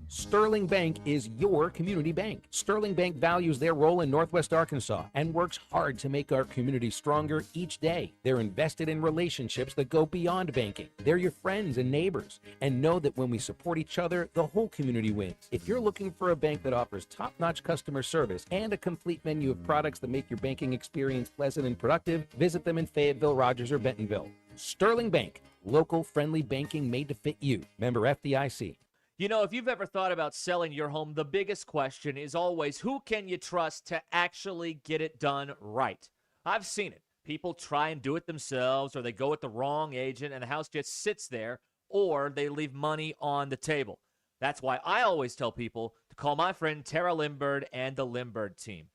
Sterling Bank is your community bank. Sterling Bank values their role in Northwest Arkansas and works hard to make our community stronger each day. They're invested in relationships that go beyond banking. They're your friends and neighbors, and know that when we support each other, the whole community wins. If you're looking for a bank that offers top-notch customer service and a complete menu of products that make your banking experience pleasant and productive, visit them in Fayetteville, Rogers, or Bentonville. Sterling Bank, local friendly banking made to fit you. Member FDIC. You know, if you've ever thought about selling your home, the biggest question is always, who can you trust to actually get it done right? I've seen it. People try and do it themselves, or they go with the wrong agent and the house just sits there, or they leave money on the table. That's why I always tell people to call my friend Tara Limbird and the Limbird team.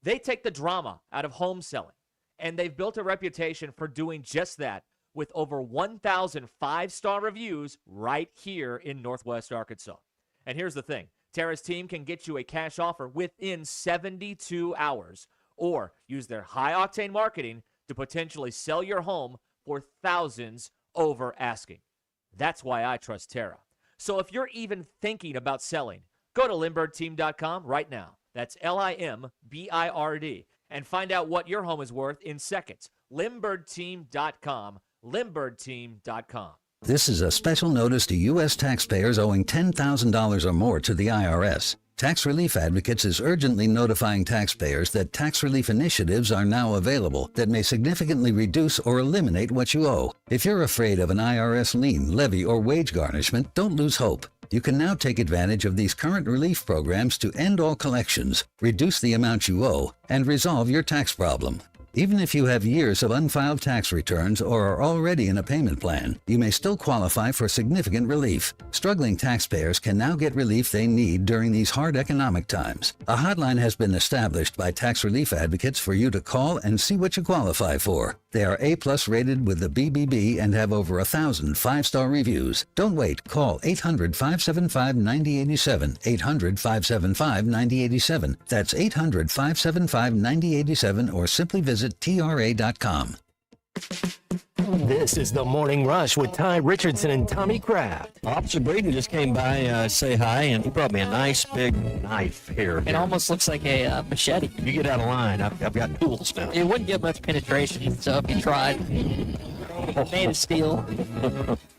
They take the drama out of home selling, and they've built a reputation for doing just that, with over 1,000 five-star reviews right here in Northwest Arkansas. And here's the thing. Tara's team can get you a cash offer within 72 hours, or use their high-octane marketing to potentially sell your home for thousands over asking. That's why I trust Tara. So if you're even thinking about selling, go to LimbIrdTeam.com right now. That's LIMBIRD. And find out what your home is worth in seconds. LimbIrdTeam.com. LimbIrdTeam.com. This is a special notice to U.S. taxpayers owing $10,000 or more to the IRS. Tax Relief Advocates is urgently notifying taxpayers that tax relief initiatives are now available that may significantly reduce or eliminate what you owe. If you're afraid of an IRS lien, levy, or wage garnishment, don't lose hope. You can now take advantage of these current relief programs to end all collections, reduce the amount you owe, and resolve your tax problem. Even if you have years of unfiled tax returns or are already in a payment plan, you may still qualify for significant relief. Struggling taxpayers can now get relief they need during these hard economic times. A hotline has been established by Tax Relief Advocates for you to call and see what you qualify for. They are A+ rated with the BBB and have over 1,000 five-star reviews. Don't wait. Call 800-575-9087. 800-575-9087. That's 800-575-9087, or simply visit TRA.com. This is the Morning Rush with Ty Richardson and Tommy Kraft. Officer Braden just came by, say hi, and he brought me a nice big knife here. It almost looks like a machete. You get out of line. I've got tools now. It wouldn't get much penetration, so if you tried, made of steel.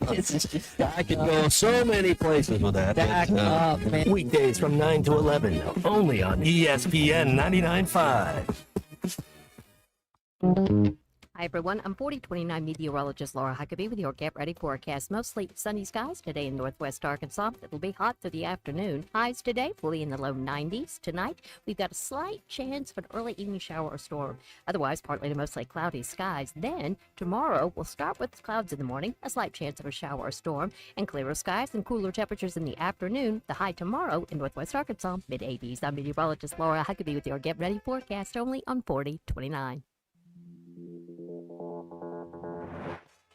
This is just I could go so many places with that. back up, man. Weekdays from 9 to 11, only on ESPN 99.5. Hi, everyone. I'm 4029 meteorologist Laura Huckabee with your Get Ready forecast. Mostly sunny skies today in northwest Arkansas. It'll be hot through the afternoon. Highs today, fully in the low 90s. Tonight, we've got a slight chance of an early evening shower or storm. Otherwise, partly to mostly cloudy skies. Then, tomorrow, we'll start with clouds in the morning, a slight chance of a shower or storm, and clearer skies and cooler temperatures in the afternoon. The high tomorrow in northwest Arkansas, mid-80s. I'm meteorologist Laura Huckabee with your Get Ready forecast, only on 4029.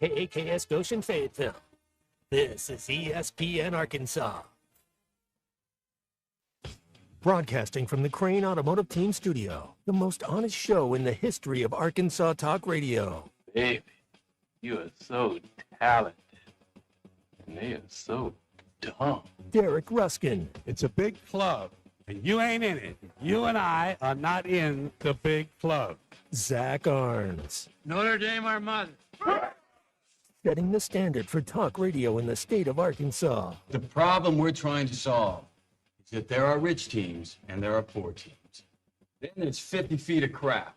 KAKS Goshen Fayetteville. This is ESPN Arkansas. Broadcasting from the Crane Automotive Team Studio, the most honest show in the history of Arkansas Talk Radio. Baby, you are so talented, and they are so dumb. Derek Ruskin. It's a big club, and you ain't in it. You and I are not in the big club. Zach Arns. Notre Dame, our mother. Setting the standard for talk radio in the state of Arkansas. The problem we're trying to solve is that there are rich teams and there are poor teams. Then there's 50 feet of crap.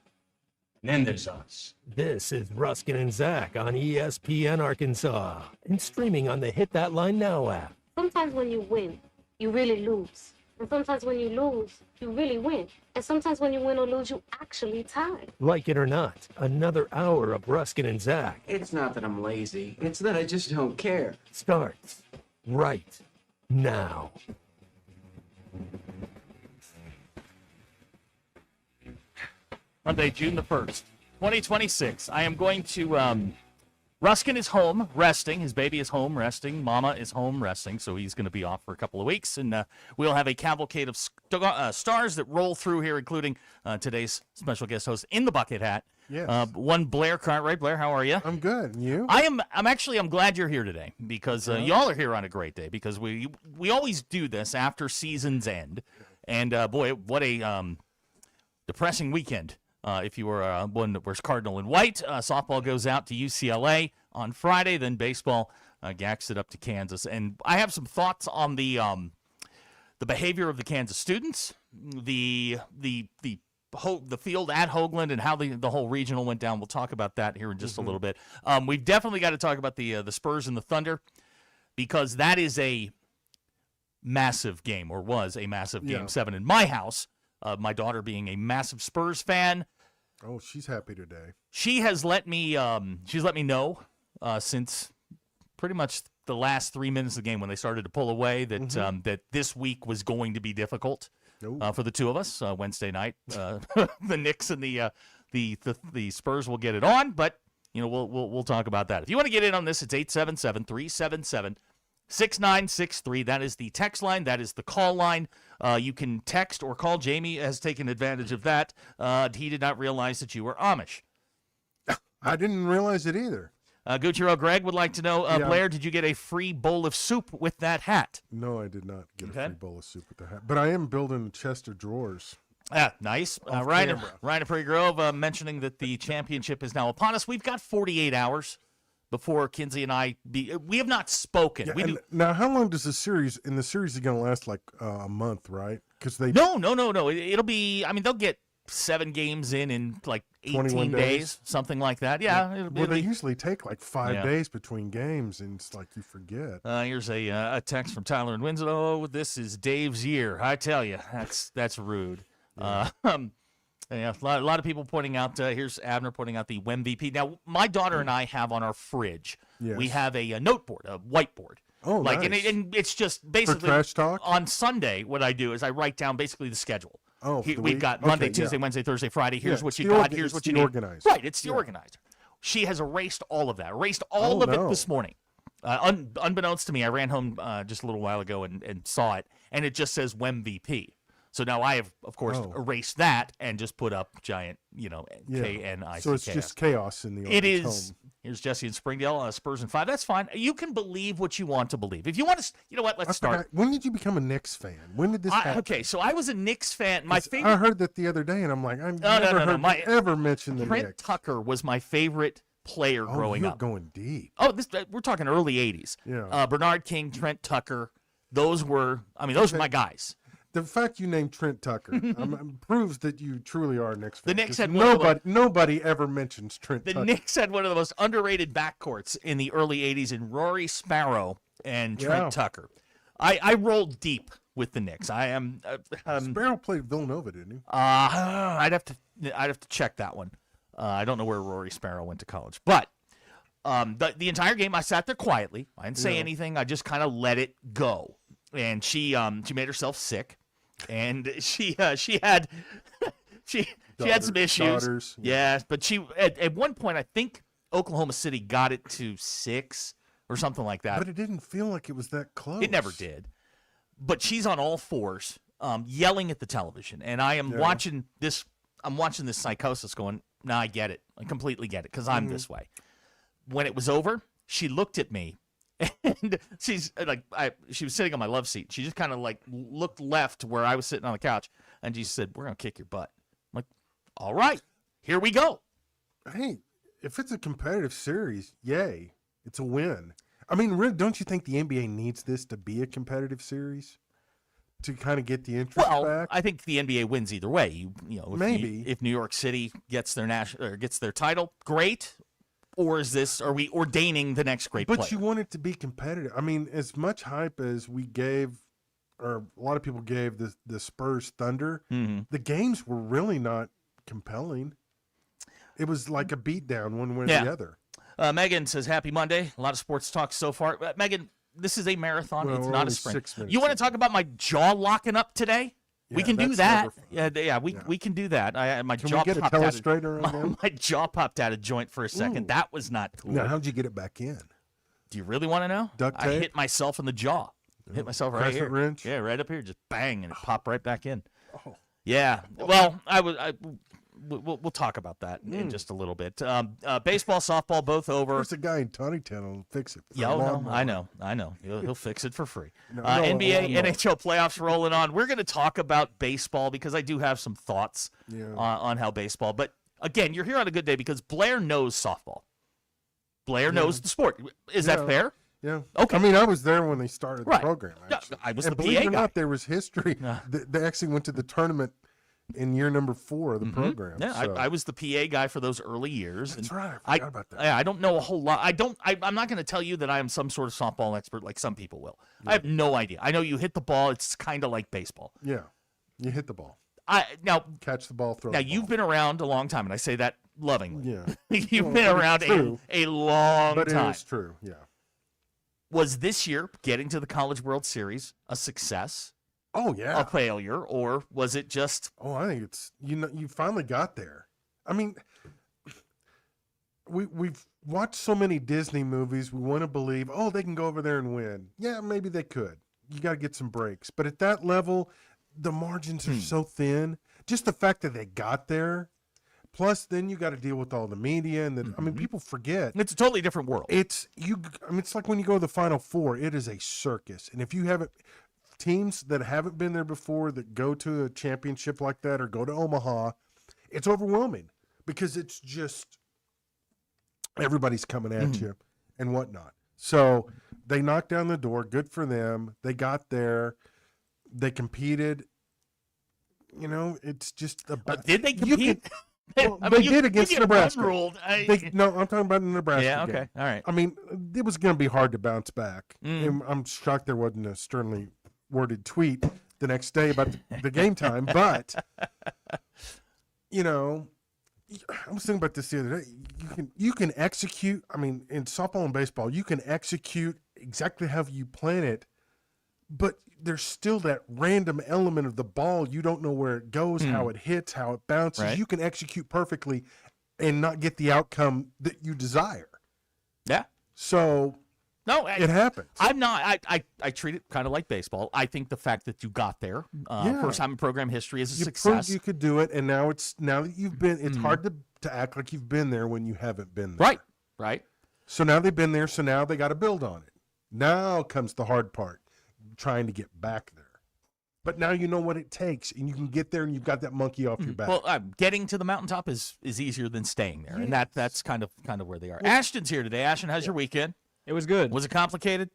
And then there's us. This is Ruskin and Zach on ESPN Arkansas and streaming on the Hit That Line Now app. Sometimes when you win, you really lose. And sometimes when you lose, you really win. And sometimes when you win or lose, you actually tie. Like it or not, another hour of Ruskin and Zach. It's not that I'm lazy. It's that I just don't care. Starts right now. Monday, June the 1st, 2026. I am going to, Ruskin is home resting. His baby is home resting. Mama is home resting, so he's going to be off for a couple of weeks. And we'll have a cavalcade of stars that roll through here, including today's special guest host in the bucket hat, Yes. One Blair Cartwright. Blair, how are you? I'm good. And you? I'm glad you're here today because y'all are here on a great day because we always do this after season's end. And, boy, what a depressing weekend. If you were one that wears Cardinal and white, softball goes out to UCLA on Friday, then baseball gacks it up to Kansas. And I have some thoughts on the behavior of the Kansas students, the field at Hoagland, and how the whole regional went down. We'll talk about that here in just a little bit. We've definitely got to talk about the Spurs and the Thunder because that is a massive game, or was a massive Game 7 in my house. My daughter being a massive Spurs fan. Oh, she's happy today. She has let me. She's let me know since pretty much the last 3 minutes of the game when they started to pull away that that this week was going to be difficult for the two of us. Wednesday night, the Knicks and the Spurs will get it on, but we'll talk about that. If you want to get in on this, it's 877-377-6963. That is the text line. That is the call line. You can text or call. Jamie has taken advantage of that. He did not realize that you were Amish. I didn't realize it either. Gucciero Greg would like to know, Blair, did you get a free bowl of soup with that hat? No, I did not get a free bowl of soup with the hat. But I am building a chest of drawers. Nice. Ryan of Prairie Grove mentioning that the championship is now upon us. We've got 48 hours before Kinsey and I we have not spoken. Yeah, now, how long does the series is going to last? Like a month, right? Because they No. It'll be. I mean, they'll get 7 games in like 18 days, something like that. Yeah. They usually take like 5 days between games, and it's like you forget. Here's a text from Tyler in Winslow. Oh, this is Dave's year. I tell you, that's rude. Yeah. A lot of people pointing out. Here's Abner pointing out the WemVP. Now, my daughter and I have on our fridge. Yes. We have a noteboard, a whiteboard. Oh, nice. And it's just basically for trash talk? On Sunday. What I do is I write down basically the schedule. Oh, we've got Monday, Tuesday, Wednesday, Thursday, Friday. Here's what you got. Here's what you need. Organized. Right, it's the organizer. She has erased all of that. Erased all of it this morning. Unbeknownst to me, I ran home just a little while ago and saw it, and it just says WemVP. So now I have, of course, erased that and just put up giant, K-N-I-C-K. So it's just chaos in the office. It is. Home. Here's Jesse in Springdale, Spurs in 5. That's fine. You can believe what you want to believe. If you want to, you know what? Let's start. When did you become a Knicks fan? When did this happen? Okay, so I was a Knicks fan. My favorite. I heard that the other day, and I'm like, I've never heard you ever mention the Trent Knicks. Tucker was my favorite player growing up. Going deep. Oh, we're talking early 80s. Yeah. Bernard King, Trent Tucker. Those were my guys. The fact you named Trent Tucker proves that you truly are a Knicks fan. The Knicks had nobody ever mentions Trent Tucker. The Knicks had one of the most underrated backcourts in the early 80s in Rory Sparrow and Trent Tucker. I rolled deep with the Knicks. I am Sparrow played Villanova, didn't he? I'd have to check that one. I don't know where Rory Sparrow went to college. But the entire game I sat there quietly. I didn't say anything. I just kind of let it go. And she made herself sick. And she had some issues. Daughters, but she at one point I think Oklahoma City got it to 6 or something like that. But it didn't feel like it was that close. It never did. But she's on all fours, yelling at the television, and I am watching this. I'm watching this psychosis, going, "No, I get it. I completely get it because I'm this way." When it was over, she looked at me. And she's like, she was sitting on my love seat. She just kind of like looked left where I was sitting on the couch, and she said, "We're gonna kick your butt." I'm like, "All right, here we go." Hey, if it's a competitive series, yay, it's a win. I mean, really, don't you think the NBA needs this to be a competitive series to kind of get the interest back? I think the NBA wins either way. If New York City gets their title, great. Or are we ordaining the next great player? But you want it to be competitive. I mean, as much hype as we gave, or a lot of people gave the Spurs Thunder, the games were really not compelling. It was like a beatdown one way or the other. Megan says, "Happy Monday." A lot of sports talk so far. Megan, this is a marathon. It's not a sprint. 6 minutes. You want to talk about my jaw locking up today? We can do that. We can do that. My jaw we get popped a telestrator out. My jaw popped out of joint for a second. That was not cool. Now, how'd you get it back in? Do you really want to know? Duct tape? I hit myself in the jaw. Hit myself right here. Wrench? Yeah, right up here. Just bang, and it popped right back in. Oh. Yeah. Well, we'll talk about that in just a little bit. Baseball, softball, both over. There's a guy in Tawnytown who'll fix it. Yeah, no, I know. He'll fix it for free. No, NBA, NHL playoffs rolling on. We're going to talk about baseball because I do have some thoughts on how baseball. But again, you're here on a good day because Blair knows softball. Blair knows the sport. Is that fair? Yeah. Okay. I mean, I was there when they started the program. Actually. I was and the believe PA it or guy. not, there was history. They actually went to the tournament in year number 4 of the program. Yeah, so. I was the PA guy for those early years. That's right. I forgot about that. I don't know a whole lot. I'm not going to tell you that I am some sort of softball expert like some people will. I have no idea. I know you hit the ball. It's kind of like baseball. Yeah. You hit the ball. Now catch the ball, throw Now the ball. you've been around a long time, and I say that lovingly. Yeah. You've been around a long but time. It is true. Yeah. Was this year getting to the College World Series a success? Oh yeah. A failure, or was it just? Oh, I think it's you finally got there. I mean, we've watched so many Disney movies. We want to believe, oh, they can go over there and win. Yeah, maybe they could. You got to get some breaks, but at that level, the margins are so thin. Just the fact that they got there. Plus, then you got to deal with all the media and I mean, people forget it's a totally different world. It's it's like when you go to the Final Four, it is a circus. And if you haven't, teams that haven't been there before that go to a championship like that or go to Omaha, it's overwhelming because it's just everybody's coming at you and whatnot. So they knocked down the door. Good for them. They got there. They competed. You know, it's just about. Did they compete? Well, I they mean, did against you get Nebraska. run-ruled. No, I'm talking about the Nebraska Yeah, game. okay, all right. I mean, it was going to be hard to bounce back. And I'm shocked there wasn't a sternly worded tweet the next day about the game time. But, you know, I was thinking about this the other day. You can execute. I mean, in softball and baseball, you can execute exactly how you plan it, but there's still that random element of the ball. You don't know where it goes, how it hits, how it bounces. Right. You can execute perfectly and not get the outcome that you desire. Yeah. So no, it happens. I'm not. I treat it kind of like baseball. I think the fact that you got there, first time in program history, is a You success. proved you could do it, and now that you've been. It's hard to act like you've been there when you haven't been there. Right. So now they've been there. So now they got to build on it. Now comes the hard part, trying to get back there. But now you know what it takes, and you can get there, and you've got that monkey off your back. Well, getting to the mountaintop is easier than staying there, and that's kind of where they are. Ashton's here today. Ashton, how's your weekend? It was good. Was it complicated?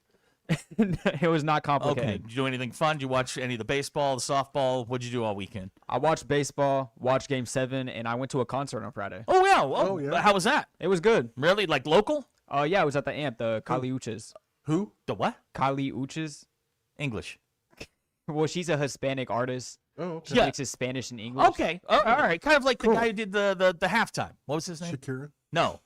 It was not complicated. Okay. Did you do anything fun? Did you watch any of the baseball, the softball? What'd you do all weekend? I watched baseball, watched Game 7, and I went to a concert on Friday. Oh, yeah. Oh, yeah. How was that? It was good. Really? Like local? Oh, yeah. It was at the AMP, the Kali Uchis. Who? The what? Kali Uchis. English. Well, she's a Hispanic artist. Oh, okay. She mixes Spanish and English. Okay. All right. Kind of like the guy who did the halftime. What was his name? Shakira? No.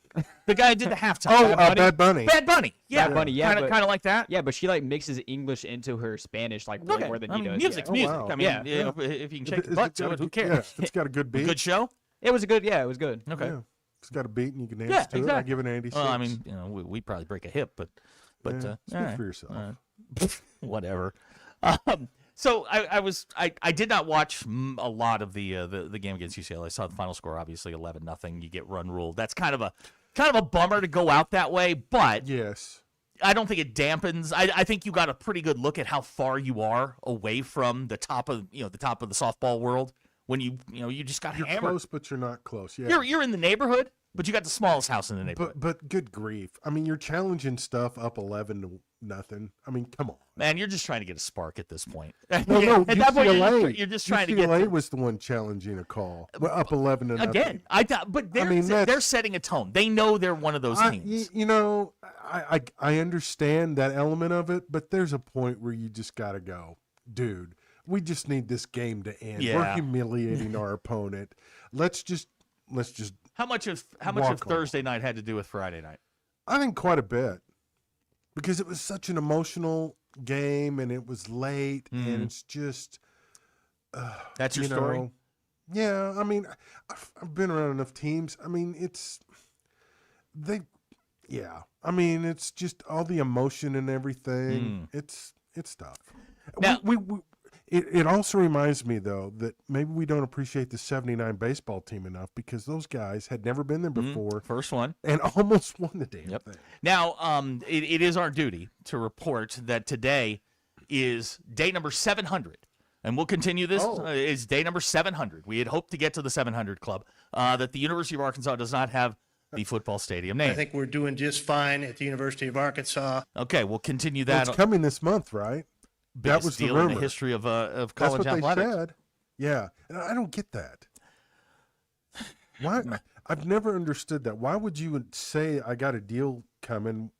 The guy who did the halftime. Oh, Bad Bunny. Bad Bunny. Yeah. Bad Bunny, yeah. Kind of like that. Yeah, but she like mixes English into her Spanish like way more than he does. Music's yeah. music. wow. I mean, Yeah. you know, if you can shake If your butt to got it, who a- cares? Yeah, if it's got a good beat. Good show? It was good. Yeah, it was good. Okay. Yeah. If it's got a beat and you can dance Yeah, to it, I exactly. give it an 86. Well, I mean, you know, we probably break a hip, but Yeah, speak all right. for yourself. All right. Whatever. So I did not watch a lot of the game against UCLA. I saw the final score, obviously 11-0. You get run ruled. That's kind of a bummer to go out that way, but yes, I don't think it dampens. I think you got a pretty good look at how far you are away from the top of the softball world when you just got you're hammered. close, but you're not close. Yeah, You're in the neighborhood, but you got the smallest house in the neighborhood. but good grief! I mean, you're challenging stuff up 11-0. I mean, come on, Man, you're just trying to get a spark at this point. No, At that point, UCLA. you're just trying to get. UCLA was the one challenging a call. We're up 11-0. Again, but that's- they're setting a tone. They know they're one of those teams. You know, I understand that element of it, but there's a point where you just got to go, dude. We just need this game to end. We're Yeah. humiliating our opponent. Let's just. How much of walk on. Thursday night had to do with Friday night? I think quite a bit, because it was such an emotional game, and it was late, and it's just. That's your story? Yeah, I mean, I've been around enough teams. I mean, yeah. I mean, it's just all the emotion and everything. It's tough. Now- we It also reminds me, though, that maybe we don't appreciate the 79 baseball team enough because those guys had never been there before. First one. And almost won the damn thing. Now, it is our duty to report that today is day number 700. And we'll continue this. It's day number 700. We had hoped to get to the 700 club. That the University of Arkansas does not have the football stadium name. I think we're doing just fine at the University of Arkansas. Okay, we'll continue that. It's coming this month, right? Biggest that was deal the rumor. in the history of college That's what athletics. they said. Yeah, and I don't get that. Why? I've never understood that. Why would you say I got a deal coming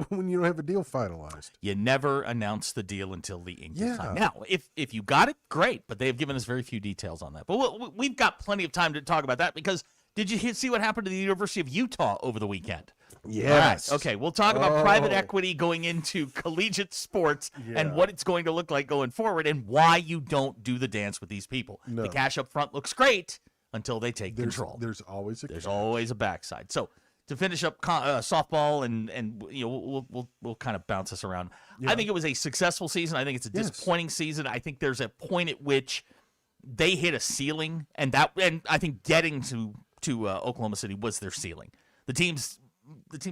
when you don't have a deal finalized? You never announce the deal until the ink is Yeah. signed. Now, if you got it, great, but they have given us very few details on that. But we've got plenty of time to talk about that because did you see what happened to the University of Utah over the weekend? Yes. All right. Okay, we'll talk about private equity going into collegiate sports and Yeah. what it's going to look like going forward and why you don't do the dance with these people. No. The cash up front looks great until they take control. There's always a backside. So to finish up softball and you know we'll kind of bounce this around. Yeah. I think it was a successful season. I think it's a disappointing season. I think there's a point at which they hit a ceiling, and I think getting to Oklahoma City was their ceiling. The teams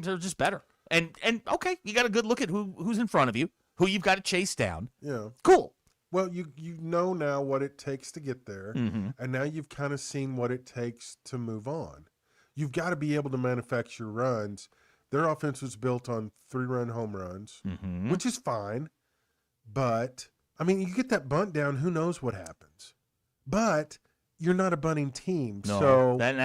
are just better. And okay, you got a good look at who's in front of you, who you've got to chase down. Yeah. Cool. Well, you know now what it takes to get there, Mhm. and now you've kind of seen what it takes to move on. You've got to be able to manufacture runs. Their offense was built on 3-run home runs, Mhm. which is fine. But, I mean, you get that bunt down, who knows what happens. But you're not a bunting team, No, so then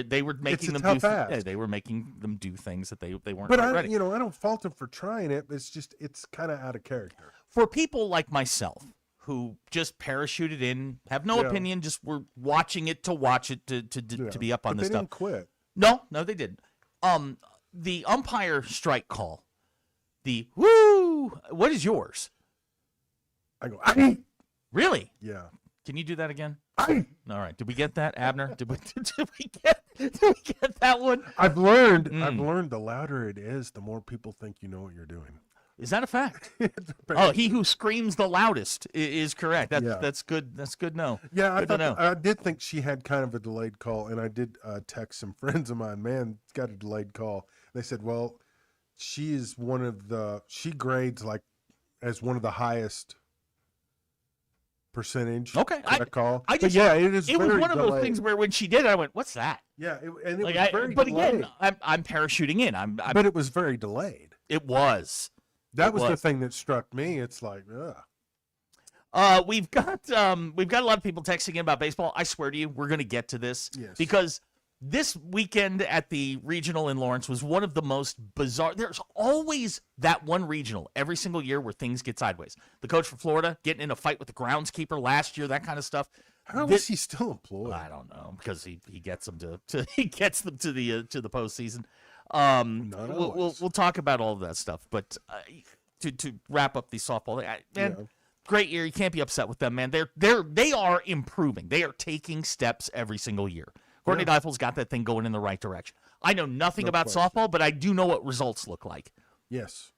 they were making a them tough do ask. yeah, they were making them do things that they weren't But quite I ready. I don't fault them for trying it. It's kind of out of character. For people like myself who just parachuted in, have no Yeah. opinion, just were watching it to watch it to be up on But this they stuff. didn't quit. No, they didn't. The umpire strike call, the woo. What is yours? I go, "Aye." Really? Yeah. Can you do that again? Aye. All right. Did we get that, Abner? Did we get that one? I've learned the louder it is, the more people think you know what you're doing. Is that a fact? Oh, he who screams the loudest is correct. That's good. That's good. No. Yeah, good to know. I did think she had kind of a delayed call, and I did text some friends of mine. Man, it's got a delayed call. They said, well, she grades like as one of the highest percentage. Okay, correct call. I just, but yeah, it is. It was very one of those delayed. things where when she did it, I went, "What's that?" Yeah, and it Like, was very but delayed. again, I'm parachuting in. But it was very delayed. It was. That was the thing that struck me. It's like, We've got a lot of people texting in about baseball. I swear to you, we're going to get to this because this weekend at the regional in Lawrence was one of the most bizarre. There's always that one regional every single year where things get sideways. The coach for Florida getting in a fight with the groundskeeper last year, that kind of stuff. How is he still employed? I don't know because he gets them to he gets them to the postseason. We'll talk about all of that stuff, but to wrap up the softball, man, great year. You can't be upset with them, man. They are improving. They are taking steps every single year. Courtney Deifel's got that thing going in the right direction. I know nothing about softball, but I do know what results look like. Yes.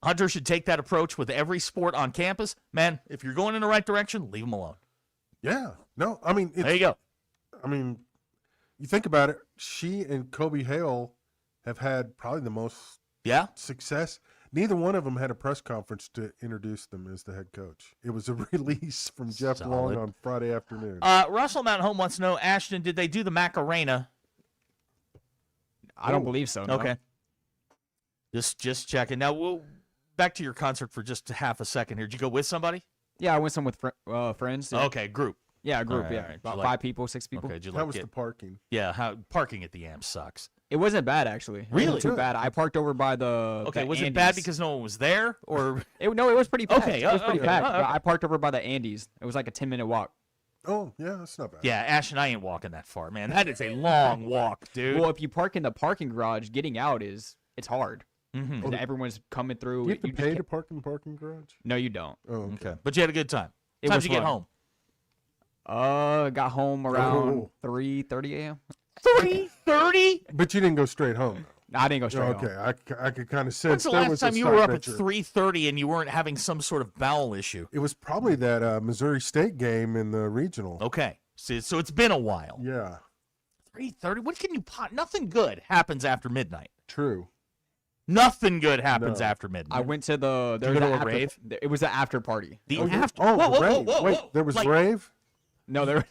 Hunter should take that approach with every sport on campus. Man, if you're going in the right direction, leave them alone. Yeah. No, I mean, there you go. I mean, you think about it. She and Kobe Hale have had probably the most success. Neither one of them had a press conference to introduce them as the head coach. It was a release from Jeff Long on Friday afternoon. Russell Mountain Home wants to know, Ashton, did they do the Macarena? I don't believe so. No. Okay. Just checking. Now, back to your concert for just half a second here. Did you go with somebody? Yeah, I went some with friends. Yeah. Okay, group. Yeah, a group. All right, yeah, all right. about Did you 5 people, 6 people. Okay, did you How was the parking? Yeah, parking at the Am sucks. It wasn't bad actually. It Really? wasn't too bad. I parked over by the. Okay, the was it Andes. bad because no one was there, or No, it was pretty packed. Okay, it was pretty okay. packed. Okay. But I parked over by the Andes. It was like a 10-minute walk. Oh, yeah, that's not bad. Yeah, Ash and I ain't walking that far, man. That is a long walk, dude. Well, if you park in the parking garage, getting out it's hard. Mhm. 'Cause everyone's coming through. Do you have to just pay can't- to park in the parking garage? No, you don't. Oh, okay. But you had a good time. It Time was did you get fun. home? Got home around Oh. 3:30 a.m. 3:30? But you didn't go straight home. I didn't go straight Okay, I could kind of sense. When's the last time you were up at 3:30 and you weren't having some sort of bowel issue? It was probably that Missouri State game in the regional. Okay, so it's been a while. Yeah. 3:30. What can you? Nothing good happens after midnight. True. Nothing good happens after midnight. I went to the. Did you go to a rave? It was the after party. The after. Oh, whoa, rave. whoa, whoa, Wait, whoa. there was rave? No, there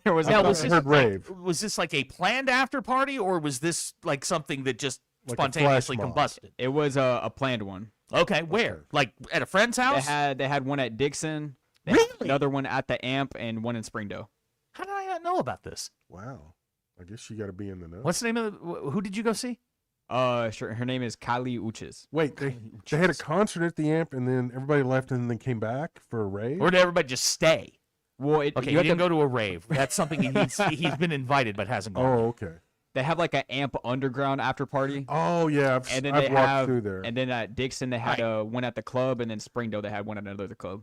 was. Now, I heard rave. Was this like a planned after party, or was this like something that just Like a spontaneously flash mob. combusted? It was a planned one. Okay, where? Like at a friend's house? They had one at Dixon. They Really? had another one at the Amp and one in Springdale. How did I not know about this? Wow. I guess you got to be in the know. What's the name of who did you go see? Sure. Her name is Kylie Uchis. Wait, they had a concert at the Amp, and then everybody left, and then came back for a rave? Or did everybody just stay? Well, Okay, you didn't go to a rave. That's something he's been invited but hasn't gone. Oh, okay. They have like an Amp underground after party. Oh yeah, and then I've they walked have, through there. and then at Dixon they had one at the club, and then Springdale they had one at another club.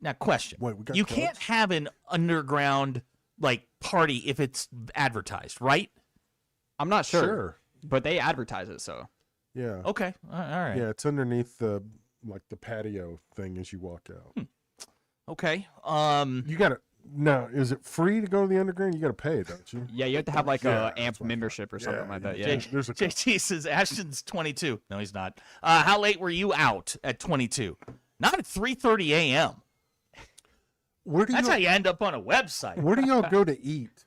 Now question. Wait, we got you clubs? can't have an underground like party if it's advertised, right? I'm not sure, Sure. but they advertise it, so Yeah. Okay. All right. Yeah, it's underneath the patio thing as you walk out. Okay. You got to now. Is it free to go to the underground? You got to pay, don't you? yeah, you have to have like Yeah, a Amp membership or something like that. Yeah. There's a JT says Ashton's 22. No, he's not. How late were you out at 22? Not at 3:30 a.m. Where do That's you how you end up on a website. Where do y'all go to eat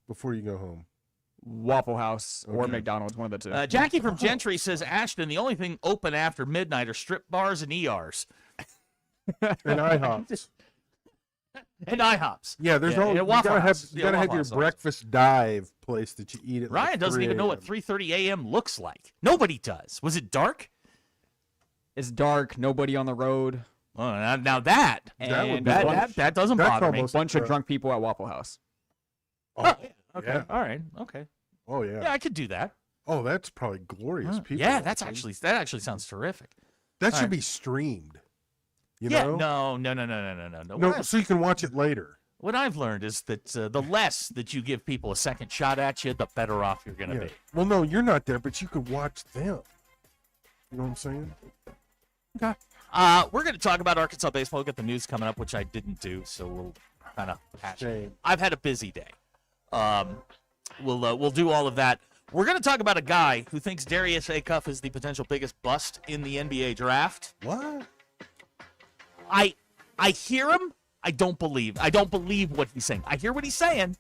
before you go home? Waffle House or Okay. McDonald's, one of the two. Jackie from Gentry says, Ashton, the only thing open after midnight are strip bars and ERs. And IHOPs. And IHOPs. Yeah, there's yeah, all and you Waffle gotta have. House. You Yeah, gotta have Waffle your House. breakfast dive place that you eat at. Ryan like doesn't 3 even know what a.m. 3:30 a.m. looks like. Nobody does. Was it dark? It's dark, nobody on the road, Oh, now that and that doesn't that's bother me. almost- bunch of drunk people at Waffle House. Oh, Okay. yeah. All right. Okay. Oh yeah. Yeah, I could do that. Oh, that's probably glorious. People. Yeah, that actually sounds terrific. That all should right. be streamed. You Yeah. know? No. No, so you can watch it later. What I've learned is that the less that you give people a second shot at you, the better off you're going to Yeah. be. Well, no, you're not there, but you could watch them. You know what I'm saying? Okay. We're going to talk about Arkansas baseball. We'll get the news coming up, which I didn't do, so we'll kind of patch. Shame. I've had a busy day. We'll do all of that. We're going to talk about a guy who thinks Darius Acuff is the potential biggest bust in the NBA draft. What? I hear him. I don't believe what he's saying. I hear what he's saying.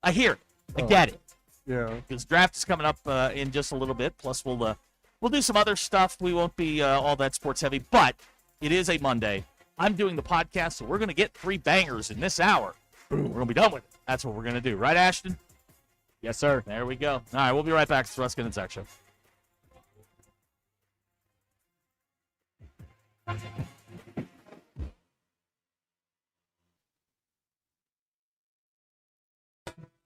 I hear it. I get it. Yeah. Because draft is coming up in just a little bit. Plus, we'll do some other stuff. We won't be all that sports heavy, but it is a Monday. I'm doing the podcast, so we're going to get 3 bangers in this hour. We're going to be done with it. That's what we're going to do. Right, Ashton? Yes, sir. There we go. All right, we'll be right back. It's the Ruskin and Zach Show.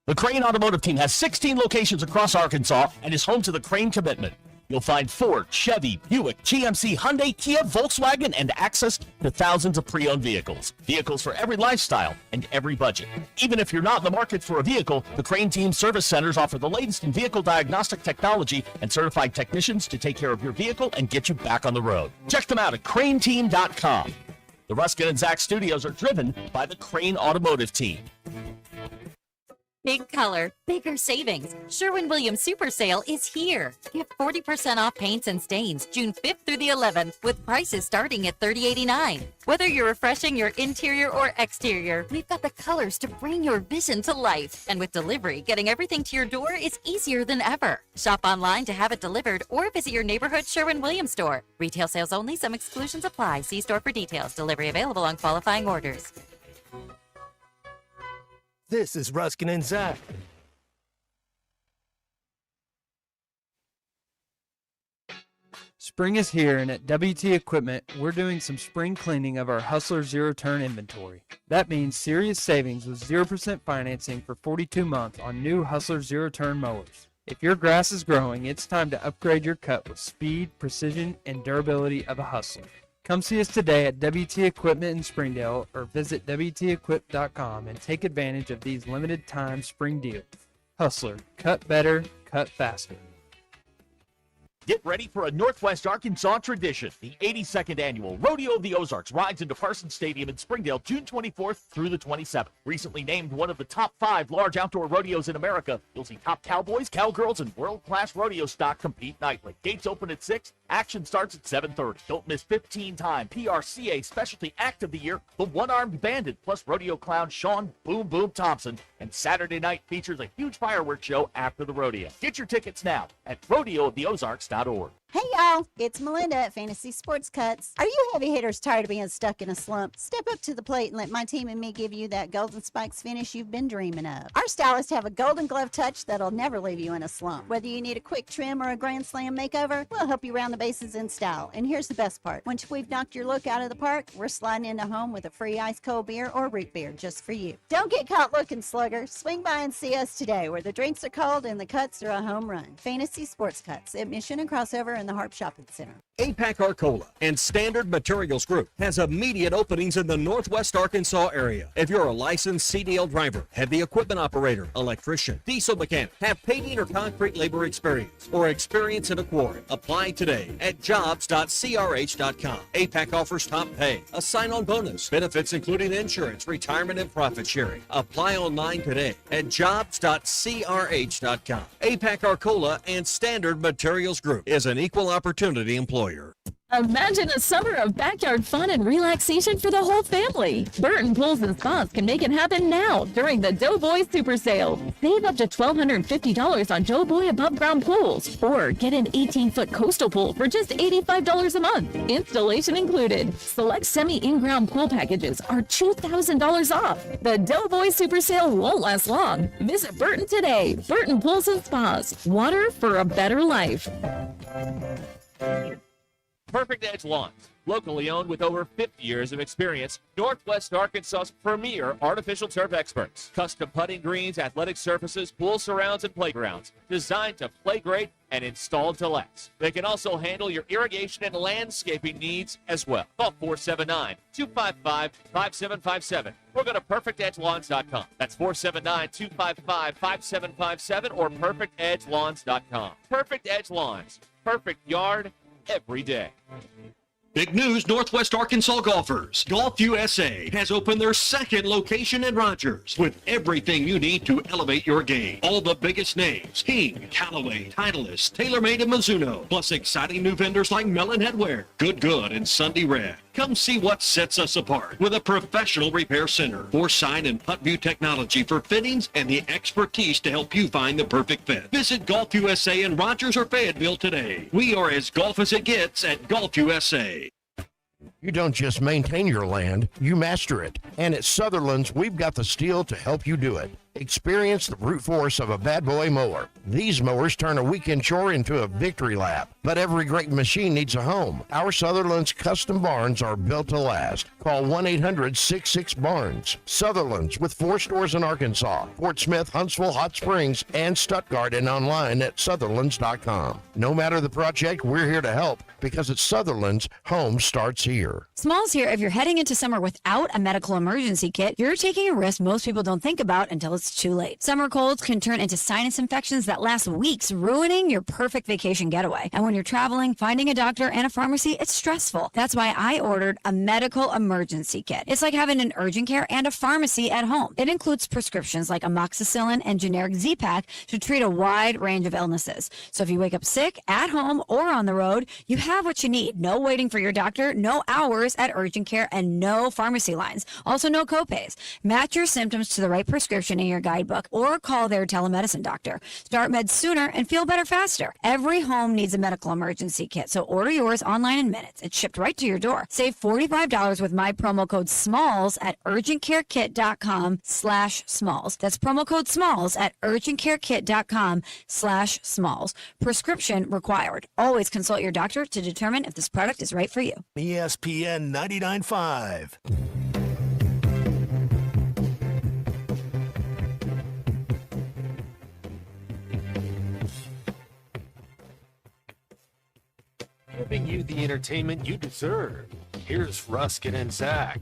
The Crane Automotive Team has 16 locations across Arkansas and is home to the Crane Commitment. You'll find Ford, Chevy, Buick, GMC, Hyundai, Kia, Volkswagen, and access to thousands of pre-owned vehicles. Vehicles for every lifestyle and every budget. Even if you're not in the market for a vehicle, the Crane Team service centers offer the latest in vehicle diagnostic technology and certified technicians to take care of your vehicle and get you back on the road. Check them out at craneteam.com. The Ruskin and Zach studios are driven by the Crane Automotive Team. Big color, bigger savings. Sherwin-Williams Super Sale is here. Get 40% off paints and stains June 5th through the 11th with prices starting at $30.89. Whether you're refreshing your interior or exterior, we've got the colors to bring your vision to life. And with delivery, getting everything to your door is easier than ever. Shop online to have it delivered or visit your neighborhood Sherwin-Williams store. Retail sales only. Some exclusions apply. See store for details. Delivery available on qualifying orders. This is Ruskin and Zach. Spring is here, and at WT Equipment, we're doing some spring cleaning of our Hustler zero-turn inventory. That means serious savings with 0% financing for 42 months on new Hustler zero-turn mowers. If your grass is growing, it's time to upgrade your cut with speed, precision, and durability of a Hustler. Come see us today at WT Equipment in Springdale or visit WTEquip.com and take advantage of these limited time spring deals. Hustler, cut better, cut faster. Get ready for a Northwest Arkansas tradition. The 82nd annual Rodeo of the Ozarks rides into Parsons Stadium in Springdale June 24th through the 27th. Recently named one of the top 5 large outdoor rodeos in America, you'll see top cowboys, cowgirls, and world-class rodeo stock compete nightly. Gates open at 6. Action starts at 7:30. Don't miss 15-time PRCA Specialty Act of the Year, the One-Armed Bandit, plus rodeo clown Sean Boom Boom Thompson. And Saturday night features a huge fireworks show after the rodeo. Get your tickets now at rodeooftheozarks.org. Hey y'all, it's Melinda at Fantasy Sports Cuts. Are you heavy hitters tired of being stuck in a slump? Step up to the plate and let my team and me give you that golden spikes finish you've been dreaming of. Our stylists have a golden glove touch that'll never leave you in a slump. Whether you need a quick trim or a grand slam makeover, we'll help you round the bases in style. And here's the best part. Once we've knocked your look out of the park, we're sliding into home with a free ice cold beer or root beer just for you. Don't get caught looking, slugger. Swing by and see us today, where the drinks are cold and the cuts are a home run. Fantasy Sports Cuts at Mission and Crossover in the Harp Shopping Center. APAC Arcola and Standard Materials Group has immediate openings in the Northwest Arkansas area. If you're a licensed CDL driver, heavy equipment operator, electrician, diesel mechanic, have paving or concrete labor experience, or experience in a quarry, apply today at jobs.crh.com. APAC offers top pay, a sign-on bonus, benefits including insurance, retirement, and profit sharing. Apply online today at jobs.crh.com. APAC Arcola and Standard Materials Group is an equal opportunity employer. Imagine a summer of backyard fun and relaxation for the whole family. Burton Pools and Spas can make it happen now during the Doughboy Super Sale. Save up to $1,250 on Doughboy above ground pools, or get an 18-foot coastal pool for just $85 a month. Installation included. Select semi-in-ground pool packages are $2,000 off. The Doughboy Super Sale won't last long. Visit Burton today. Burton Pools and Spas. Water for a better life. Perfect Edge Lawns, locally owned with over 50 years of experience, Northwest Arkansas's premier artificial turf experts. Custom putting greens, athletic surfaces, pool surrounds, and playgrounds, designed to play great and installed to last. They can also handle your irrigation and landscaping needs as well. Call 479-255-5757 or go to perfectedgelawns.com. That's 479-255-5757 or perfectedgelawns.com. Perfect Edge Lawns, perfect yard every day. Big news, Northwest Arkansas golfers. Golf USA has opened their second location in Rogers with everything you need to elevate your game. All the biggest names: King, Callaway, Titleist, TaylorMade, and Mizuno. Plus exciting new vendors like Mellon Headwear, Good, and Sunday Red. Come see what sets us apart with a professional repair center, foresight and putt view technology for fittings, and the expertise to help you find the perfect fit. Visit Golf USA in Rogers or Fayetteville today. We are as golf as it gets at Golf USA. You don't just maintain your land, you master it. And at Sutherland's, we've got the steel to help you do it. Experience the brute force of a bad boy mower. These mowers turn a weekend chore into a victory lap. But every great machine needs a home. Our Sutherland's custom barns are built to last. Call 1-800-66-BARNS. Sutherland's, with 4 stores in Arkansas, Fort Smith, Huntsville, Hot Springs, and Stuttgart, and online at Sutherlands.com. No matter the project, we're here to help, because at Sutherland's, home starts here. Smalls here. If you're heading into summer without a medical emergency kit, you're taking a risk most people don't think about until it's too late. Summer colds can turn into sinus infections that last weeks, ruining your perfect vacation getaway. And when you're traveling, finding a doctor and a pharmacy, it's stressful. That's why I ordered a medical emergency kit. It's like having an urgent care and a pharmacy at home. It includes prescriptions like amoxicillin and generic Z-Pak to treat a wide range of illnesses. So if you wake up sick at home or on the road, you have what you need. No waiting for your doctor, no hours at urgent care, and no pharmacy lines. Also no copays. Match your symptoms to the right prescription in your guidebook or call their telemedicine doctor. Start meds sooner and feel better faster. Every home needs a medical emergency kit, so order yours online in minutes. It's shipped right to your door. Save $45 with my promo code SMALLS at urgentcarekit.com/smalls. That's promo code SMALLS at urgentcarekit.com/smalls. Prescription required. Always consult your doctor to determine if this product is right for you. ESPN 99.5. Giving you the entertainment you deserve. Here's Ruskin and Zach.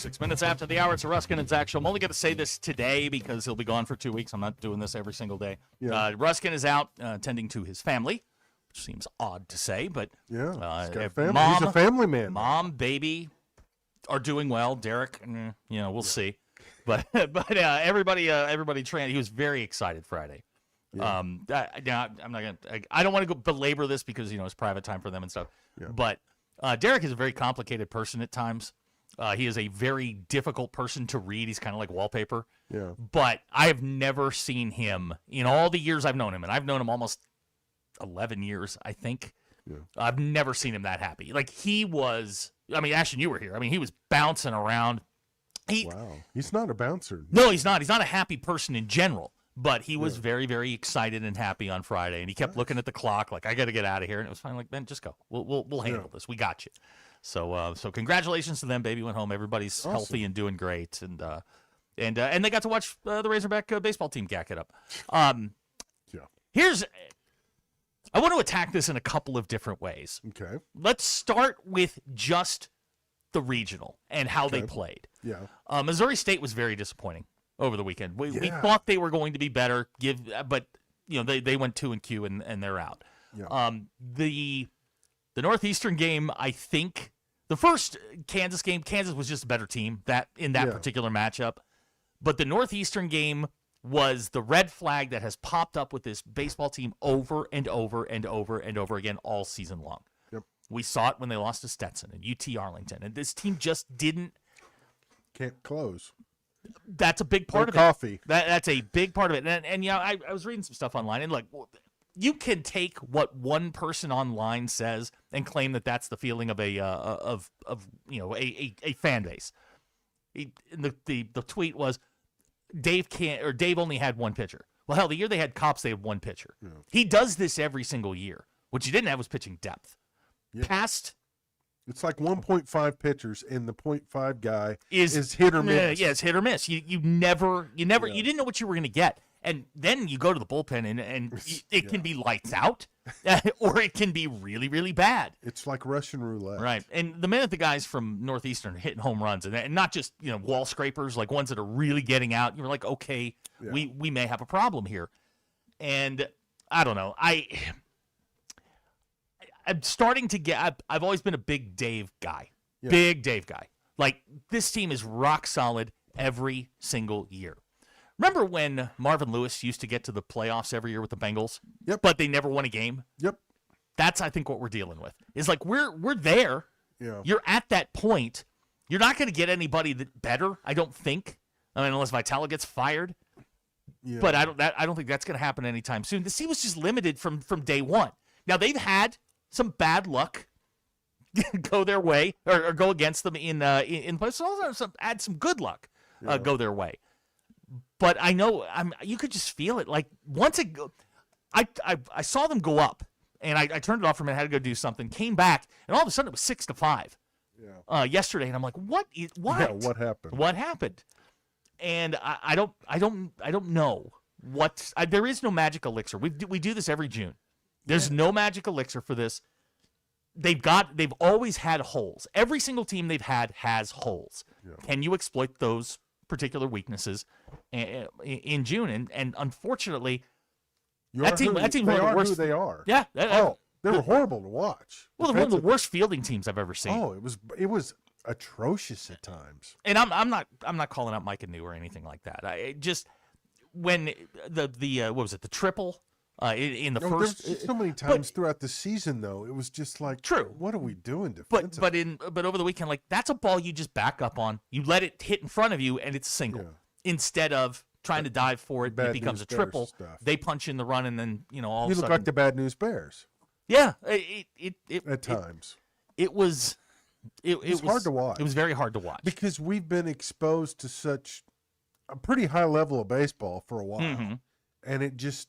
26 minutes after the hour. It's a Ruskin and Zach show. I'm only going to say this today because he'll be gone for 2 weeks. I'm not doing this every single day. Yeah. Ruskin is out tending to his family, which seems odd to say, but he's got a if family. Mom, He's a family man. Mom, baby are doing well. Derek, we'll see. But everybody he was very excited Friday. Yeah. I'm not gonna. I don't want to go belabor this because it's private time for them and stuff. Yeah. But Derek is a very complicated person at times. He is a very difficult person to read. He's kind of like wallpaper. Yeah. But I have never seen him in all the years I've known him, and I've known him almost 11 years, I think. Yeah. I've never seen him that happy. Like he was. I mean, Ashton, you were here. I mean, he was bouncing around. Wow. He's not a bouncer. No, he's not. He's not a happy person in general. But he was very, very excited and happy on Friday, and he kept looking at the clock like, I got to get out of here. And it was fine. Like, Ben, just go. We'll handle this. We got you. So congratulations to them. Baby went home. Everybody's healthy and doing great, and they got to watch the Razorback baseball team gack it up. I want to attack this in a couple of different ways. Okay. Let's start with just the regional and how they played. Yeah. Missouri State was very disappointing over the weekend. We thought they were going to be better, but they went 2-2 and they're out. Yeah. The Northeastern game, I think the first Kansas game, Kansas was just a better team in that particular matchup. But the Northeastern game was the red flag that has popped up with this baseball team over and over and over and over again all season long. Yep. We saw it when they lost to Stetson and UT Arlington, and this team just can't close. That's a big part of coffee. it. That's a big part of it. And I was reading some stuff online, and like, you can take what one person online says and claim that that's the feeling of a fan base. The tweet was Dave only had one pitcher. Well, hell, the year they had Cops, they had one pitcher. Yeah. He does this every single year. What you didn't have was pitching depth. Yeah. It's like 1.5 pitchers, and the 0.5 guy is hit or miss. Yeah, it's hit or miss. You didn't know what you were going to get. And then you go to the bullpen, and it can be lights out, or it can be really, really bad. It's like Russian roulette. Right. And the minute the guys from Northeastern are hitting home runs, and not just wall scrapers, like ones that are really getting out, you're like, okay, we may have a problem here. And I don't know. I'm starting to get – I've always been a big Dave guy. Yeah. Big Dave guy. Like, this team is rock solid every single year. Remember when Marvin Lewis used to get to the playoffs every year with the Bengals? Yep. But they never won a game? Yep. That's, I think, what we're dealing with. Is like we're there. Yeah. You're at that point. You're not going to get anybody better, I don't think. I mean, unless Vitale gets fired. Yeah. But I don't think that's going to happen anytime soon. The team was just limited from day one. Now, they've had some bad luck go their way or go against them in places. Also add some good luck go their way. But I know you could just feel it. Like once I saw them go up, and I turned it off for a minute, had to go do something, came back, and all of a sudden it was 6-5. Yeah. Yesterday, and I'm like, what? Yeah, what happened? What happened? And I don't know what. There is no magic elixir. We do this every June. There's no magic elixir for this. They've always had holes. Every single team they've had has holes. Yeah. Can you exploit those particular weaknesses in June? And unfortunately, that team's one of the worst. Who they are. Yeah. They were horrible to watch. Well, they're one of the worst fielding teams I've ever seen. Oh, it was atrocious at times. And I'm not calling out Mike and New or anything like that. I just when the what was it, the triple in the first. There's so many times throughout the season, though, it was just like, true. What are we doing defensively? But over the weekend, like that's a ball you just back up on. You let it hit in front of you, and it's a single instead of trying to dive for it. It becomes a triple. They punch in the run, and then all. You look like the Bad News Bears. Yeah, at times it was hard to watch. It was very hard to watch because we've been exposed to such a pretty high level of baseball for a while, and it just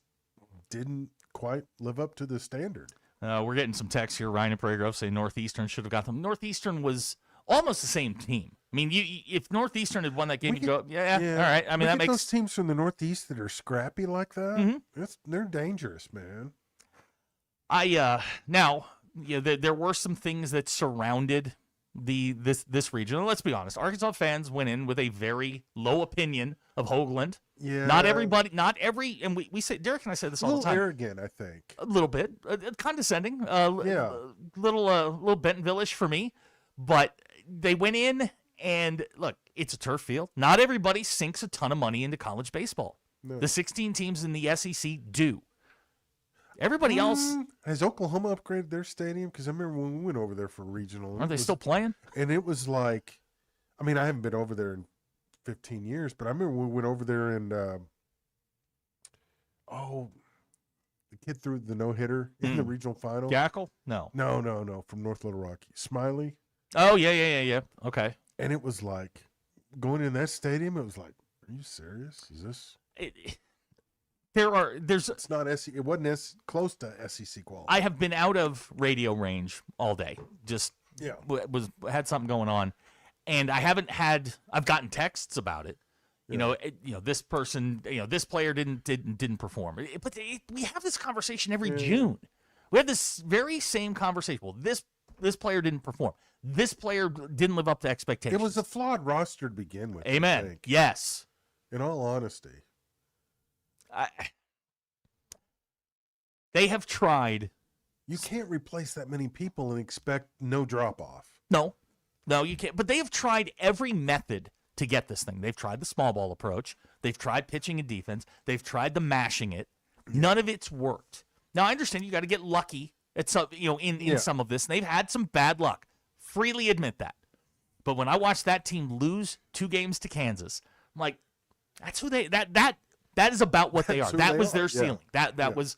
didn't quite live up to the standard. We're getting some texts here. Ryan and Prairie Grove say Northeastern should have got them. Northeastern was almost the same team. I mean, if Northeastern had won that game, you go, all right. I mean, that makes those teams from the Northeast that are scrappy like that. They're dangerous, man. There were some things that surrounded this region. And let's be honest, Arkansas fans went in with a very low opinion of Hoagland. Yeah. Not every, and we say, Derek and I say this all the time. A little arrogant, I think. A little bit, condescending. Little Bentonville-ish for me, but they went in and look, it's a turf field. Not everybody sinks a ton of money into college baseball. No. The 16 teams in the SEC do. Everybody else. Has Oklahoma upgraded their stadium? Because I remember when we went over there for regional. Are they still playing? And it was like, I mean, I haven't been over there in 15 years, but I remember we went over there and, the kid threw the no-hitter in the regional final. Gackle? No. No, from North Little Rock. Smiley. Oh, yeah. Okay. And it was like, going in that stadium, it was like, are you serious? Is this? It's not SEC. It wasn't close to SEC quality. I have been out of radio range all day. Just had something going on, and I've gotten texts about it. You know, this person, this player didn't perform. But we have this conversation every June. We have this very same conversation. Well, this player didn't perform. This player didn't live up to expectations. It was a flawed roster to begin with. Amen. I think. Yes. In all honesty. They have tried. You can't replace that many people and expect no drop off. No, you can't. But they have tried every method to get this thing. They've tried the small ball approach. They've tried pitching and defense. They've tried the mashing it. None of it's worked. Now I understand you got to get lucky at some, in some of this. And they've had some bad luck. Freely admit that. But when I watched that team lose 2 games to Kansas, I'm like, that's who that is about what they are. That was their ceiling. That was,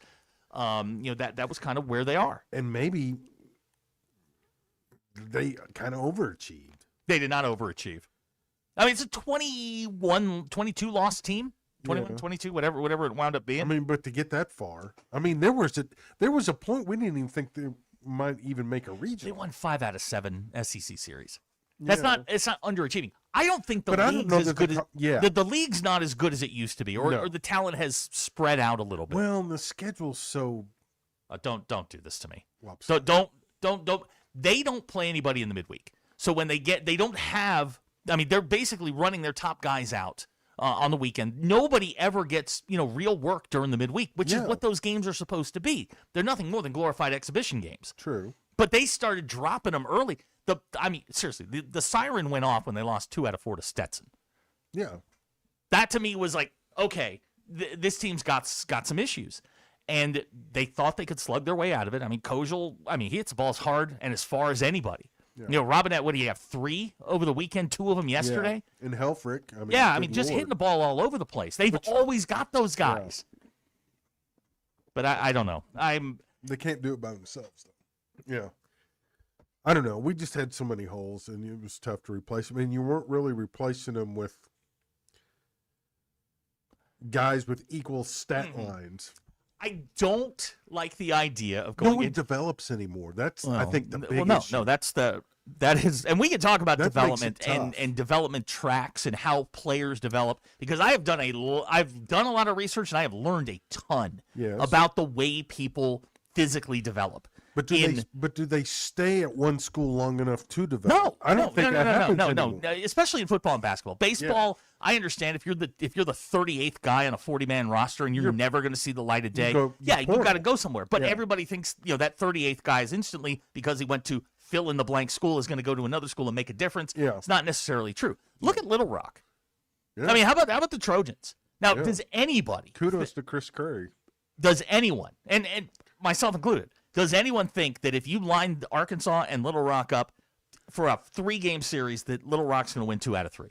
that was kind of where they are. And maybe they kind of overachieved. They did not overachieve. I mean, it's a 22 loss team. 21, 22, whatever it wound up being. I mean, but to get that far, I mean, there was a point we didn't even think they might even make a region. They won 5 out of 7 SEC series. It's not underachieving. I don't think the league's as good as the league's not as good as it used to be, or the talent has spread out a little bit. Well, the schedule's so. Don't do this to me. So don't. They don't play anybody in the midweek. So when they don't have. I mean, they're basically running their top guys out on the weekend. Nobody ever gets real work during the midweek, which is what those games are supposed to be. They're nothing more than glorified exhibition games. True. But they started dropping them early. Seriously, the siren went off when they lost 2 out of 4 to Stetson. Yeah. That to me was like, okay, this team's got some issues. And they thought they could slug their way out of it. I mean, Kojal, he hits the ball as hard and as far as anybody. Yeah. Robinette, what do you have, 3 over the weekend, 2 of them yesterday? Yeah. And Helfrich. Just hitting the ball all over the place. They've always got those guys. Yeah. But I don't know. They can't do it by themselves, though. Yeah. I don't know. We just had so many holes, and it was tough to replace them. And you weren't really replacing them with guys with equal stat lines. I don't like the idea of going. No one develops anymore. That's I think the big issue. That is, and we can talk about development and development tracks and how players develop, because I've done a lot of research and I have learned a ton about the way people physically develop. But do they stay at one school long enough to develop? No, I don't think that happens anymore. Especially in football and basketball. Baseball, I understand if you're the 38th guy on a 40-man roster and you're never going to see the light of day. You got to go somewhere. But everybody thinks that 38th guy is instantly, because he went to fill in the blank school, is going to go to another school and make a difference. Yeah. It's not necessarily true. Look at Little Rock. Yeah. I mean, how about the Trojans? Now, does anybody? Kudos to Chris Curry. Does anyone, and myself included, does anyone think that if you lined Arkansas and Little Rock up for a 3-game series that Little Rock's going to win 2 out of 3?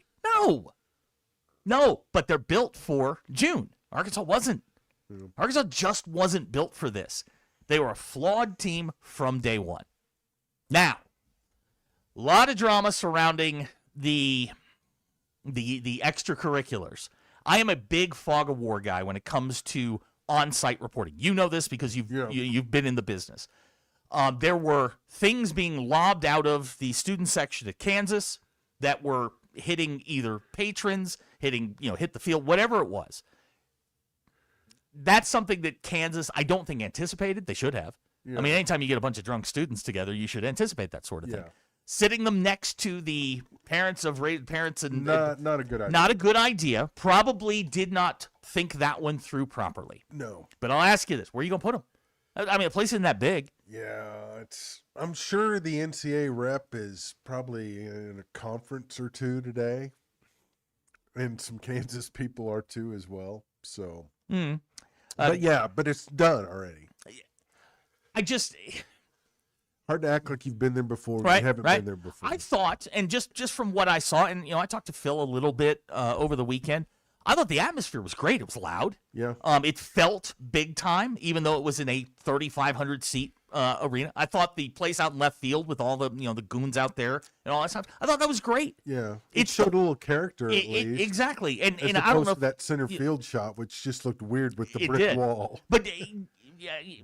No, but they're built for June. Arkansas wasn't. Arkansas just wasn't built for this. They were a flawed team from day one. Now, a lot of drama surrounding the extracurriculars. I am a big fog of war guy when it comes to on-site reporting. You know this because you've been in the business. There were things being lobbed out of the student section at Kansas that were hitting either patrons, hit the field, whatever it was. That's something that Kansas, I don't think, anticipated. They should have. Yeah. I mean, anytime you get a bunch of drunk students together, you should anticipate that sort of thing. Sitting them next to the parents and not a good idea. Not a good idea. Probably did not think that one through properly. No. But I'll ask you this: where are you gonna put them? I mean, a place isn't that big. Yeah, I'm sure the NCAA rep is probably in a conference or two today, and some Kansas people are too as well. So, but it's done already. Hard to act like you've been there before. Right, you haven't been there before. I thought, and just from what I saw, and I talked to Phil a little bit over the weekend. I thought the atmosphere was great. It was loud. Yeah. It felt big time, even though it was in a 3,500 seat arena. I thought the place out in left field with all the the goons out there and all that stuff. I thought that was great. Yeah. It showed a little character at least. Exactly. And as I don't know to that center field shot, which just looked weird with the it brick did. wall. But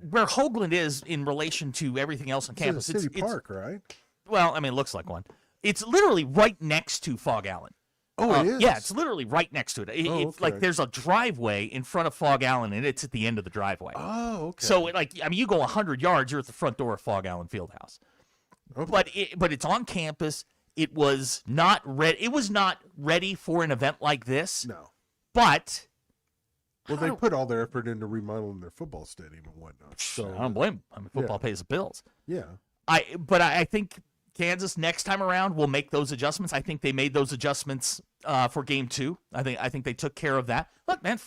where Hoagland is in relation to everything else on campus, It's a city park, right? Well, I mean, it looks like one. It's literally right next to Fog Allen. Oh, it is? Yeah, it's literally right next to it. It's like there's a driveway in front of Fog Allen, and it's at the end of the driveway. Oh, okay. So, you go 100 yards, you're at the front door of Fog Allen Fieldhouse. Okay. But it's on campus. It was not ready. It was not ready for an event like this. No. But well, they put all their effort into remodeling their football stadium and whatnot. So I don't blame them. I mean, football pays the bills. Yeah. I think Kansas next time around will make those adjustments. I think they made those adjustments for game 2. I think they took care of that. Look, man,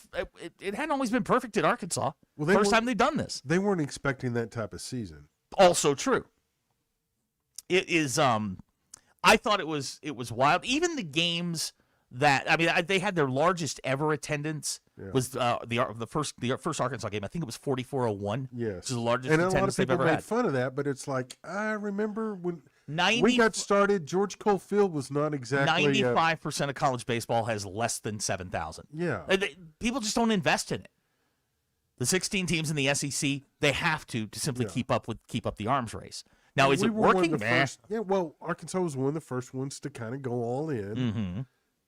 it hadn't always been perfect at Arkansas. Well, First time they've done this. They weren't expecting that type of season. Also true. It is. I thought it was wild. Even the games that they had their largest ever attendance was the first Arkansas game. I think it was 4401. Yes, which is the largest and a lot attendance of they've people ever made had. fun of that, but it's like I remember when 90 we got started. George Cole Field was not exactly 95% of college baseball has less than 7,000. Yeah, people just don't invest in it. The 16 teams in the SEC, they have to simply keep up the arms race. Now, is it working? Well, Arkansas was one of the first ones to kind of go all in. Mm-hmm.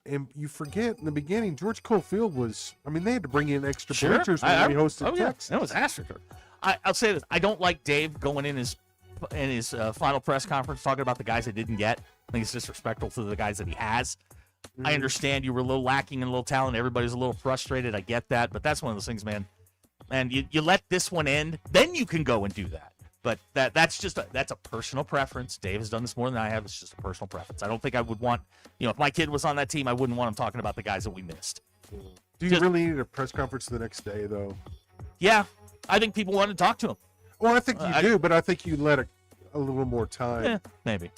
And you forget in the beginning, George Cole Field was. I mean, they had to bring in extra Sure. bleachers when we hosted Texas. That was astroturf. I'll say this: I don't like Dave going in his final press conference talking about the guys that didn't get. I think it's disrespectful to the guys that he has. I understand you were a little lacking in a little talent. Everybody's a little frustrated. I get that, but that's one of those things, man. And you let this one end, then you can go and do that. But that's a personal preference. Dave has done this more than I have. It's just a personal preference. I don't think I would want, if my kid was on that team, I wouldn't want him talking about the guys that we missed. Do you really need a press conference the next day, though? Yeah, I think people want to talk to him. Well, I think you do, but I think you let a little more time. Yeah, maybe.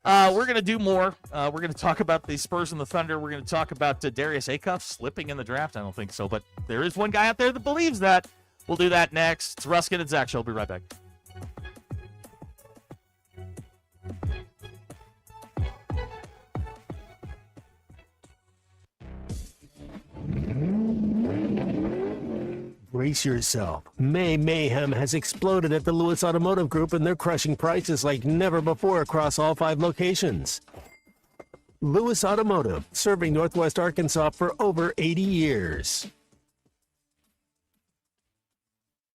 We're going to do more. We're going to talk about the Spurs and the Thunder. We're going to talk about Darius Acuff slipping in the draft. I don't think so, but there is one guy out there that believes that. We'll do that next. It's Ruskin and Zach Show. We'll be right back. Brace yourself. May mayhem has exploded at the Lewis Automotive Group, and they're crushing prices like never before across all 5 locations. Lewis Automotive, serving Northwest Arkansas for over 80 years.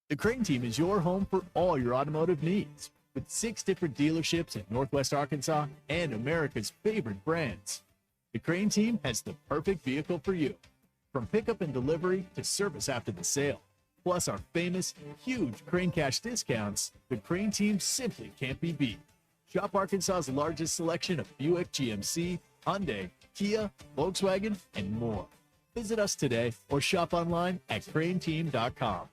The Crane Team is your home for all your automotive needs, with 6 different dealerships in Northwest Arkansas and America's favorite brands. The Crane Team has the perfect vehicle for you, from pickup and delivery to service after the sale. Plus our famous, huge Crane Cash discounts, the Crane Team simply can't be beat. Shop Arkansas's largest selection of Buick, GMC, Hyundai, Kia, Volkswagen, and more. Visit us today or shop online at craneteam.com.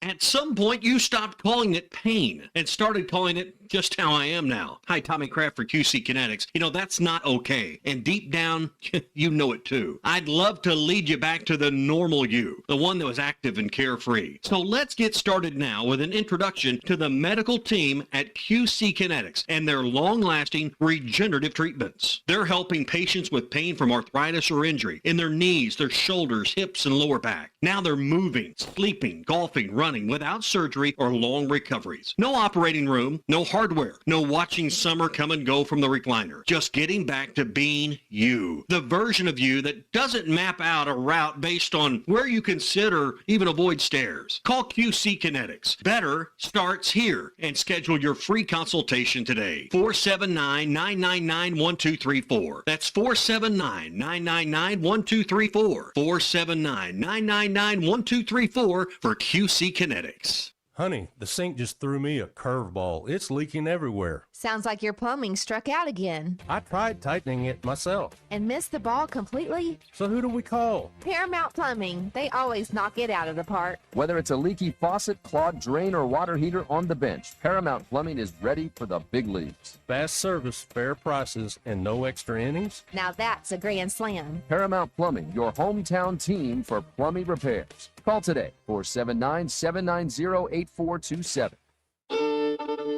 At some point, you stopped calling it pain and started calling it just how I am now. Hi, Tommy Kraft for QC Kinetics. That's not okay. And deep down, you know it too. I'd love to lead you back to the normal you, the one that was active and carefree. So let's get started now with an introduction to the medical team at QC Kinetics and their long-lasting regenerative treatments. They're helping patients with pain from arthritis or injury in their knees, their shoulders, hips, and lower back. Now they're moving, sleeping, golfing, running, running without surgery or long recoveries. No operating room, no hardware, no watching summer come and go from the recliner. Just getting back to being you. The version of you that doesn't map out a route based on where you consider even avoid stairs. Call QC Kinetics. Better starts here, and schedule your free consultation today. 479-999-1234. That's 479-999-1234. 479-999-1234 for QC Kinetics. Honey, the sink just threw me a curveball. It's leaking everywhere. Sounds like your plumbing struck out again. I tried tightening it myself. And missed the ball completely? So who do we call? Paramount Plumbing. They always knock it out of the park. Whether it's a leaky faucet, clogged drain, or water heater on the bench, Paramount Plumbing is ready for the big leagues. Fast service, fair prices, and no extra innings? Now that's a grand slam. Paramount Plumbing, your hometown team for plumbing repairs. Call today, 479-790-8427.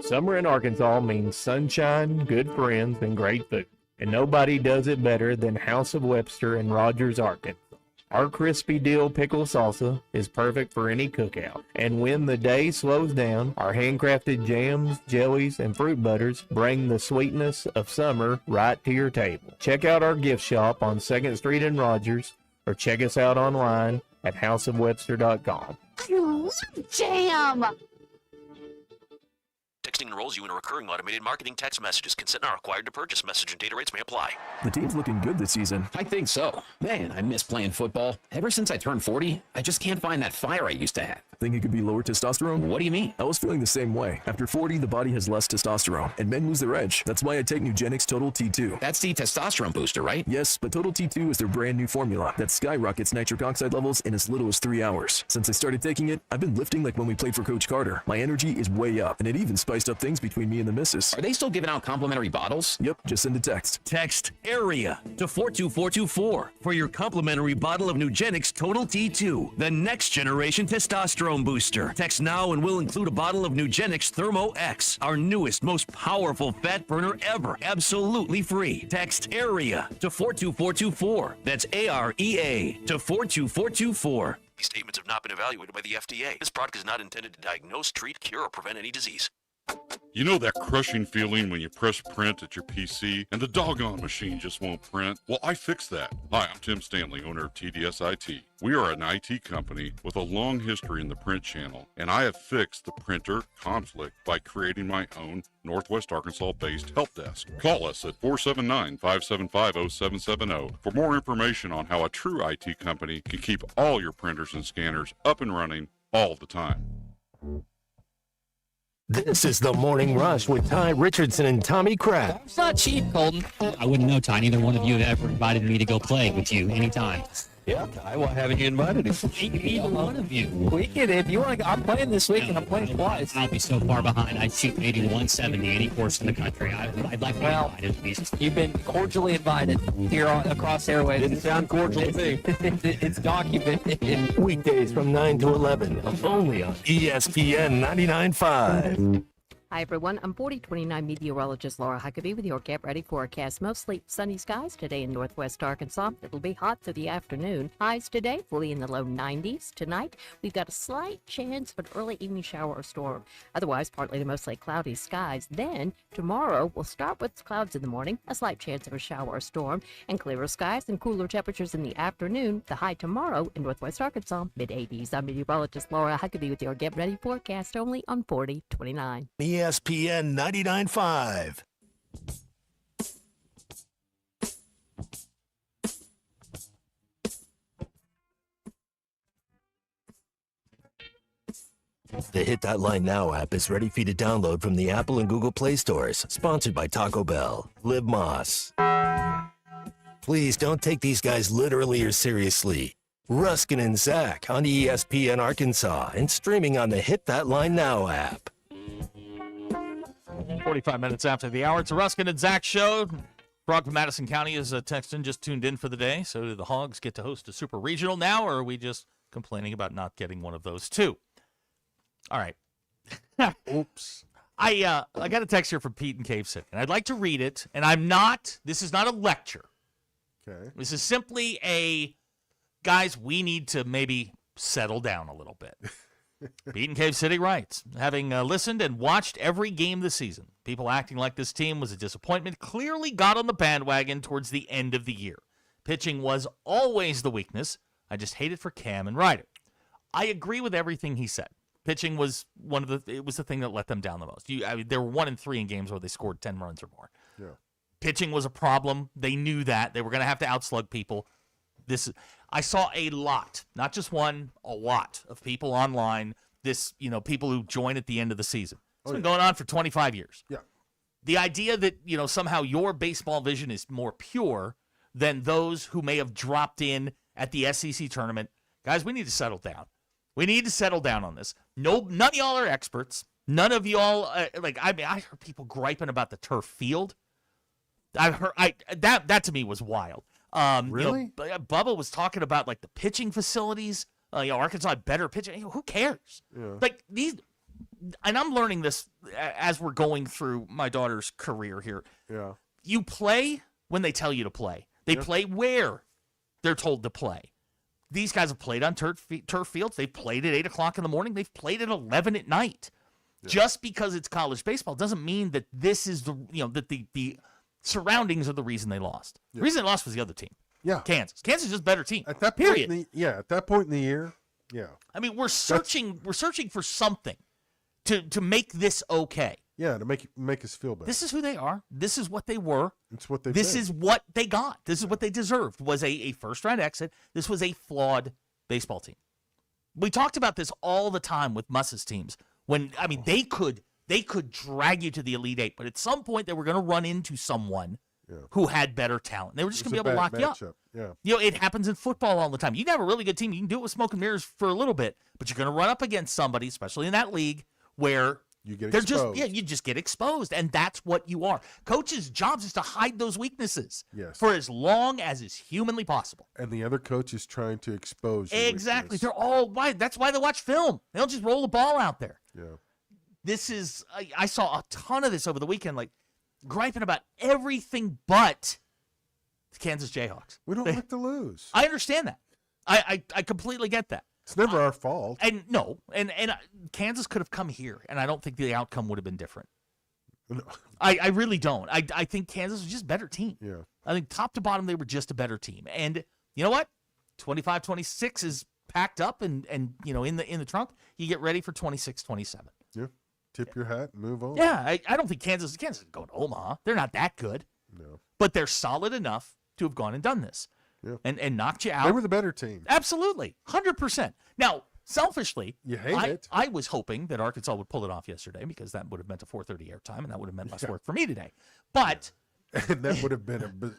Summer in Arkansas means sunshine, good friends, and great food. And nobody does it better than House of Webster in Rogers, Arkansas. Our crispy dill pickle salsa is perfect for any cookout. And when the day slows down, our handcrafted jams, jellies, and fruit butters bring the sweetness of summer right to your table. Check out our gift shop on 2nd Street in Rogers, or check us out online at houseofwebster.com. I love jam! Texting enrolls you in a recurring automated marketing text messages. Consent not required to purchase. Message and data rates may apply. The team's looking good this season. I think so. Man, I miss playing football. Ever since I turned 40, I just can't find that fire I used to have. Think it could be lower testosterone? What do you mean? I was feeling the same way. After 40, the body has less testosterone, and men lose their edge. That's why I take Nugenix Total T2. That's the testosterone booster, right? Yes, but Total T2 is their brand new formula that skyrockets nitric oxide levels in as little as 3 hours. Since I started taking it, I've been lifting like when we played for Coach Carter. My energy is way up, and it even spiced up things between me and the missus. Are they still giving out complimentary bottles? Yep, just send a text. Text AREA to 42424 for your complimentary bottle of Nugenix Total T2, the next generation testosterone booster. Text now and we'll include a bottle of Nugenix Thermo X, our newest, most powerful fat burner ever, absolutely free. Text AREA to 42424. That's AREA to 42424. These statements have not been evaluated by the FDA. This product is not intended to diagnose, treat, cure, or prevent any disease. You know that crushing feeling when you press print at your PC and the doggone machine just won't print? Well, I fixed that. Hi, I'm Tim Stanley, owner of TDS IT. We are an IT company with a long history in the print channel, and I have fixed the printer conflict by creating my own Northwest Arkansas-based help desk. Call us at 479-575-0770 for more information on how a true IT company can keep all your printers and scanners up and running all the time. This is the Morning Rush with Ty Richardson and Tommy Kraft. It's not cheap, Colton. I wouldn't know, Ty. Neither one of you have ever invited me to go play with you anytime. Yeah, Ty, why haven't you invited him? Either one of you. We can, if you want to. I'm playing this week, and I'm playing twice. I'll be so far behind. I'd shoot maybe 170 any course in the country. I'd like to be invited, please. You've been cordially invited here across airways. Didn't sound cordial to me. It's documented. Weekdays from 9 to 11, only on ESPN 99.5. Hi, everyone. I'm 4029 meteorologist Laura Huckabee with your Get Ready forecast. Mostly sunny skies today in northwest Arkansas. It'll be hot through the afternoon. Highs today, fully in the low 90s. Tonight, we've got a slight chance of an early evening shower or storm. Otherwise, partly to mostly cloudy skies. Then, tomorrow, we'll start with clouds in the morning, a slight chance of a shower or storm, and clearer skies and cooler temperatures in the afternoon. The high tomorrow in northwest Arkansas, mid-80s. I'm meteorologist Laura Huckabee with your Get Ready forecast only on 4029. ESPN 99.5. The Hit That Line Now app is ready for you to download from the Apple and Google Play stores. Sponsored by Taco Bell. Liv Moss. Please don't take these guys literally or seriously. Ruskin and Zach on ESPN Arkansas and streaming on the Hit That Line Now app. 45 minutes after the hour, it's a Ruskin and Zach show. Frog from Madison County is texting, just tuned in for the day. So do the Hogs get to host a super regional now, or are we just complaining about not getting one of those too? All right. Oops. I got a text here from Pete in Cave City, and I'd like to read it. And this is not a lecture. Okay. This is simply guys, we need to maybe settle down a little bit. Beaten Cave City writes, having listened and watched every game this season, people acting like this team was a disappointment clearly got on the bandwagon towards the end of the year. Pitching was always the weakness. I just hated for Cam and Ryder. I agree with everything he said. Pitching was it was the thing that let them down the most. They were 1-3 in games where they scored 10 runs or more. Yeah. Pitching was a problem. They knew that. They were going to have to outslug people. I saw a lot, not just one, a lot of people online, people who join at the end of the season. It's been going on for 25 years. Yeah. The idea that, somehow your baseball vision is more pure than those who may have dropped in at the SEC tournament. Guys, we need to settle down. We need to settle down on this. None of y'all are experts. None of y'all, I heard people griping about the turf field. That to me was wild. Really? Bubba was talking about the pitching facilities. Arkansas had better pitching. Who cares? Yeah. And I'm learning this as we're going through my daughter's career here. Yeah. You play when they tell you to play. They play where they're told to play. These guys have played on turf fields. They've played at 8 o'clock in the morning. They've played at 11 at night. Yeah. Just because it's college baseball doesn't mean that this is that the surroundings are the reason they lost. Yeah. The reason they lost was the other team. Yeah. Kansas. Kansas is just a better team. At that period. point at that point in the year, yeah. I mean, we're searching for something to make this okay. Yeah, to make us feel better. This is who they are. This is what they were. It's what they This did. is what they got. This is what they deserved. Was a first-round exit. This was a flawed baseball team. We talked about this all the time with Muss's teams. They could drag you to the Elite Eight, but at some point they were going to run into someone who had better talent. They were just going to be able to lock you up. Yeah. It happens in football all the time. You can have a really good team. You can do it with smoke and mirrors for a little bit, but you're going to run up against somebody, especially in that league, where you get exposed. You just get exposed, and that's what you are. Coaches' jobs is to hide those weaknesses for as long as is humanly possible. And the other coach is trying to expose your Exactly. weakness. They're all right. That's why they watch film. They don't just roll the ball out there. Yeah. This is I saw a ton of this over the weekend, griping about everything but the Kansas Jayhawks. We don't like to lose. I understand that. I completely get that. It's never our fault. And no, and Kansas could have come here, and I don't think the outcome would have been different. No. I really don't. I think Kansas was just a better team. Yeah. I think top to bottom they were just a better team. And you know what? 25-26 is packed up and in the trunk. You get ready for 26-27. Yeah. Tip your hat and move on. Yeah, I don't think Kansas is going to Omaha. They're not that good. No. But they're solid enough to have gone and done this. Yeah. And knocked you out. They were the better team. Absolutely. 100%. Now, selfishly, you hate it. I was hoping that Arkansas would pull it off yesterday because that would have meant a 4:30 airtime, and that would have meant less work for me today. But and that would have been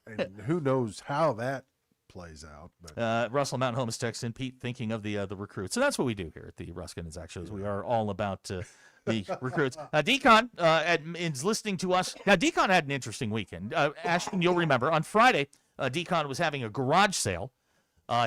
and who knows how that plays out. But. Russell Mountain Home is texting Pete, thinking of the recruits. So that's what we do here at the Ruskin and Zach shows. We are all about the recruits. Decon is listening to us. Now, Decon had an interesting weekend. Ashton, you'll remember, on Friday, Decon was having a garage sale.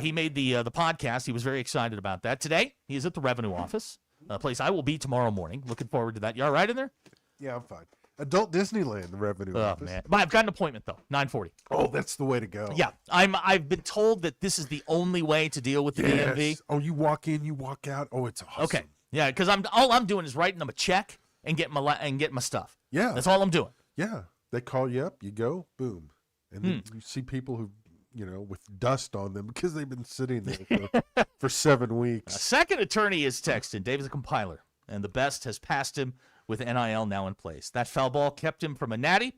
He made the podcast. He was very excited about that. Today, he is at the revenue office, a place I will be tomorrow morning. Looking forward to that. You all right in there? Yeah, I'm fine. Adult Disneyland, the revenue office. Man. But I've got an appointment, though, 9:40. Oh, that's the way to go. Yeah, I've been told that this is the only way to deal with the DMV. Oh, you walk in, you walk out. Oh, it's awesome. Okay. Yeah, because all I'm doing is writing them a check and get my stuff. Yeah. That's all I'm doing. Yeah. They call you up, you go, boom. And then you see people who, with dust on them because they've been sitting there for 7 weeks. A second attorney is texting. Dave is a compiler, and the best has passed him with NIL now in place. That foul ball kept him from a natty.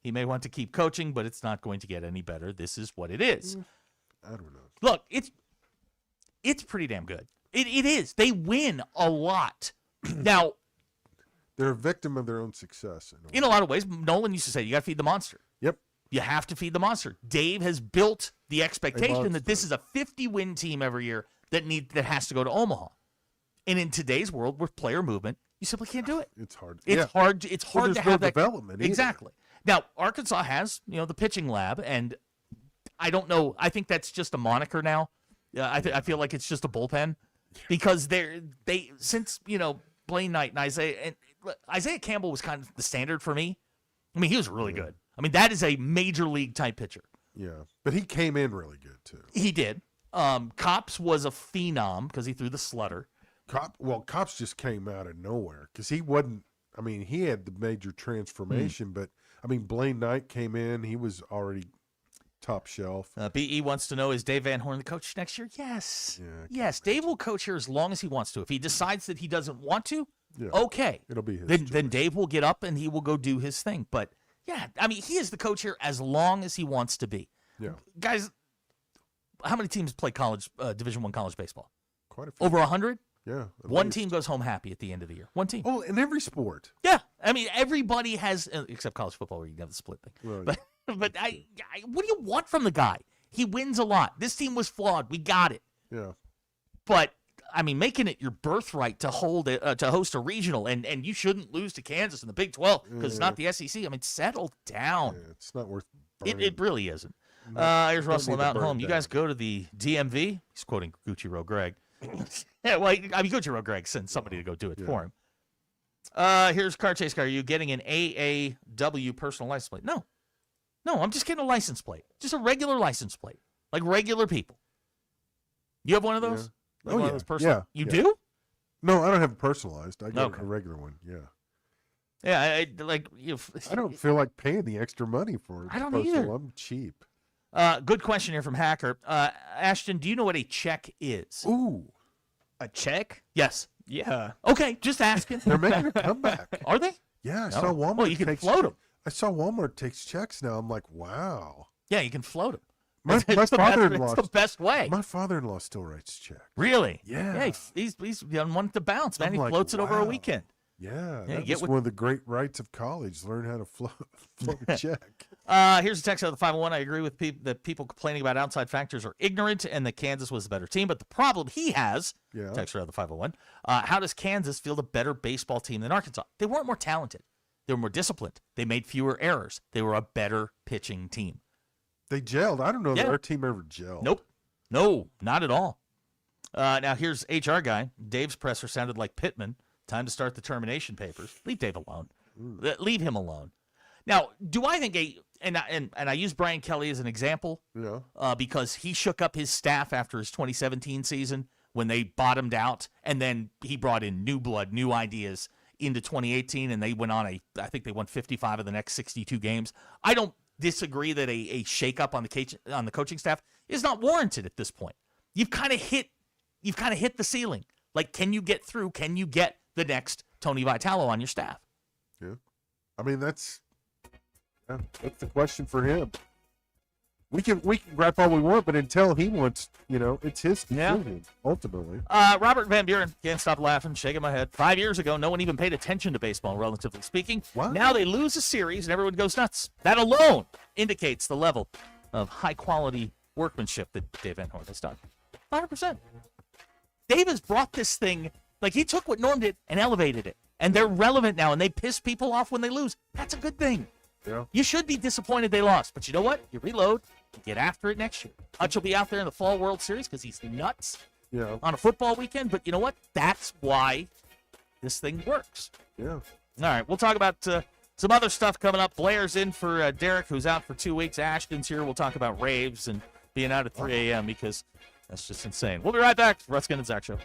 He may want to keep coaching, but it's not going to get any better. This is what it is. I don't know. Look, it's pretty damn good. It is. They win a lot. Now, they're a victim of their own success. In a lot of ways, Nolan used to say, you got to feed the monster. Yep. You have to feed the monster. Dave has built the expectation that this is a 50-win team every year that has to go to Omaha. And in today's world with player movement, you simply can't do it. It's hard. It's hard to have that development. Exactly. Now, Arkansas has, the pitching lab, and I don't know. I think that's just a moniker now. I feel like it's just a bullpen because they since Blaine Knight and Isaiah Campbell was kind of the standard for me. I mean, he was really good. I mean, that is a major league type pitcher. Yeah, but he came in really good too. He did. Cops was a phenom because he threw the slutter. Cops just came out of nowhere because he wasn't. I mean, he had the major transformation, but I mean, Blaine Knight came in. He was already top shelf. BE wants to know, is Dave Van Horn the coach next year? Yes. Yes, Dave will coach here as long as he wants to. If he decides that he doesn't want to, okay. It'll be his then Dave will get up and he will go do his thing. But, yeah, I mean, he is the coach here as long as he wants to be. Yeah. Guys, how many teams play college Division I college baseball? Quite a few. Over 100? Yeah. One team goes home happy at the end of the year. One team. Oh, in every sport. Yeah. I mean, everybody has, except college football where you have the split thing. Well, but what do you want from the guy? He wins a lot. This team was flawed. We got it. Yeah. But I mean, making it your birthright to host a regional, and you shouldn't lose to Kansas in the Big 12 because it's not the SEC. I mean, settle down. Yeah, it's not worth. It really isn't. No, Here's Russell don't need to out burn home. You down. guys go to the DMV. He's quoting Gucci Roe Greg. Yeah, well, I mean, Gucci Roe Greg sent somebody to go do it for him. Here's Car Chase Car. Are you getting an AAW personal license plate? No, I'm just getting a license plate. Just a regular license plate, like regular people. You have one of those? Yeah. Like Oh one yeah. of those personal? Yeah. You yeah. do? No, I don't have it personalized. I got Okay. a regular one. Yeah. Yeah, I don't feel like paying the extra money for it. I don't personal. either. I'm cheap. Good question here from Hacker. Ashton, do you know what a check is? Ooh. A check? Yes. Yeah. Okay, just asking. They're making a comeback. Are they? Yeah, I No. saw Walmart. Well, you can takes float 'em. I saw Walmart takes checks now. I'm like, wow. Yeah, you can float them. My It's the best- father-in-law. It's the best way. My father-in-law still writes checks. Really? Yeah. Yeah, he's done one to bounce, man. I'm He like, floats it over a wow. weekend. Yeah, you that get was what- one of the great rights of college. Learn how to float a check. Here's a text out of the 501. I agree with that people complaining about outside factors are ignorant and that Kansas was the better team. But the problem he has, text out of the 501, how does Kansas feel the better baseball team than Arkansas? They weren't more talented. They were more disciplined. They made fewer errors. They were a better pitching team. They gelled. I don't know that Yeah. our team ever gelled. Nope. No, not at all. Now here's HR guy. Dave's presser sounded like Pittman. Time to start the termination papers. Leave Dave alone. Leave him alone. Now, do I think and I use Brian Kelly as an example because he shook up his staff after his 2017 season when they bottomed out, and then he brought in new blood, new ideas into 2018, and they went on I think they won 55 of the next 62 games. I don't disagree that a shakeup on the coaching staff is not warranted at this point. You've kind of hit the ceiling. Like, can you get through? Can you get the next Tony Vitalo on your staff? Yeah. I mean, that's the question for him. We can gripe all we want, but until he wants, it's his decision, ultimately. Robert Van Buren, can't stop laughing, shaking my head. 5 years ago, no one even paid attention to baseball, relatively speaking. Wow. Now they lose a series and everyone goes nuts. That alone indicates the level of high-quality workmanship that Dave Van Horn has done. 100%. Dave has brought this thing, like he took what Norm did and elevated it. And they're relevant now, and they piss people off when they lose. That's a good thing. Yeah. You should be disappointed they lost, but you know what? You reload, you get after it next year. Hutch will be out there in the Fall World Series because he's nuts Yeah. on a football weekend, but you know what? That's why this thing works. Yeah. All right, we'll talk about some other stuff coming up. Blair's in for Derek, who's out for 2 weeks. Ashton's here. We'll talk about raves and being out at 3 a.m. because that's just insane. We'll be right back. Ruskin and Zach Show.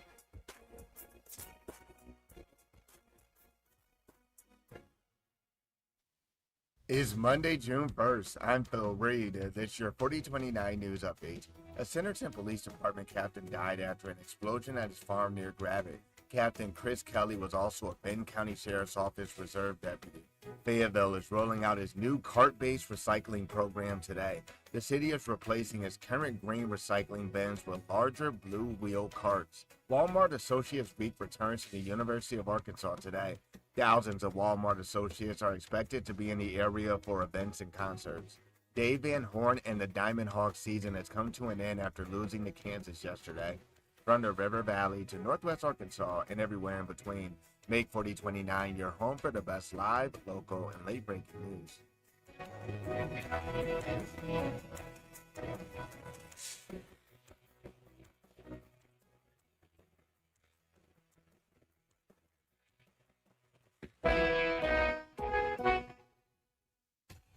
Is Monday, June 1st. I'm Phil Reed. This is your 4029 news update. A Centerton Police Department captain died after an explosion at his farm near Gravett. Captain Chris Kelly was also a Benton County Sheriff's Office reserve deputy. Fayetteville is rolling out its new cart-based recycling program today. The city is replacing its current green recycling bins with larger blue wheel carts. Walmart Associates Week returns to the University of Arkansas today. Thousands of Walmart associates are expected to be in the area for events and concerts. Dave Van Horn and the Diamond Hawks season has come to an end after losing to Kansas yesterday. From the River Valley to Northwest Arkansas and everywhere in between, make 4029 your home for the best live, local, and late-breaking news.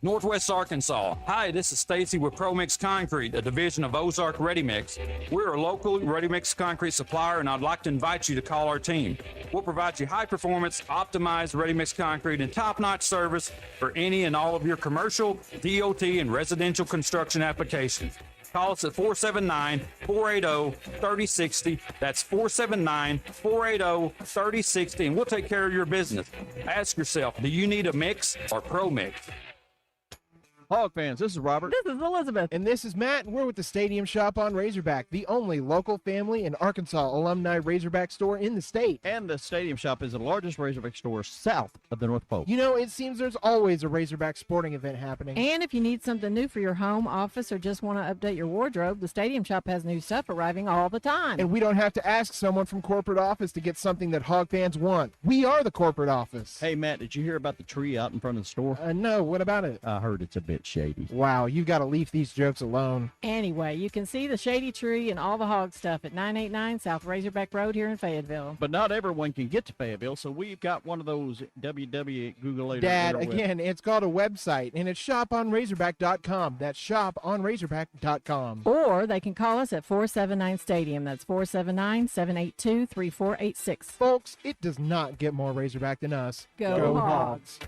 Northwest Arkansas. Hi, this is Stacy with ProMix Concrete, a division of Ozark Ready Mix. We're a local ready mix concrete supplier, and I'd like to invite you to call our team. We'll provide you high performance, optimized ready mix concrete and top-notch service for any and all of your commercial, DOT, and residential construction applications. Call us at 479-480-3060. That's 479-480-3060, and we'll take care of your business. Ask yourself, do you need a mix or Pro Mix? Hog fans, this is Robert. This is Elizabeth. And this is Matt, and we're with the Stadium Shop on Razorback, the only local family and Arkansas alumni Razorback store in the state. And the Stadium Shop is the largest Razorback store south of the North Pole. You know, it seems there's always a Razorback sporting event happening. And if you need something new for your home, office, or just want to update your wardrobe, the Stadium Shop has new stuff arriving all the time. And we don't have to ask someone from corporate office to get something that Hog fans want. We are the corporate office. Hey, Matt, did you hear about the tree out in front of the store? No, what about it? I heard it's a bit shady. Wow, you've got to leave these jokes alone. Anyway, you can see the shady tree and all the hog stuff at 989 South Razorback Road here in Fayetteville. But not everyone can get to Fayetteville, so we've got one of those www. Dad, again, it's called a website, and it's shoponrazorback.com. That's shoponrazorback.com. Or they can call us at 479 Stadium. That's 479-782-3486. Folks, it does not get more Razorback than us. Go Hogs.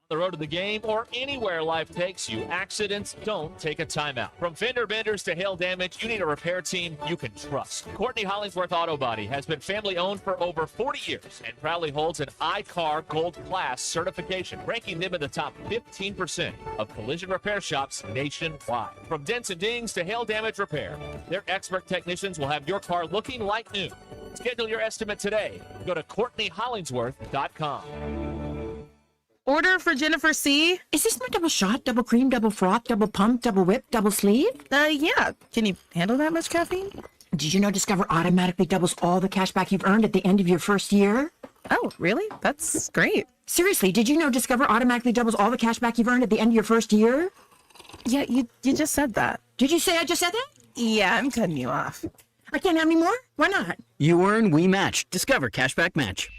The road to the game or anywhere life takes you, accidents don't take a timeout. From fender benders to hail damage, you need a repair team you can trust. Courtney Hollingsworth Auto Body has been family owned for over 40 years and proudly holds an iCar Gold Class certification, ranking them in the top 15% of collision repair shops nationwide. From dents and dings to hail damage repair, their expert technicians will have your car looking like new. Schedule your estimate today. Go to CourtneyHollingsworth.com. Order for Jennifer C. Is this my double shot, double cream, double froth, double pump, double whip, double sleeve? Yeah. Can you handle that much caffeine? Did you know Discover automatically doubles all the cash back you've earned at the end of your first year? Oh, really? That's great. Seriously, did you know Discover automatically doubles all the cash back you've earned at the end of your first year? Yeah, you just said that. Did you say I just said that? Yeah, I'm cutting you off. I can't have any more? Why not? You earn, we match. Discover Cashback Match.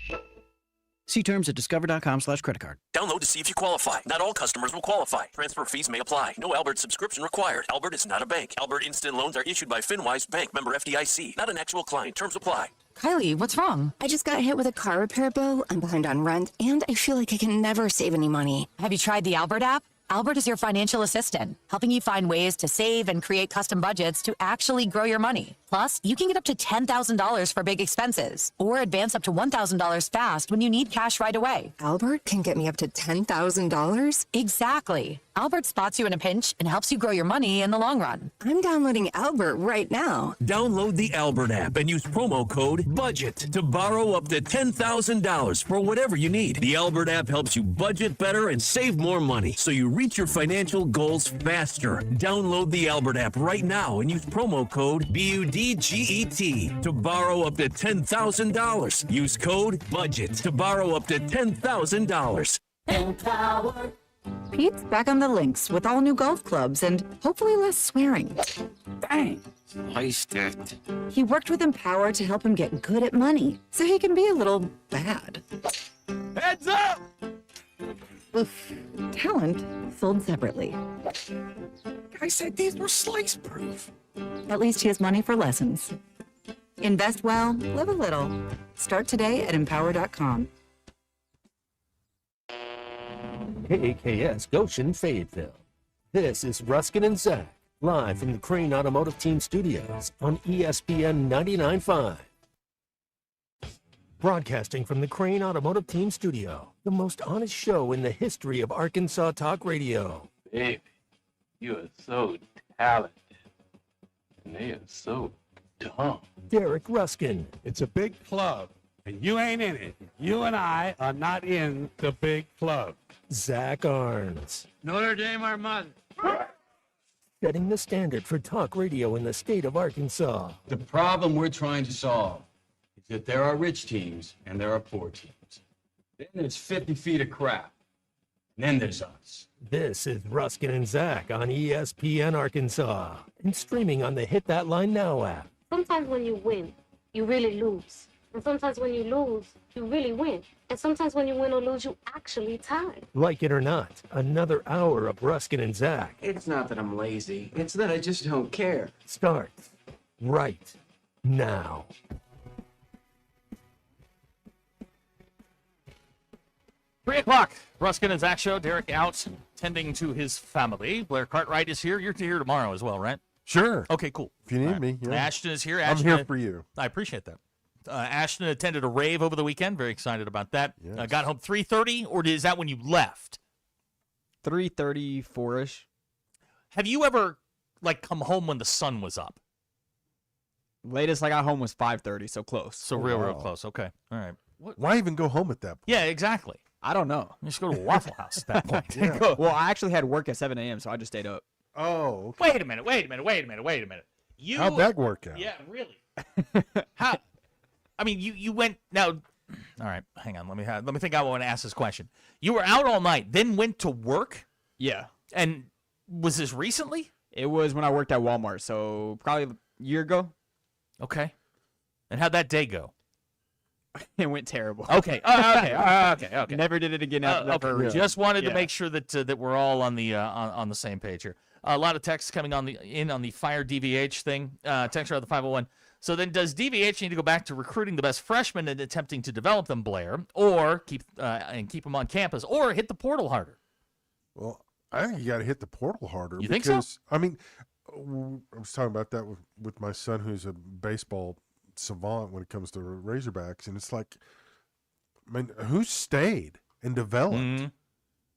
See terms at discover.com/creditcard. Download to see if you qualify. Not all customers will qualify. Transfer fees may apply. No Albert subscription required. Albert is not a bank. Albert Instant Loans are issued by FinWise Bank, member FDIC. Not an actual client. Terms apply. Kylie, what's wrong? I just got hit with a car repair bill. I'm behind on rent, and I feel like I can never save any money. Have you tried the Albert app? Albert is your financial assistant, helping you find ways to save and create custom budgets to actually grow your money. Plus, you can get up to $10,000 for big expenses or advance up to $1,000 fast when you need cash right away. Albert can get me up to $10,000? Exactly. Albert spots you in a pinch and helps you grow your money in the long run. I'm downloading Albert right now. Download the Albert app and use promo code BUDGET to borrow up to $10,000 for whatever you need. The Albert app helps you budget better and save more money so you reach your financial goals faster. Download the Albert app right now and use promo code BUDGET to borrow up to $10,000. Use code BUDGET to borrow up to $10,000. Empower. Pete's back on the links with all new golf clubs and hopefully less swearing. Dang, sliced it. He worked with Empower to help him get good at money, so he can be a little bad. Heads up! Oof. Talent sold separately. I said these were slice proof. At least he has money for lessons. Invest well, live a little. Start today at empower.com. KAKS Goshen, Fayetteville. This is Ruskin and Zach, live from the Crane Automotive Team Studios on ESPN 99.5. Broadcasting from the Crane Automotive Team Studio, the most honest show in the history of Arkansas Talk Radio. Baby, you are so talented. And they are so dumb. Derek Ruskin. It's a big club, and you ain't in it. You and I are not in the big club. Zach Arns. Notre Dame Armada. Setting the standard for talk radio in the state of Arkansas. The problem we're trying to solve is that there are rich teams and there are poor teams. Then there's 50 feet of crap. And then there's us. This is Ruskin and Zach on ESPN Arkansas and streaming on the Hit That Line Now app. Sometimes when you win, you really lose. And sometimes when you lose, you really win. And sometimes when you win or lose, you actually tie. Like it or not, another hour of Ruskin and Zach It's not that I'm lazy. It's that I just don't care. starts right now. 3 o'clock, Ruskin and Zach show. Derek out tending to his family. Blair Cartwright is here. You're here tomorrow as well, right? Sure. Okay, cool. If you need All right. me, yeah. Ashton is here. I'm Ashton, here for you. I appreciate that. Ashton attended a rave over the weekend. Very excited about that. Yes. Got home 3:30, or is that when you left? 3:34-ish. Have you ever come home when the sun was up? Latest I got home was 5:30, so close. So real close. Okay. All right. Why even go home at that point? Yeah, exactly. I don't know. You just go to a Waffle House at that point. Yeah. Well, I actually had work at 7 a.m., so I just stayed up. Oh, okay. Wait a minute. How'd that work out? Yeah, really. How? I mean, you went now. All right, hang on. Let me think. I want to ask this question. You were out all night, then went to work. Yeah. And was this recently? It was when I worked at Walmart, so probably a year ago. Okay. And how'd that day go? It went terrible. Okay. Okay. Never did it again after that. For a reason. Just wanted to Yeah. make sure that we're all on the same page here. A lot of texts coming on the fire DVH thing. Text out the 501. So then, does DVH need to go back to recruiting the best freshmen and attempting to develop them, Blair, or keep them on campus, or hit the portal harder? Well, I think you got to hit the portal harder. You think so? I mean, I was talking about that with my son, who's a baseball savant when it comes to Razorbacks, and it's like, I mean, who stayed and developed? Mm-hmm.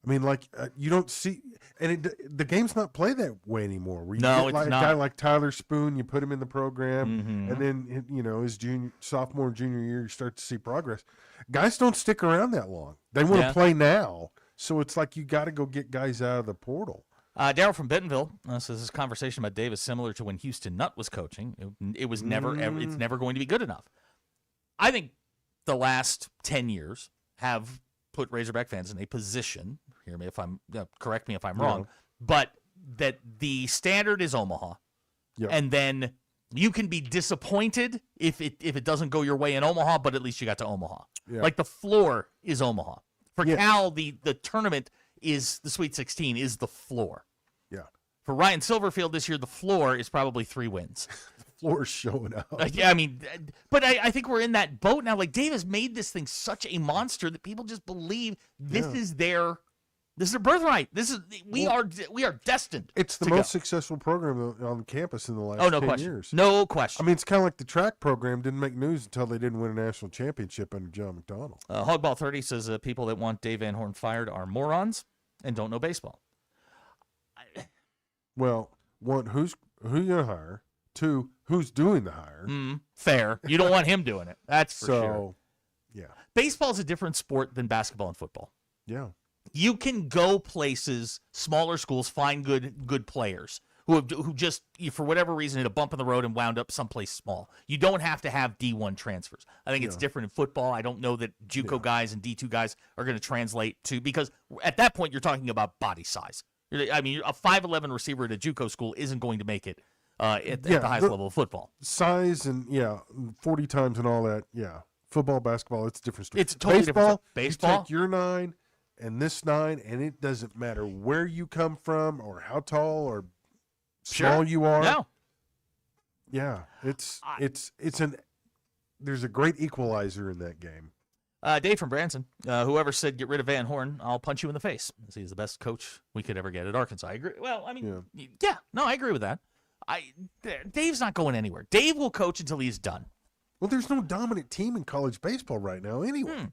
I mean, you don't see, and the game's not played that way anymore. Where you No, get it's like not. a guy like Tyler Spoon, you put him in the program, Mhm. and then his sophomore, junior year, you start to see progress. Guys don't stick around that long. They want to Yeah. play now, so it's like you got to go get guys out of the portal. Daryl from Bentonville says this conversation about Dave is similar to when Houston Nutt was coaching. It was never ever. It's never going to be good enough. I think the last 10 years have put Razorback fans in a position. Hear me if I'm correct me if I'm wrong, but that the standard is Omaha, Yep. and then you can be disappointed if it doesn't go your way in Omaha, but at least you got to Omaha. Yeah. Like the floor is Omaha for Yeah. Cal. The tournament is the Sweet 16 is the floor. Yeah. For Ryan Silverfield this year, the floor is probably 3 wins. Floor's showing up. Yeah, I mean, but I think we're in that boat now. Like, Dave has made this thing such a monster that people just believe this is their birthright. We are destined. It's the to most go. successful program on campus in the last Oh, no 10 question. years. No question. I mean, it's kind of like the track program didn't make news until they didn't win a national championship under John McDonald. Hogball 30 says people that want Dave Van Horn fired are morons and don't know baseball. Well, one, who you gonna hire? Two, who's doing the hire? Fair. You don't want him doing it. That's for So, sure. yeah. Baseball is a different sport than basketball and football. Yeah. You can go places, smaller schools, find good players who just, for whatever reason, hit a bump in the road and wound up someplace small. You don't have to have D1 transfers. I think it's different in football. I don't know that JUCO guys and D2 guys are going to translate to, because at that point you're talking about body size. I mean, a 5'11" receiver at a JUCO school isn't going to make it at the highest level of football. Size and 40 times and all that. Yeah, football, basketball, it's a different story. It's totally different. Baseball, Baseball, you take your 9 and this 9, and it doesn't matter where you come from or how tall or small you are. No. Yeah, there's a great equalizer in that game. Dave from Branson, whoever said get rid of Van Horn, I'll punch you in the face. He's the best coach we could ever get at Arkansas. I agree. Well, I mean, I agree with that. Dave's not going anywhere. Dave will coach until he's done. Well, there's no dominant team in college baseball right now anyway.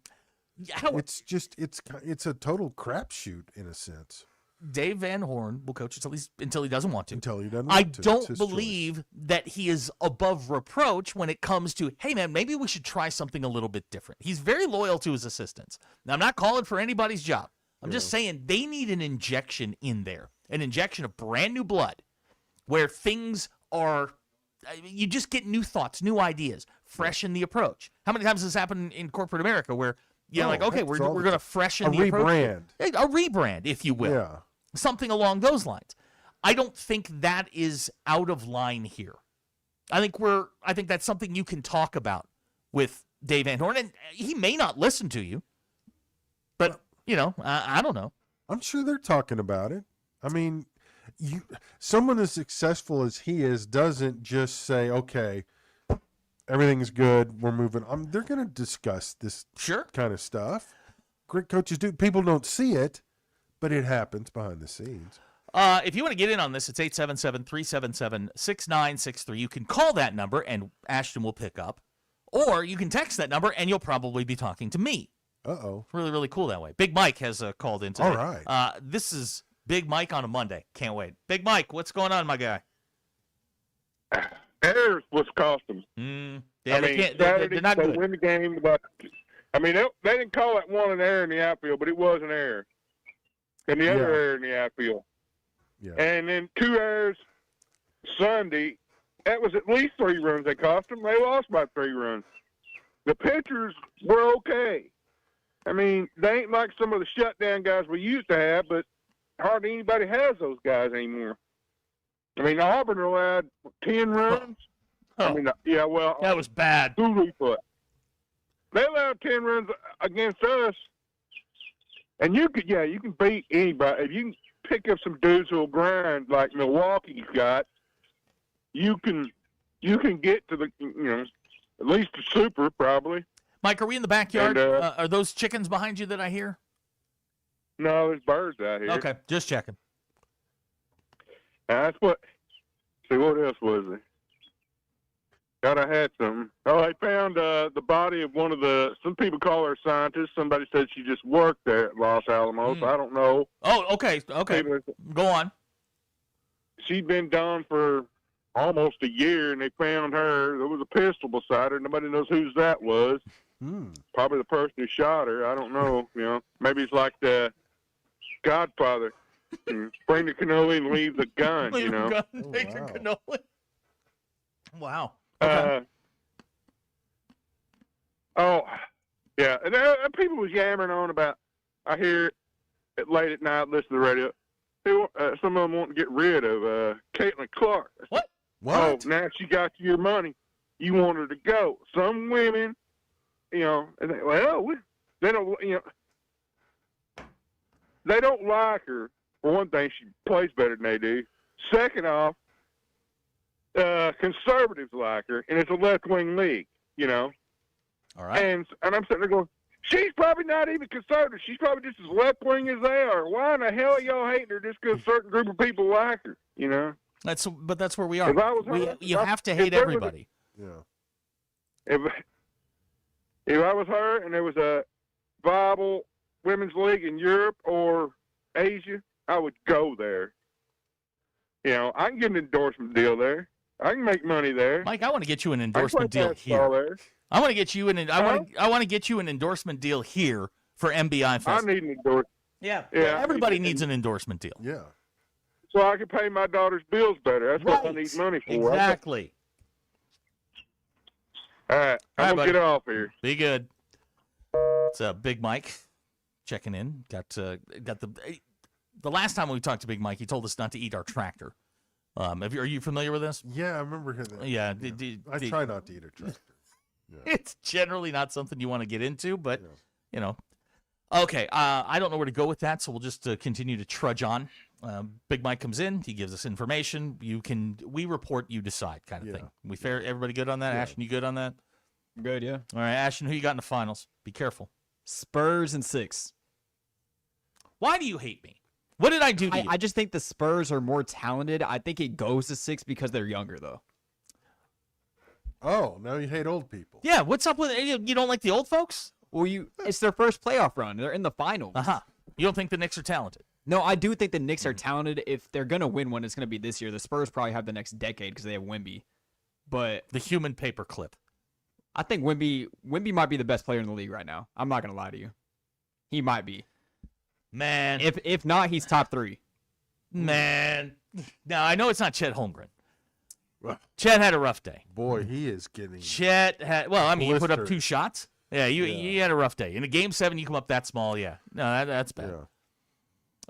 It's just it's a total crapshoot in a sense. Dave Van Horn will coach until he doesn't want to. Until he doesn't I want to. don't It's his believe that he is above reproach when it comes to, hey man, maybe we should try something a little bit different. He's very loyal to his assistants. Now, I'm not calling for anybody's job. I'm just saying they need an injection in there, an injection of brand new blood, where things are, you just get new thoughts, new ideas, freshen the approach. How many times has this happened in corporate America where you're like, okay, we're going to freshen the approach. A rebrand, if you will. Yeah. Something along those lines. I don't think that is out of line here. I think that's something you can talk about with Dave Van Horn, and he may not listen to you, but, I don't know. I'm sure they're talking about it. I mean, someone as successful as he is doesn't just say, okay, everything's good, we're moving on. They're going to discuss this kind of stuff. Great coaches do. People don't see it, but it happens behind the scenes. If you want to get in on this, it's 877-377-6963. You can call that number, and Ashton will pick up. Or you can text that number, and you'll probably be talking to me. Uh-oh. Really, really cool that way. Big Mike has called in today. All right. This is Big Mike on a Monday. Can't wait. Big Mike, what's going on, my guy? Errors was cost them. Yeah, Saturday, they're not they good. win the game. But, they didn't call that one an error in the outfield, but it was an error. And the other error in the outfield. Yeah. And then 2 errors Sunday. That was at least 3 runs they cost them. They lost by 3 runs. The pitchers were okay. They ain't like some of the shutdown guys we used to have, but hardly anybody has those guys anymore. Auburn allowed 10 runs. That was bad. They allowed 10 runs against us, and you can beat anybody. If you can pick up some dudes who'll grind like Milwaukee's got, you can get to the at least the super probably. Mike, are we in the backyard? Are those chickens behind you that I hear? No, there's birds out here. Okay, just checking. That's what. See, what else was there? God, I had something. Oh, they found the body of one of some people call her a scientist. Somebody said she just worked there at Los Alamos. I don't know. Oh, okay. Go on. She'd been gone for almost a year, and they found her. There was a pistol beside her. Nobody knows whose that was. Probably the person who shot her. I don't know. Maybe it's like the Godfather. Bring the cannoli and leave the gun. Leave the gun, take the cannoli. Wow. Okay. Yeah. And people was yammering on about. I hear it late at night. Listen to the radio. Some of them want to get rid of Caitlin Clark. What? Oh, now she got your money. You want her to go. Some women, and they don't, they don't like her. For one thing, she plays better than they do. Second off, conservatives like her, and it's a left-wing league, All right. And I'm sitting there going, she's probably not even conservative. She's probably just as left-wing as they are. Why in the hell are y'all hating her just because a certain group of people like her, That's where we are. If I was her, you have to hate everybody. If I was her and there was a viable women's league in Europe or Asia, I would go there. I can get an endorsement deal there. I can make money there. Mike, I want to get you an endorsement deal here. I want to get you I want to get you an endorsement deal here for MBI Fest. I need an endorsement. Yeah. Everybody needs an endorsement deal. Yeah. So I can pay my daughter's bills better. That's what I need money for. Exactly. All right. I'm going to get off here. Be good. It's Big Mike checking in. Got the last time we talked to Big Mike, he told us not to eat our tractor. Are you familiar with this? Yeah, I remember hearing that. Yeah. I try not to eat a tractor. Yeah. It's generally not something you want to get into, but, Okay, I don't know where to go with that, so we'll just continue to trudge on. Big Mike comes in, he gives us information. We report, you decide, kind of thing. We fair? Everybody good on that? Yeah. Ashton, you good on that? Good, yeah. All right, Ashton, who you got in the finals? Be careful. Spurs in 6. Why do you hate me? What did I do to you? I just think the Spurs are more talented. I think it goes to 6 because they're younger, though. Oh, now you hate old people. Yeah, what's up with it? You don't like the old folks? Well, it's their first playoff run. They're in the finals. You don't think the Knicks are talented? No, I do think the Knicks are talented. If they're going to win one, it's going to be this year. The Spurs probably have the next decade because they have Wemby. But the human paperclip. I think Wemby might be the best player in the league right now. I'm not going to lie to you. He might be. Man. If not, he's top 3. Man. Now, I know it's not Chet Holmgren. Chet had a rough day. Boy, he is getting Chet had, he put up blistered. 2 shots. Yeah, you had a rough day. In a Game 7, you come up that small, yeah. No, that's bad.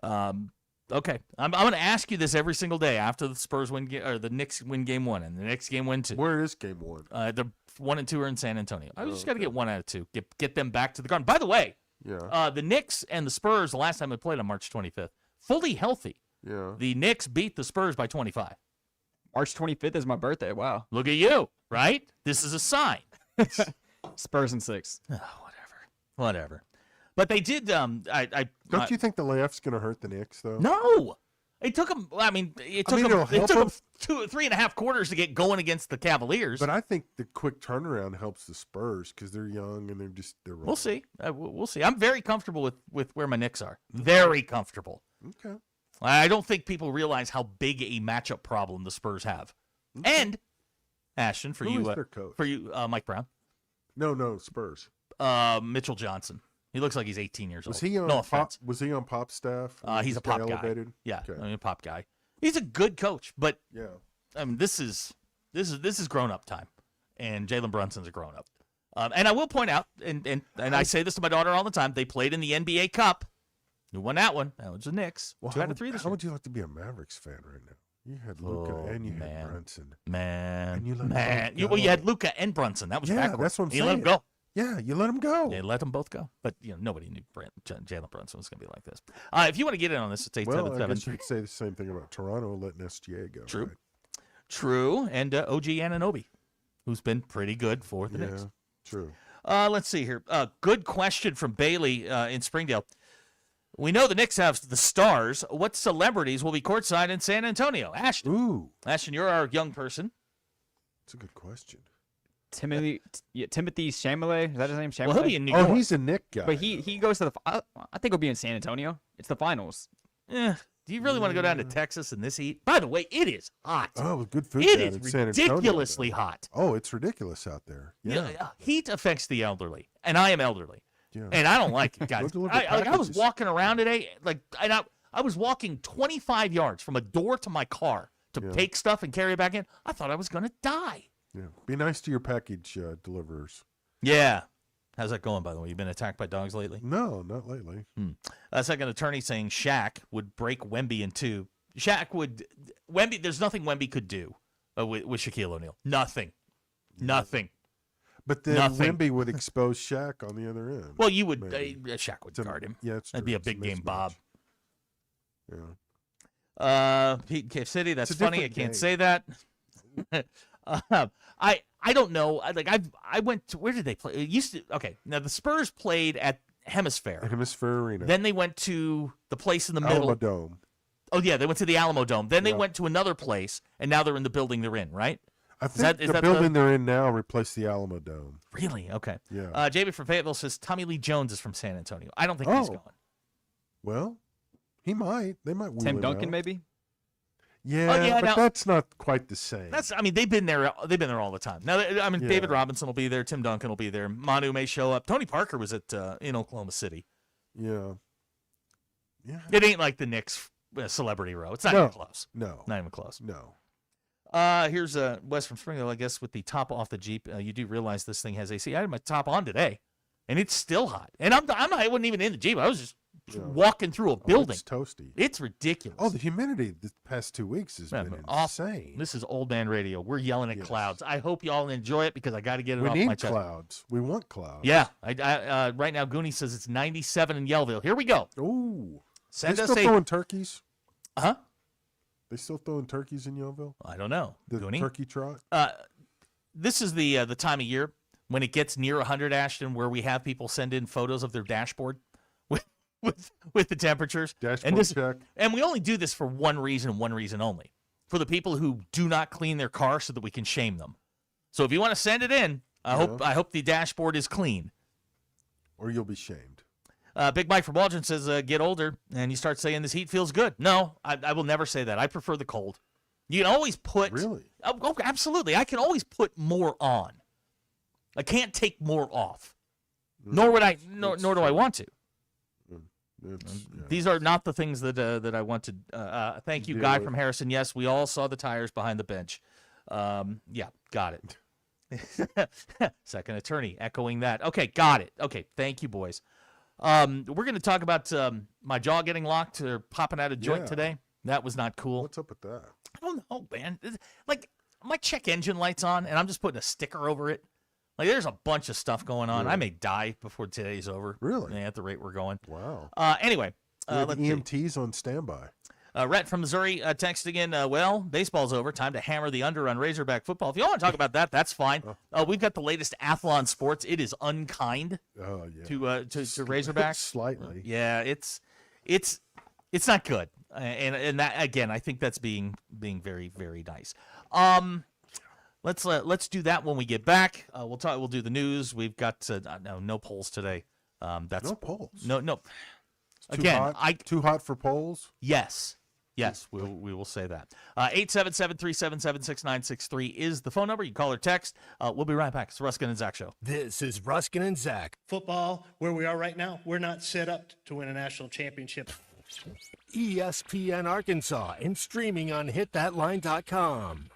Yeah. Okay, I'm going to ask you this every single day after the Spurs win or the Knicks win game 1 and the next game win 2. Where is game 1? The 1 and 2 are in San Antonio. I just got to get 1 out of 2. Get them back to the Garden. By the way, the Knicks and the Spurs the last time they played on March 25th, fully healthy. Yeah. The Knicks beat the Spurs by 25. March 25th is my birthday. Wow. Look at you, right? This is a sign. Spurs in 6. Whatever. But they did. Don't you think the layoff's going to hurt the Knicks though? No. It took them. It took them 3.5 quarters to get going against the Cavaliers. But I think the quick turnaround helps the Spurs because they're young and they're. We'll see. We'll see. I'm very comfortable with where my Knicks are. Very comfortable. Okay. I don't think people realize how big a matchup problem the Spurs have. Okay. And Ashton, for you, Mike Brown. No, Spurs. Mitchell Johnson. He looks like he's 18 years old. Was he on Was he on Pop's staff? He's a Pop elevated? guy. Yeah, okay. a Pop guy. He's a good coach, but yeah, I mean this is grown up time, and Jalen Brunson's a grown up. And I will point out, and I say this to my daughter all the time, they played in the NBA Cup. Who won that one? That was the Knicks. Well, 2 out of 3 this year. How would you like to be a Mavericks fan right now? You had Luka and you had Brunson. Man, and you had Luka and Brunson. That was backwards. That's what I'm saying. You let them go. Yeah, you let them go. They let them both go. But nobody knew Jalen Brunson was going to be like this. If you want to get in on this, it's 877. I guess you could say the same thing about Toronto letting SGA go. True. Right? True. And OG Anunoby, who's been pretty good for the Knicks. True. Let's see here. Good question from Bailey in Springdale. We know the Knicks have the stars. What celebrities will be courtside in San Antonio? Ashton. Ooh. Ashton, you're our young person. That's a good question. Timothy Chalamet. Is that his name? Chalamet? Well, he'll be in New York. Oh, he's a Knick guy. But he goes to the. I think he'll be in San Antonio. It's the finals. Yeah. Do you really want to go down to Texas in this heat? By the way, it is hot. Oh, good food. It down is in San Antonio, ridiculously hot. Oh, it's ridiculous out there. Yeah. Heat affects the elderly, and I am elderly. Yeah. And I don't like it, guys. Go I was walking around today, I was walking 25 yards from a door to my car to take stuff and carry it back in. I thought I was going to die. Yeah. Be nice to your package deliverers. Yeah. How's that going, by the way? You been attacked by dogs lately? No, not lately. Second attorney saying Shaq would break Wemby in two. Wemby, there's nothing Wemby could do with Shaquille O'Neal. Nothing. But then Nothing. Wemby would expose Shaq on the other end. Well, you would. Shaq would guard him. Yeah, it's That'd true. be a It's big game, mismatch. Bob. Yeah. Pete in Cave City. That's It's a funny. I different can't game. say that. I don't know. I went to, where did they play? It used to. Okay, now the Spurs played at Hemisphere. Hemisphere Arena. Then they went to the place in the middle. Alamo Dome. Oh yeah, they went to the Alamo Dome. Then they Yeah. went to another place, and now they're in the building they're in. Right? I think the building they're in now replaced the Alamo Dome. Really? Okay. Yeah. JB from Fayetteville says Tommy Lee Jones is from San Antonio. I don't think he's going. Well, he might. They might. wheel Tim him Duncan, out. maybe. Yeah, but now- that's not quite the same. They've been there. They've been there all the time. Now, I mean, Yeah. David Robinson will be there. Tim Duncan will be there. Manu may show up. Tony Parker was at in Oklahoma City. Yeah. Yeah. It ain't like the Knicks celebrity row. It's not No. even close. No. Not even close. No. Here's Wes from Springfield. I guess with the top off the Jeep, you do realize this thing has AC. I had my top on today, and it's still hot. And I wasn't even in the Jeep. I was just walking through a building. It's toasty. It's ridiculous. Oh, the humidity the past 2 weeks has been insane. This is old man radio. We're yelling at clouds. I hope y'all enjoy it because I got to get it We off need my chest. clouds. We want clouds. Yeah. Right now, Goonie says it's 97 in Yellville. Here we go. Ooh. Send they us still throwing turkeys? Huh? They still throwing turkeys in Yellville? I don't know. The Goonie? turkey trot? This is the time of year when it gets near 100, Ashton, where we have people send in photos of their dashboard with the temperatures. Dashboard check. And we only do this for one reason only. For the people who do not clean their car so that we can shame them. So if you want to send it in, I hope the dashboard is clean. Or you'll be shamed. Big Mike from Waldron says, get older, and you start saying this heat feels good. No, I will never say that. I prefer the cold. You can always put... Really? Oh, absolutely. I can always put more on. I can't take more off. Nor would I. Nor do I want to. These are not the things that I want to. Thank you, Guy from Harrison. Yes, we all saw the tires behind the bench. Yeah, got it. Second attorney echoing that. Okay, got it. Okay, thank you, boys. We're going to talk about my jaw getting locked or popping out a joint today. That was not cool. What's up with that? I don't know, man. Like, my check engine light's on, and I'm just putting a sticker over it. Like, there's a bunch of stuff going on. Really? I may die before today's over. Really? Yeah, at the rate we're going. Wow. Anyway. We have Let's see. EMTs on standby. Rhett from Missouri texting in, well, baseball's over. Time to hammer the under on Razorback football. If you want to talk about that, that's fine. We've got the latest Athlon Sports. It is unkind to Razorbacks. Slightly. Yeah, it's not good. And that, again, I think that's being very, very nice. Let's do that when we get back. We'll do the news. We've got no polls today. That's no polls. No. Again, too hot for polls? Yes, we will say that. 877-377-6963 is the phone number. You can call or text. We'll be right back. It's the Ruskin and Zach Show. This is Ruskin and Zach. Football, where we are right now, we're not set up to win a national championship. ESPN Arkansas and streaming on hitthatline.com.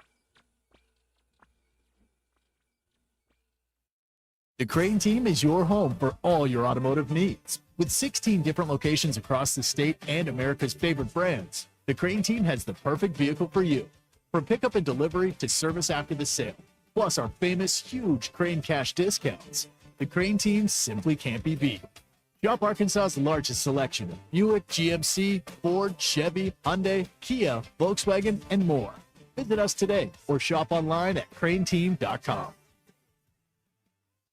The Crane Team is your home for all your automotive needs. With 16 different locations across the state and America's favorite brands, the Crane Team has the perfect vehicle for you. From pickup and delivery to service after the sale, plus our famous huge Crane cash discounts, the Crane Team simply can't be beat. Shop Arkansas's largest selection of Buick, GMC, Ford, Chevy, Hyundai, Kia, Volkswagen, and more. Visit us today or shop online at craneteam.com.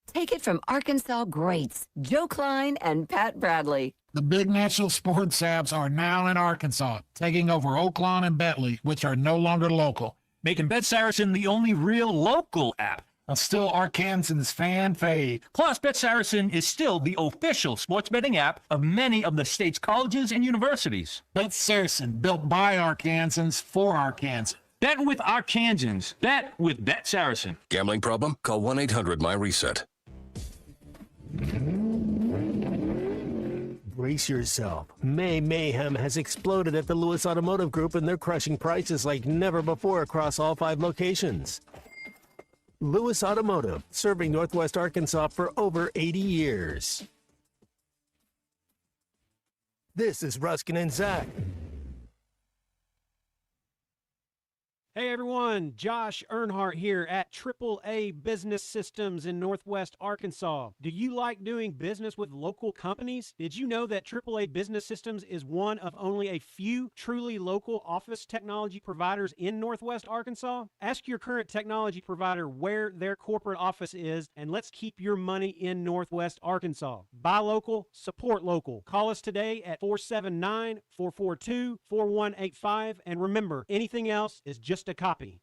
Take it from Arkansas greats, Joe Klein and Pat Bradley. The big national sports apps are now in Arkansas, taking over Oaklawn and Bentley, which are no longer local, making Bet Saracen the only real local app. Still Arkansas's fan fave. Plus, Bet Saracen is still the official sports betting app of many of the state's colleges and universities. Bet Saracen, built by Arkansans for Arkansas. Bet with Arkansans. Bet with Bet Saracen. Gambling problem? Call 1-800-MY-RESET. Brace yourself. May mayhem has exploded at the Lewis Automotive Group, and they're crushing prices like never before across all 5 locations. Lewis Automotive, serving Northwest Arkansas for over 80 years. This is Ruskin and Zach. Hey everyone, Josh Earnhardt here at AAA Business Systems in Northwest Arkansas. Do you like doing business with local companies? Did you know that AAA Business Systems is one of only a few truly local office technology providers in Northwest Arkansas? Ask your current technology provider where their corporate office is, and let's keep your money in Northwest Arkansas. Buy local, support local. Call us today at 479-442-4185, and remember, anything else is just a copy.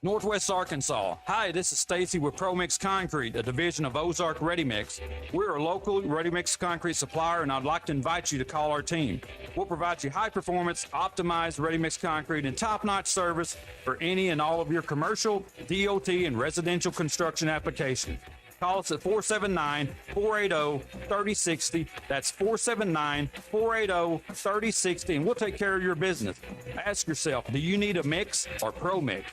Northwest Arkansas. Hi, this is Stacy with ProMix Concrete, a division of Ozark Ready Mix. We're a local ready mix concrete supplier, and I'd like to invite you to call our team. We'll provide you high performance, optimized ready mix concrete and top-notch service for any and all of your commercial, DOT, and residential construction applications. Call us at 479-480-3060. That's 479-480-3060, and we'll take care of your business. Ask yourself, do you need a mix or Pro Mix?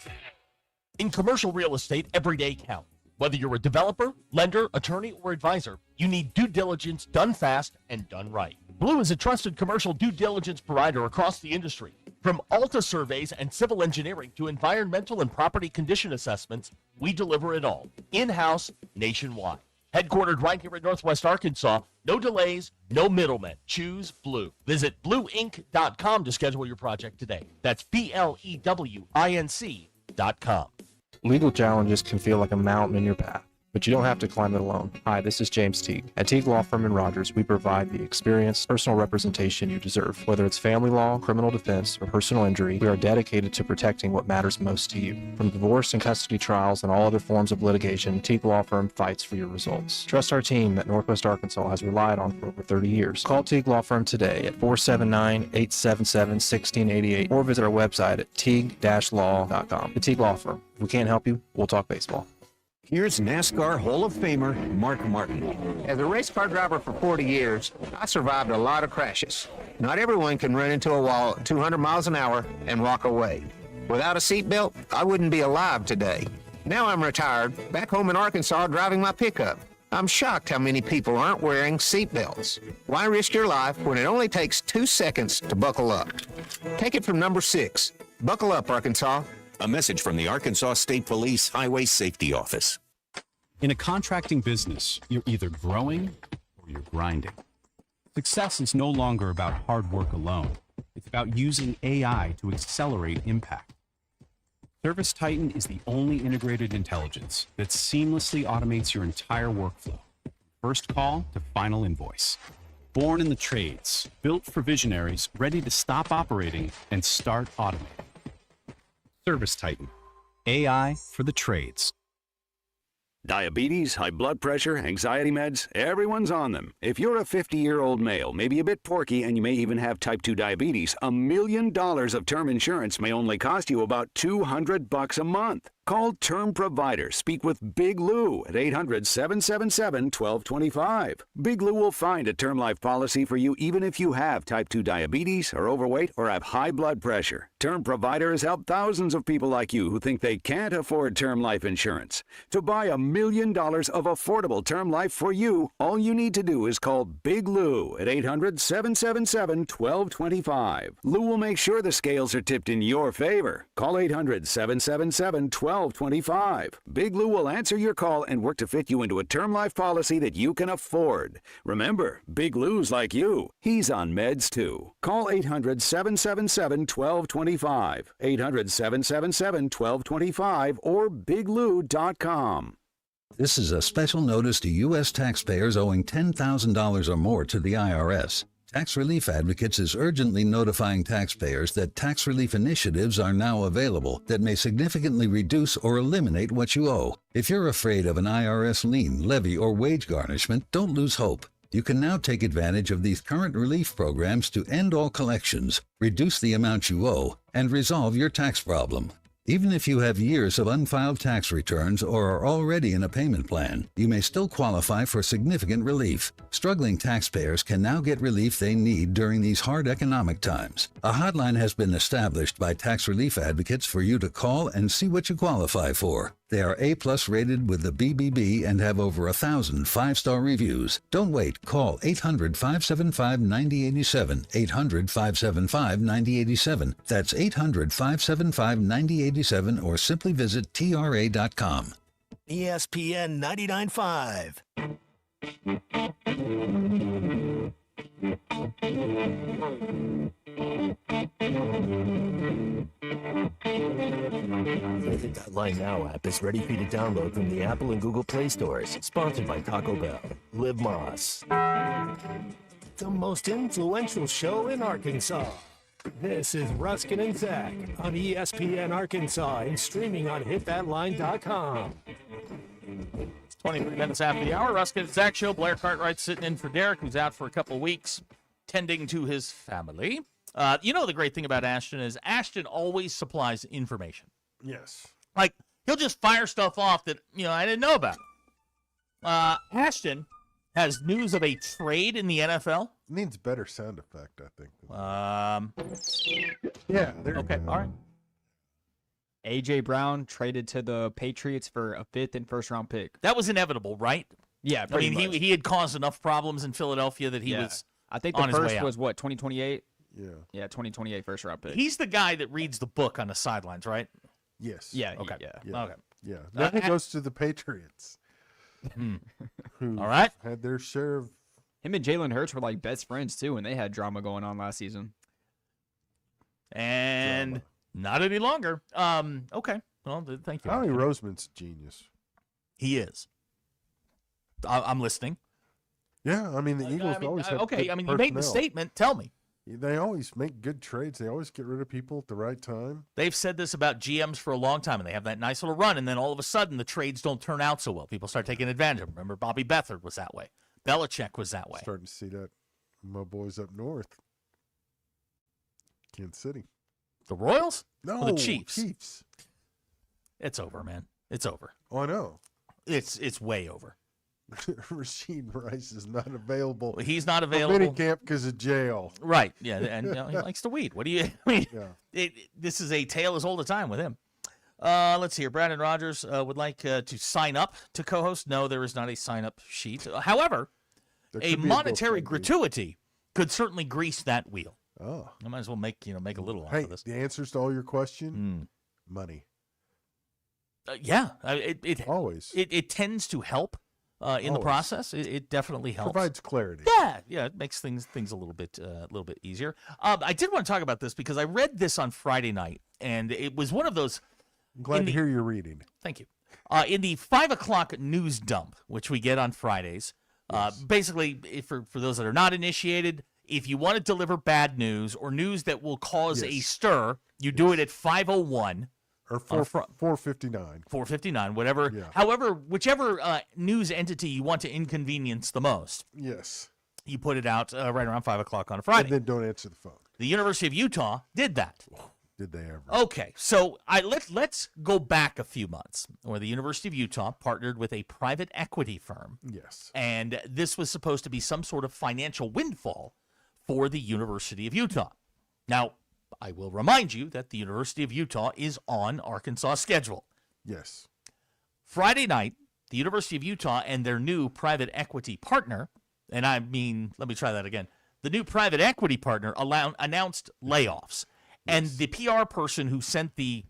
In commercial real estate, every day counts. Whether you're a developer, lender, attorney, or advisor, you need due diligence done fast and done right. Blue is a trusted commercial due diligence provider across the industry. From Alta surveys and civil engineering to environmental and property condition assessments, we deliver it all, in-house, nationwide. Headquartered right here in Northwest Arkansas, no delays, no middlemen. Choose Blue. Visit blueinc.com to schedule your project today. That's BLEWINC.com. Legal challenges can feel like a mountain in your path, but you don't have to climb it alone. Hi, this is James Teague. At Teague Law Firm in Rogers, we provide the experience, personal representation you deserve. Whether it's family law, criminal defense, or personal injury, we are dedicated to protecting what matters most to you. From divorce and custody trials and all other forms of litigation, Teague Law Firm fights for your results. Trust our team that Northwest Arkansas has relied on for over 30 years. Call Teague Law Firm today at 479-877-1688 or visit our website at teague-law.com. The Teague Law Firm. If we can't help you, we'll talk baseball. Here's NASCAR Hall of Famer Mark Martin. As a race car driver for 40 years, I survived a lot of crashes. Not everyone can run into a wall at 200 miles an hour and walk away. Without a seatbelt, I wouldn't be alive today. Now I'm retired, back home in Arkansas driving my pickup. I'm shocked how many people aren't wearing seatbelts. Why risk your life when it only takes 2 seconds to buckle up? Take it from number 6. Buckle up, Arkansas. A message from the Arkansas State Police Highway Safety Office. In a contracting business, you're either growing or you're grinding. Success is no longer about hard work alone. It's about using AI to accelerate impact. Service Titan is the only integrated intelligence that seamlessly automates your entire workflow, first call to final invoice. Born in the trades, built for visionaries ready to stop operating and start automating. Service Titan, AI for the trades. Diabetes, high blood pressure, anxiety meds, everyone's on them. If you're a 50-year-old male, maybe a bit porky, and you may even have type 2 diabetes, $1 million of term insurance may only cost you about $200 a month. Call Term Provider. Speak with Big Lou at 800-777-1225. Big Lou will find a term life policy for you even if you have type 2 diabetes, are overweight, or have high blood pressure. Term Provider has helped thousands of people like you who think they can't afford term life insurance. To buy $1 million of affordable term life for you, all you need to do is call Big Lou at 800-777-1225. Lou will make sure the scales are tipped in your favor. Call 800-777-1225. Big Lou will answer your call and work to fit you into a term life policy that you can afford. Remember, Big Lou's like you. He's on meds too. Call 800-777-1225. 800-777-1225 or biglou.com. This is a special notice to U.S. taxpayers owing $10,000 or more to the IRS. Tax Relief Advocates is urgently notifying taxpayers that tax relief initiatives are now available that may significantly reduce or eliminate what you owe. If you're afraid of an IRS lien, levy, or wage garnishment, don't lose hope. You can now take advantage of these current relief programs to end all collections, reduce the amount you owe, and resolve your tax problem. Even if you have years of unfiled tax returns or are already in a payment plan, you may still qualify for significant relief. Struggling taxpayers can now get relief they need during these hard economic times. A hotline has been established by Tax Relief Advocates for you to call and see what you qualify for. They are A+ rated with the BBB and have over 1,000 5-star reviews. Don't wait. Call 800-575-9087, 800-575-9087. That's 800-575-9087 or simply visit TRA.com. ESPN 99.5. The Hit That Line Now app is ready for you to download from the Apple and Google Play stores. Sponsored by Taco Bell. Liv Moss. The most influential show in Arkansas. This is Ruskin and Zach on ESPN Arkansas and streaming on hitthatline.com. 23 minutes after the hour, Ruskin and Zach show. Blair Cartwright sitting in for Derek, who's out for a couple of weeks, tending to his family. You know the great thing about Ashton is Ashton always supplies information. Yes. Like, he'll just fire stuff off that, I didn't know about. Ashton has news of a trade in the NFL. Needs better sound effect, I think. Yeah. Okay, all right. A.J. Brown traded to the Patriots for a 5th and 1st round pick. That was inevitable, right? Yeah, I mean, he had caused enough problems in Philadelphia that he was I think on the his way first out. was, 2028? Yeah. Yeah, 2028 1st round pick. He's the guy that reads the book on the sidelines, right? Yes. Yeah. Okay. Yeah. Okay. Yeah. Then he goes to the Patriots. Who All right. had their share of. Him and Jalen Hurts were like best friends, too, and they had drama going on last season. And not any longer. Okay. Well, thank you. Howie Roseman's genius. He is. I'm listening. Yeah, I mean, the Eagles always have okay, good you make the personnel. statement. Tell me. They always make good trades. They always get rid of people at the right time. They've said this about GMs for a long time, and they have that nice little run, and then all of a sudden the trades don't turn out so well. People start taking advantage of them. Remember, Bobby Beathard was that way. Belichick was that way. Starting to see that. My boys up north. Kansas City. The Royals? No, Or the Chiefs? Chiefs. It's over, man. It's over. Oh, I know. It's way over. Rasheed Rice is not available. He's not available. For minicamp because of jail. Right. Yeah, and he likes to weed. What do you? I mean, this is a tale as old as time with him. Let's see here. Brandon Rogers would like to sign up to co-host. No, there is not a sign-up sheet. However, a monetary gratuity could certainly grease that wheel. Oh, I might as well make a little off hey, of this. the answers to all your question, money. It always it tends to help in the process. It definitely helps. Provides clarity. Yeah, it makes things a little bit easier. I did want to talk about this because I read this on Friday night, and it was one of those. I'm glad to hear you're reading. Thank you. In the 5 o'clock news dump, which we get on Fridays, basically, for those that are not initiated, if you want to deliver bad news or news that will cause a stir, you do it at 5:01. Or 4:59. 4:59, whatever. Yeah. However, whichever news entity you want to inconvenience the most. Yes. You put it out right around 5 o'clock on a Friday. And then don't answer the phone. The University of Utah did that. Did they ever? Okay, so let's go back a few months where the University of Utah partnered with a private equity firm. Yes. And this was supposed to be some sort of financial windfall for the University of Utah. Now, I will remind you that the University of Utah is on Arkansas' schedule. Yes. Friday night, the University of Utah and their new private equity partner, and I mean, let me try that again. The new private equity partner announced layoffs. And the PR person who sent the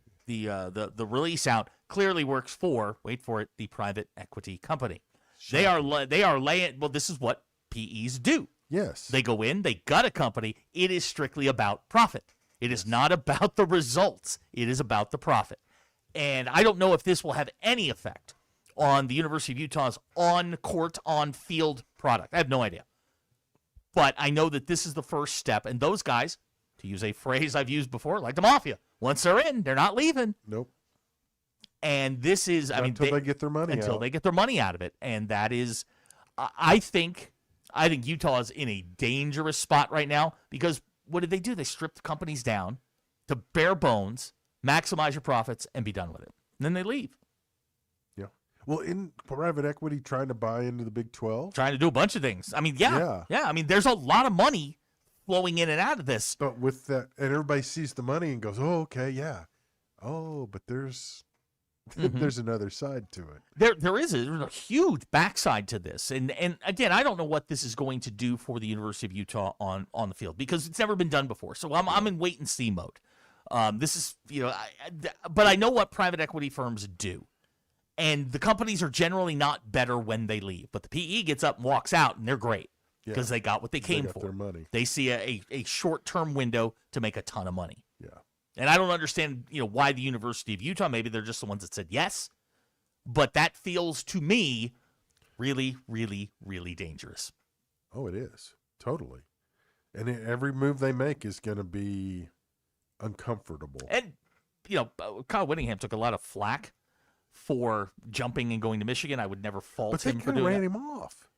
release out clearly works for, wait for it, the private equity company. They are laying. Well, this is what PEs do. Yes. They go in, they gut a company. It is strictly about profit. It is not about the results. It is about the profit. And I don't know if this will have any effect on the University of Utah's on-court, on-field product. I have no idea. But I know that this is the first step. And those guys, to use a phrase I've used before, like the mafia, once they're in, they're not leaving. Nope. And this is, until they get their money until out. they get their money out of it. And that is, I think Utah is in a dangerous spot right now because what did they do? They stripped companies down to bare bones, maximize your profits, and be done with it. And then they leave. Yeah. Well, in private equity trying to buy into the Big 12? Trying to do a bunch of things. I mean, yeah. I mean, there's a lot of money flowing in and out of this. But with that, and everybody sees the money and goes, oh, okay, yeah. Oh, but there's there's another side to it. There is a huge backside to this. And again, I don't know what this is going to do for the University of Utah on the field because it's never been done before. So I'm in wait and see mode. This is, but I know what private equity firms do. And the companies are generally not better when they leave. But the PE gets up and walks out, and they're great because they got what they came for. Their money. They see a short-term window to make a ton of money. Yeah. And I don't understand, why the University of Utah, maybe they're just the ones that said yes. But that feels to me really, really, really dangerous. Oh, it is. Totally. And every move they make is going to be uncomfortable. And, Kyle Whittingham took a lot of flack for jumping and going to Michigan. I would never fault him for doing ran that. him off.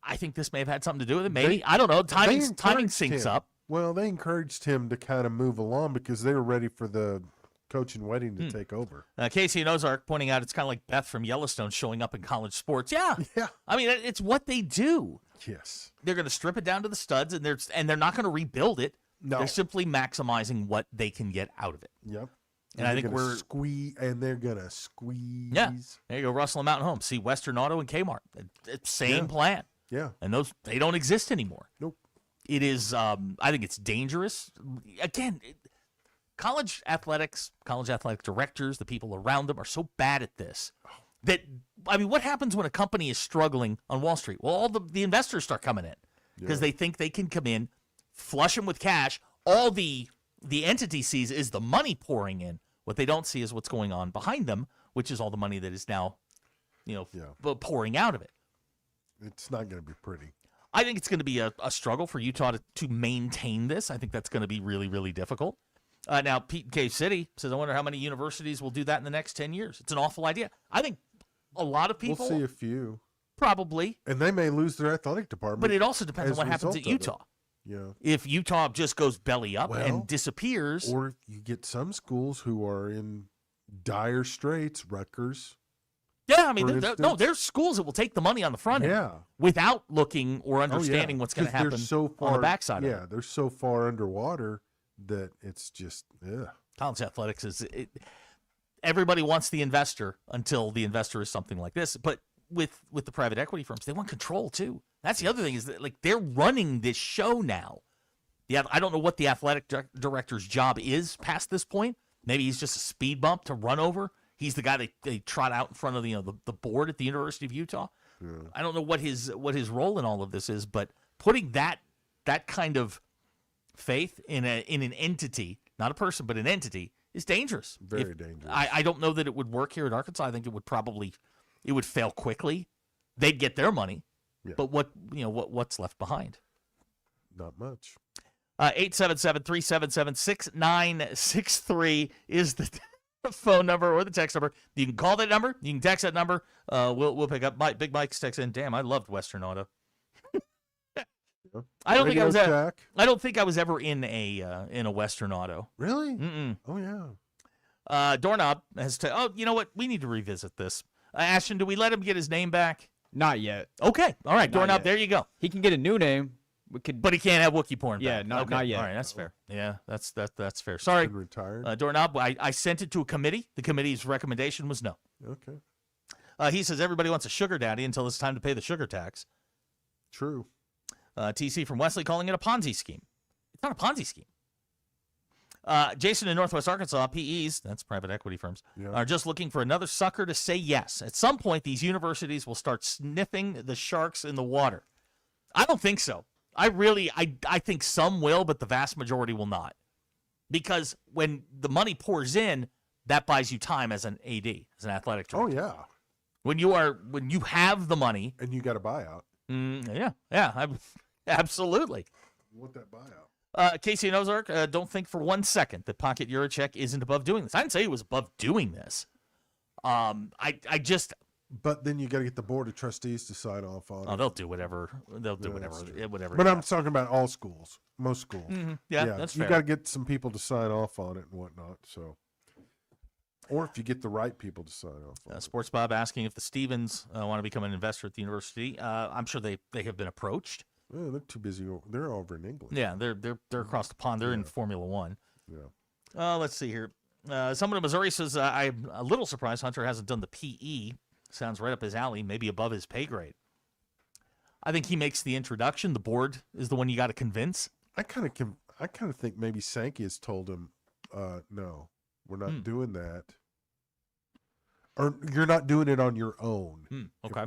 I think this may have had something to do with it. Maybe. I don't know. Timing syncs up. Well, they encouraged him to kind of move along because they were ready for the coach and Wedding to take over. Casey and Ozark pointing out it's kind of like Beth from Yellowstone showing up in college sports. Yeah. I mean, it's what they do. Yes. They're going to strip it down to the studs, and they're not going to rebuild it. No. They're simply maximizing what they can get out of it. Yep. And I think we're squeeze, and they're gonna squeeze. Yeah. There you go, Russell and Mountain Home. See Western Auto and Kmart. Same plan. Yeah. And they don't exist anymore. Nope. It is. I think it's dangerous. Again, college athletic directors, the people around them, are so bad at this that what happens when a company is struggling on Wall Street? Well, all the investors start coming in because they think they can come in, flush them with cash. All the entity sees is the money pouring in. What they don't see is what's going on behind them, which is all the money that is now, pouring out of it. It's not going to be pretty. I think it's going to be a struggle for Utah to maintain this. I think that's going to be really, really difficult. Now, Pete in Cave City says, I wonder how many universities will do that in the next 10 years. It's an awful idea. I think a lot of people. We'll see a few. Probably. And they may lose their athletic department. But it also depends on what happens at Utah. Yeah. If Utah just goes belly up and disappears. Or you get some schools who are in dire straits, Rutgers. Yeah, I mean, there's schools that will take the money on the front end without looking or understanding what's going to happen on the backside of it. Yeah, they're so far underwater that it's just, college athletics is everybody wants the investor until the investor is something like this. But with the private equity firms, they want control too. That's the other thing, is that like they're running this show now. Yeah, I don't know what the athletic director's job is past this point. Maybe he's just a speed bump to run over. He's the guy they trot out in front of the board at the University of Utah. Yeah. I don't know what his role in all of this is, but putting that kind of faith in an entity, not a person, but an entity, is dangerous. Very dangerous. I don't know that it would work here at Arkansas. I think it would fail quickly. They'd get their money, but what's left behind? Not much. 877-377-6963 is the phone number or the text number. You can call that number. You can text that number. We'll pick up. Big Mike's text in. Damn, I loved Western Auto. I don't think I was ever in a Western Auto. Really? Mm-mm. Oh yeah. Doorknob has oh, you know what? We need to revisit this. Ashton, do we let him get his name back? Not yet. Okay. All right, Not Doorknob. yet. There you go. He can get a new name. But he can't have Wookiee porn. Yeah, back. not yet. All right, that's fair. Yeah, that's fair. Sorry, retired. Doorknob. I sent it to a committee. The committee's recommendation was no. Okay. He says everybody wants a sugar daddy until it's time to pay the sugar tax. True. TC from Wesley calling it a Ponzi scheme. It's not a Ponzi scheme. Jason in Northwest Arkansas, PEs, that's private equity firms, are just looking for another sucker to say yes. At some point, these universities will start sniffing the sharks in the water. I don't think so. I think some will, but the vast majority will not. Because when the money pours in, that buys you time as an AD, as an athletic director. Oh, yeah. When you have the money. And you got a buyout. Absolutely. You want that buyout. Casey and Ozark, don't think for 1 second that Pocket Eurocheck isn't above doing this. I didn't say he was above doing this. But then you got to get the board of trustees to sign off on it. Oh, they'll do whatever. They'll do whatever. But I'm talking about all schools, most schools. Mm-hmm. Yeah, that's fair. You got to get some people to sign off on it and whatnot. So, or if you get the right people to sign off on it. Sports Bob asking if the Stevens want to become an investor at the university. I'm sure they have been approached. Oh, they're too busy. They're over in England. Yeah, they're across the pond. They're in Formula One. Yeah. Let's see here. Someone in Missouri says I'm a little surprised Hunter hasn't done the PE. Sounds right up his alley, maybe above his pay grade. I think he makes the introduction. The board is the one you got to convince. I kind of think maybe Sankey has told him, no, we're not doing that. Or you're not doing it on your own. Okay.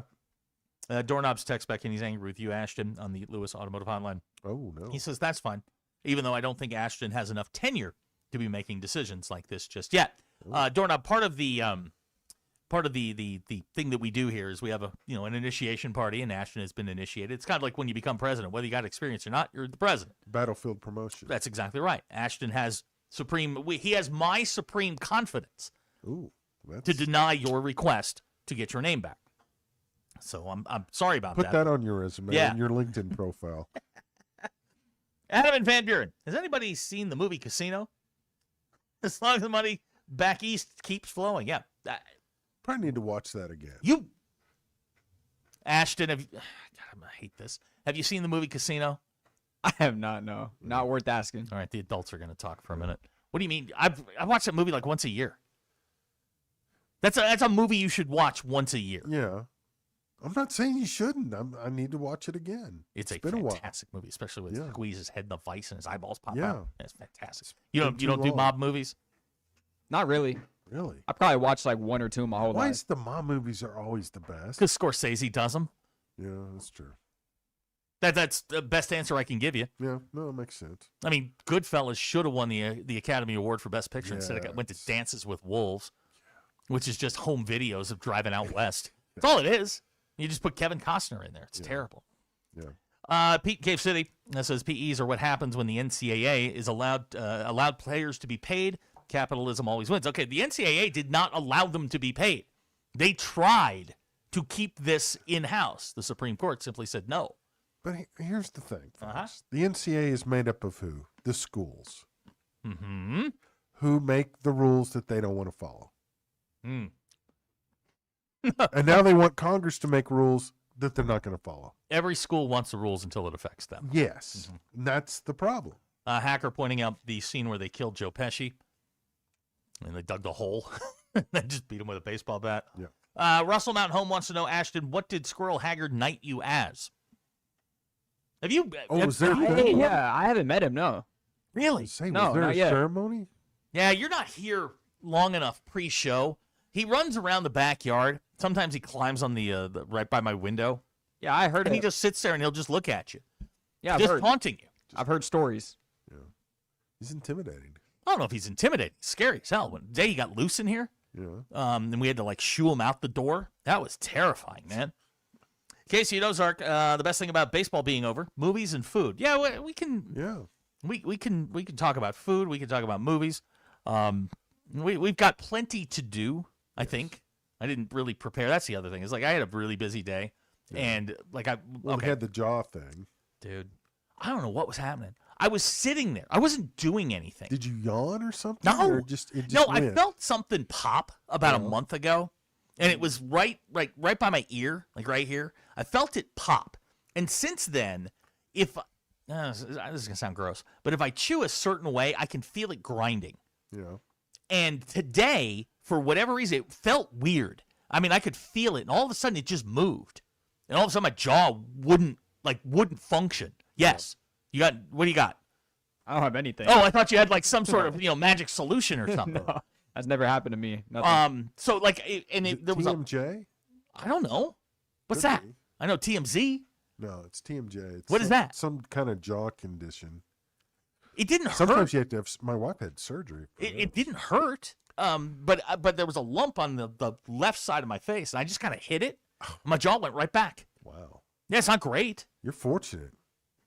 Doorknob's text back in. He's angry with you, Ashton, on the Lewis Automotive Hotline. Oh, no. He says that's fine, even though I don't think Ashton has enough tenure to be making decisions like this just yet. Doorknob, part of the thing that we do here is we have an initiation party, and Ashton has been initiated. It's kind of like when you become president, whether you got experience or not, you're the president. Battlefield promotion. That's exactly right. Ashton has he has my supreme confidence to deny your request to get your name back. So I'm sorry about that. Put that on your resume and your LinkedIn profile. Adam and Van Buren. Has anybody seen the movie Casino? As long as the money back east keeps flowing. Yeah. Probably need to watch that again. Ashton, God, I hate this. Have you seen the movie Casino? I have not, no. Not worth asking. All right, the adults are going to talk for a minute. What do you mean? I watch that movie like once a year. That's a movie you should watch once a year. Yeah. I'm not saying you shouldn't. I need to watch it again. It's been fantastic movie, especially with Squeeze's head in the vice and his eyeballs pop Yeah. out. It's fantastic. You don't do mob movies? Not really. Really? I probably watched like one or two my whole Why life. is the mob movies are always the best? Because Scorsese does them. Yeah, that's true. That's the best answer I can give you. Yeah, no, it makes sense. I mean, Goodfellas should have won the Academy Award for Best Picture instead of went to Dances with Wolves, which is just home videos of driving out west. That's all it is. You just put Kevin Costner in there. It's terrible. Yeah. Pete Cave City says PEs are what happens when the NCAA is allowed players to be paid. Capitalism always wins. Okay, the NCAA did not allow them to be paid. They tried to keep this in-house. The Supreme Court simply said no. But here's the thing. The NCAA is made up of who? The schools. Mm-hmm. Who make the rules that they don't want to follow. And now they want Congress to make rules that they're not going to follow. Every school wants the rules until it affects them. Yes. And that's the problem. Hacker pointing out the scene where they killed Joe Pesci. And they dug the hole and then just beat him with a baseball bat. Yeah. Russell Mountain Home wants to know, Ashton, what did Squirrel Haggard knight you as? Have you? Was there? Yeah, I haven't met him. No. Really? Was there No, a not yet. ceremony? Yeah, you're not here long enough pre-show. He runs around the backyard. Sometimes he climbs on the right by my window. Yeah, I heard And it. he just sits there and he'll just look at you. Yeah, I've just heard. taunting you. I've heard stories. Yeah. He's intimidating. I don't know if he's intimidating. He's scary as hell. When the day he got loose in here, Yeah. and we had to like shoo him out the door. That was terrifying, man. Casey at Ozark, the best thing about baseball being over, movies and food. Yeah, we can. Yeah. We can talk about food. We can talk about movies. We've got plenty to do. I think I didn't really prepare. That's the other thing. Is like I had a really busy day, and like We had the jaw thing. dude. I don't know what was happening. I was sitting there. I wasn't doing anything. Did you yawn or something? No, Or it just no. I went? felt something pop about a month ago, and it was right by my ear, like right here. I felt it pop, and since then, if this is gonna sound gross, but if I chew a certain way, I can feel it grinding. Yeah. And today, for whatever reason, it felt weird. I mean, I could feel it, and all of a sudden, it just moved, and all of a sudden, my jaw wouldn't function. Yes, you got. What do you got? I don't have anything. Oh, I thought you had like some sort of magic solution or something. No, that's never happened to me. Nothing. So like, there was TMJ? I don't know. What's Could that? be. I know TMZ. No, it's TMJ. It's What is that? Some kind of jaw condition. It didn't hurt. Sometimes you have to have. My wife had surgery. for It didn't hurt. But there was a lump on the left side of my face, and I just kind of hit it. My jaw went right back. Wow. Yeah, it's not great. You're fortunate.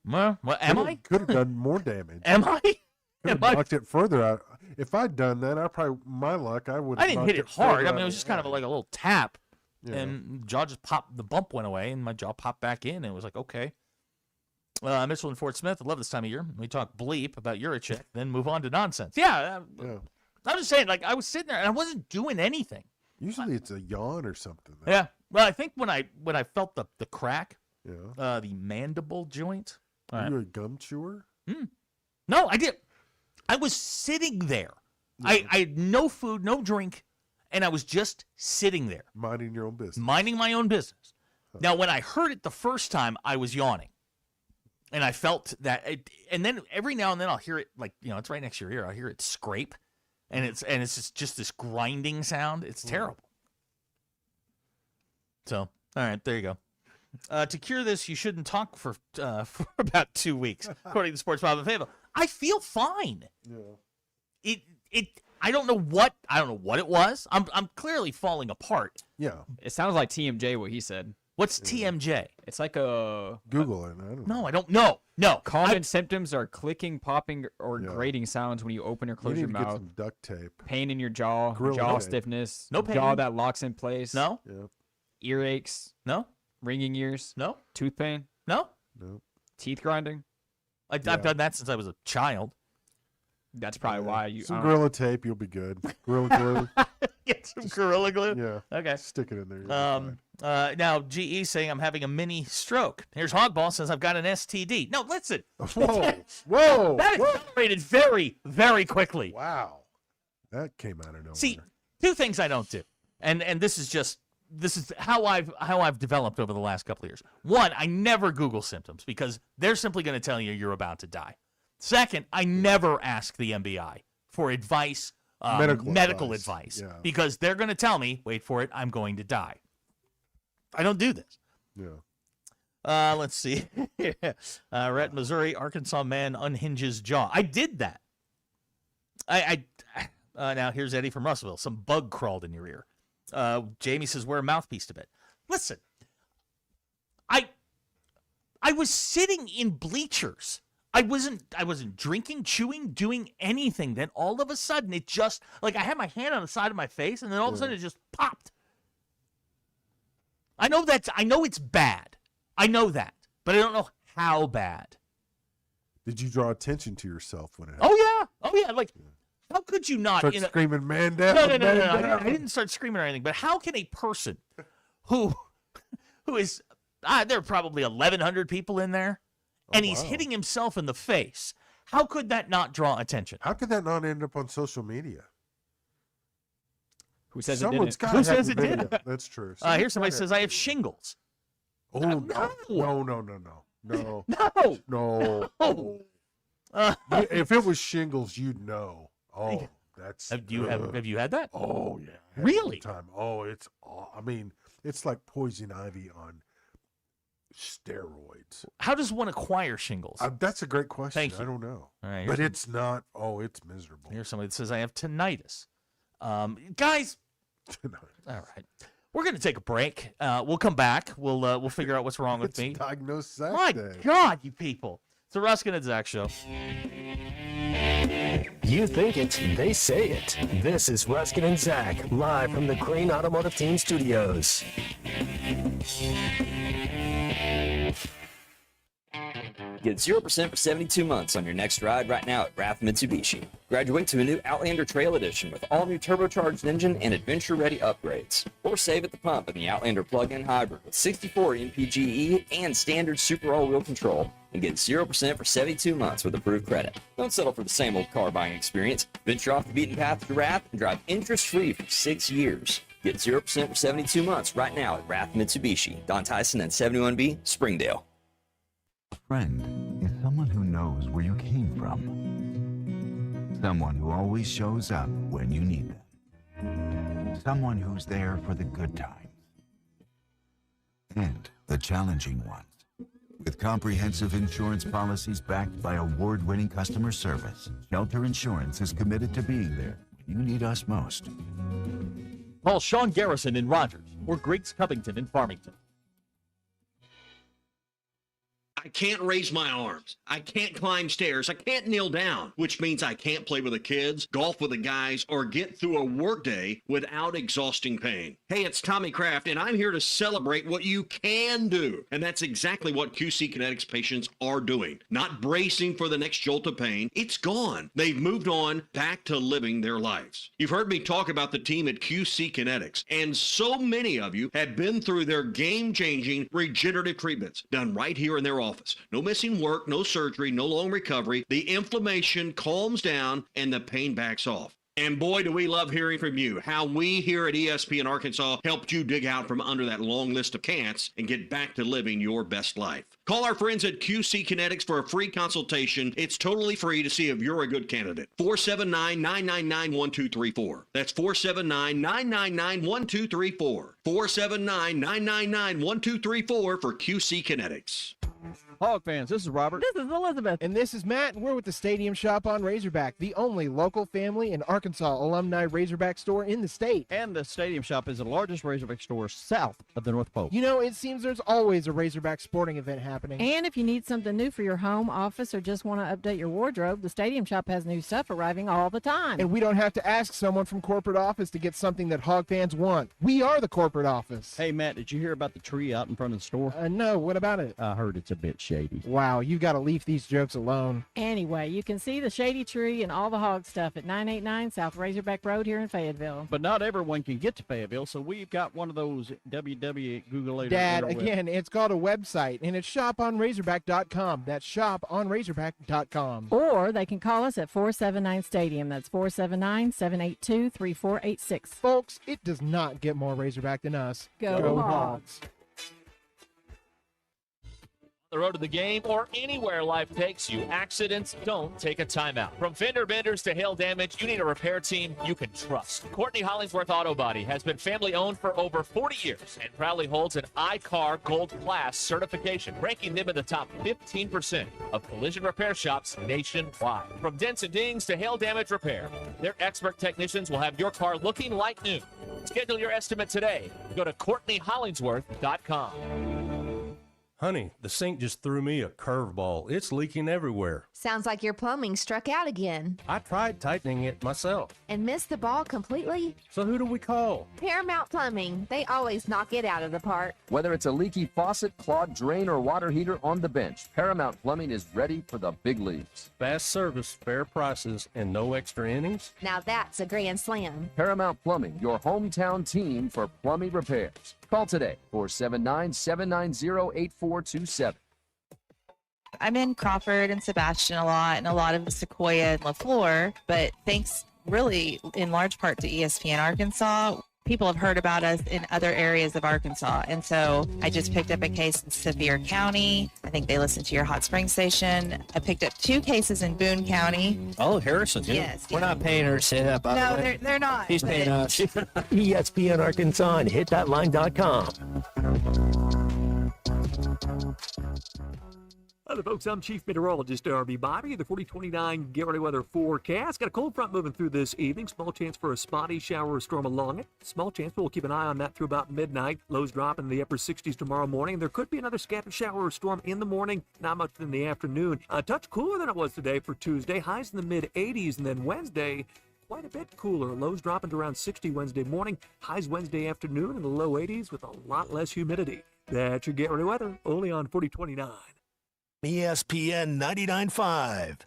Well, am I? Could have done more damage. Am I? Could have Am I? knocked it further out. If I'd done that, my luck, I would. I didn't hit it hard. I mean, it was just kind of a like a little tap, Yeah. and jaw just popped. The bump went away, and my jaw popped back in, and it was like, okay. Mitchell and Fort Smith, I love this time of year. We talk bleep about Urachek, then move on to nonsense. Yeah, I'm just saying, like, I was sitting there, and I wasn't doing anything. Usually it's a yawn or something. though. Yeah. Well, I think when I felt the crack, Yeah. the mandible joint. All Are right. you a gum chewer? No, I did. I was sitting there. I had no food, no drink, and I was just sitting there. Minding your own business. Minding my own business. Now, when I heard it the first time, I was yawning. And I felt that, and then every now and then I'll hear it, like, it's right next to your ear. I'll hear it scrape, and it's just this grinding sound. It's terrible. So, all right, there you go. To cure this, you shouldn't talk for about 2 weeks, according to Sports Bob and Fayetteville. I feel fine. Yeah. I don't know what it was. I'm clearly falling apart. Yeah. It sounds like TMJ what he said. What's TMJ? It's like a Google it. I don't know. No, I don't know. No. Common symptoms are clicking, popping, or grating sounds when you open or close You your need to get mouth. some duct tape. Pain in your jaw, Gorilla jaw tape. stiffness, No pain. jaw that locks in place. No. Yeah. Earaches, No. ringing ears, No. tooth pain, No. No. teeth grinding. I've done that since I was a child. That's probably why you. Some Gorilla tape, you'll be good. Gorilla glue. Get some Gorilla Glue. Yeah. Okay. Stick it in there. you'll be fine. Now GE saying I'm having a mini stroke. Here's Hogball says I've got an STD. No, listen. Whoa. Whoa. That accelerated very, very quickly. Wow. That came out of nowhere. See, two things I don't do, and this is how I've developed over the last couple of years. One, I never Google symptoms because they're simply going to tell you you're about to die. Second, I never ask the MBI for advice, medical advice, Yeah. because they're going to tell me, wait for it, I'm going to die. I don't do this. Yeah. Let's see. Rhett, Missouri, Arkansas man unhinges jaw. I did that. Now here's Eddie from Russellville. Some bug crawled in your ear. Jamie says wear a mouthpiece to bed. Listen, I was sitting in bleachers. I wasn't drinking, chewing, doing anything. Then all of a sudden it just, like, I had my hand on the side of my face, and then all of a sudden it just popped. I know it's bad. I know that, but I don't know how bad. Did you draw attention to yourself when it happened? Oh yeah. Like, how could you not? Start screaming, man down. No. man down." I didn't start screaming or anything. But how can a person who is there are probably 1,100 people in there, and he's hitting himself in the face? How could that not draw attention? How could that not end up on social media? Who says Someone's it didn't? gotta Who have says the it did? video. That's true. Here's somebody Someone's says I have shingles. Oh no! No! No! If it was shingles, you'd know. Oh, that's. Have you had that? Oh yeah. Really? Time. Oh, it's. I mean, it's like poison ivy on steroids. How does one acquire shingles? That's a great question. Thank you. I don't know. All right, But it's not. Oh, it's miserable. Here's somebody that says I have tinnitus. Guys. All right. We're going to take a break. We'll come back. We'll figure out what's wrong with me. Diagnosed My Saturday. God, you people. It's the Ruskin and Zach Show. You think it, they say it. This is Ruskin and Zach, live from the Crane Automotive Team Studios. Get 0% for 72 months on your next ride right now at Rath Mitsubishi. Graduate to a new Outlander Trail Edition with all-new turbocharged engine and adventure-ready upgrades. Or save at the pump in the Outlander plug-in hybrid with 64 MPGe and standard super all-wheel control. And get 0% for 72 months with approved credit. Don't settle for the same old car buying experience. Venture off the beaten path to Rath and drive interest-free for 6 years. Get 0% for 72 months right now at Rath Mitsubishi. Don Tyson and 71B, Springdale. Friend is someone who knows where you came from. Someone who always shows up when you need them. Someone who's there for the good times and the challenging ones. With comprehensive insurance policies backed by award-winning customer service, Shelter Insurance is committed to being there when you need us most. Call Sean Garrison in Rogers or Griggs Covington in Farmington. I can't raise my arms. I can't climb stairs. I can't kneel down, which means I can't play with the kids, golf with the guys, or get through a workday without exhausting pain. Hey, it's Tommy Kraft, and I'm here to celebrate what you can do. And that's exactly what QC Kinetics patients are doing. Not bracing for the next jolt of pain. It's gone. They've moved on back to living their lives. You've heard me talk about the team at QC Kinetics, and so many of you have been through their game-changing regenerative treatments done right here in their office. No missing work, no surgery, no long recovery. The inflammation calms down and the pain backs off. And boy, do we love hearing from you. How we here at ESPN Arkansas helped you dig out from under that long list of can'ts and get back to living your best life. Call our friends at QC Kinetics for a free consultation. It's totally free to see if you're a good candidate. 479-999-1234. That's 479-999-1234. 479-999-1234 for QC Kinetics. Hog fans, this is Robert. This is Elizabeth. And this is Matt, and we're with the Stadium Shop on Razorback, the only local family and Arkansas alumni Razorback store in the state. And the Stadium Shop is the largest Razorback store south of the North Pole. You know, it seems there's always a Razorback sporting event happening. And if you need something new for your home, office, or just want to update your wardrobe, the Stadium Shop has new stuff arriving all the time. And we don't have to ask someone from corporate office to get something that Hog fans want. We are the corporate office. Hey, Matt, did you hear about the tree out in front of the store? No, what about it? I heard it's a bit shady. Wow, you got to leave these jokes alone. Anyway, you can see the shady tree and all the hog stuff at 989 South Razorback Road here in Fayetteville. But not everyone can get to Fayetteville, so we've got one of those www. Dad, again, it's called a website, and it's shoponrazorback.com. That's shoponrazorback.com. Or they can call us at 479 Stadium. That's 479-782-3486. Folks, it does not get more Razorback than us. Go Hogs. The road to the game or anywhere life takes you, accidents don't take a timeout. From fender benders to hail damage, you need a repair team you can trust. Courtney Hollingsworth Auto Body has been family owned for over 40 years and proudly holds an iCar Gold Class certification, ranking them in the top 15% of collision repair shops nationwide. From dents and dings to hail damage repair, their expert technicians will have your car looking like new. Schedule your estimate today. Go to CourtneyHollingsworth.com. Honey, the sink just threw me a curveball. It's leaking everywhere. Sounds like your plumbing struck out again. I tried tightening it myself. And missed the ball completely? So who do we call? Paramount Plumbing. They always knock it out of the park. Whether it's a leaky faucet, clogged drain, or water heater on the bench, Paramount Plumbing is ready for the big leagues. Fast service, fair prices, and no extra innings? Now that's a grand slam. Paramount Plumbing, your hometown team for plumbing repairs. Call today, 479-790-8427. I'm in Crawford and Sebastian a lot, and a lot of Sequoia and LaFleur, but thanks really in large part to ESPN Arkansas. People have heard about us in other areas of Arkansas. And so I just picked up a case in Sevier County. I think they listen to your Hot Spring station. I picked up 2 cases in Boone County. Oh, Harrison. Yes. We're not paying her to say that, by the No, way. they're not. He's paying us. ESPN Arkansas and hitthatline.com. Hello, folks. I'm Chief Meteorologist R.B. Bobby. The 4029 Get Ready Weather forecast. Got a cold front moving through this evening. Small chance for a spotty shower or storm along it. Small chance, but we'll keep an eye on that through about midnight. Lows drop in the upper 60s tomorrow morning. There could be another scattered shower or storm in the morning. Not much in the afternoon. A touch cooler than it was today for Tuesday. Highs in the mid-80s. And then Wednesday, quite a bit cooler. Lows dropping to around 60 Wednesday morning. Highs Wednesday afternoon in the low 80s with a lot less humidity. That's your Get Ready Weather, only on 4029. ESPN 99.5.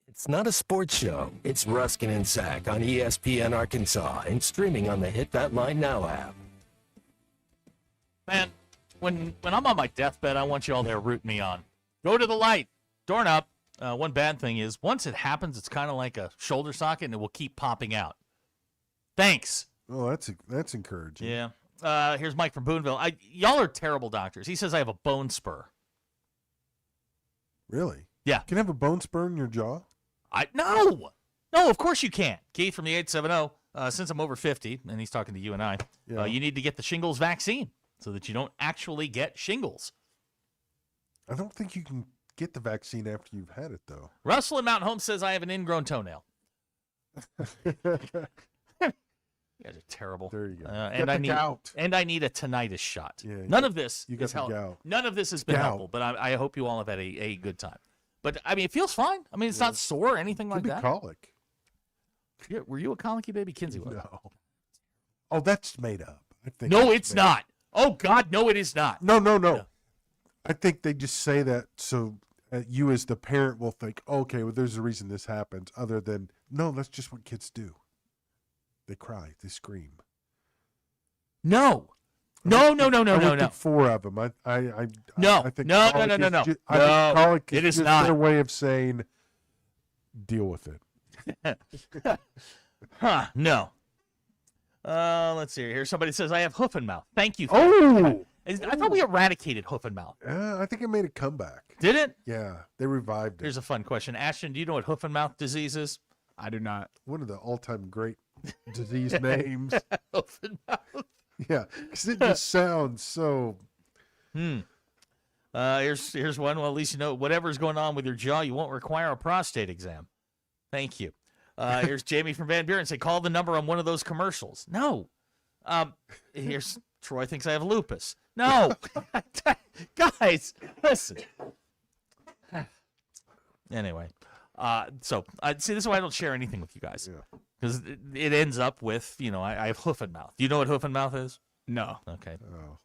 It's not a sports show. It's Ruskin and Zach on ESPN Arkansas and streaming on the Hit That Line Now app. Man, when I'm on my deathbed, I want you all there rooting me on. Go to the light. Doorknob. One bad thing is once it happens, it's kind of like a shoulder socket, and it will keep popping out. Thanks. Oh, that's encouraging. Yeah. Here's Mike from Boonville. Y'all are terrible doctors. He says I have a bone spur. Really? Yeah. Can you have a bone spur in your jaw? No, of course you can't. Keith from the 870, since I'm over 50, and he's talking to you and I, you need to get the shingles vaccine so that you don't actually get shingles. I don't think you can get the vaccine after you've had it, though. Russell in Mountain Home says I have an ingrown toenail. You guys are terrible. There you go. And I need a tinnitus shot. Yeah, None of this you is got the gout. None of this has been Gout. helpful, but I hope you all have had a good time. But I mean, it feels fine. I mean, it's not sore or anything like Could be that. colic. Yeah, were you a colicky baby? Kinsey was. No. Oh, that's made up. I think. No, that's it's made not. up. Oh God, no, it is not. No. I think they just say that so you as the parent will think, okay, well, there's a reason this happens, other than no, that's just what kids do. They cry, they scream. No. I looked at 4 of them. I think No. colic is No. ju- I think colic is It is just not. their way of saying deal with it. Huh? No. Let's see here. Somebody says I have hoof and mouth. Thank you. I thought we eradicated hoof and mouth. I think it made a comeback. Did it? Yeah, they revived it. Here's a fun question. Ashton, do you know what hoof and mouth disease is? I do not. One of the all-time great disease names. Hoof and mouth. Yeah, because it just sounds so. Here's one. Well, at least you know whatever's going on with your jaw, you won't require a prostate exam. Thank you. Here's Jamie from Van Buren. Say, call the number on one of those commercials. No. Here's Troy thinks I have lupus. No. Guys, listen. Anyway, so see, this is why I don't share anything with you guys. Because it ends up with, I have hoof and mouth. Do you know what hoof and mouth is? No. Okay. Well.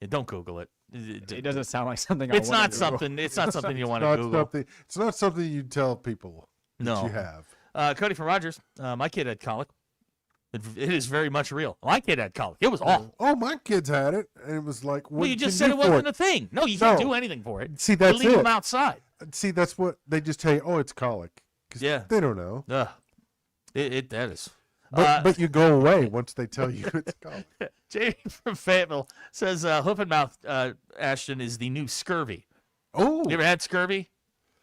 Yeah, don't Google it. It doesn't sound like something. It's not something. It's not something you want to Google. It's not something you tell people that you have. Cody from Rogers. My kid had colic. It is very much real. My kid had colic. It was awful. Oh, my kids had it, and it was like, what Well, you can just said it for wasn't a thing. No, you can't do anything for it. See, that's you leave it. them outside. See, that's what they just tell you. Oh, it's colic. 'Cause they don't know. That is. But you go away once they tell you it's colic. Jamie from Fayetteville says hoof and mouth, Ashton, is the new scurvy. Oh. You ever had scurvy?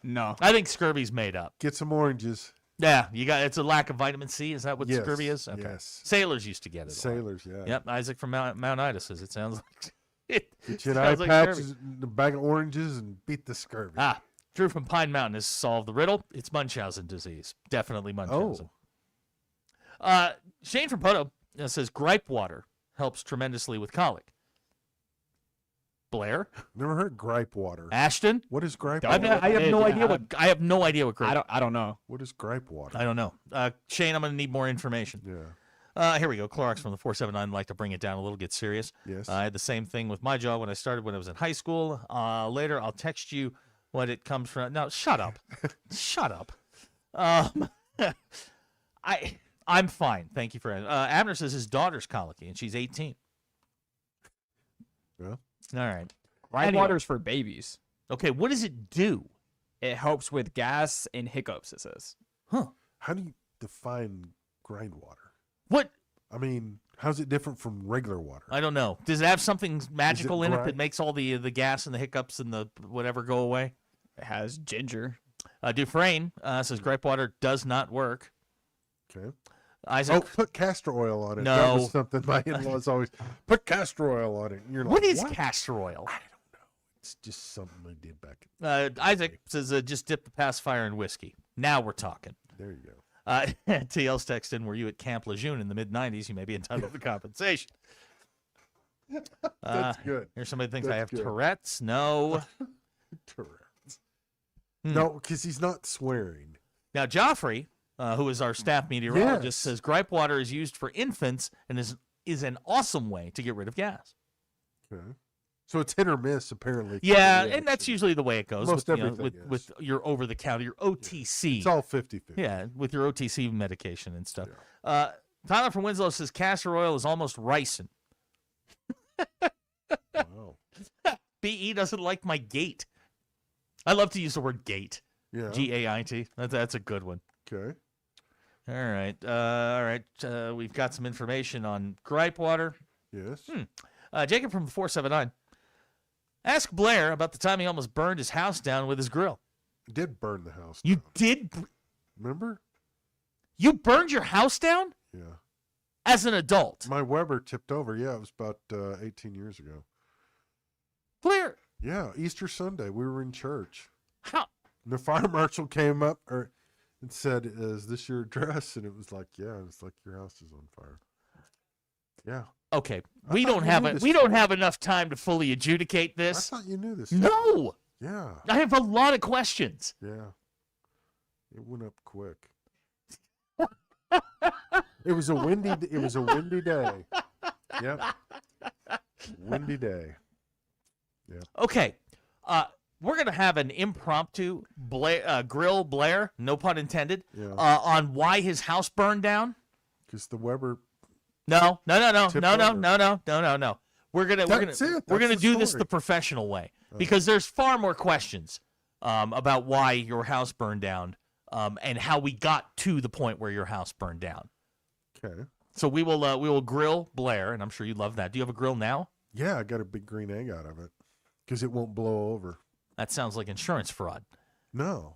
No. I think scurvy's made up. Get some oranges. Yeah, it's a lack of vitamin C. Is that what Yes, scurvy is? Okay. yes. Sailors used to get it. Sailors, yeah. Yep, Isaac from Mount Ida says it sounds like it. Get you an eye sounds like patch, scurvy. a bag of oranges, and beat the scurvy. Drew from Pine Mountain has solved the riddle. It's Munchausen disease. Definitely Munchausen. Shane from Poto says gripe water helps tremendously with colic. Blair? Never heard gripe water. Ashton? What is gripe I water? have no idea what I have no idea what gripe. I don't know. What is gripe water? I don't know. Shane, I'm going to need more information. Yeah. Here we go. Clorox from the 479. I'd like to bring it down a little, get serious. Yes. I had the same thing with my jaw when I started when I was in high school. Later, I'll text you what it comes from. No, shut up. Shut up. I'm fine. Thank you for Abner says his daughter's colicky, and she's 18. Yeah. All right. Gripe Anyway. water's for babies. Okay, what does it do? It helps with gas and hiccups, it says. Huh. How do you define grind water? What? I mean, how's it different from regular water? I don't know. Does it have something magical in it that grind? makes all the gas and the hiccups and the whatever go away? It has ginger. Dufresne says gripe water does not work. Okay. Isaac, Oh, put castor oil on it. No. That was something my in-laws always put castor oil on it. And you're like, what is castor oil? It's just something they did back. Isaac says just dip the pacifier in whiskey. Now we're talking. There you go. TL's text in, were you at Camp Lejeune in the mid-90s? You may be entitled to compensation. That's good. Here's somebody who thinks I That's have good. Tourette's. No. Tourette's. No, because he's not swearing. Now, Joffrey, who is our staff meteorologist, Yes. says gripe water is used for infants and is an awesome way to get rid of gas. Okay. So it's hit or miss, apparently. Yeah, and that's usually the way it goes. Most with, you know, everything with your over-the-counter, your OTC. It's all 50-50. Yeah, with your OTC medication and stuff. Tyler from Winslow says castor oil is almost ricin. Wow. BE doesn't like my gait. I love to use the word gait. Yeah. G-A-I-T. That's a good one. Okay. All right. We've got some information on gripe water. Yes. Jacob from 479. Ask Blair about the time he almost burned his house down with his grill. Did burn the house. You did? Remember? You burned your house down? Yeah. As an adult? My Weber tipped over. Yeah, it was about 18 years ago. Blair? Yeah, Easter Sunday. We were in church. How? And the fire marshal came up and said, "Is this your address?" And it was like, "Yeah." It's like your house is on fire. Yeah. Okay, I we thought don't you have knew it. this We don't story. have enough time to fully adjudicate I this. thought you knew this. No. Yeah. I have a lot of questions. Yeah. It went up quick. It was a windy day. Yep. Windy day. Yep. Okay, we're gonna have an impromptu grill Blair, no pun intended, Yeah. on why his house burned down. Because the Weber. No. Tipped over. We're gonna That's it. we're That's gonna the do this story. the professional way because there's far more questions about why your house burned down and how we got to the point where your house burned down. Okay. So we will grill Blair, and I'm sure you love that. Do you have a grill now? Yeah, I got a big green egg out of it because it won't blow over. That sounds like insurance fraud. No.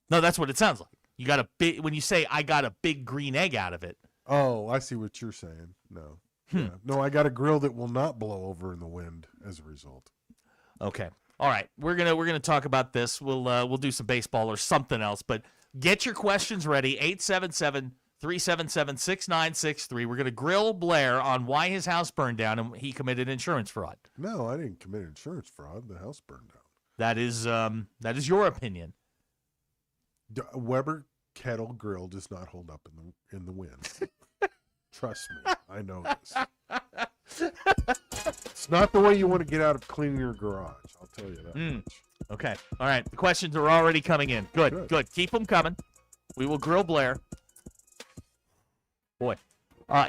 No, that's what it sounds like. You got a big when you say I got a big green egg out of it. Oh, I see what you're saying. No. Yeah. No, I got a grill that will not blow over in the wind as a result. Okay. All right. We're gonna talk about this. We'll do some baseball or something else. But get your questions ready. 877-377-6963. We're gonna grill Blair on why his house burned down and he committed insurance fraud. No, I didn't commit insurance fraud. The house burned down. That is your opinion. Weber kettle grill does not hold up in the wind. Trust me, I know this. It's not the way you want to get out of cleaning your garage. I'll tell you that much. Okay. All right. The questions are already coming in. Good. Keep them coming. We will grill Blair. Boy.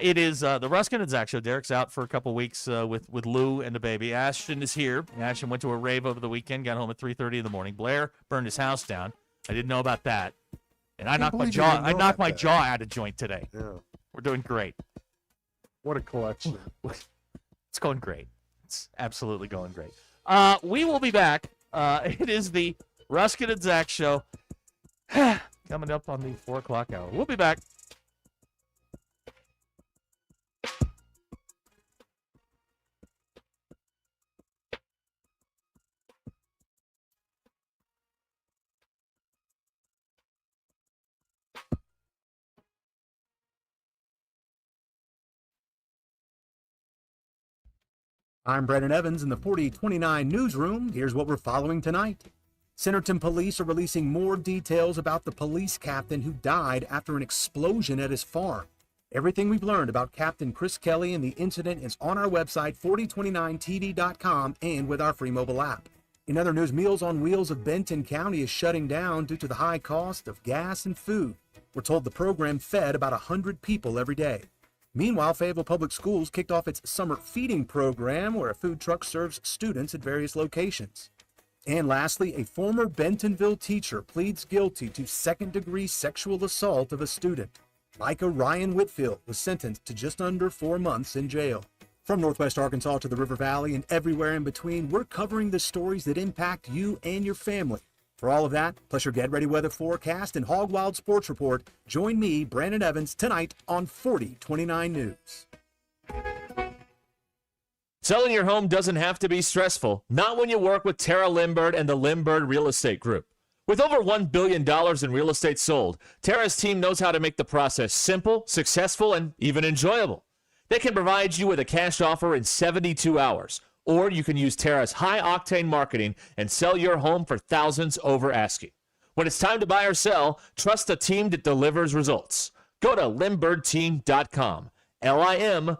It is the Ruskin and Zach show. Derek's out for a couple weeks with Lou and the baby. Ashton is here. Ashton went to a rave over the weekend, got home at 3:30 in the morning. Blair burned his house down. I didn't know about that. And I knocked my jaw. I knocked my jaw out of joint today. Yeah. We're doing great. What a collection. It's going great. It's absolutely going great. We will be back. It is the Ruskin and Zach show coming up on the 4 o'clock hour. We'll be back. I'm Brennan Evans in the 4029 newsroom. Here's what we're following tonight. Centerton police are releasing more details about the police captain who died after an explosion at his farm. Everything we've learned about Captain Chris Kelly and the incident is on our website, 4029tv.com, and with our free mobile app. In other news, Meals on Wheels of Benton County is shutting down due to the high cost of gas and food. We're told the program fed about 100 people every day. Meanwhile, Fayetteville Public Schools kicked off its summer feeding program where a food truck serves students at various locations. And lastly, a former Bentonville teacher pleads guilty to second-degree sexual assault of a student. Micah Ryan Whitfield was sentenced to just under 4 months in jail. From Northwest Arkansas to the River Valley and everywhere in between, we're covering the stories that impact you and your family. For all of that, plus your Get Ready weather forecast and Hog Wild Sports Report, join me, Brandon Evans, tonight on 4029 News. Selling your home doesn't have to be stressful, not when you work with Tara Lindbergh and the Lindbergh Real Estate Group. With over $1 billion in real estate sold, Tara's team knows how to make the process simple, successful, and even enjoyable. They can provide you with a cash offer in 72 hours, or you can use Tara's high-octane marketing and sell your home for thousands over asking. When it's time to buy or sell, trust a team that delivers results. Go to LindberghTeam.com, LIMBIRD.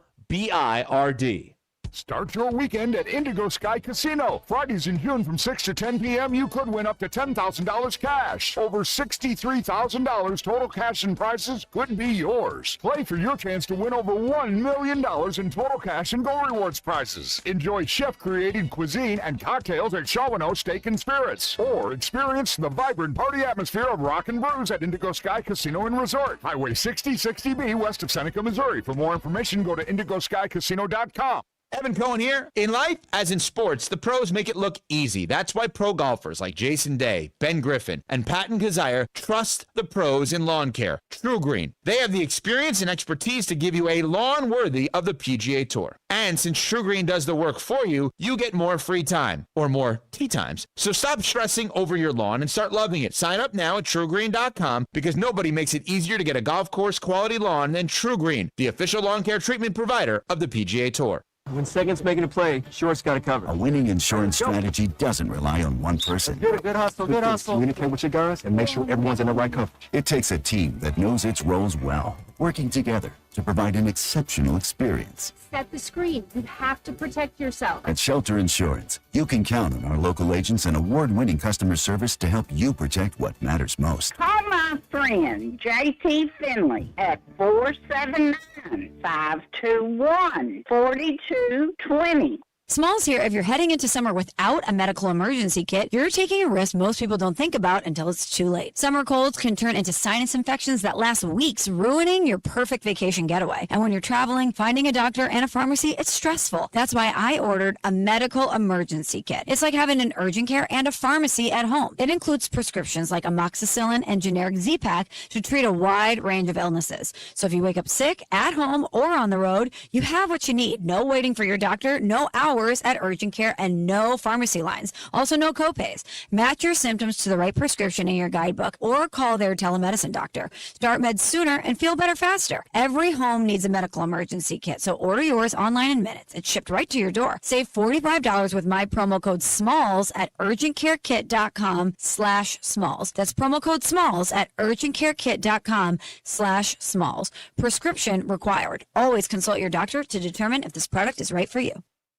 Start your weekend at Indigo Sky Casino. Fridays in June from 6 to 10 p.m., you could win up to $10,000 cash. Over $63,000 total cash and prizes could be yours. Play for your chance to win over $1 million in total cash and Go Rewards prizes. Enjoy chef-created cuisine and cocktails at Shawano Steak and Spirits. Or experience the vibrant party atmosphere of Rock and Brews at Indigo Sky Casino and Resort. Highway 6060B west of Seneca, Missouri. For more information, go to IndigoSkyCasino.com. Evan Cohen here. In life, as in sports, the pros make it look easy. That's why pro golfers like Jason Day, Ben Griffin, and Patton Kazire trust the pros in lawn care. True Green. They have the experience and expertise to give you a lawn worthy of the PGA Tour. And since True Green does the work for you, you get more free time, or more tee times. So stop stressing over your lawn and start loving it. Sign up now at TrueGreen.com because nobody makes it easier to get a golf course quality lawn than True Green, the official lawn care treatment provider of the PGA Tour. When second's making a play, short's got to cover. A winning insurance strategy doesn't rely on one person. Good hustle, good hustle. Communicate with your guys and make sure everyone's in the right coverage. It takes a team that knows its roles well, working together to provide an exceptional experience. Set the screen. You have to protect yourself. At Shelter Insurance, you can count on our local agents and award-winning customer service to help you protect what matters most. Call my friend J.T. Finley at 479-521-4220. Smalls here. If you're heading into summer without a medical emergency kit, you're taking a risk most people don't think about until it's too late. Summer colds can turn into sinus infections that last weeks, ruining your perfect vacation getaway. And when you're traveling, finding a doctor and a pharmacy, it's stressful. That's why I ordered a medical emergency kit. It's like having an urgent care and a pharmacy at home. It includes prescriptions like amoxicillin and generic Z-Pak to treat a wide range of illnesses. So if you wake up sick, at home, or on the road, you have what you need. No waiting for your doctor, no hours at urgent care, and no pharmacy lines. Also, no copays. Match your symptoms to the right prescription in your guidebook or call their telemedicine doctor. Start meds sooner and feel better faster. Every home needs a medical emergency kit, so order yours online in minutes. It's shipped right to your door. Save $45 with my promo code SMALLS at urgentcarekit.com/smalls. That's promo code SMALLS at urgentcarekit.com/smalls. Prescription required. Always consult your doctor to determine if this product is right for you.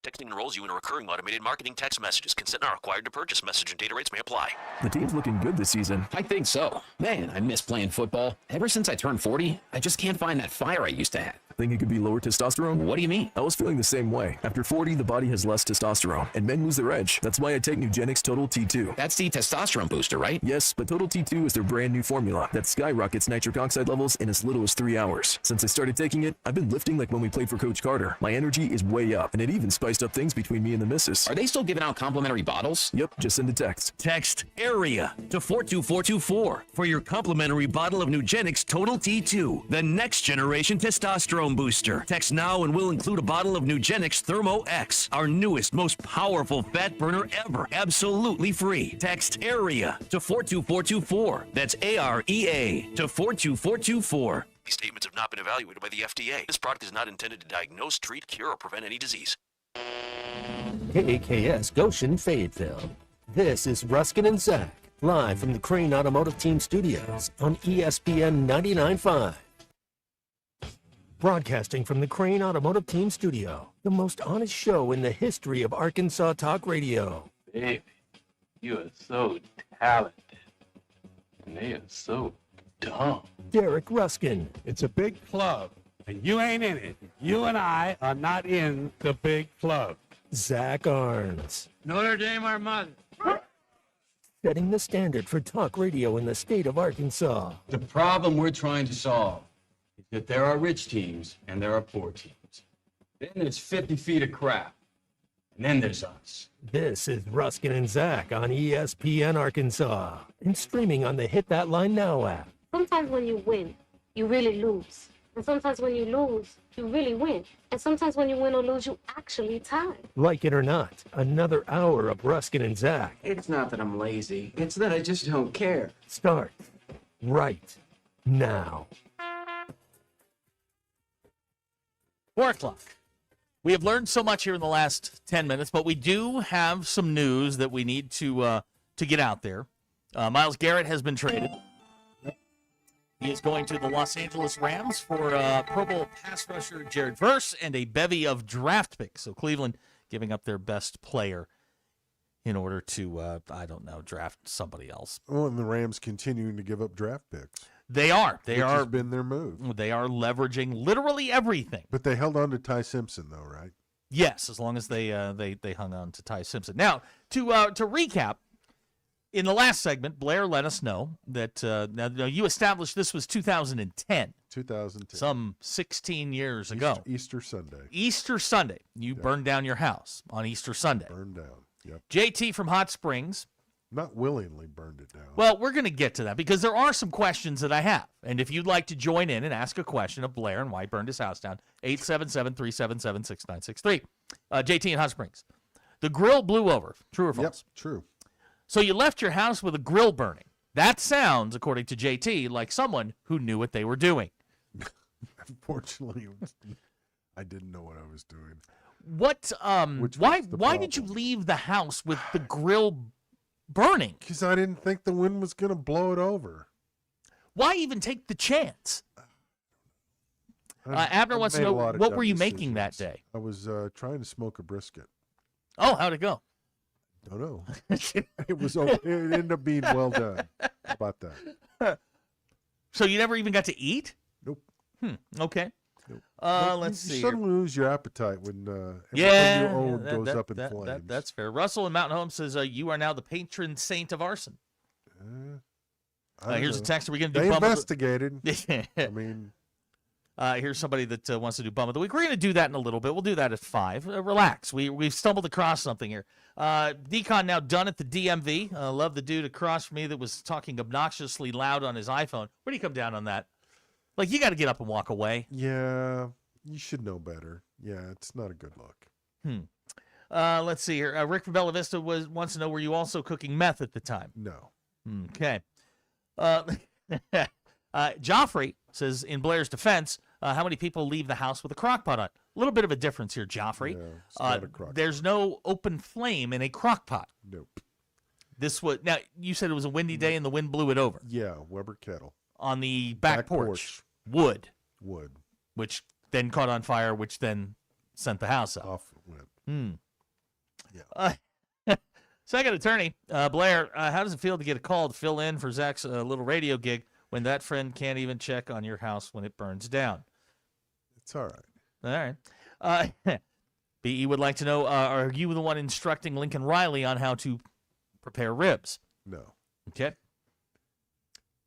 Texting enrolls you in a recurring automated marketing text messages. Consent not required to purchase. Message and data rates may apply. The team's looking good this season. I think so. Man, I miss playing football. Ever since I turned 40, I just can't find that fire I used to have. Think it could be lower testosterone? What do you mean? I was feeling the same way. After 40, the body has less testosterone, and men lose their edge. That's why I take Nugenix Total T2. That's the testosterone booster, right? Yes, but Total T2 is their brand new formula that skyrockets nitric oxide levels in as little as 3 hours. Since I started taking it, I've been lifting like when we played for Coach Carter. My energy is way up, and it even spiced up things between me and the missus. Are they still giving out complimentary bottles? Yep, just send a text. Text AREA to 42424 for your complimentary bottle of Nugenix Total T2, the next generation testosterone booster. Text now and we'll include a bottle of Nugenix Thermo X, our newest, most powerful fat burner ever, absolutely free. Text AREA to 42424. That's AREA to 42424. These statements have not been evaluated by the FDA. This product is not intended to diagnose, treat, cure, or prevent any disease. KAKS Goshen, Fayetteville. This is Ruskin and Zach, live from the Crane Automotive Team Studios on ESPN 99.5. Broadcasting from the Crane Automotive Team Studio, the most honest show in the history of Arkansas Talk Radio. Baby, you are so talented, and they are so dumb. Derek Ruskin. It's a big club. And you ain't in it. You and I are not in the big club. Zach Arns, Notre Dame, our mother. setting the standard for talk radio in the state of Arkansas. The problem we're trying to solve is that there are rich teams and there are poor teams. Then there's 50 feet of crap. And then there's us. This is Ruskin and Zach on ESPN Arkansas and streaming on the Hit That Line Now app. Sometimes when you win, you really lose. And sometimes when you lose, you really win. And sometimes when you win or lose, you actually tie. Like it or not, another hour of Ruskin and Zach It's not that I'm lazy. It's that I just don't care. starts right now. 4 o'clock. We have learned so much here in the last 10 minutes, but we do have some news that we need to get out there. Myles Garrett has been traded. He is going to the Los Angeles Rams for Pro Bowl pass rusher Jared Verse and a bevy of draft picks. So Cleveland giving up their best player in order to, draft somebody else. Oh, and the Rams continuing to give up draft picks. They are. Which has been their move. They are leveraging literally everything. But they held on to Ty Simpson, though, right? Yes, as long as they hung on to Ty Simpson. Now, to recap, in the last segment, Blair let us know that now you established this was 2010. 2010. Some 16 years ago. Easter Sunday. Easter Sunday. You burned down your house on Easter Sunday. Burned down. Yep. JT from Hot Springs. Not willingly burned it down. Well, we're going to get to that because there are some questions that I have. And if you'd like to join in and ask a question of Blair and why he burned his house down, 877-377-6963. JT in Hot Springs. The grill blew over. True or false? Yep, true. So you left your house with a grill burning. That sounds, according to JT, like someone who knew what they were doing. Unfortunately, I didn't know what I was doing. What? Why did you leave the house with the grill burning? Because I didn't think the wind was going to blow it over. Why even take the chance? Abner wants to know, what were you making that day? I was trying to smoke a brisket. Oh, how'd it go? Don't know. It was. It ended up being well done. How about that? So you never even got to eat? Nope. Okay. Nope. Let's see. You suddenly lose your appetite when everything you own goes up in flames. That's fair. Russell in Mountain Home says you are now the patron saint of arson. Here's a text. Are we going to do? They bum investigated. I mean. Here's somebody that wants to do Bum of the Week. We're going to do that in a little bit. We'll do that at 5. Relax. We've stumbled across something here. Decon now done at the DMV. Love the dude across from me that was talking obnoxiously loud on his iPhone. Where do you come down on that? Like, you got to get up and walk away. Yeah, you should know better. Yeah, it's not a good look. Let's see here. Rick from Bella Vista wants to know, were you also cooking meth at the time? No. Okay. Joffrey says, in Blair's defense, how many people leave the house with a crock pot on? A little bit of a difference here, Joffrey. Yeah, it's not a crock there's no open flame in a crock pot. Nope. Now, you said it was a windy day and the wind blew it over. Yeah, Weber kettle. On the back porch. Wood. Which then caught on fire, which then sent the house up. Off it went. Yeah. Second attorney, Blair, how does it feel to get a call to fill in for Zach's little radio gig when that friend can't even check on your house when it burns down? It's all right. All right. BE would like to know, are you the one instructing Lincoln Riley on how to prepare ribs? No. Okay.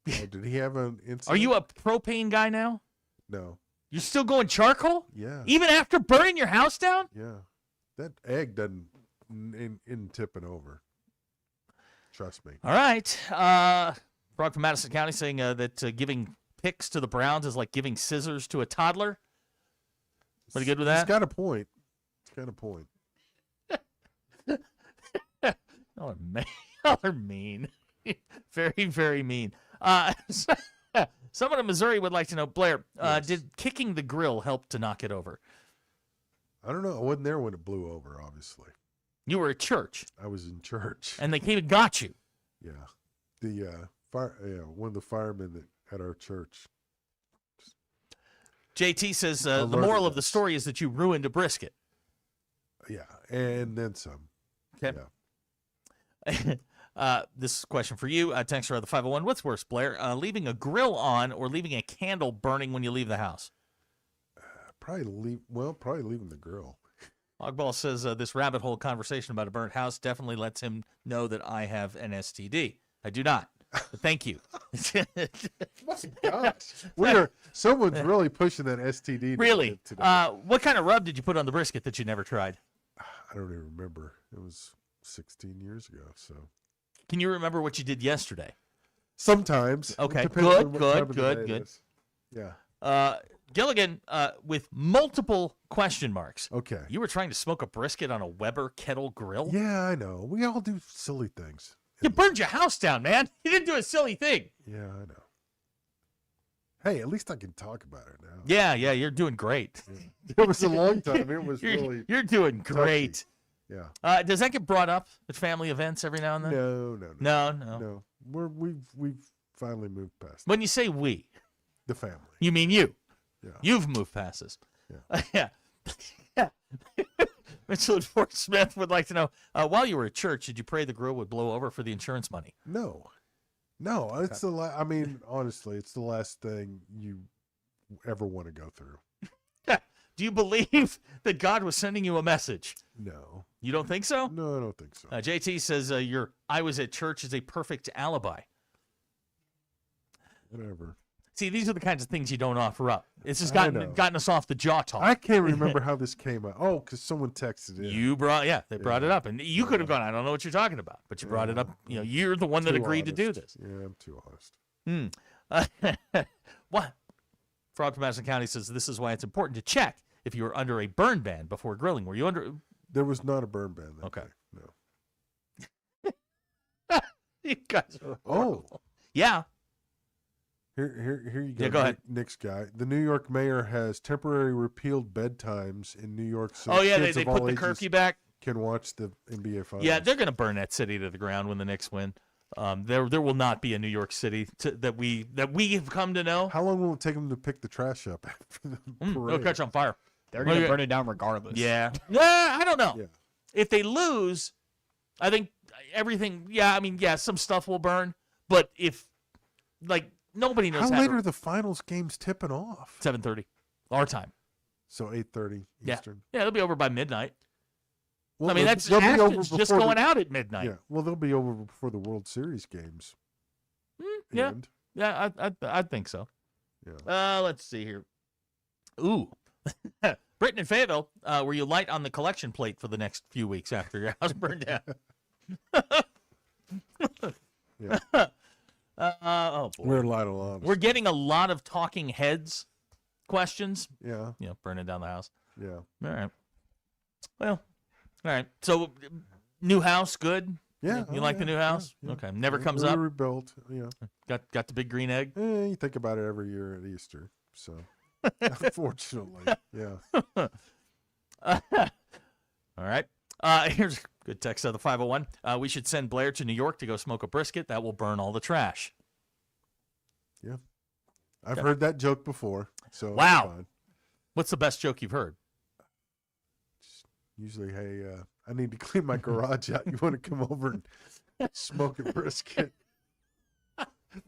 Oh, did he have an incident? Are you a propane guy now? No. You're still going charcoal? Yeah. Even after burning your house down? Yeah. That egg doesn't in tipping over. Trust me. All right. Brock from Madison County saying that giving picks to the Browns is like giving scissors to a toddler. Pretty good with that? He's got a point. Y'all are mean. Very, very mean. Someone in Missouri would like to know, Blair, did kicking the grill help to knock it over? I don't know. I wasn't there when it blew over, obviously. You were at church. I was in church. And they came and got you. Yeah. The one of the firemen at our church. JT says the moral of the story is that you ruined a brisket. Yeah, and then some. Okay. Yeah. This question for you. Thanks for the 501. What's worse, Blair? Leaving a grill on or leaving a candle burning when you leave the house? Probably leaving the grill. Ogball says this rabbit hole conversation about a burnt house definitely lets him know that I have an STD. I do not. But thank you. Gosh. Someone's really pushing that STD. Really? Today. What kind of rub did you put on the brisket that you never tried? I don't even remember. It was 16 years ago. So. Can you remember what you did yesterday? Sometimes. Okay. Good. Yeah. Gilligan, with multiple question marks. Okay. You were trying to smoke a brisket on a Weber kettle grill? Yeah, I know. We all do silly things. You burned your house down, man. You didn't do a silly thing. Yeah, I know. Hey, at least I can talk about it now. Yeah, you're doing great. Yeah. It was a long time. It was You're doing great. Touchy. Yeah. Does that get brought up at family events every now and then? No. We've finally moved past. When you say we, the family. You mean you? Yeah. You've moved past this. Yeah. Yeah. Mitchell and Fort Smith would like to know, while you were at church, did you pray the grill would blow over for the insurance money? No. It's I mean, honestly, it's the last thing you ever want to go through. Do you believe that God was sending you a message? No. You don't think so? No, I don't think so. JT says your "I was at church" is a perfect alibi. Whatever. See, these are the kinds of things you don't offer up. It's just gotten us off the jaw talk. I can't remember how this came out. Oh, because someone texted it. They brought it up, and you could have gone, I don't know what you're talking about, but you brought it up. You know, you're the one that agreed to do this. Yeah, I'm too honest. What? Frog from Madison County says this is why it's important to check if you were under a burn ban before grilling. Were you under? There was not a burn ban. That day. No. You guys are horrible. Yeah. Here you go. Yeah, go ahead. Nick's guy. The New York mayor has temporarily repealed bedtimes in New York City. Oh, yeah, they put the curfew back. Can watch the NBA finals. Yeah, they're going to burn that city to the ground when the Knicks win. There will not be a New York City that we have come to know. How long will it take them to pick the trash up after the parade? It'll catch on fire. They're going to burn it down regardless. Yeah. Yeah, I don't know. Yeah. If they lose, I think everything. Yeah, I mean, some stuff will burn, but if nobody knows how late are the finals games tipping off? 7:30, our time. So 8:30 Eastern. Yeah, they'll be over by midnight. Well, I mean, that's Ashton's just going out at midnight. Yeah, well, they'll be over before the World Series games. Yeah, I think so. Yeah. Let's see here. Ooh, Britain and Fayetteville, were you light on the collection plate for the next few weeks after your house burned down? Yeah. Oh boy. We're light on honest. We're getting a lot of talking heads questions. Yeah. Burning down the house. Yeah. All right. Well, all right. So, new house, good? Yeah. You like the new house? Yeah. Okay. Never comes we up? Rebuilt, yeah. Got the big green egg? You think about it every year at Easter, so unfortunately, yeah. All right. Here's a good text out of the 501. We should send Blair to New York to go smoke a brisket. That will burn all the trash. Yeah. I've heard that joke before. So wow. What's the best joke you've heard? Usually, hey, I need to clean my garage out. You want to come over and smoke a brisket?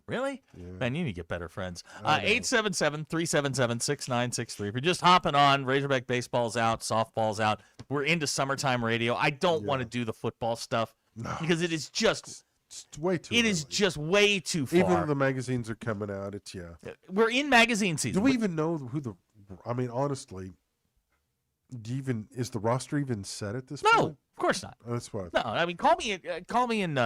Really? Yeah. Man, you need to get better friends. 877-377-6963. If you're just hopping on, Razorback baseball's out, softball's out. We're into summertime radio. I don't want to do the football stuff because it is just it's way too. It is just way too far. Even the magazines are coming out. It's We're in magazine season. Do we even know who the? I mean, honestly, is the roster even set at this point? No, of course not. That's what. No, I mean, call me in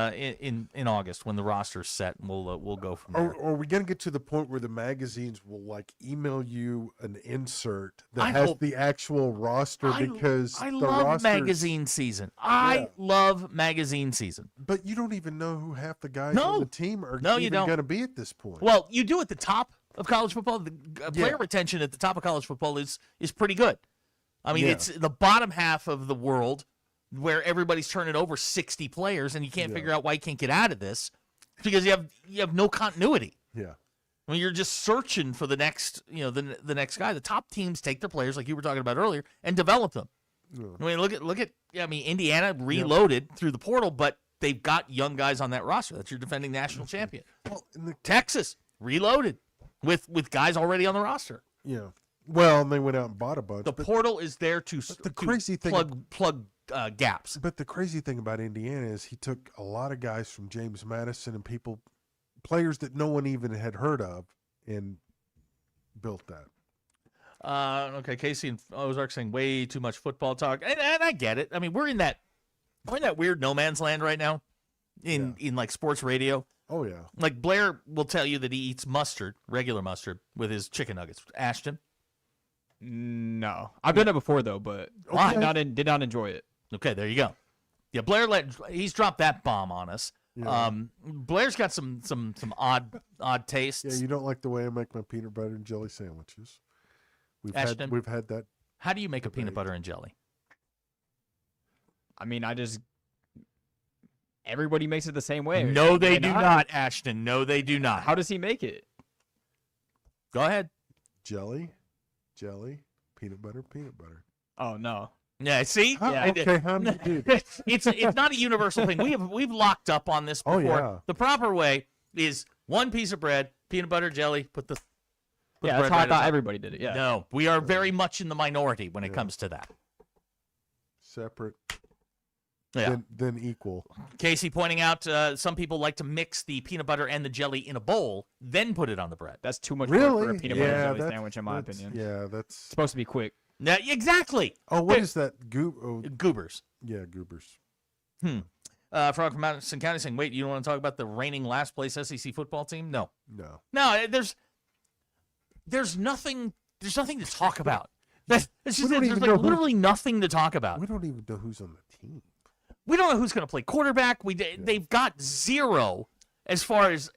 August when the roster's set, and we'll go from there. Are we gonna get to the point where the magazines will email you an insert that has the actual roster because I love magazine season. I love magazine season. But you don't even know who half the guys on the team are even going to be at this point. Well, you do at the top of college football. The player retention at the top of college football is pretty good. I mean, it's the bottom half of the world where everybody's turning over 60 players, and you can't figure out why you can't get out of this because you have no continuity. Yeah. I mean, you're just searching for the next, the next guy. The top teams take their players, like you were talking about earlier, and develop them. Yeah. I mean, look at. I mean, Indiana reloaded through the portal, but they've got young guys on that roster. That's your defending national champion. Well, Texas reloaded with guys already on the roster. Yeah. Well, and they went out and bought a bunch. The portal is there to plug gaps. But the crazy thing about Indiana is he took a lot of guys from James Madison and players that no one even had heard of, and built that. Okay, Casey and Ozark saying way too much football talk, and I get it. I mean, we're in that weird no man's land right now, in like sports radio. Oh yeah. Like Blair will tell you that he eats mustard, regular mustard, with his chicken nuggets. Ashton? No, I've done it before though, but did not enjoy it. Okay, there you go. Yeah, Blair he's dropped that bomb on us. Yeah. Blair's got some odd tastes. Yeah, you don't like the way I make my peanut butter and jelly sandwiches. We've had that. How do you make a peanut butter and jelly? I mean, everybody makes it the same way. No, they do not, Ashton. No, they do not. How does he make it? Go ahead. Jelly, peanut butter. Oh no. Yeah, see? Okay, how do you do this? It's not a universal thing. We've locked up on this before. Oh, yeah. The proper way is one piece of bread, peanut butter, jelly, put the that's how I thought everybody did it. Yeah. No, we are very much in the minority when it comes to that. Separate. Yeah. Then equal. Casey pointing out some people like to mix the peanut butter and the jelly in a bowl, then put it on the bread. That's too much work for a peanut butter and jelly sandwich, in my opinion. Yeah, that's it's supposed to be quick. Yeah, exactly. Oh, what is that? Goobers. Yeah, goobers. Frog from Madison County saying, wait, you don't want to talk about the reigning last place SEC football team? No. No, there's nothing to talk about. There's literally nothing to talk about. We don't even know who's on the team. We don't know who's going to play quarterback. They've got zero as far as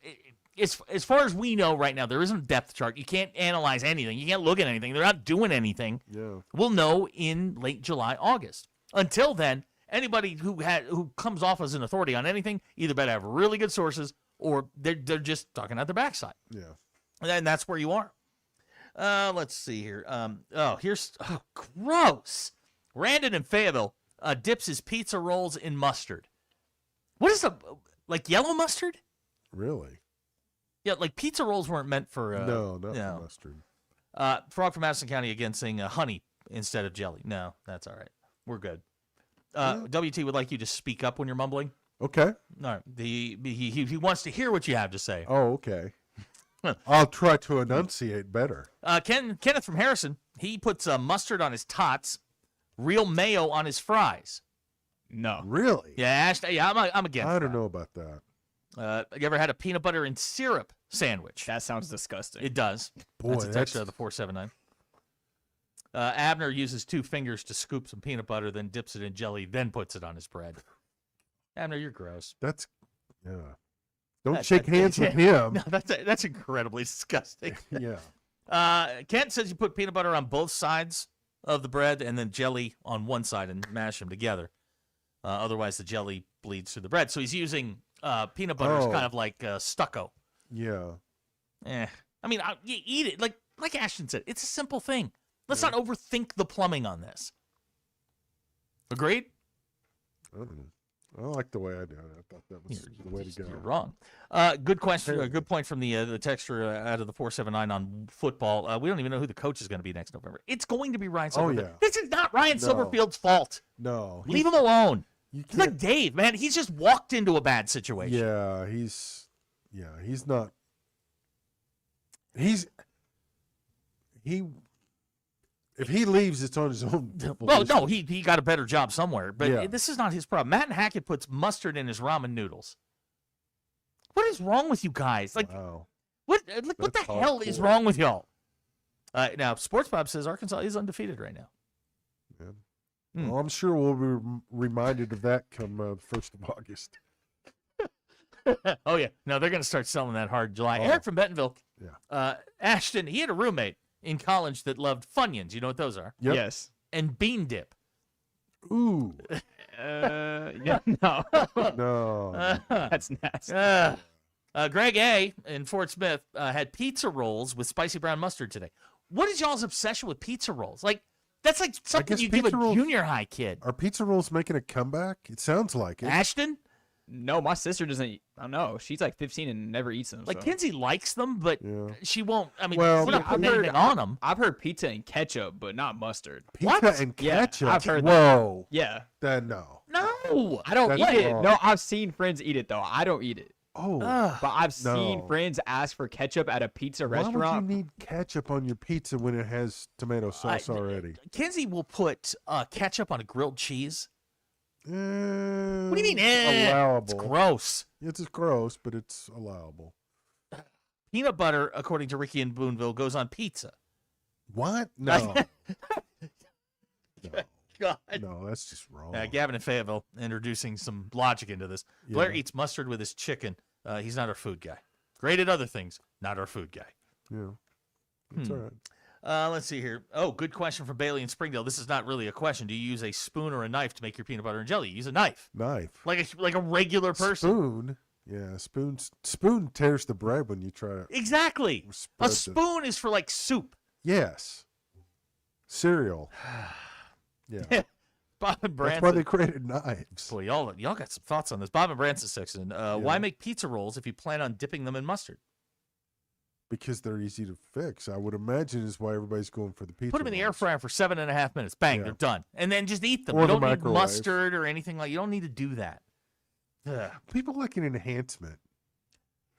we know right now. There isn't a depth chart. You can't analyze anything. You can't look at anything. They're not doing anything. Yeah. We'll know in late July, August. Until then, anybody who comes off as an authority on anything either better have really good sources or they're just talking out their backside. Yeah. And that's where you are. Let's see here. Gross. Randon in Fayetteville dips his pizza rolls in mustard. What is like yellow mustard? Really? Yeah, like pizza rolls weren't meant for. No, not for mustard. Frog from Madison County again saying honey instead of jelly. No, that's all right. We're good. WT would like you to speak up when you're mumbling. Okay. All right. He wants to hear what you have to say. Oh, okay. I'll try to enunciate better. Kenneth from Harrison, he puts mustard on his tots, real mayo on his fries. No. Really? Yeah, I'm against I don't know about that. You ever had a peanut butter and syrup sandwich? That sounds disgusting. It does. Boy, that's a text of the 479. Abner uses 2 fingers to scoop some peanut butter, then dips it in jelly, then puts it on his bread. Abner, you're gross. Don't shake hands with him. No, that's incredibly disgusting. Yeah. Kent says you put peanut butter on both sides of the bread and then jelly on one side and mash them together. Otherwise, the jelly bleeds through the bread. So he's using peanut butter as kind of like stucco. Yeah. I mean, you eat it. Like Ashton said, it's a simple thing. Let's not overthink the plumbing on this. Agreed? I don't know. I like the way I do it. I thought that was the way to go. You're wrong. Good question. Good point from the texter out of the 479 on football. We don't even know who the coach is going to be next November. It's going to be Ryan Silverfield. This is not Ryan Silverfield's fault. No. Leave him alone. He's like Dave, man. He's just walked into a bad situation. Yeah, he's not. If he leaves, it's on his own. Well, no, he got a better job somewhere, but this is not his problem. Matt Hackett puts mustard in his ramen noodles. What is wrong with you guys? Wow. What the hell is wrong with y'all? Now, Sports Bob says Arkansas is undefeated right now. Yeah. Well, I'm sure we'll be reminded of that come 1st of August. Oh, yeah. No, they're going to start selling that hard in July. Eric from Bentonville. Yeah. Ashton, he had a roommate in college that loved Funyuns. You know what those are? Yep. Yes. And bean dip. Ooh. Yeah, no. No. That's nasty. Greg A. in Fort Smith had pizza rolls with spicy brown mustard today. What is y'all's obsession with pizza rolls? That's like something you give a junior high kid. Are pizza rolls making a comeback? It sounds like it. Ashton? No, my sister doesn't. I don't know. She's like 15 and never eats them. Like so. Kinsey likes them, but she won't. I mean, Well, we're not putting anything on them. I've heard pizza and ketchup, but not mustard. Pizza and ketchup. Yeah, I've heard Whoa. that. Yeah. Then no. No, I don't That's eat it. wrong. No, I've seen friends eat it though. I don't eat it. Oh, but I've seen no. friends ask for ketchup at a pizza Why restaurant. would you need ketchup on your pizza when it has tomato sauce already? Kinsey will put ketchup on a grilled cheese. What do you mean? Allowable. It's gross. It's gross, but it's allowable. Peanut butter, according to Ricky in Boonville, goes on pizza. What? No. God. No, that's just wrong. Gavin in Fayetteville introducing some logic into this. Blair Yeah. eats mustard with his chicken. He's not our food guy. Great at other things, not our food guy. Yeah. That's all right. Let's see here. Oh, good question from Bailey in Springdale. This is not really a question. Do you use a spoon or a knife to make your peanut butter and jelly? You use a knife. Like a regular person. Spoon. Yeah, spoon tears the bread when you try to. Exactly. spread A the- spoon is for like soup. Yes. Cereal. Yeah. Bob and Branson. That's why they created knives. Boy, y'all got some thoughts on this. Bob and Branson section. Why make pizza rolls if you plan on dipping them in mustard? Because they're easy to fix. I would imagine is why everybody's going for the pizza. Put them in the air fryer for 7.5 minutes. Bang, Yeah. they're done. And then just eat them. Or You the don't need microwave. mustard or anything like. You don't need to do that. Ugh. People like an enhancement.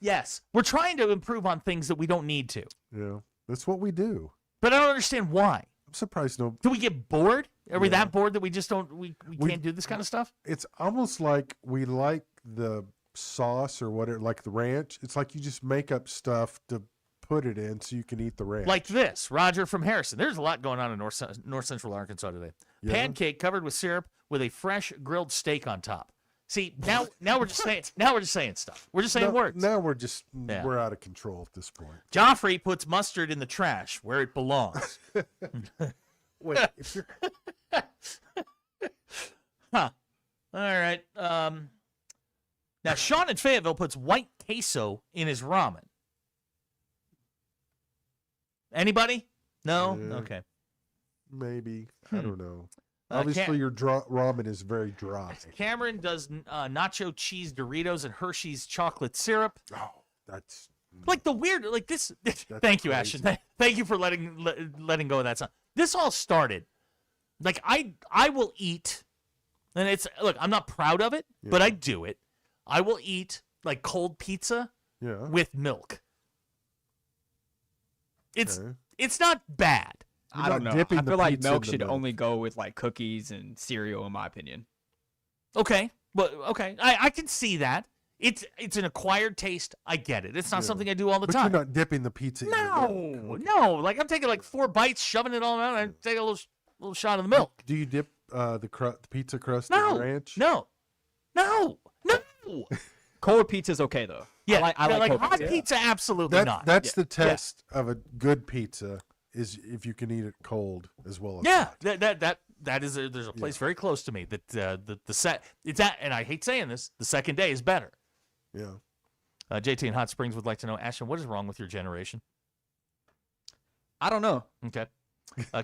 Yes, we're trying to improve on things that we don't need to. Yeah, that's what we do. But I don't understand why. I'm surprised no. Do we get bored? Are we Yeah. that bored that we just don't? We can't do this kind of stuff? It's almost like we like the sauce or whatever, like the ranch. It's like you just make up stuff to put it in so you can eat the ranch. Like this, Roger from Harrison. There's a lot going on in North Central Arkansas today. Yeah. Pancake covered with syrup with a fresh grilled steak on top. See, now we're just saying stuff. We're just saying words. Now we're out of control at this point. Joffrey puts mustard in the trash where it belongs. Wait, if you're Huh. All right. Now Sean in Fayetteville puts white queso in his ramen. Anybody? No? Yeah. Okay. maybe I don't know. Uh, Obviously, your ramen is very dry. Cameron does nacho cheese Doritos and Hershey's chocolate syrup. Oh, that's like the weird, like this. Thank you, crazy. Ashton. Thank you for letting go of that song. This all started. Like I will eat, and it's look. I'm not proud of it, but I do it. I will eat like cold pizza with milk. It's not bad. I don't know. I feel like milk should only go with like cookies and cereal, in my opinion. Okay, but okay, I can see that. It's an acquired taste. I get it. It's not something I do all the time. You're not dipping the pizza. No. Like I'm taking like 4 bites, shoving it all around, and I take a little shot of the milk. Do you dip the pizza crust No, in ranch? No. Cold pizza's okay though. Yeah, I like cold hot pizza. pizza. Absolutely not. That's the test of a good pizza is if you can eat it cold as well as hot. That is there's a place very close to me that the set it's at, and I hate saying this, the second day is better. Yeah. JT in Hot Springs would like to know, Ashton, what is wrong with your generation? I don't know. Okay.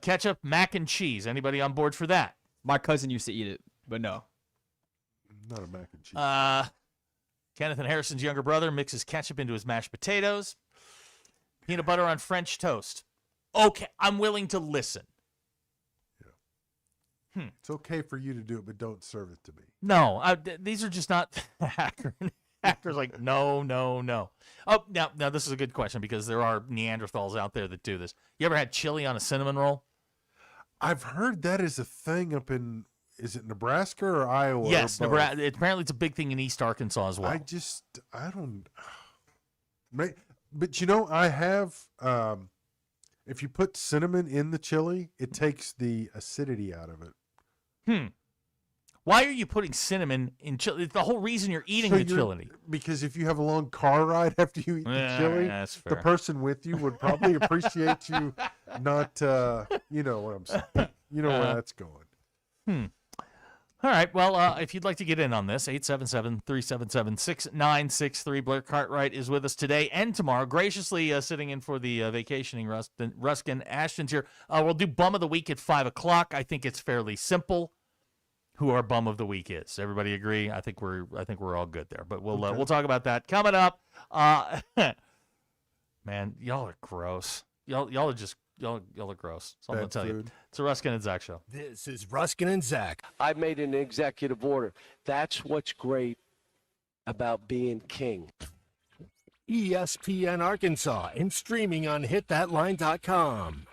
Ketchup, mac and cheese. Anybody on board for that? My cousin used to eat it, but no. Not a mac and cheese. Kenneth and Harrison's younger brother mixes ketchup into his mashed potatoes. Peanut butter on French toast. Okay, I'm willing to listen. It's okay for you to do it, but don't serve it to me. No, these are just not actors. Like no. Oh, now this is a good question because there are Neanderthals out there that do this. You ever had chili on a cinnamon roll? I've heard that is a thing up in, is it Nebraska or Iowa? Yes, or both? Nebraska. Apparently, it's a big thing in East Arkansas as well. I don't. But you know, I have. If you put cinnamon in the chili, it takes the acidity out of it. Why are you putting cinnamon in chili? It's the whole reason you're eating the chili. Because if you have a long car ride after you eat the chili, that's the fair. person with you would probably appreciate you not, you know what I'm saying. You know where that's going. All right. Well, if you'd like to get in on this, 877-377-6963. Blair Cartwright is with us today and tomorrow, graciously sitting in for the vacationing Ruskin. Ashton's here. We'll do Bum of the Week at 5 o'clock. I think it's fairly simple. who our bum of the week is. Everybody agree? I think we're all good there. But we'll talk about that coming up. Man, y'all are gross. Y'all are gross. So I'm gonna tell you. It's a Ruskin and Zach show. This is Ruskin and Zach. I've made an executive order. That's what's great about being king. ESPN Arkansas and streaming on hitthatline.com.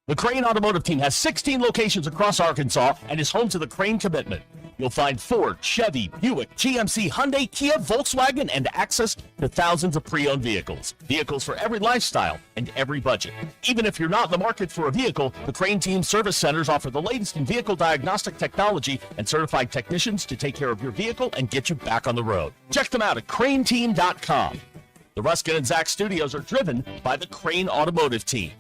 The Crane Automotive Team has 16 locations across Arkansas and is home to the Crane Commitment. You'll find Ford, Chevy, Buick, GMC, Hyundai, Kia, Volkswagen, and access to thousands of pre-owned vehicles. Vehicles for every lifestyle and every budget. Even if you're not in the market for a vehicle, the Crane Team service centers offer the latest in vehicle diagnostic technology and certified technicians to take care of your vehicle and get you back on the road. Check them out at craneteam.com. The Ruskin and Zach studios are driven by the Crane Automotive Team.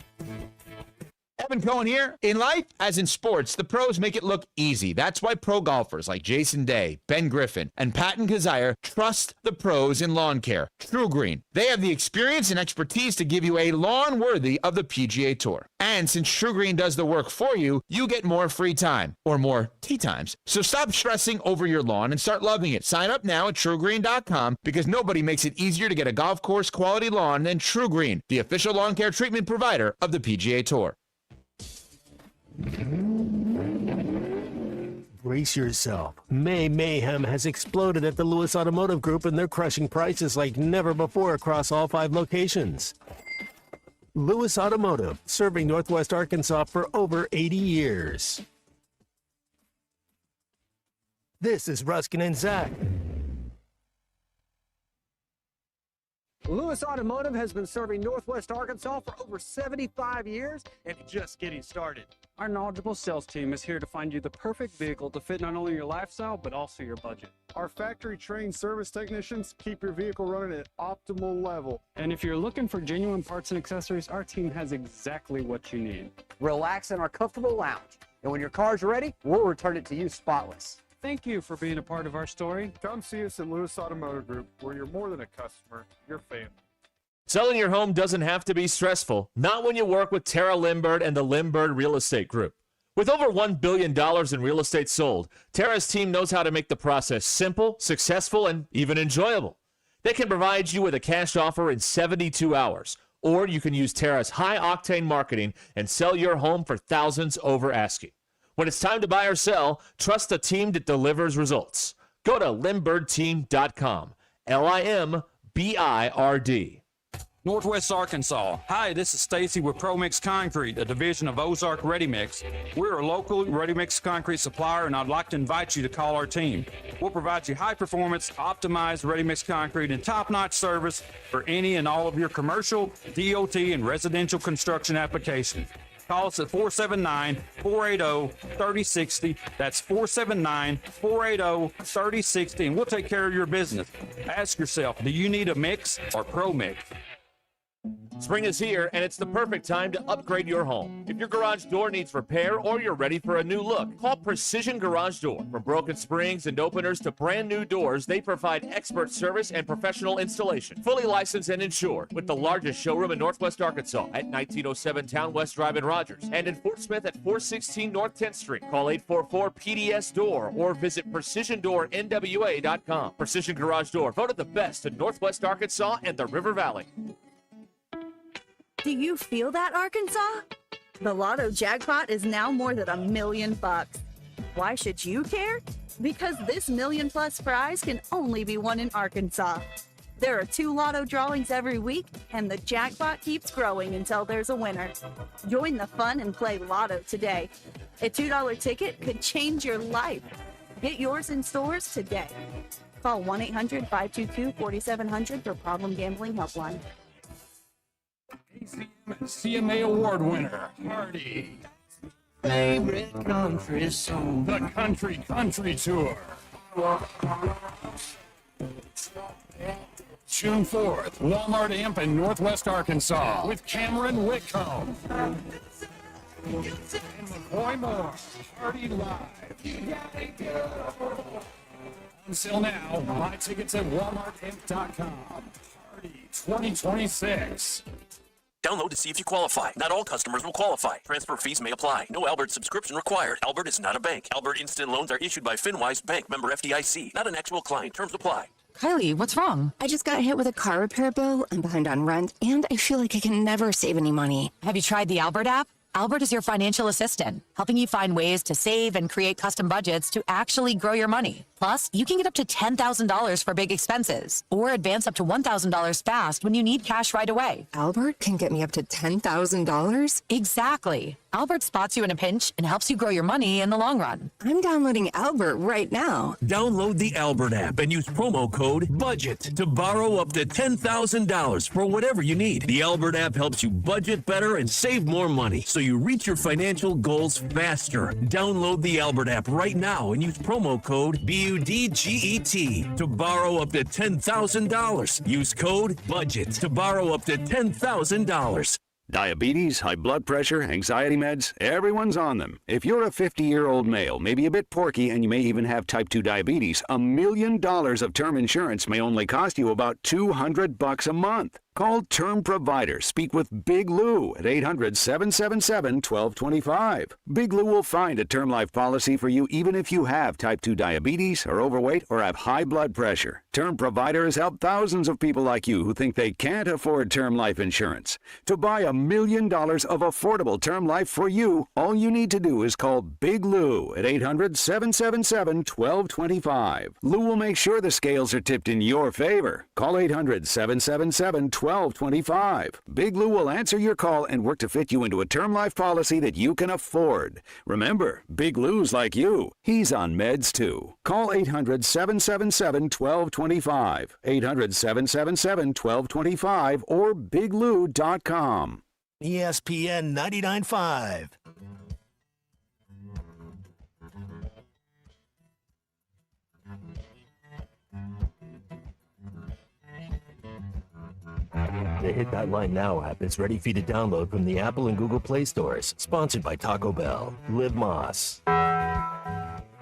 Evan Cohen here. In life, as in sports, the pros make it look easy. That's why pro golfers like Jason Day, Ben Griffin, and Patton Kazire trust the pros in lawn care. True Green. They have the experience and expertise to give you a lawn worthy of the PGA Tour. And since True Green does the work for you, you get more free time, or more tee times. So stop stressing over your lawn and start loving it. Sign up now at TrueGreen.com because nobody makes it easier to get a golf course quality lawn than True Green, the official lawn care treatment provider of the PGA Tour. Brace yourself. May mayhem has exploded at the Lewis Automotive Group, and they're crushing prices like never before across all 5 locations. Lewis Automotive, serving Northwest Arkansas for over 80 years. This is Ruskin and Zach. Lewis Automotive has been serving Northwest Arkansas for over 75 years and just getting started. Our knowledgeable sales team is here to find you the perfect vehicle to fit not only your lifestyle, but also your budget. Our factory-trained service technicians keep your vehicle running at optimal level. And if you're looking for genuine parts and accessories, our team has exactly what you need. Relax in our comfortable lounge. And when your car's ready, we'll return it to you spotless. Thank you for being a part of our story. Come see us at Lewis Automotive Group, where you're more than a customer, you're family. Selling your home doesn't have to be stressful, not when you work with Tara Limbird and the Limbird Real Estate Group. With over $1 billion in real estate sold, Tara's team knows how to make the process simple, successful, and even enjoyable. They can provide you with a cash offer in 72 hours, or you can use Tara's high-octane marketing and sell your home for thousands over asking. When it's time to buy or sell, trust a team that delivers results. Go to LimbirdTeam.com. LIMBIRD. Northwest Arkansas. Hi, this is Stacy with ProMix Concrete, a division of Ozark Ready Mix. We're a local ready mix concrete supplier, and I'd like to invite you to call our team. We'll provide you high performance, optimized ready mix concrete and top-notch service for any and all of your commercial, DOT, and residential construction applications. Call us at 479-480-3060. That's 479-480-3060, and we'll take care of your business. Ask yourself, do you need a mix or Pro Mix? Spring is here, and it's the perfect time to upgrade your home. If your garage door needs repair or you're ready for a new look, call Precision Garage Door. From broken springs and openers to brand new doors, they provide expert service and professional installation. Fully licensed and insured, with the largest showroom in Northwest Arkansas at 1907 Town West Drive in Rogers, and in Fort Smith at 416 North 10th Street. Call 844-PDS-DOOR or visit PrecisionDoorNWA.com. Precision Garage Door, voted the best in Northwest Arkansas and the River Valley. Do you feel that, Arkansas? The Lotto jackpot is now more than $1 million. Why should you care? Because this $1 million+ prize can only be won in Arkansas. There are 2 Lotto drawings every week, and the jackpot keeps growing until there's a winner. Join the fun and play Lotto today. A $2 ticket could change your life. Get yours in stores today. Call 1-800-522-4700 for Problem Gambling Helpline. CMA Award winner, Hardy. Favorite country song. The Country Tour. June 4th, Walmart Amp in Northwest Arkansas with Cameron Whitcomb. And McCoy Moore, Hardy Live. Until now, buy tickets at WalmartAmp.com. Hardy 2026. Download to see if you qualify. Not all customers will qualify. Transfer fees may apply. No Albert subscription required. Albert is not a bank. Albert Instant Loans are issued by FinWise Bank, member FDIC. Not an actual client. Terms apply. Kylie, what's wrong? I just got hit with a car repair bill. I'm behind on rent, and I feel like I can never save any money. Have you tried the Albert app? Albert is your financial assistant, helping you find ways to save and create custom budgets to actually grow your money. Plus, you can get up to $10,000 for big expenses or advance up to $1,000 fast when you need cash right away. Albert can get me up to $10,000? Exactly. Albert spots you in a pinch and helps you grow your money in the long run. I'm downloading Albert right now. Download the Albert app and use promo code BUDGET to borrow up to $10,000 for whatever you need. The Albert app helps you budget better and save more money so you reach your financial goals faster. Download the Albert app right now and use promo code BUDGET to borrow up to $10,000. Use code BUDGET to borrow up to $10,000. Diabetes, high blood pressure, anxiety meds, everyone's on them. If you're a 50-year-old male, maybe a bit porky, and you may even have type 2 diabetes, $1 million of term insurance may only cost you about $200 a month. Call Term Provider. Speak with Big Lou at 800-777-1225. Big Lou will find a term life policy for you even if you have type 2 diabetes, are overweight, or have high blood pressure. Term Provider has helped thousands of people like you who think they can't afford term life insurance. To buy $1 million of affordable term life for you, all you need to do is call Big Lou at 800-777-1225. Lou will make sure the scales are tipped in your favor. Call 800-777-1225. Big Lou will answer your call and work to fit you into a term life policy that you can afford. Remember, Big Lou's like you. He's on meds too. Call 800-777-1225. 800-777-1225 or biglou.com. ESPN 99.5. The Hit That Line Now app is ready for you to download from the Apple and Google Play stores. Sponsored by Taco Bell. Live Moss.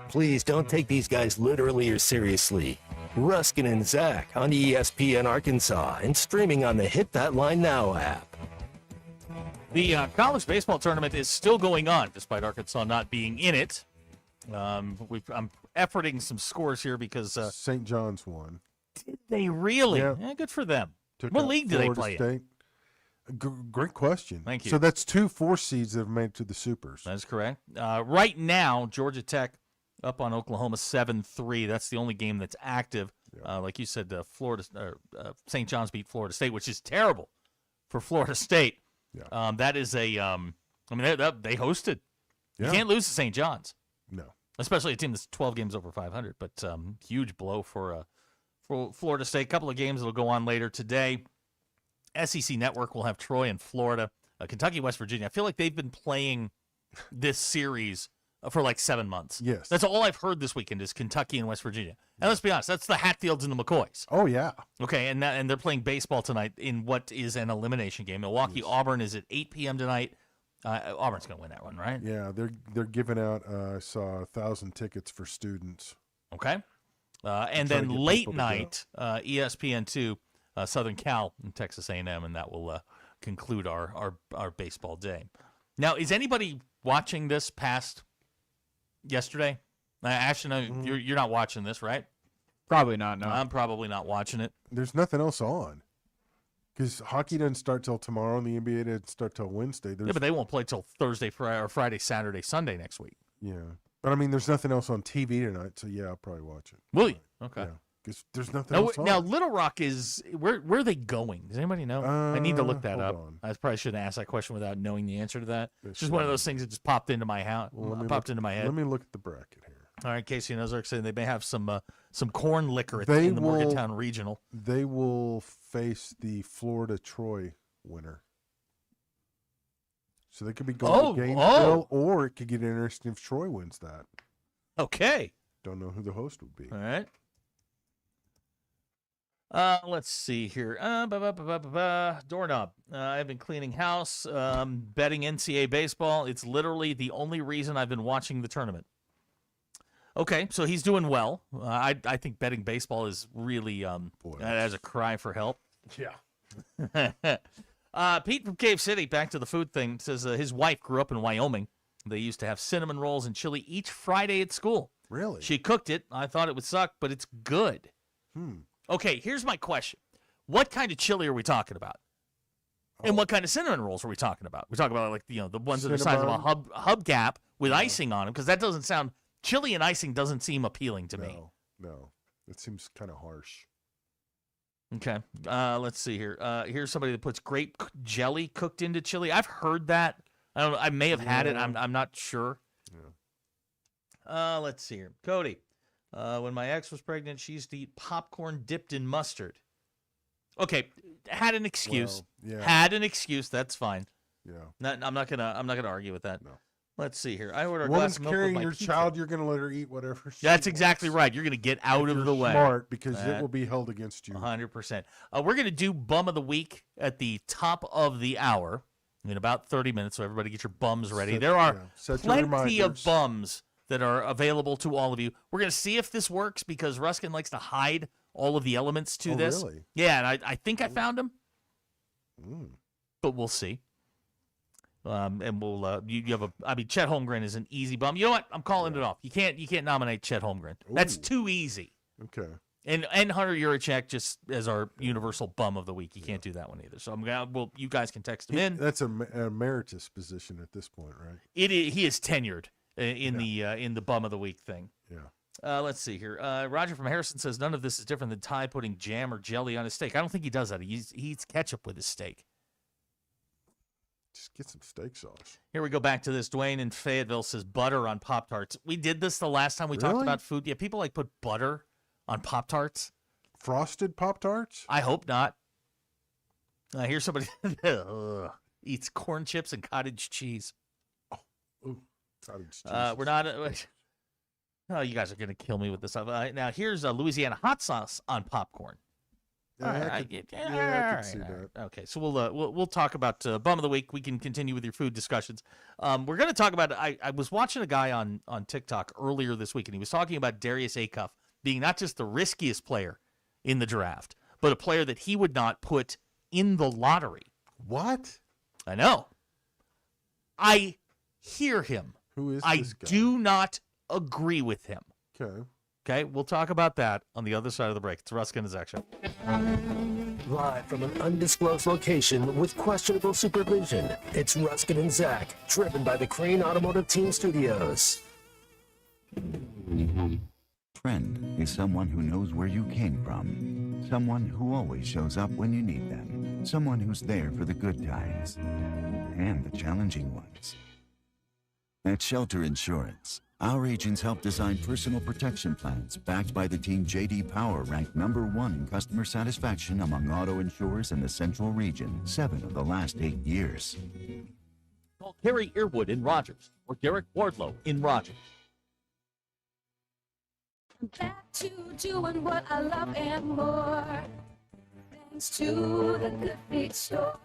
Please don't take these guys literally or seriously. Ruskin and Zach on ESPN Arkansas and streaming on the Hit That Line Now app. The college baseball tournament is still going on, despite Arkansas not being in it. I'm efforting some scores here because St. John's won. Did they really? Yeah. Good for them. Took What out league do they Florida play State. Great question. Thank you. So that's 2 4 seeds that have made it to the Supers. That's correct. Right now, Georgia Tech up on Oklahoma 7-3. That's the only game that's active. Like you said, St. John's beat Florida State, which is terrible for Florida State. Yeah. That is they hosted. Yeah. You can't lose to St. John's. No. Especially a team that's 12 games over 500. But huge blow for Florida State. A couple of games that will go on later today. SEC Network will have Troy and Florida. Kentucky, West Virginia. I feel like they've been playing this series for like 7 months. Yes. That's all I've heard this weekend is Kentucky and West Virginia. And let's be honest, that's the Hatfields and the McCoys. Oh, yeah. Okay, and they're playing baseball tonight in what is an elimination game. Milwaukee Auburn is at 8 p.m. tonight. Auburn's going to win that one, right? Yeah, they're giving out, I saw 1,000 tickets for students. Okay. And then late night, ESPN2, Southern Cal and Texas A&M, and that will conclude our baseball day. Now, is anybody watching this past yesterday? Ashton, you're not watching this, right? Probably not, no. I'm probably not watching it. There's nothing else on. Because hockey doesn't start till tomorrow, and the NBA doesn't start till Wednesday. Yeah, but they won't play till Thursday, Friday, Saturday, Sunday next week. Yeah. But, I mean, there's nothing else on TV tonight, so, yeah, I'll probably watch it. Will you? Okay. Yeah, because there's nothing else on. Now, Little Rock is – where are they going? Does anybody know? I need to look that up. on. I probably shouldn't ask that question without knowing the answer to that. It's just one of those things that just popped into my head. Into my head. Let me look at the bracket here. All right, Casey and Ozark saying they may have some corn liquor in the Morgantown Regional. They will face the Florida Troy winner. So they could be going to Gainesville, or it could get interesting if Troy wins that. Okay. Don't know who the host would be. All right. Let's see here. Doorknob. I've been cleaning house, betting NCAA baseball. It's literally the only reason I've been watching the tournament. Okay, so he's doing well. I think betting baseball is really as a cry for help. Yeah. Pete from Cave City, back to the food thing, says his wife grew up in Wyoming. They used to have cinnamon rolls and chili each Friday at school. Really? She cooked it. I thought it would suck, but it's good. Okay, here's my question. What kind of chili are we talking about? And what kind of cinnamon rolls are we talking about? We're talking about, like, the ones that are the size of a hubcap with icing on them, because that doesn't sound, chili and icing doesn't seem appealing to me. No. It seems kind of harsh. Okay. Let's see here. Here's somebody that puts grape jelly cooked into chili. I've heard that. I don't know. I may have had it. I'm not sure. Let's see here. Cody. When my ex was pregnant, she used to eat popcorn dipped in mustard. Okay, had an excuse. Well, yeah. Had an excuse. That's fine. Yeah. I'm not gonna argue with that. No. Let's see here. I ordered a Woman's glass of milk with carrying my your pizza. child. You're going to let her eat whatever. That's exactly right. You're going to get out of the way. Smart, because it will be held against you. 100%. We're going to do Bum of the Week at the top of the hour in about 30 minutes, so everybody get your bums ready. There are plenty of bums that are available to all of you. We're going to see if this works, because Ruskin likes to hide all of the elements to this. Really? Yeah, and I think I found them, but we'll see. And we'll you have Chet Holmgren is an easy bum. You know what? I'm calling it off. You can't nominate Chet Holmgren. That's too easy. Okay. And Hunter Yurachek just as our universal bum of the week. You can't do that one either. So you guys can text him in. That's an emeritus position at this point, right? He is tenured in the bum of the week thing. Yeah. Let's see here. Roger from Harrison says none of this is different than Ty putting jam or jelly on his steak. I don't think he does that. He eats ketchup with his steak. Just get some steak sauce. Here we go back to this. Dwayne in Fayetteville says butter on Pop-Tarts. We did this the last time we talked about food. Yeah, people put butter on Pop-Tarts. Frosted Pop-Tarts? I hope not. Here's somebody eats corn chips and cottage cheese. Ooh, cottage cheese. We're not. Oh, you guys are going to kill me with this. Now, here's Louisiana hot sauce on popcorn. I could see that. Okay, so we'll talk about Bum of the Week. We can continue with your food discussions. We're going to talk about. I was watching a guy on TikTok earlier this week, and he was talking about Darius Acuff being not just the riskiest player in the draft, but a player that he would not put in the lottery. What? I know. I hear him. Who is I this guy? do not agree with him. Okay. Okay, we'll talk about that on the other side of the break. It's Ruskin and Zach Show. Live from an undisclosed location with questionable supervision, it's Ruskin and Zach, driven by the Crane Automotive Team Studios. Friend is someone who knows where you came from. Someone who always shows up when you need them. Someone who's there for the good times and the challenging ones. At Shelter Insurance, our agents help design personal protection plans backed by the team J.D. Power ranked #1 in customer satisfaction among auto insurers in the Central Region 7 of the last 8 years. Call Carrie Earwood in Rogers or Derek Wardlow in Rogers. I'm back to doing what I love and more. Thanks to the Good Feet store.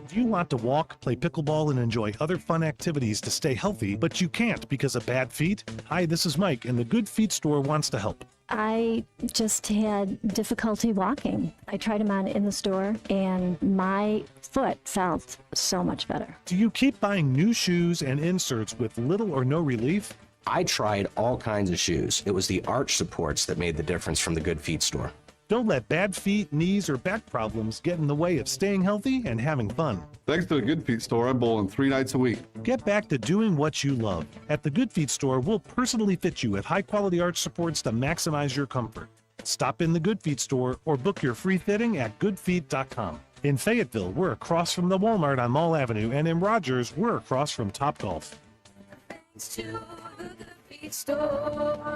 Do you want to walk, play pickleball, and enjoy other fun activities to stay healthy, but you can't because of bad feet? Hi, this is Mike, and the Good Feet store wants to help. I just had difficulty walking. I tried them on in the store, and my foot felt so much better. Do you keep buying new shoes and inserts with little or no relief? I tried all kinds of shoes. It was the arch supports that made the difference from the Good Feet store. Don't let bad feet, knees, or back problems get in the way of staying healthy and having fun. Thanks to the Good Feet store, I'm bowling 3 nights a week. Get back to doing what you love. At the Good Feet store, we'll personally fit you with high-quality arch supports to maximize your comfort. Stop in the Good Feet store or book your free fitting at goodfeet.com. In Fayetteville, we're across from the Walmart on Mall Avenue, and in Rogers, we're across from Topgolf. Thanks to the Good Feet store.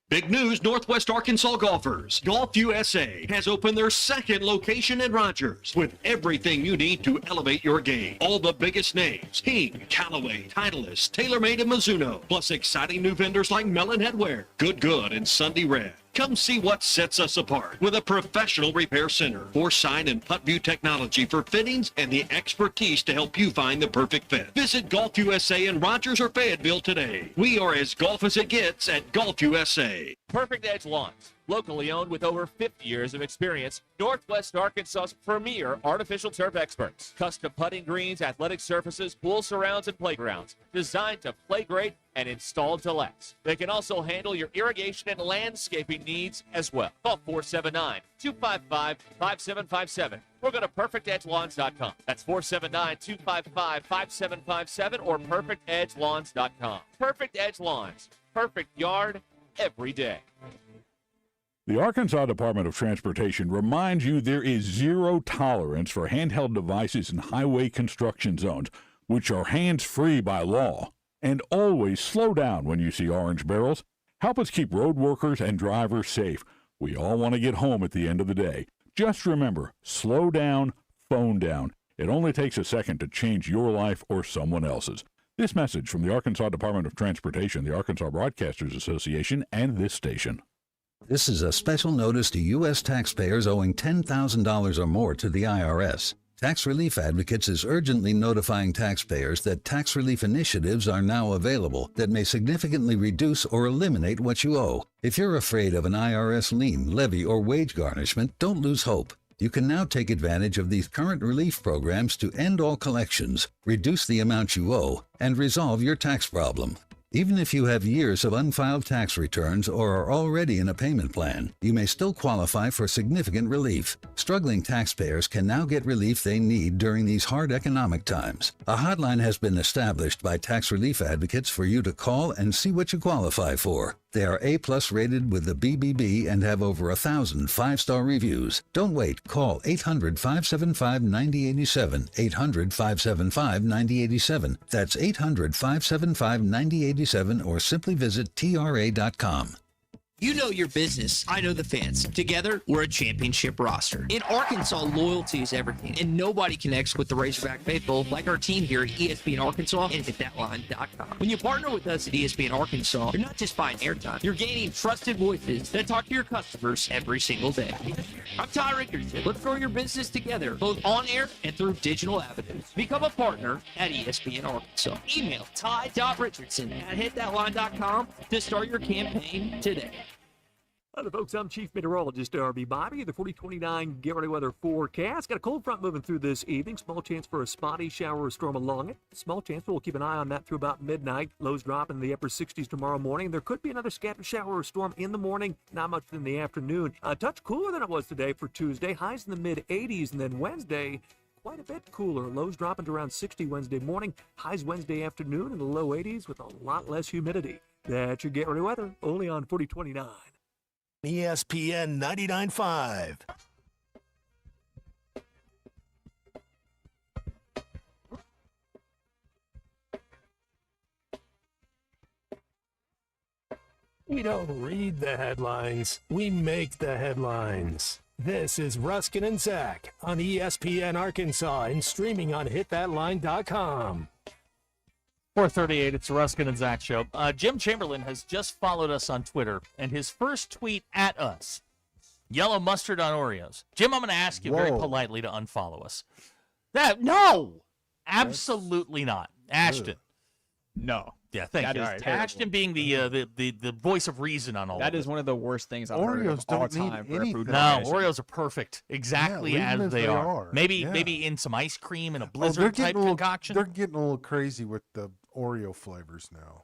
Big news, Northwest Arkansas golfers. Golf USA has opened their second location in Rogers with everything you need to elevate your game. All the biggest names, King, Callaway, Titleist, TaylorMade, and Mizuno, plus exciting new vendors like Melon Headwear, Good, and Sunday Red. Come see what sets us apart with a professional repair center, foresight and putt view technology for fittings, and the expertise to help you find the perfect fit. Visit Golf USA in Rogers or Fayetteville today. We are as golf as it gets at Golf USA. Perfect Edge Lawns. Locally owned with over 50 years of experience, Northwest Arkansas's premier artificial turf experts. Custom putting greens, athletic surfaces, pool surrounds, and playgrounds. Designed to play great and installed to last. They can also handle your irrigation and landscaping needs as well. Call 479-255-5757 or go to perfectedgelawns.com. That's 479-255-5757 or perfectedgelawns.com. Perfect Edge Lawns. Perfect yard every day. The Arkansas Department of Transportation reminds you there is zero tolerance for handheld devices in highway construction zones, which are hands-free by law. And always slow down when you see orange barrels. Help us keep road workers and drivers safe. We all want to get home at the end of the day. Just remember, slow down, phone down. It only takes a second to change your life or someone else's. This message from the Arkansas Department of Transportation, the Arkansas Broadcasters Association, and this station. This is a special notice to U.S. taxpayers owing $10,000 or more to the IRS. Tax Relief Advocates is urgently notifying taxpayers that tax relief initiatives are now available that may significantly reduce or eliminate what you owe. If you're afraid of an IRS lien, levy, or wage garnishment, don't lose hope. You can now take advantage of these current relief programs to end all collections, reduce the amount you owe, and resolve your tax problem. Even if you have years of unfiled tax returns or are already in a payment plan, you may still qualify for significant relief. Struggling taxpayers can now get relief they need during these hard economic times. A hotline has been established by Tax Relief Advocates for you to call and see what you qualify for. They are A+ rated with the BBB and have over 1,000 5-star reviews. Don't wait. Call 800-575-9087, 800-575-9087. That's 800-575-9087 or simply visit tra.com. You know your business. I know the fans. Together, we're a championship roster. In Arkansas, loyalty is everything, and nobody connects with the Razorback faithful like our team here at ESPN Arkansas and hitthatline.com. When you partner with us at ESPN Arkansas, you're not just buying airtime. You're gaining trusted voices that talk to your customers every single day. I'm Ty Rickerson. Let's grow your business together, both on air and through digital avenues. Become a partner at ESPN Arkansas. Email ty.richardson@hitthatline.com to start your campaign today. Hello, folks. I'm Chief Meteorologist R.B. Bobby. The 4029 Get Ready Weather forecast. Got a cold front moving through this evening. Small chance for a spotty shower or storm along it. Small chance, we'll keep an eye on that through about midnight. Lows drop in the upper 60s tomorrow morning. There could be another scattered shower or storm in the morning. Not much in the afternoon. A touch cooler than it was today for Tuesday. Highs in the mid-80s. And then Wednesday, quite a bit cooler. Lows dropping to around 60 Wednesday morning. Highs Wednesday afternoon in the low 80s with a lot less humidity. That's your Get Ready Weather, only on 4029. ESPN 99.5. We don't read the headlines, we make the headlines. This is Ruskin and Zach on ESPN Arkansas and streaming on hitthatline.com. 4:38, it's Ruskin and Zach show. Jim Chamberlain has just followed us on Twitter, and his first tweet at us, yellow mustard on Oreos. Jim, I'm going to ask you very politely to unfollow us. No! Absolutely not. Ashton. No. Yeah, thank you. All Right. terrible. Ashton being the voice of reason on all That of is it. one of the worst things I've heard of all time for a food No, combination. Oreos are perfect, exactly as they are. Maybe in some ice cream and a blizzard type concoction. They're getting a little crazy with the Oreo flavors now.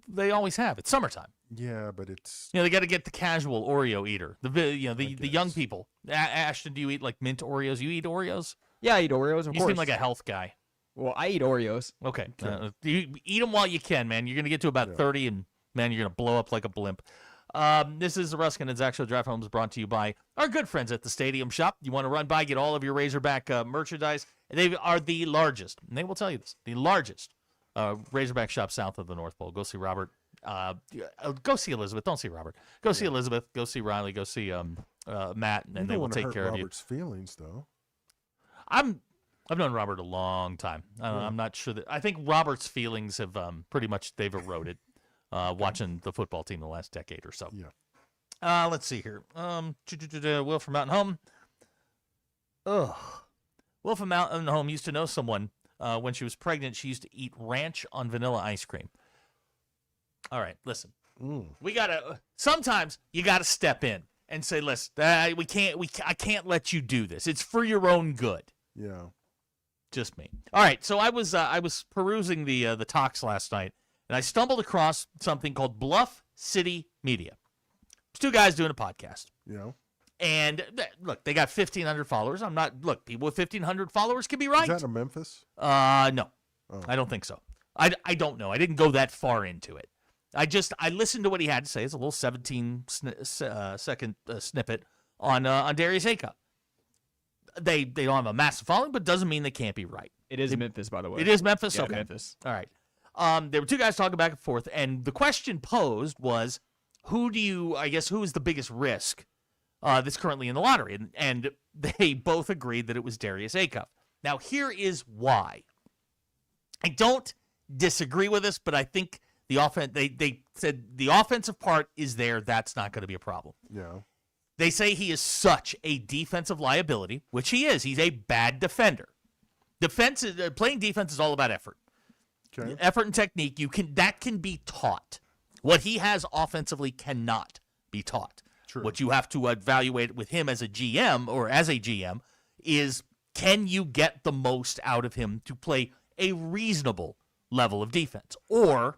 They always have. It's summertime. Yeah, but it's they got to get the casual Oreo eater. The young people. Ashton, do you eat like mint Oreos? You eat Oreos? Yeah, I eat Oreos. Of You course. seem like a health guy. Well, I eat Oreos. Okay. You eat them while you can, man. You're going to get to about 30, and, man, you're going to blow up like a blimp. This is the Ruskin and Zach Show. Drive Home is brought to you by our good friends at the Stadium Shop. You want to run by, get all of your Razorback merchandise. They are the largest, and they will tell you this, the largest Razorback shop south of the North Pole. Go see Robert. Go see Elizabeth. Don't see Robert. Go see Elizabeth. Go see Riley. Go see Matt, and they will take care of you. Robert's feelings, though. I've known Robert a long time. I'm not sure that. I think Robert's feelings have pretty much they've eroded watching the football team the last decade or so. Yeah. Let's see here. Will from Mountain Home. Will from Mountain Home used to know someone when she was pregnant. She used to eat ranch on vanilla ice cream. All right, listen. We gotta. Sometimes you gotta step in and say, "Listen, I can't let you do this. It's for your own good." Yeah. Just me. All right. So I was perusing the talks last night, and I stumbled across something called Bluff City Media. It's two guys doing a podcast. Yeah. And look, they got 1,500 followers. People with 1,500 followers can be right. Is that in Memphis? No. Oh. I don't think so. I don't know. I didn't go that far into it. I listened to what he had to say. It's a little 17-second snippet on Darius Acuff. They don't have a massive following, but doesn't mean they can't be right. It is Memphis, by the way. It is Memphis? Yeah, okay. Memphis. All right. There were two guys talking back and forth, and the question posed was, who is the biggest risk that's currently in the lottery? And they both agreed that it was Darius Acuff. Now, here is why. I don't disagree with this, but I think the offense. They said the offensive part is there. That's not going to be a problem. Yeah. They say he is such a defensive liability, which he is. He's a bad defender. Playing defense is all about effort. Okay. Effort and technique. That can be taught. What he has offensively cannot be taught. True. What you have to evaluate with him as a GM is, can you get the most out of him to play a reasonable level of defense? Or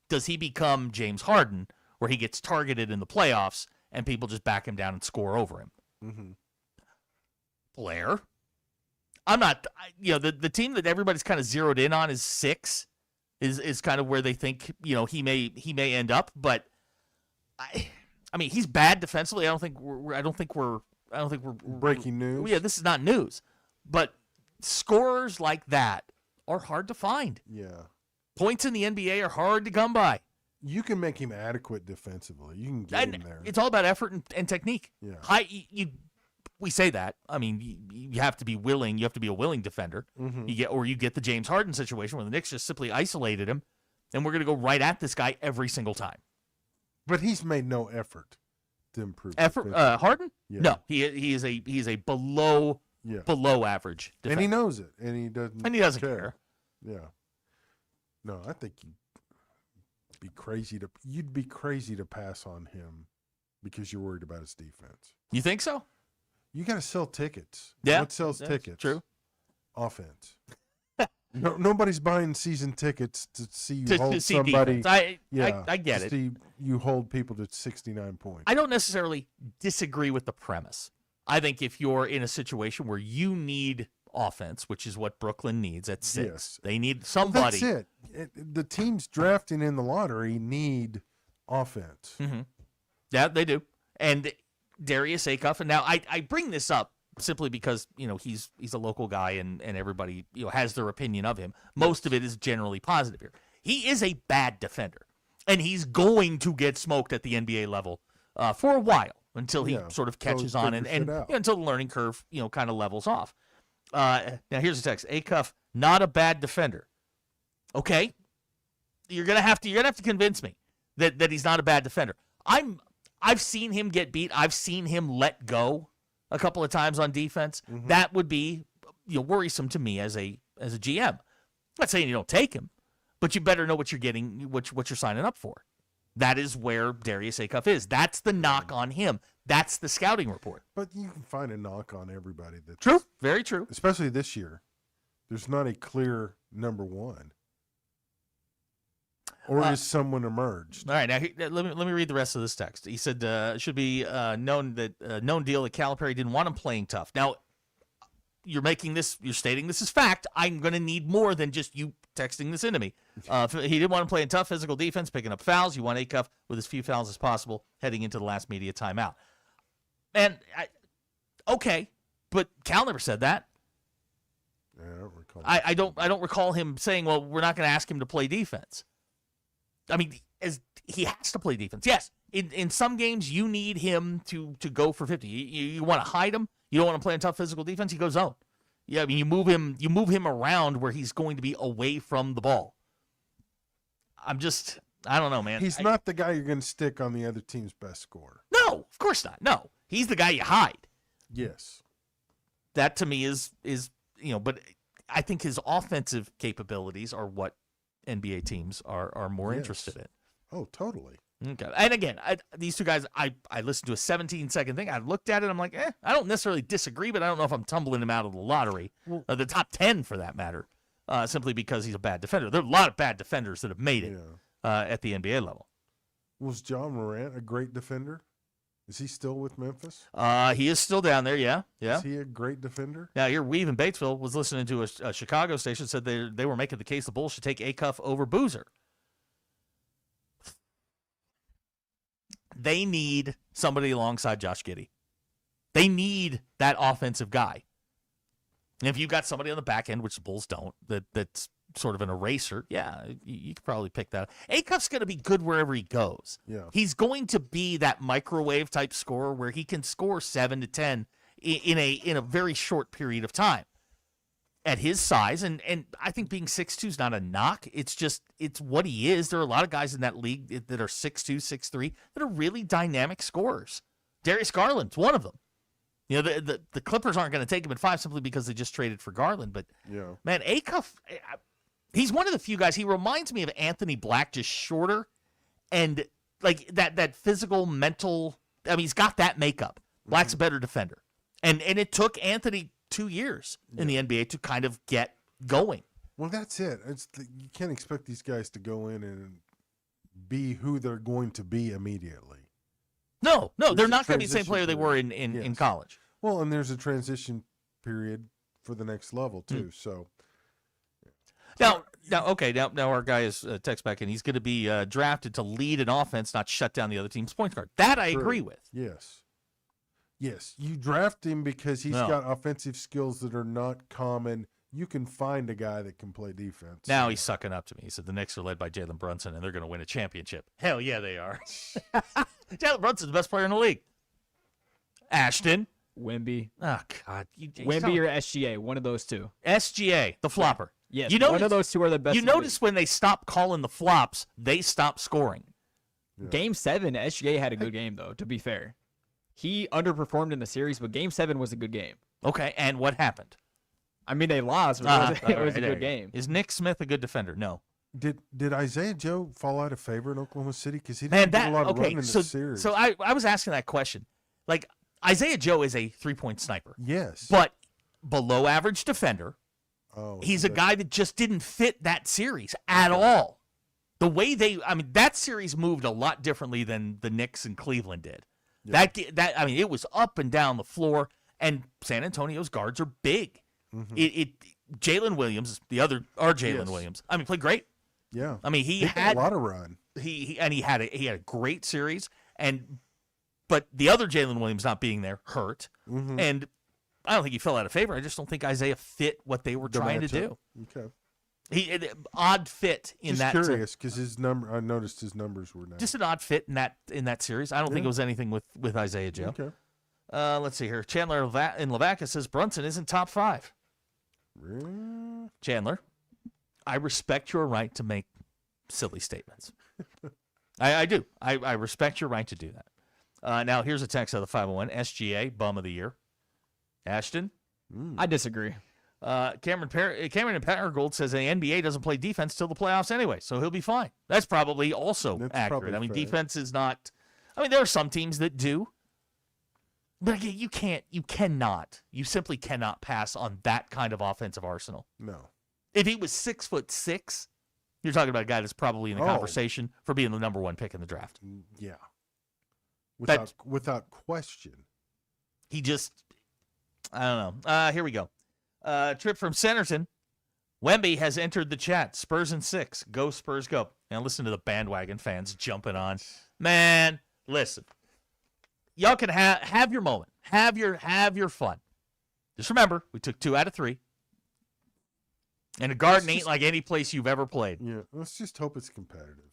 does he become James Harden, where he gets targeted in the playoffs and people just back him down and score over him? Mm-hmm. Blair, I'm not, the team that everybody's kind of zeroed in on is 6, is kind of where they think, he may end up. But I mean, he's bad defensively. I don't think we're breaking news. Yeah, this is not news. But scorers like that are hard to find. Yeah. Points in the NBA are hard to come by. You can make him adequate defensively. You can get him there. It's all about effort and technique. Yeah. We say that. I mean, you have to be willing. You have to be a willing defender. Mm-hmm. You get the James Harden situation where the Knicks just simply isolated him, and we're going to go right at this guy every single time. But he's made no effort to improve. Harden? Yeah. No, he is a below average defender. And he knows it, and he doesn't care. Yeah. No, I think you'd be crazy to pass on him because you're worried about his defense. You think so? You got to sell tickets. Yeah. What sells tickets? True. Offense. Nobody's buying season tickets to see you hold see somebody. I get it. See you hold people to 69 points. I don't necessarily disagree with the premise. I think if you're in a situation where you need offense, which is what Brooklyn needs at 6, yes. They need somebody. Well, that's it. The teams drafting in the lottery need offense. Mm-hmm. Yeah, they do. And Darius Acuff, and now I bring this up simply because he's a local guy and everybody has their opinion of him. Most of it is generally positive here. He is a bad defender, and he's going to get smoked at the NBA level for a while until he sort of catches on and until the learning curve kind of levels off. Now here's the text: Acuff, not a bad defender. Okay, you're gonna have to convince me that he's not a bad defender. I've seen him get beat. I've seen him let go a couple of times on defense. Mm-hmm. That would be worrisome to me as a GM. I'm not saying you don't take him, but you better know what you're getting, what you're signing up for. That is where Darius Acuff is. That's the knock on him. That's the scouting report. But you can find a knock on everybody. That's true. Very true. Especially this year. There's not a clear number one. Or is someone emerged? All right, now let me read the rest of this text. He said it should be known deal that Calipari didn't want him playing tough. Now, you're stating this is fact. I'm going to need more than just you texting this into me. He didn't want him playing tough physical defense, picking up fouls. You want Acuff with as few fouls as possible heading into the last media timeout. And okay, but Cal never said that. Yeah, I don't recall. I don't recall him saying, "Well, we're not going to ask him to play defense." I mean, as he has to play defense. Yes, in some games you need him to go for 50. You want to hide him. You don't want to play in tough physical defense. He goes zone. Yeah, I mean you move him around where he's going to be away from the ball. I don't know, man. He's not the guy you're going to stick on the other team's best scorer. No, of course not. No, he's the guy you hide. Yes, that to me is but I think his offensive capabilities are what NBA teams are more interested in. Oh, totally. Okay. And again, these two guys, I listened to a 17-second thing. I looked at it. I'm like, I don't necessarily disagree, but I don't know if I'm tumbling him out of the lottery, the top 10 for that matter, simply because he's a bad defender. There are a lot of bad defenders that have made it at the NBA level. Was John Morant a great defender? Is he still with Memphis? He is still down there, yeah. Is he a great defender? Now, here, Weave in Batesville was listening to a Chicago station, said they were making the case the Bulls should take Acuff over Boozer. They need somebody alongside Josh Giddey. They need that offensive guy. And if you've got somebody on the back end, which the Bulls don't, that's sort of an eraser, you could probably pick that up. Acuff's going to be good wherever he goes. Yeah. He's going to be that microwave type scorer where he can score 7 to 10 in a very short period of time. At his size, and I think being 6'2" is not a knock. It's what he is. There are a lot of guys in that league that are 6'2", 6'3", that are really dynamic scorers. Darius Garland's one of them. You know, the Clippers aren't going to take him at 5 simply because they just traded for Garland. But, man, Acuff, he's one of the few guys. He reminds me of Anthony Black, just shorter and like that physical, mental. I mean, he's got that makeup. Black's a better defender. And it took Anthony 2 years in the NBA to kind of get going. Well, that's it. You can't expect these guys to go in and be who they're going to be immediately. No, they're not going to be the same player they were in college. Well, and there's a transition period for the next level too. So now our guy is text back, and he's going to be drafted to lead an offense, not shut down the other team's point guard. That I agree with. Yes, you draft him because he's got offensive skills that are not common. You can find a guy that can play defense. Now he's sucking up to me. He said the Knicks are led by Jalen Brunson, and they're going to win a championship. Hell yeah, they are. Jalen Brunson's the best player in the league. Ashton. Wemby. Oh, God. Wemby or SGA, one of those two. SGA, the flopper. Yes, one of those two are the best. You notice when they stop calling the flops, they stop scoring. Game 7, SGA had a good game, though, to be fair. He underperformed in the series, but Game 7 was a good game. Okay, and what happened? I mean, they lost, but it was a good game. Is Nick Smith a good defender? No. Did Isaiah Joe fall out of favor in Oklahoma City? Because he didn't get a lot of run in the series. So I was asking that question. Like, Isaiah Joe is a three-point sniper. Yes. But below average defender. Oh, he's a guy that just didn't fit that series at all. The way that series moved a lot differently than the Knicks and Cleveland did. Yeah. It was up and down the floor, and San Antonio's guards are big. Mm-hmm. Jalen Williams, our Jalen Williams, played great. Yeah. He had a lot of run. He had a great series, but the other Jalen Williams not being there hurt, and I don't think he fell out of favor. I just don't think Isaiah fit what they were trying to do. Okay. Odd fit in just that. Just curious because I noticed his numbers were nice. Just an odd fit in that series. I don't think it was anything with Isaiah Joe. Okay. Let's see here. Chandler in Lavaca says Brunson isn't top 5. Really? Chandler, I respect your right to make silly statements. I do. I respect your right to do that. Now here's a text out of the 501. SGA bum of the year. Ashton, I disagree. Cameron in Paragold says the NBA doesn't play defense till the playoffs anyway, so he'll be fine. That's probably also accurate. Probably fair. Defense is not. There are some teams that do, but again, you simply cannot pass on that kind of offensive arsenal. No. If he was 6'6", you're talking about a guy that's probably in the conversation for being the number 1 pick in the draft. Yeah. Without question. He just, I don't know. Here we go. Trip from Centerton. Wemby has entered the chat. Spurs in 6. Go Spurs, go. Now listen to the bandwagon fans jumping on. Man, listen. Y'all can have your moment. Have your fun. Just remember, we took 2 out of 3. And a Garden ain't like any place you've ever played. Yeah, let's just hope it's competitive.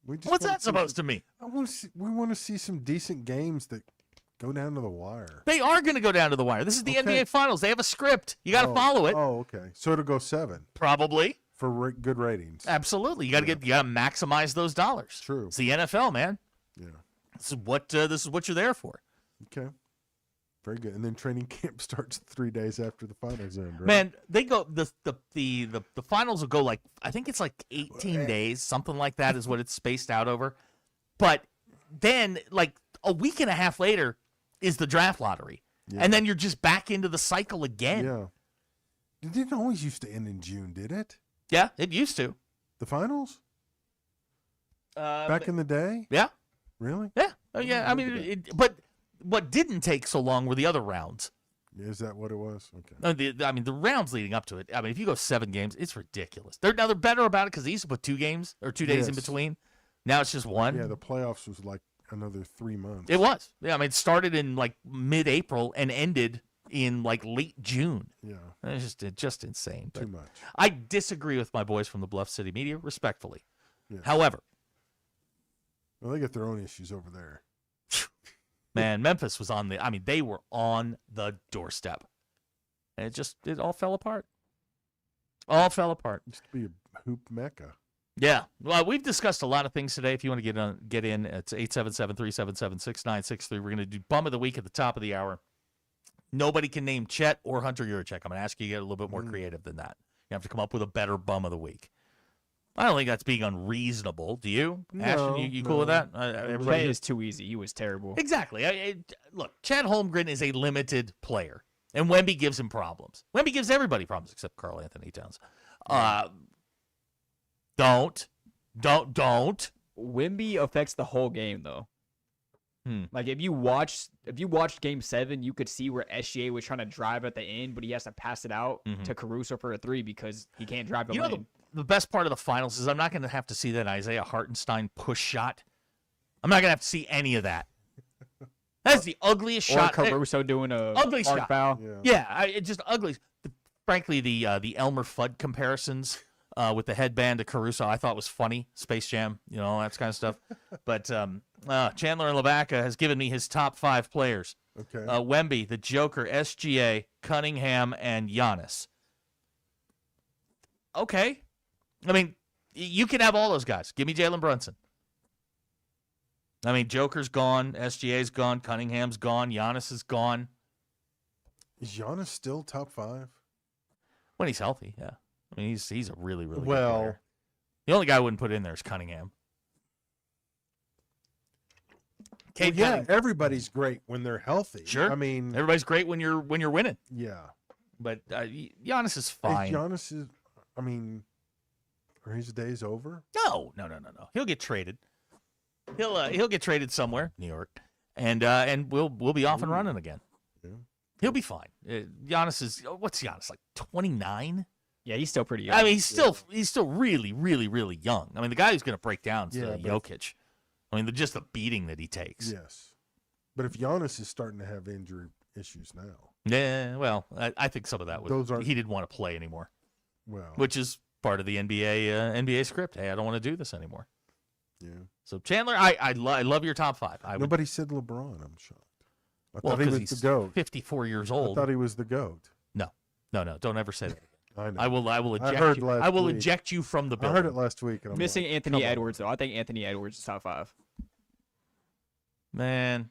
What's that supposed to mean? We want to see some decent games that go down to the wire. They are going to go down to the wire. This is the NBA Finals. They have a script. You got to follow it. Oh, okay. So it'll go 7. Probably. For good ratings. Absolutely. You got to maximize those dollars. True. It's the NFL, man. Yeah. This is what you're there for. Okay. Very good. And then training camp starts 3 days after the finals end, right? Man, they go the finals will go I think it's 18 days, something like that is what it's spaced out over. But then, like a week and a half later, is the draft lottery, and then you're just back into the cycle again. Yeah. It didn't always used to end in June, did it? Yeah, it used to. The finals? Back in the day? Yeah. Really? Yeah. Oh, yeah. I mean, but what didn't take so long were the other rounds. Is that what it was? Okay. The rounds leading up to it. I mean, if you go 7 games, it's ridiculous. They're better about it because they used to put 2 games or 2 days in between. Now it's just 1. Yeah, the playoffs was like another 3 months. It was. Yeah, I mean, it started in like mid-April and ended in like late June. Yeah. It's just insane. Too much. I disagree with my boys from the Bluff City Media, respectfully. Yes. However, well, they got their own issues over there. man, Memphis was they were on the doorstep. And it all fell apart. All fell apart. Used to be a hoop mecca. Yeah. Well, we've discussed a lot of things today. If you want to get in, it's 877-377-6963. We're going to do Bum of the Week at the top of the hour. Nobody can name Chet or Hunter Yurachek. I'm going to ask you to get a little bit more creative than that. You have to come up with a better Bum of the Week. I don't think that's being unreasonable. Do you? No, Ashton, you cool with that? Chet is too easy. He was terrible. Exactly. Look, Chad Holmgren is a limited player, and Wemby gives him problems. Wemby gives everybody problems except Karl Anthony Towns. Don't. Wemby affects the whole game though. Like if you watched Game 7, you could see where SGA was trying to drive at the end, but he has to pass it out to Caruso for a 3 because he can't drive the lane. The best part of the finals is I'm not going to have to see that Isaiah Hartenstein push shot. I'm not going to have to see any of that. That's the ugliest shot. Or Caruso doing a ugly shot. foul. Yeah, it's just ugly. Frankly, the Elmer Fudd comparisons with the headband to Caruso, I thought was funny. Space Jam, all that kind of stuff. But Chandler Lavaca has given me his top 5 players. Okay. Wemby, the Joker, SGA, Cunningham, and Giannis. Okay. I mean, you can have all those guys. Give me Jalen Brunson. I mean, Joker's gone, SGA's gone, Cunningham's gone, Giannis is gone. Is Giannis still top 5? When he's healthy, yeah. I mean, he's a really, really good well. player. The only guy I wouldn't put in there is Cunningham. Everybody's great when they're healthy. Sure. I mean, everybody's great when you're winning. Yeah. But Giannis is fine. Giannis is. I mean, are his days over? No. He'll get traded. He'll get traded somewhere, New York, and we'll be off and running again. Yeah. He'll be fine. Giannis is what's Giannis like 29? Yeah, he's still pretty young. I mean, he's still really, really, really young. I mean, the guy who's going to break down is Jokic. I mean, just the beating that he takes. Yes, but if Giannis is starting to have injury issues now, yeah, well, I think some of that was he didn't want to play anymore. Well, which is part of the NBA script. Hey, I don't want to do this anymore. Yeah. So Chandler, I love your top 5. Nobody said LeBron. I'm shocked. I well, thought he was he's the GOAT. 54 years old. I thought he was the GOAT. No. Don't ever say that. I know. I will eject you. I will eject you from the building. I heard it last week. And I'm missing like, Anthony Edwards though. I think Anthony Edwards is top 5. Man,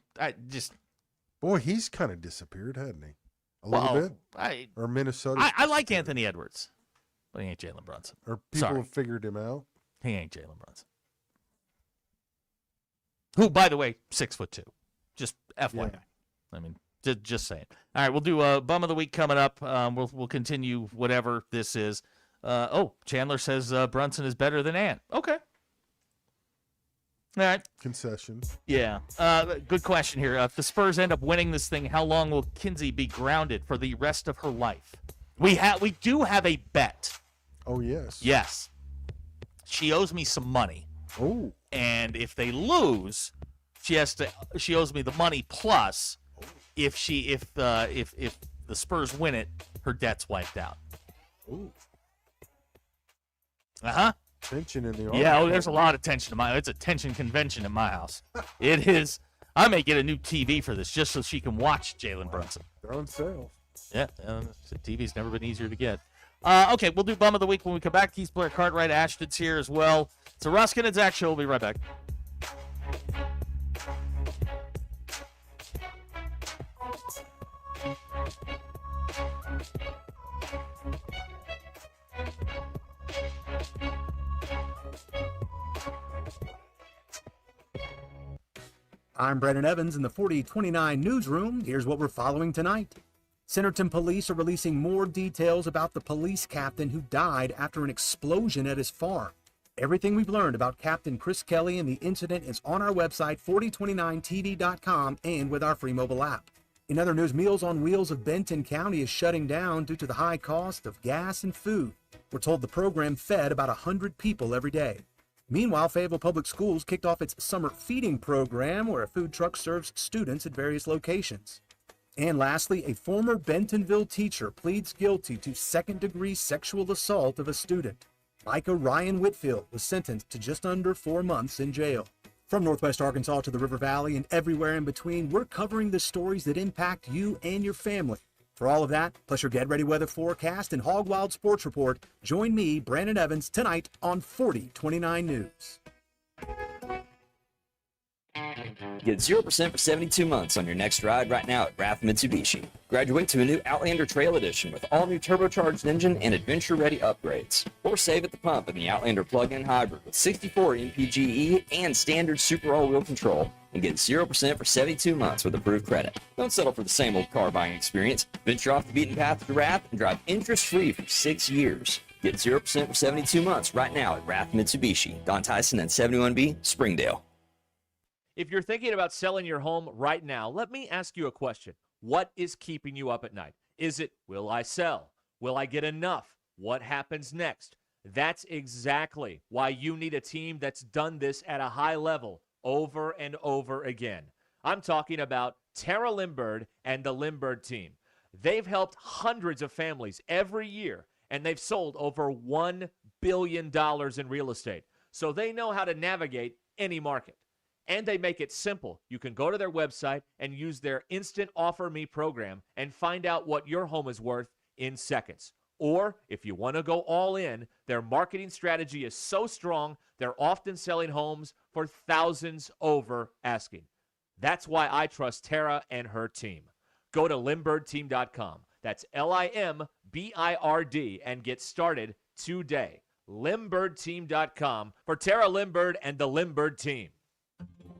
boy, he's kind of disappeared, hadn't he? A little bit. Or Minnesota. I like Anthony Edwards, but he ain't Jalen Brunson. Or people have figured him out. He ain't Jalen Brunson. Who, by the way, 6'2". Just FYI. Yeah. I mean, just saying. All right, we'll do a Bum of the Week coming up. We'll continue whatever this is. Chandler says Brunson is better than Ant. Okay. All right. Concession. Yeah. Good question here. If the Spurs end up winning this thing, how long will Kinsey be grounded for the rest of her life? We do have a bet. Oh, yes. Yes. She owes me some money. Oh. And if they lose, she owes me the money plus if the Spurs win it, her debt's wiped out. Ooh. Uh-huh. Tension in the yeah, there's a lot of tension it's a tension convention in my house. It is. I may get a new TV for this just so she can watch Jalen Brunson. They're on sale. Yeah, TV's never been easier to get. Okay, we'll do Bum of the Week when we come back. Keith Blair, Cartwright, Ashton's here as well. It's a Ruskin and Zach show. We'll be right back. I'm Brandon Evans in the 4029 newsroom. Here's what we're following tonight. Centerton police are releasing more details about the police captain who died after an explosion at his farm. Everything we've learned about Captain Chris Kelly and the incident is on our website, 4029tv.com, and with our free mobile app. In other news, Meals on Wheels of Benton County is shutting down due to the high cost of gas and food. We're told the program fed about 100 people every day. Meanwhile, Fayetteville Public Schools kicked off its summer feeding program where a food truck serves students at various locations. And lastly, a former Bentonville teacher pleads guilty to second-degree sexual assault of a student. Micah Ryan Whitfield was sentenced to just under 4 months in jail. From Northwest Arkansas to the River Valley and everywhere in between, we're covering the stories that impact you and your family. For all of that, plus your Get Ready weather forecast and Hog Wild Sports Report, join me, Brandon Evans, tonight on 4029 News. Get 0% for 72 months on your next ride right now at Rath Mitsubishi. Graduate to a new Outlander Trail Edition with all new turbocharged engine and adventure-ready upgrades. Or save at the pump in the Outlander plug-in hybrid with 64 MPGe and standard super all-wheel control. And get 0% for 72 months with approved credit. Don't settle for the same old car buying experience. Venture off the beaten path to Rath and drive interest-free for 6 years. Get 0% for 72 months right now at Rath Mitsubishi. Don Tyson and 71B, Springdale. If you're thinking about selling your home right now, let me ask you a question. What is keeping you up at night? Is it, will I sell? Will I get enough? What happens next? That's exactly why you need a team that's done this at a high level over and over again. I'm talking about Tara Limbird and the Limbird team. They've helped hundreds of families every year, and they've sold over $1 billion in real estate. So they know how to navigate any market. And they make it simple. You can go to their website and use their Instant Offer Me program and find out what your home is worth in seconds. Or if you want to go all in, their marketing strategy is so strong, they're often selling homes for thousands over asking. That's why I trust Tara and her team. Go to LimbirdTeam.com. That's LIMBIRD and get started today. LimbirdTeam.com for Tara Limbird and the Limbird team.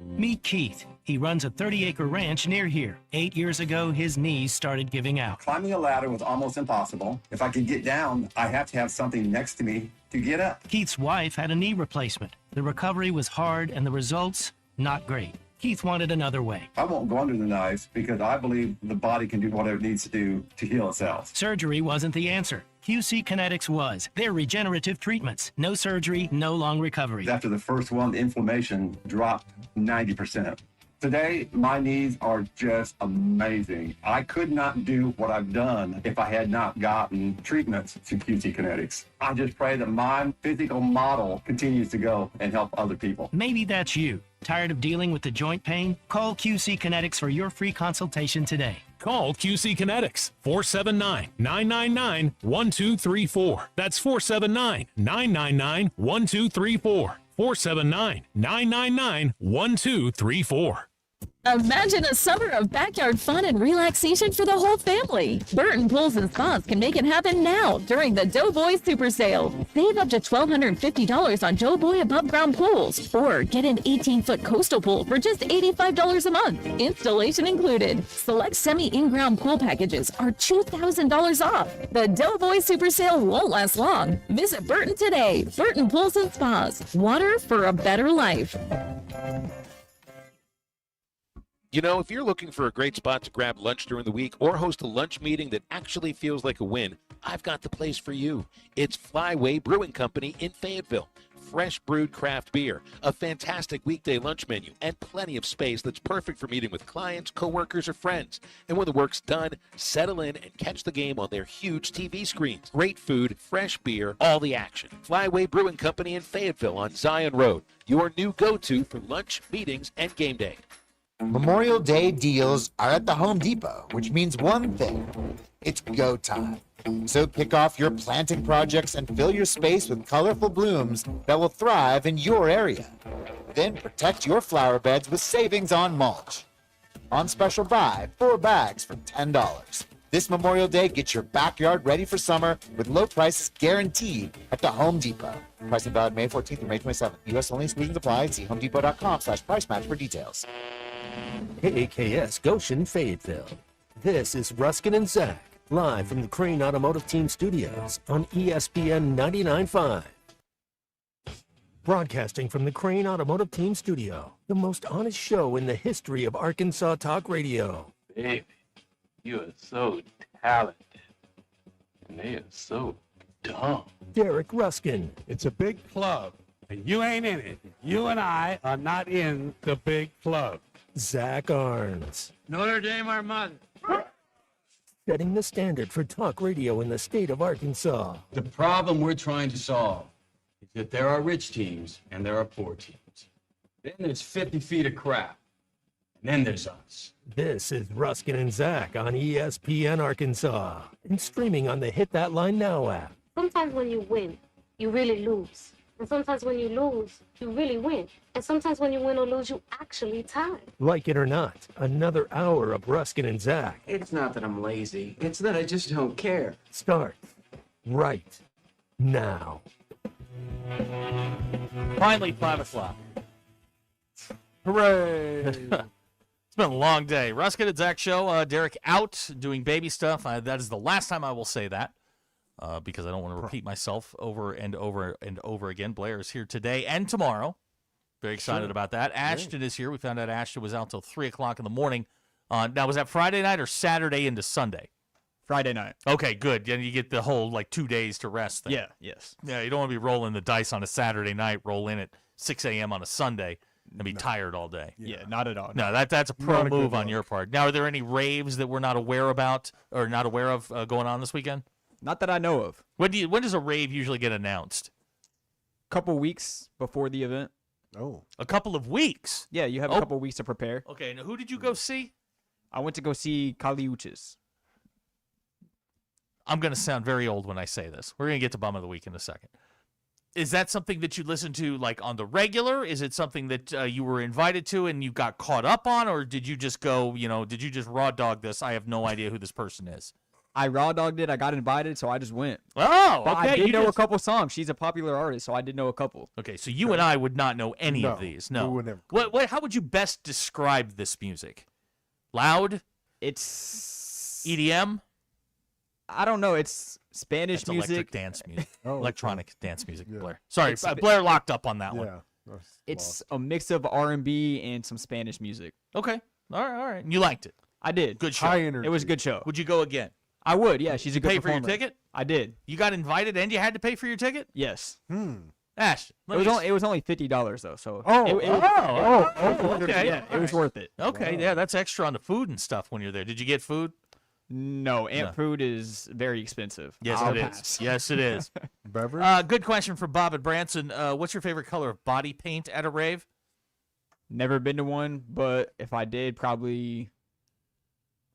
Meet Keith. He runs a 30-acre ranch near here. 8 years ago, his knees started giving out. Climbing a ladder was almost impossible. If I could get down, I have to have something next to me to get up. Keith's wife had a knee replacement. The recovery was hard and the results, not great. Keith wanted another way. I won't go under the knives because I believe the body can do whatever it needs to do to heal itself. Surgery wasn't the answer. QC Kinetics was. They're regenerative treatments. No surgery, no long recovery. After the first one, the inflammation dropped 90%. Today, my knees are just amazing. I could not do what I've done if I had not gotten treatments to QC Kinetics. I just pray that my physical model continues to go and help other people. Maybe that's you. Tired of dealing with the joint pain? Call QC Kinetics for your free consultation today. Call QC Kinetics, 479-999-1234. That's 479-999-1234. 479-999-1234. Imagine a summer of backyard fun and relaxation for the whole family. Burton Pools and Spas can make it happen now during the Doughboy Super Sale. Save up to $1,250 on Doughboy above ground pools, or get an 18-foot coastal pool for just $85 a month. Installation included. Select semi-in-ground pool packages are $2,000 off. The Doughboy Super Sale won't last long. Visit Burton today. Burton Pools and Spas. Water for a better life. You know, if you're looking for a great spot to grab lunch during the week or host a lunch meeting that actually feels like a win, I've got the place for you. It's Flyway Brewing Company in Fayetteville. Fresh brewed craft beer, a fantastic weekday lunch menu, and plenty of space that's perfect for meeting with clients, coworkers, or friends. And when the work's done, settle in and catch the game on their huge TV screens. Great food, fresh beer, all the action. Flyway Brewing Company in Fayetteville on Zion Road, your new go-to for lunch, meetings, and game day. Memorial Day deals are at the Home Depot, which means one thing. It's go time. So kick off your planting projects and fill your space with colorful blooms that will thrive in your area. Then protect your flower beds with savings on mulch. On special buy, 4 bags for $10. This Memorial Day, get your backyard ready for summer with low prices guaranteed at the Home Depot. Pricing valid May 14th through May 27th. U.S. only. Exclusions apply. See homedepot.com/price match for details. KAKS Goshen, Fayetteville. This is Ruskin and Zach, live from the Crane Automotive Team Studios on ESPN 99.5. Broadcasting from the Crane Automotive Team Studio, the most honest show in the history of Arkansas Talk Radio. Baby, you are so talented, and they are so dumb. Derek Ruskin. It's a big club, and you ain't in it. You and I are not in the big club. Zach Arns. Notre Dame Armada. Setting the standard for talk radio in the state of Arkansas. The problem we're trying to solve is that there are rich teams and there are poor teams. Then there's 50 feet of crap. And then there's us. This is Ruskin and Zach on ESPN Arkansas and streaming on the Hit That Line Now app. Sometimes when you win, you really lose. And sometimes when you lose, you really win. And sometimes when you win or lose, you actually tie. Like it or not, another hour of Ruskin and Zach. It's not that I'm lazy. It's that I just don't care. Start right now. Finally, 5 o'clock. Hooray! It's been a long day. Ruskin and Zach show. Derek out doing baby stuff. That is the last time I will say that. Because I don't want to repeat myself over and over and over again. Blair is here today and tomorrow. Very excited about that. Ashton is here. We found out Ashton was out till 3 o'clock in the morning. Now, was that Friday night or Saturday into Sunday? Friday night. Okay, good. And you get the whole, 2 days to rest thing. Yeah, yes. Yeah, you don't want to be rolling the dice on a Saturday night, roll in at 6 a.m. on a Sunday, and be tired all day. Yeah, not at all. No, that's a pro move on your part. Now, are there any raves that we're not aware about or not aware of going on this weekend? Not that I know of. When does a rave usually get announced? Couple weeks before the event. Oh. A couple of weeks? Yeah, you have a couple weeks to prepare. Okay, now who did you go see? I went to go see Kaliuchis. I'm going to sound very old when I say this. We're going to get to Bum of the Week in a second. Is that something that you listen to on the regular? Is it something that you were invited to and you got caught up on? Or did you just go, did you just raw dog this? I have no idea who this person is. I raw dogged it. I got invited, so I just went. Oh, but okay. I did know a couple songs. She's a popular artist, so I did know a couple. Okay, so you and I would not know any of these. No. We would never. What? How would you best describe this music? Loud? It's EDM? I don't know. It's Spanish That's music. Electric dance music. Electronic dance music, Yeah. Blair. Sorry, It's- Blair locked up on that one. Yeah. It's a mix of R&B and some Spanish music. Okay. All right. And you liked it? I did. Good show. High energy. It was a good show. Would you go again? I would. Yeah, she's a good Pay for your performer. ticket? I did. You got invited and you had to pay for your ticket? Yes. Ash, It was only $50 though, so okay. yeah, it was worth it. Okay, yeah, that's extra on the food and stuff when you're there. Did you get food? No, food is very expensive. Yes, I'll it pass. is. Yes, it is. Beverage? Good question for Bob and Branson. What's your favorite color of body paint at a rave? Never been to one, but if I did, probably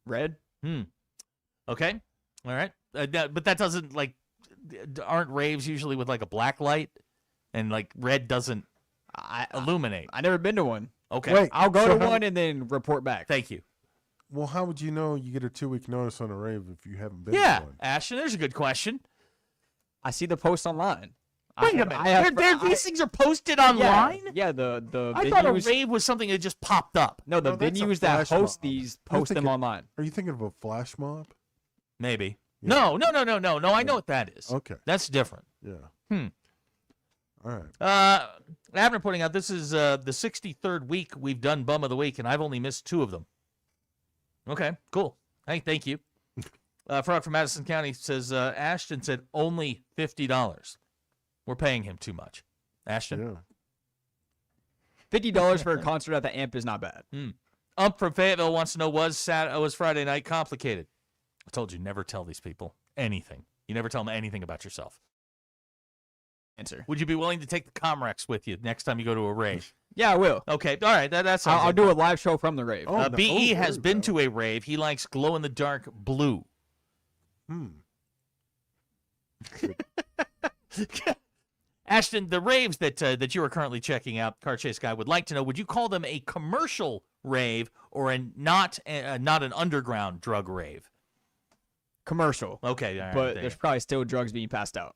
red. Okay. All right. But that doesn't aren't raves usually with a black light, and red doesn't illuminate. I never been to one. Okay. Wait, I'll go so to how- one and then report back. Thank you. Well, how would you know you get a 2-week notice on a rave if you haven't been Yeah, to one? Ashton, there's a good question. I see the post online. Wait a minute. These things are posted online? Yeah, the I thought a venues. rave was something that just popped up. No, the No, that's a venues that flash host mob. these You're post them thinking- online. Are you thinking of a flash mob? Maybe. Yeah. No. I know what that is. Okay. That's different. Yeah. All right. Abner pointing out this is the 63rd week we've done Bum of the Week, and I've only missed 2 of them. Okay, cool. Hey, thank you. Frog from Madison County says, Ashton said only $50. We're paying him too much. Ashton? Yeah. $50 for a concert at the Amp is not bad. From Fayetteville wants to know, was Friday night complicated? I told you, never tell these people anything. You never tell them anything about yourself. Answer. Would you be willing to take the Comrex with you next time you go to a rave? Yeah, I will. Okay, all right. That sounds I'll like do a live show from the rave. BE has been to a rave. He likes glow-in-the-dark blue. Ashton, the raves that you are currently checking out, Car Chase Guy, would like to know, would you call them a commercial rave or not an underground drug rave? Commercial. Okay, all right, but there there's you probably still drugs being passed out.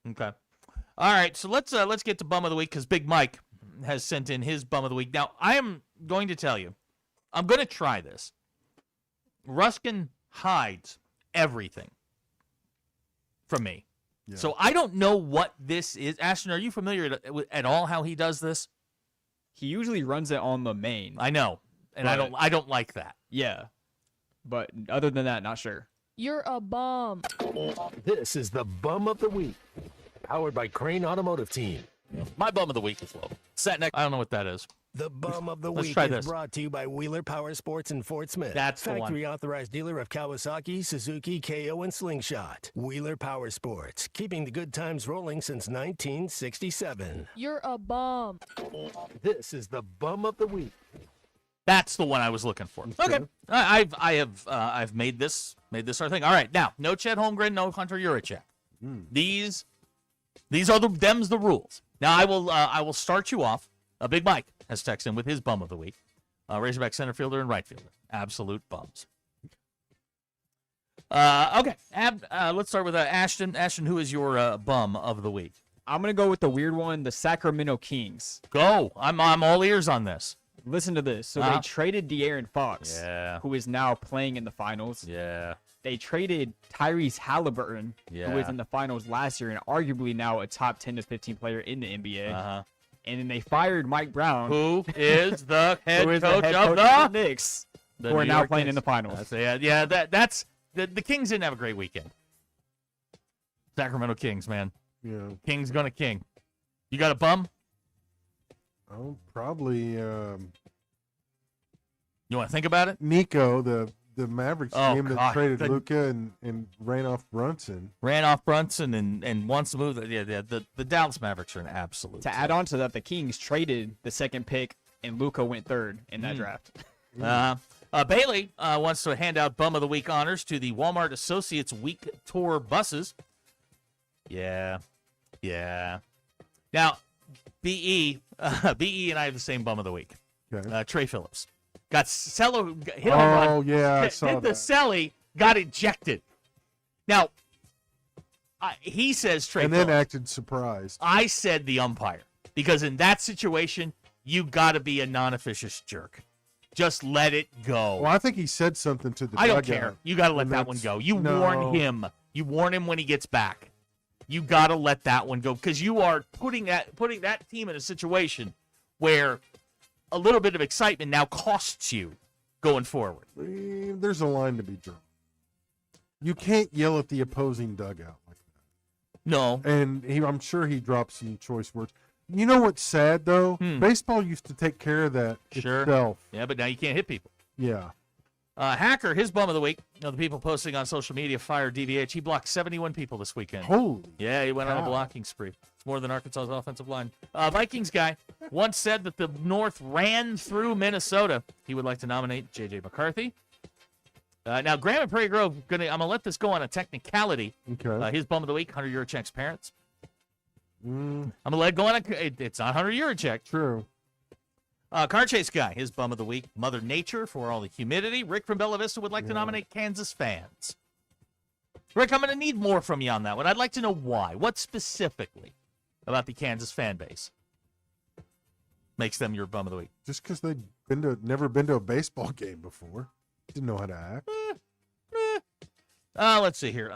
Okay. All right, so let's get to Bum of the Week because Big Mike has sent in his Bum of the Week. Now, I am going to tell you, I'm going to try this. Ruskin hides everything from me. Yeah. So I don't know what this is. Ashton, are you familiar at all how he does this? He usually runs it on the main. I know, and I don't like that. Yeah, but other than that, not sure. You're a bum. This is the Bum of the Week, powered by Crane Automotive Team. My bum of the week is low. Sat next. I don't know what that is. The Bum of the Let's Week try is this. brought to you by Wheeler Power Sports in Fort Smith. That's the one. Factory authorized dealer of Kawasaki, Suzuki, KO, and Slingshot. Wheeler Power Sports, keeping the good times rolling since 1967. You're a bum. This is the Bum of the Week. That's the one I was looking for. Okay, I've made this our thing. All right, now no Chet Holmgren, no Hunter Yurachek. These are the rules. Now I will start you off. Big Mike has texted in with his bum of the week. Razorback center fielder and right fielder. Absolute bums. Okay, let's start with Ashton. Ashton, who is your bum of the week? I'm gonna go with the weird one, the Sacramento Kings. Go. I'm all ears on this. Listen to this. So they traded De'Aaron Fox, who is now playing in the finals. Yeah. They traded Tyrese Halliburton, who was in the finals last year and arguably now a top 10 to 15 player in the NBA. And then they fired Mike Brown, who is the head coach of the Knicks, who are now York playing Knicks. in the finals. That's the Kings didn't have a great weekend. Sacramento Kings, man. Yeah. Kings gonna king. You got a bum? Oh, probably. You want to think about it? Nico, the Mavericks team that God. traded Luka and ran off Brunson. And wants to move. The Dallas Mavericks are an absolute. To add on to that, the Kings traded the second pick, and Luka went third in that draft. Bailey wants to hand out Bum of the Week honors to the Walmart Associates Week Tour buses. Yeah. Now, BE and I have the same Bum of the Week. Okay. Trey Phillips. Got Cello hit on run. Oh, yeah, I saw hit the that. celly, got ejected. Now, he says Trey And Phillips. then acted surprised. I said the umpire. Because in that situation, you got to be a non-officious jerk. Just let it go. Well, I think he said something to the I don't dugout, care. You got to let and that one that's- go. You No. warn him. You warn him when he gets back. You got to let that one go because you are putting that team in a situation where a little bit of excitement now costs you going forward. There's a line to be drawn. You can't yell at the opposing dugout like that. No. And I'm sure he dropped some choice words. You know what's sad, though? Baseball used to take care of that itself. Yeah, but now you can't hit people. Yeah. Hacker, his bum of the week. The people posting on social media fired DVH. He blocked 71 people this weekend. Holy Yeah, he went on a cow. blocking spree. It's more than Arkansas's offensive line. Vikings guy once said that the North ran through Minnesota. He would like to nominate J.J. McCarthy. Now, Graham and Prairie Grove, I'm going to let this go on a technicality. Okay. His bum of the week, Hunter Yurachek's parents. Mm, I'm going to let it go on. It's not Hunter Yurachek. true. Car chase guy, his bum of the week, Mother Nature for all the humidity. Rick from Bella Vista would like to nominate Kansas fans. Rick, I'm going to need more from you on that one. I'd like to know why. What specifically about the Kansas fan base makes them your bum of the week? Just because they've never been to a baseball game before. Didn't know how to act. Let's see here.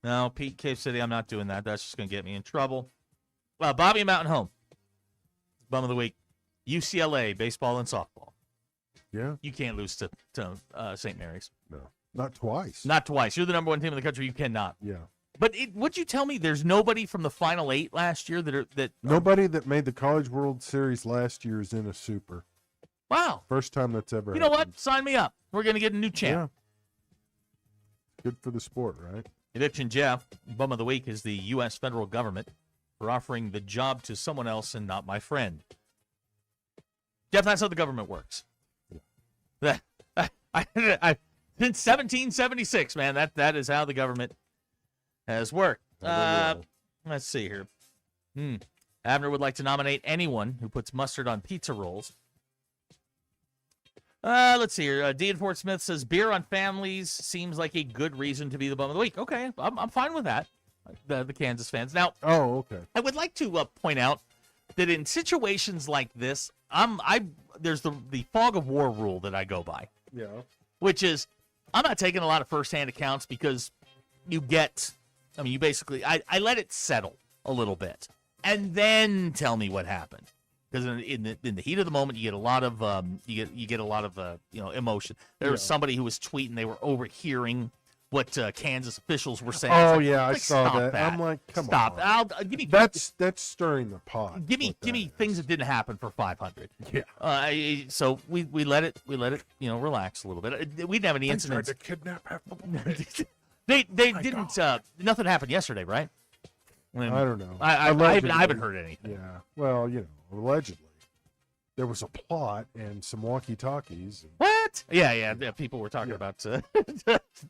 No, Pete, Cave City, I'm not doing that. That's just going to get me in trouble. Bobby Mountain Home, bum of the week. UCLA, baseball and softball. Yeah. You can't lose to St. Mary's. No. Not twice. Not twice. You're the number one team in the country. You cannot. Yeah. But would you tell me there's nobody from the Final Eight last year that Nobody that made the College World Series last year is in a super. Wow. First time that's ever You know happened. what? Sign me up. We're going to get a new champ. Yeah. Good for the sport, right? Eviction Jeff, bum of the week, is the U.S. federal government for offering the job to someone else and not my friend. Jeff, that's how the government works. Since 1776, man, that is how the government has worked. Let's see here. Abner would like to nominate anyone who puts mustard on pizza rolls. Let's see here. Dean Fort Smith says beer on families seems like a good reason to be the bum of the week. Okay, I'm fine with that. The Kansas fans. Now, oh, okay. I would like to point out that in situations like this, there's the fog of war rule that I go by. Yeah. Which is, I'm not taking a lot of firsthand accounts because you basically, I let it settle a little bit and then tell me what happened. Because in the heat of the moment, you get a lot of emotion. There was somebody who was tweeting they were overhearing what Kansas officials were saying. Oh yeah, I saw stop that. I'm like, come stop. on. Give me That's stirring the pot. Give me things that didn't happen for 500. Yeah. So we let it relax a little bit. We didn't have any incidents. Tried to kidnap half the They didn't. Nothing happened yesterday, right? I don't know. I haven't heard anything. Yeah. Well, allegedly there was a plot and some walkie-talkies. What? Yeah. People were talking about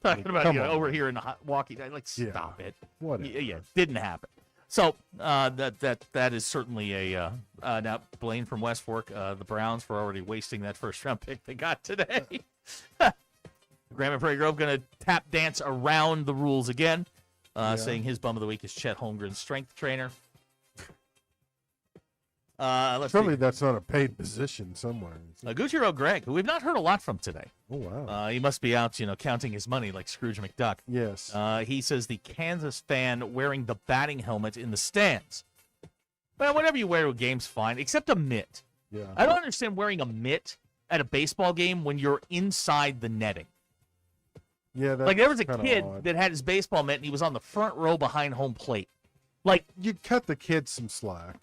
overhearing the walkie. Like, stop it. Whatever. Yeah, didn't happen. So that is certainly a now Blaine from West Fork. The Browns were already wasting that first round pick they got today. Graham and Prairie Grove going to tap dance around the rules again, saying his bum of the week is Chet Holmgren's strength trainer. Surely that's not a paid position somewhere. Gucci Greg, who we've not heard a lot from today. Oh, wow. He must be out, counting his money like Scrooge McDuck. Yes. He says the Kansas fan wearing the batting helmet in the stands. Well, whatever you wear to a game's fine, except a mitt. Yeah. I don't understand wearing a mitt at a baseball game when you're inside the netting. Yeah, that's like there was a kinda kid odd. that had his baseball mitt and he was on the front row behind home plate. Like, you'd cut the kid some slack.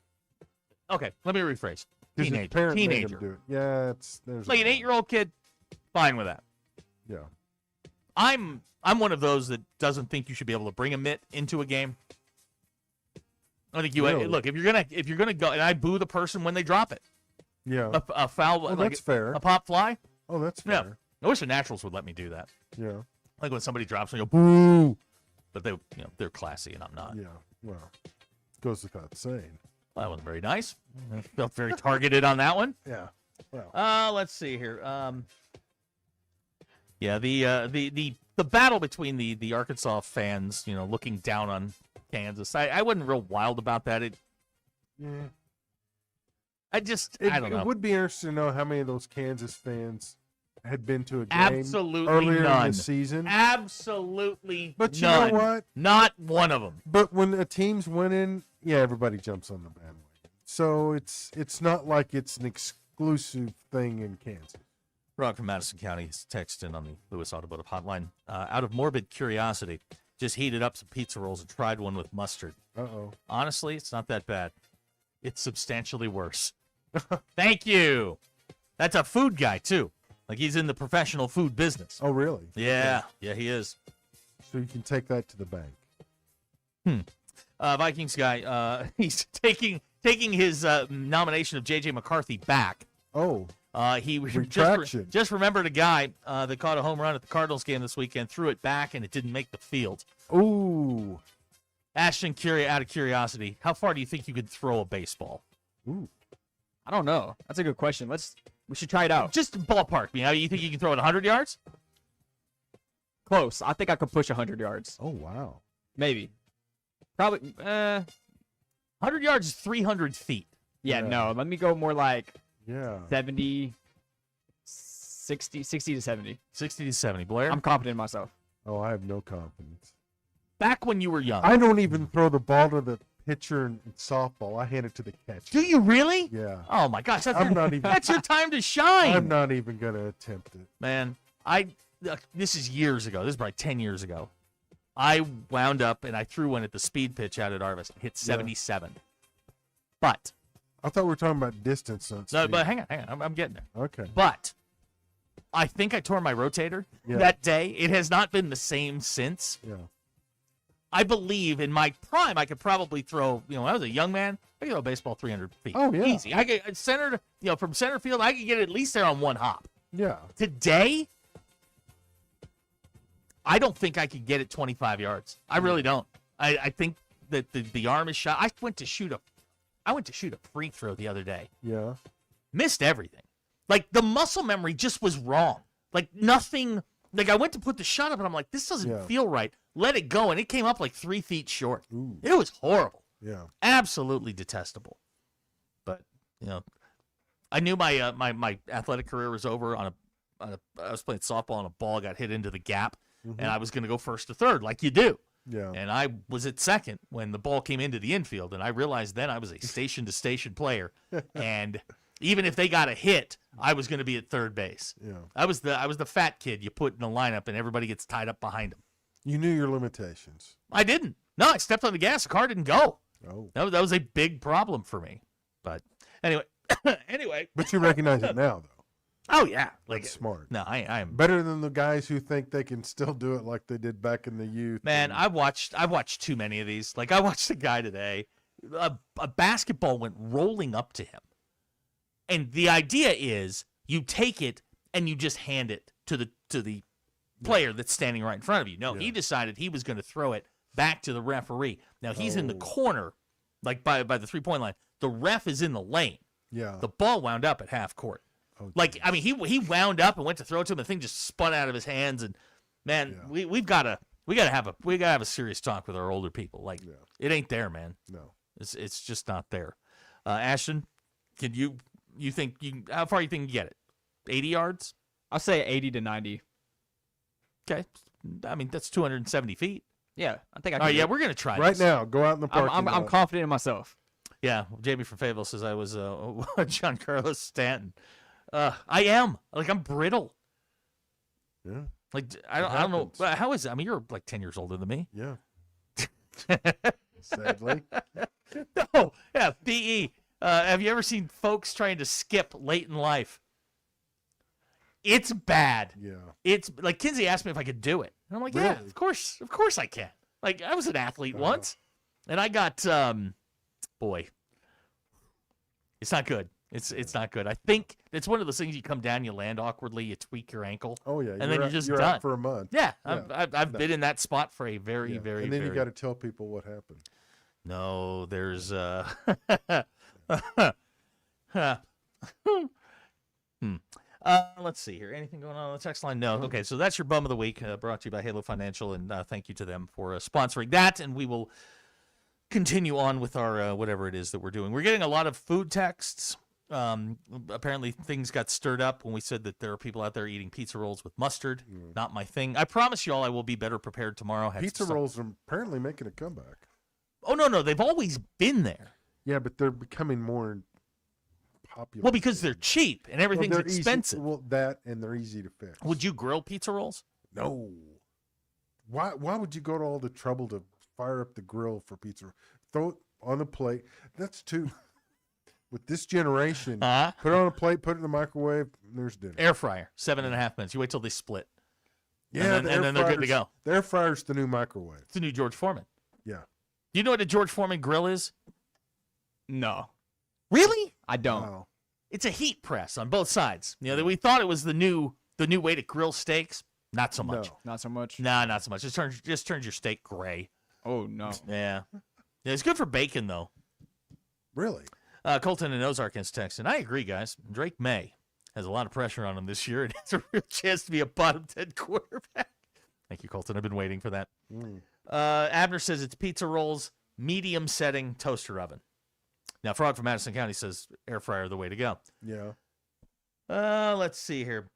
Okay, let me rephrase. 'Cause his parent made him Teenager. do it. Yeah, there's Like an 8-year-old kid, fine with that. Yeah. I'm one of those that doesn't think you should be able to bring a mitt into a game. I think you Really? look if you're gonna go, and I boo the person when they drop it. Yeah. A foul. Well, like that's fair. A pop fly. Oh, that's Yeah. fair. I wish the Naturals would let me do that. Yeah. Like when somebody drops and you go boo, but they're classy and I'm not. Yeah. Well, goes without saying. Well, that wasn't very nice. I felt very targeted on that one. Yeah. Well. Let's see here. Yeah, the battle between the Arkansas fans, looking down on Kansas. I wasn't real wild about that. Yeah. I don't know. It would be interesting to know how many of those Kansas fans had been to a game Absolutely earlier none. in the season. Absolutely But you none. know what? Not one of them. But when a team's winning, yeah, everybody jumps on the bandwagon. So it's not like it's an exclusive thing in Kansas. Rock from Madison County is texting on the Lewis Automotive Hotline. Out of morbid curiosity, just heated up some pizza rolls and tried one with mustard. Uh-oh. Honestly, it's not that bad. It's substantially worse. Thank you. That's a food guy, too. Like, he's in the professional food business. Oh, really? Yeah, he is. So you can take that to the bank. Vikings guy, he's taking his nomination of J.J. McCarthy back. Oh. He Retraction. just remembered a guy that caught a home run at the Cardinals game this weekend, threw it back, and it didn't make the field. Ooh. Ashton, out of curiosity, how far do you think you could throw a baseball? Ooh. I don't know. That's a good question. We should try it out. Just ballpark me. You think you can throw it 100 yards? Close. I think I could push 100 yards. Oh, wow. Maybe. Probably. 100 yards is 300 feet. Yeah, no. Let me go more like 70, 60 to 70. 60 to 70. Blair? I'm confident in myself. Oh, I have no confidence. Back when you were young. I don't even throw the ball to the pitcher in softball. I hand it to the catcher. Do you really? Yeah. Oh, my gosh. not even, that's your time to shine. I'm not even going to attempt it. Man, this is years ago. This is probably 10 years ago. I wound up and I threw one at the speed pitch out at Arvis. Hit 77. But. I thought we were talking about distance. No, but hang on. I'm getting there. Okay. But I think I tore my rotator that day. It has not been the same since. Yeah. I believe in my prime, I could probably throw, when I was a young man, I could throw a baseball 300 feet. Oh, yeah. Easy. I could from center field, I could get at least there on one hop. Yeah. Today, I don't think I could get it 25 yards. I really don't. I think that the arm is shot. I went to shoot a free throw the other day. Yeah. Missed everything. Like, the muscle memory just was wrong. Like, nothing. Like, I went to put the shot up, and I'm like, this doesn't feel right. Let it go, and it came up like 3 feet short. Ooh. It was horrible. Yeah. Absolutely detestable. But, I knew my my athletic career was over on a I was playing softball and a ball got hit into the gap, and I was going to go first to third like you do. Yeah. And I was at second when the ball came into the infield, and I realized then I was a station-to-station player, and even if they got a hit, I was going to be at third base. Yeah. I was the fat kid you put in the lineup, and everybody gets tied up behind him. You knew your limitations. I didn't. No, I stepped on the gas. The car didn't go. Oh. That was a big problem for me. But anyway, But you recognize it now, though. Oh yeah, like That's smart. No, I am better than the guys who think they can still do it like they did back in the youth. Man, I've watched too many of these. Like I watched a guy today, a basketball went rolling up to him, and the idea is you take it and you just hand it to the player that's standing right in front of you. No, he decided he was going to throw it back to the referee. Now he's in the corner, like by the 3-point line. The ref is in the lane. Yeah. The ball wound up at half court. Oh, like I mean, he wound up and went to throw it to him. The thing just spun out of his hands, and man, we gotta have a serious talk with our older people. Like it ain't there, man. No, it's just not there. Ashton, can you think how far you think you can get it? 80 yards? I'll say 80 to 90. Okay, I mean that's 270 feet. Yeah, I think I can. All right, do yeah, it. we're gonna try right this. now. Go out in the parking lot. I'm confident in myself. Yeah, Jamie from Fayetteville says I was John Carlos Stanton. I am. Like I'm brittle. Yeah. Like I don't know. How is it? I mean, you're like 10 years older than me. Yeah. Sadly. No. Yeah. BE. Have you ever seen folks trying to skip late in life? It's bad. Yeah. It's like Kinsey asked me if I could do it. And I'm like, yeah, of course I can. Like I was an athlete once, and I got boy, it's not good. It's not good. I think it's one of those things you come down, you land awkwardly, you tweak your ankle. Oh yeah, and then you're just you're done out for a month. Yeah, I've been in that spot for a very Yeah. very. And then very... you got to tell people what happened. No, there's let's see here. Anything going on the text line? No. Okay, so that's your bum of the week, brought to you by Halo Financial, and thank you to them for sponsoring that. And we will continue on with our whatever it is that we're doing. We're getting a lot of food texts. Apparently things got stirred up when we said that there are people out there eating pizza rolls with mustard. Not my thing. I promise you all I will be better prepared tomorrow. Pizza rolls are apparently making a comeback. Oh, no. They've always been there. Yeah, but they're becoming more popular. Well, because they're cheap and everything's they're expensive. Well, that and they're easy to fix. Would you grill pizza rolls? No. Why would you go to all the trouble to fire up the grill for pizza? Throw it on a plate. That's too... With this generation, put it on a plate, put it in the microwave, and there's dinner. Air fryer, 7.5 minutes. You wait till they split. Yeah, and then they're good to go. The air fryer's the new microwave. It's the new George Foreman. Yeah. Do you know what a George Foreman grill is? No. Really? I don't. Wow. It's a heat press on both sides. You know, we thought it was the new way to grill steaks. Not so much. No, not so much. Nah, not so much. It just turns your steak gray. Oh no. Yeah. It's good for bacon though. Really? Colton in Ozarkins text, and I agree, guys. Drake May has a lot of pressure on him this year, and has a real chance to be a bottom 10 quarterback. Thank you, Colton. I've been waiting for that. Abner says it's pizza rolls, medium setting, toaster oven. Now, Frog from Madison County says air fryer the way to go. Yeah. Let's see here.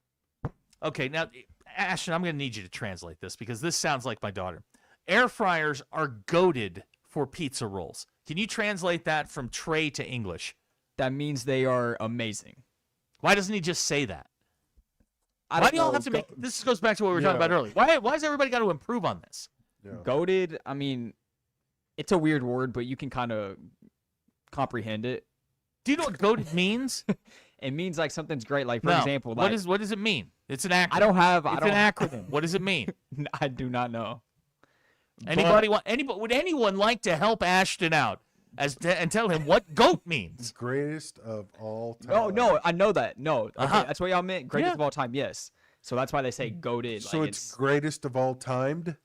Okay, now, Ashton, I'm going to need you to translate this because this sounds like my daughter. Air fryers are goated for pizza rolls. Can you translate that from Trey to English? That means they are amazing. Why doesn't he just say that? Why do y'all have to make... This goes back to what we were talking about earlier. Why has everybody got to improve on this? Yeah. Goated, I mean, it's a weird word, but you can kind of comprehend it. Do you know what goated means? It means like something's great. Like, for example... What like, does it mean? It's an acronym. It's an acronym. What does it mean? I do not know. Would anyone like to help Ashton out and tell him what GOAT means? Greatest of all time. Oh, no, I know that. No. Okay, that's what y'all meant. Greatest of all time, yes. So that's why they say goated. So like it's greatest of all timed?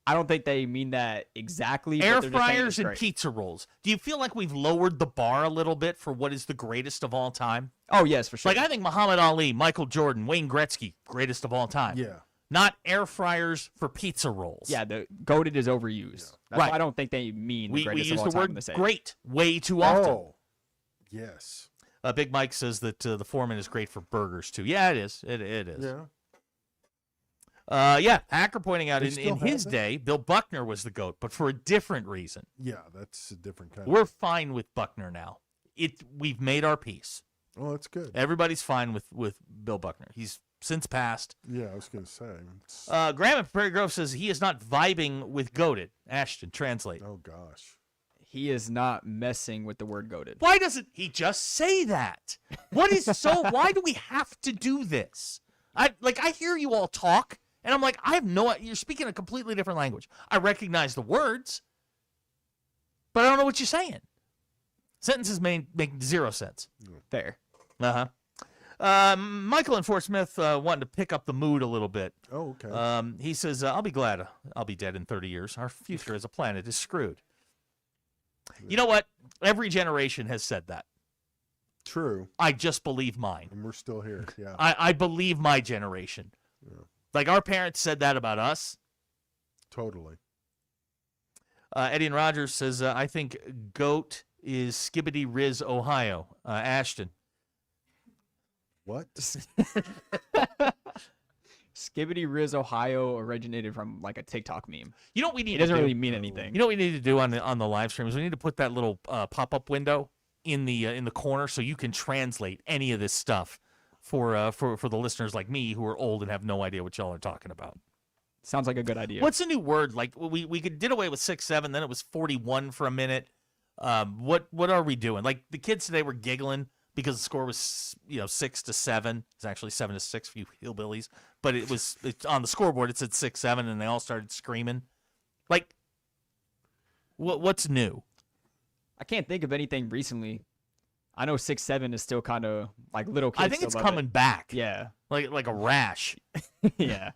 I don't think they mean that exactly. Air but they're just saying fryers it's and great. pizza rolls. Do you feel like we've lowered the bar a little bit for what is the greatest of all time? Oh, yes, for sure. Like, I think Muhammad Ali, Michael Jordan, Wayne Gretzky, greatest of all time. Yeah. Not air fryers for pizza rolls. Yeah, the goated is overused. That's Right. why I don't think they mean the We greatest use of all the time word in the same. great way too often. Oh, yes. Big Mike says that the Foreman is great for burgers too. Yeah, it is. It is. Yeah. Hacker pointing out They in still his have it? day, Bill Buckner was the GOAT, but for a different reason. Yeah, that's a different kind. We're fine with Buckner now. We've made our peace. Oh, that's good. Everybody's fine with Bill Buckner. He's since passed. Yeah, I was going to say. Graham at Prairie Grove says he is not vibing with goated. Ashton, translate. Oh gosh. He is not messing with the word goated. Why doesn't he just say that? What is so? Why do we have to do this? I hear you all talk, and I'm like, I have no. You're speaking a completely different language. I recognize the words, but I don't know what you're saying. Sentences make zero sense. Fair. Michael in Fort Smith wanted to pick up the mood a little bit. Oh, okay. He says, I'll be glad I'll be dead in 30 years. Our future as a planet is screwed. You know what? Every generation has said that. True. I just believe mine. And we're still here. Yeah. I believe my generation. Yeah. Like our parents said that about us. Totally. Eddie and Rogers says, I think GOAT is Skibbity Riz, Ohio. Ashton. What? Skibbity Riz, Ohio originated from like a TikTok meme. You know what we need It to doesn't do? really mean anything. You know what we need to do on the live stream is we need to put that little pop-up window in the corner so you can translate any of this stuff for the listeners like me who are old and have no idea what y'all are talking about. Sounds like a good idea. What's a new word? Like we did away with 6-7, then it was 41 for a minute. What are we doing? Like the kids today were giggling because the score was 6-7. It's actually 7-6 for you hillbillies, but it's on the scoreboard. It said 6-7, and they all started screaming. Like, what's new? I can't think of anything recently. I know 6-7 is still kind of like little kids. I think still it's love coming it. back. Yeah, like a rash. yeah.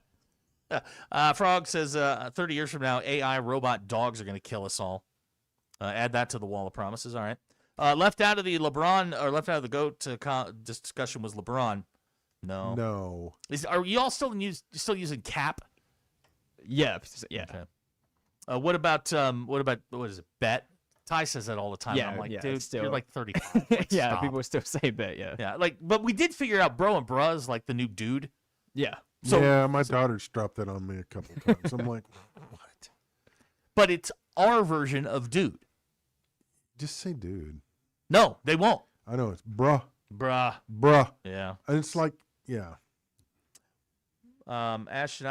Frog says 30 years from now, AI robot dogs are going to kill us all. Add that to the wall of promises. All right. Left out of the GOAT discussion was LeBron. No. Are you all still using Cap? Yeah. Okay. What about what is it? Bet. Ty says that all the time. Yeah, I'm like, yeah, dude, still. you're like 35. Like, Yeah, stop. people still say bet. Yeah. Yeah, but we did figure out bro and bruh is like the new dude. Yeah. So, yeah, my daughter's dropped that on me a couple times. I'm like, what? But it's our version of dude. Just say dude. No, they won't. I know it's bruh. Bruh. Yeah. And it's like, yeah. Ashton,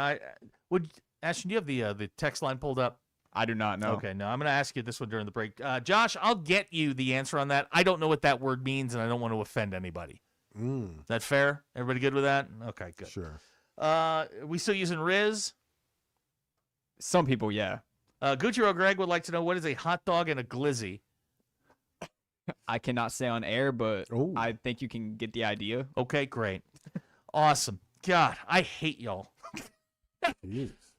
Ashton, do you have the text line pulled up? I do not know. Okay, no, I'm going to ask you this one during the break. Josh, I'll get you the answer on that. I don't know what that word means, and I don't want to offend anybody. Is that fair? Everybody good with that? Okay, good. Sure. We still using Riz? Some people, yeah. Gucci Greg would like to know, what is a hot dog and a glizzy? I cannot say on air, but I think you can get the idea. Okay, great. Awesome. God, I hate y'all. All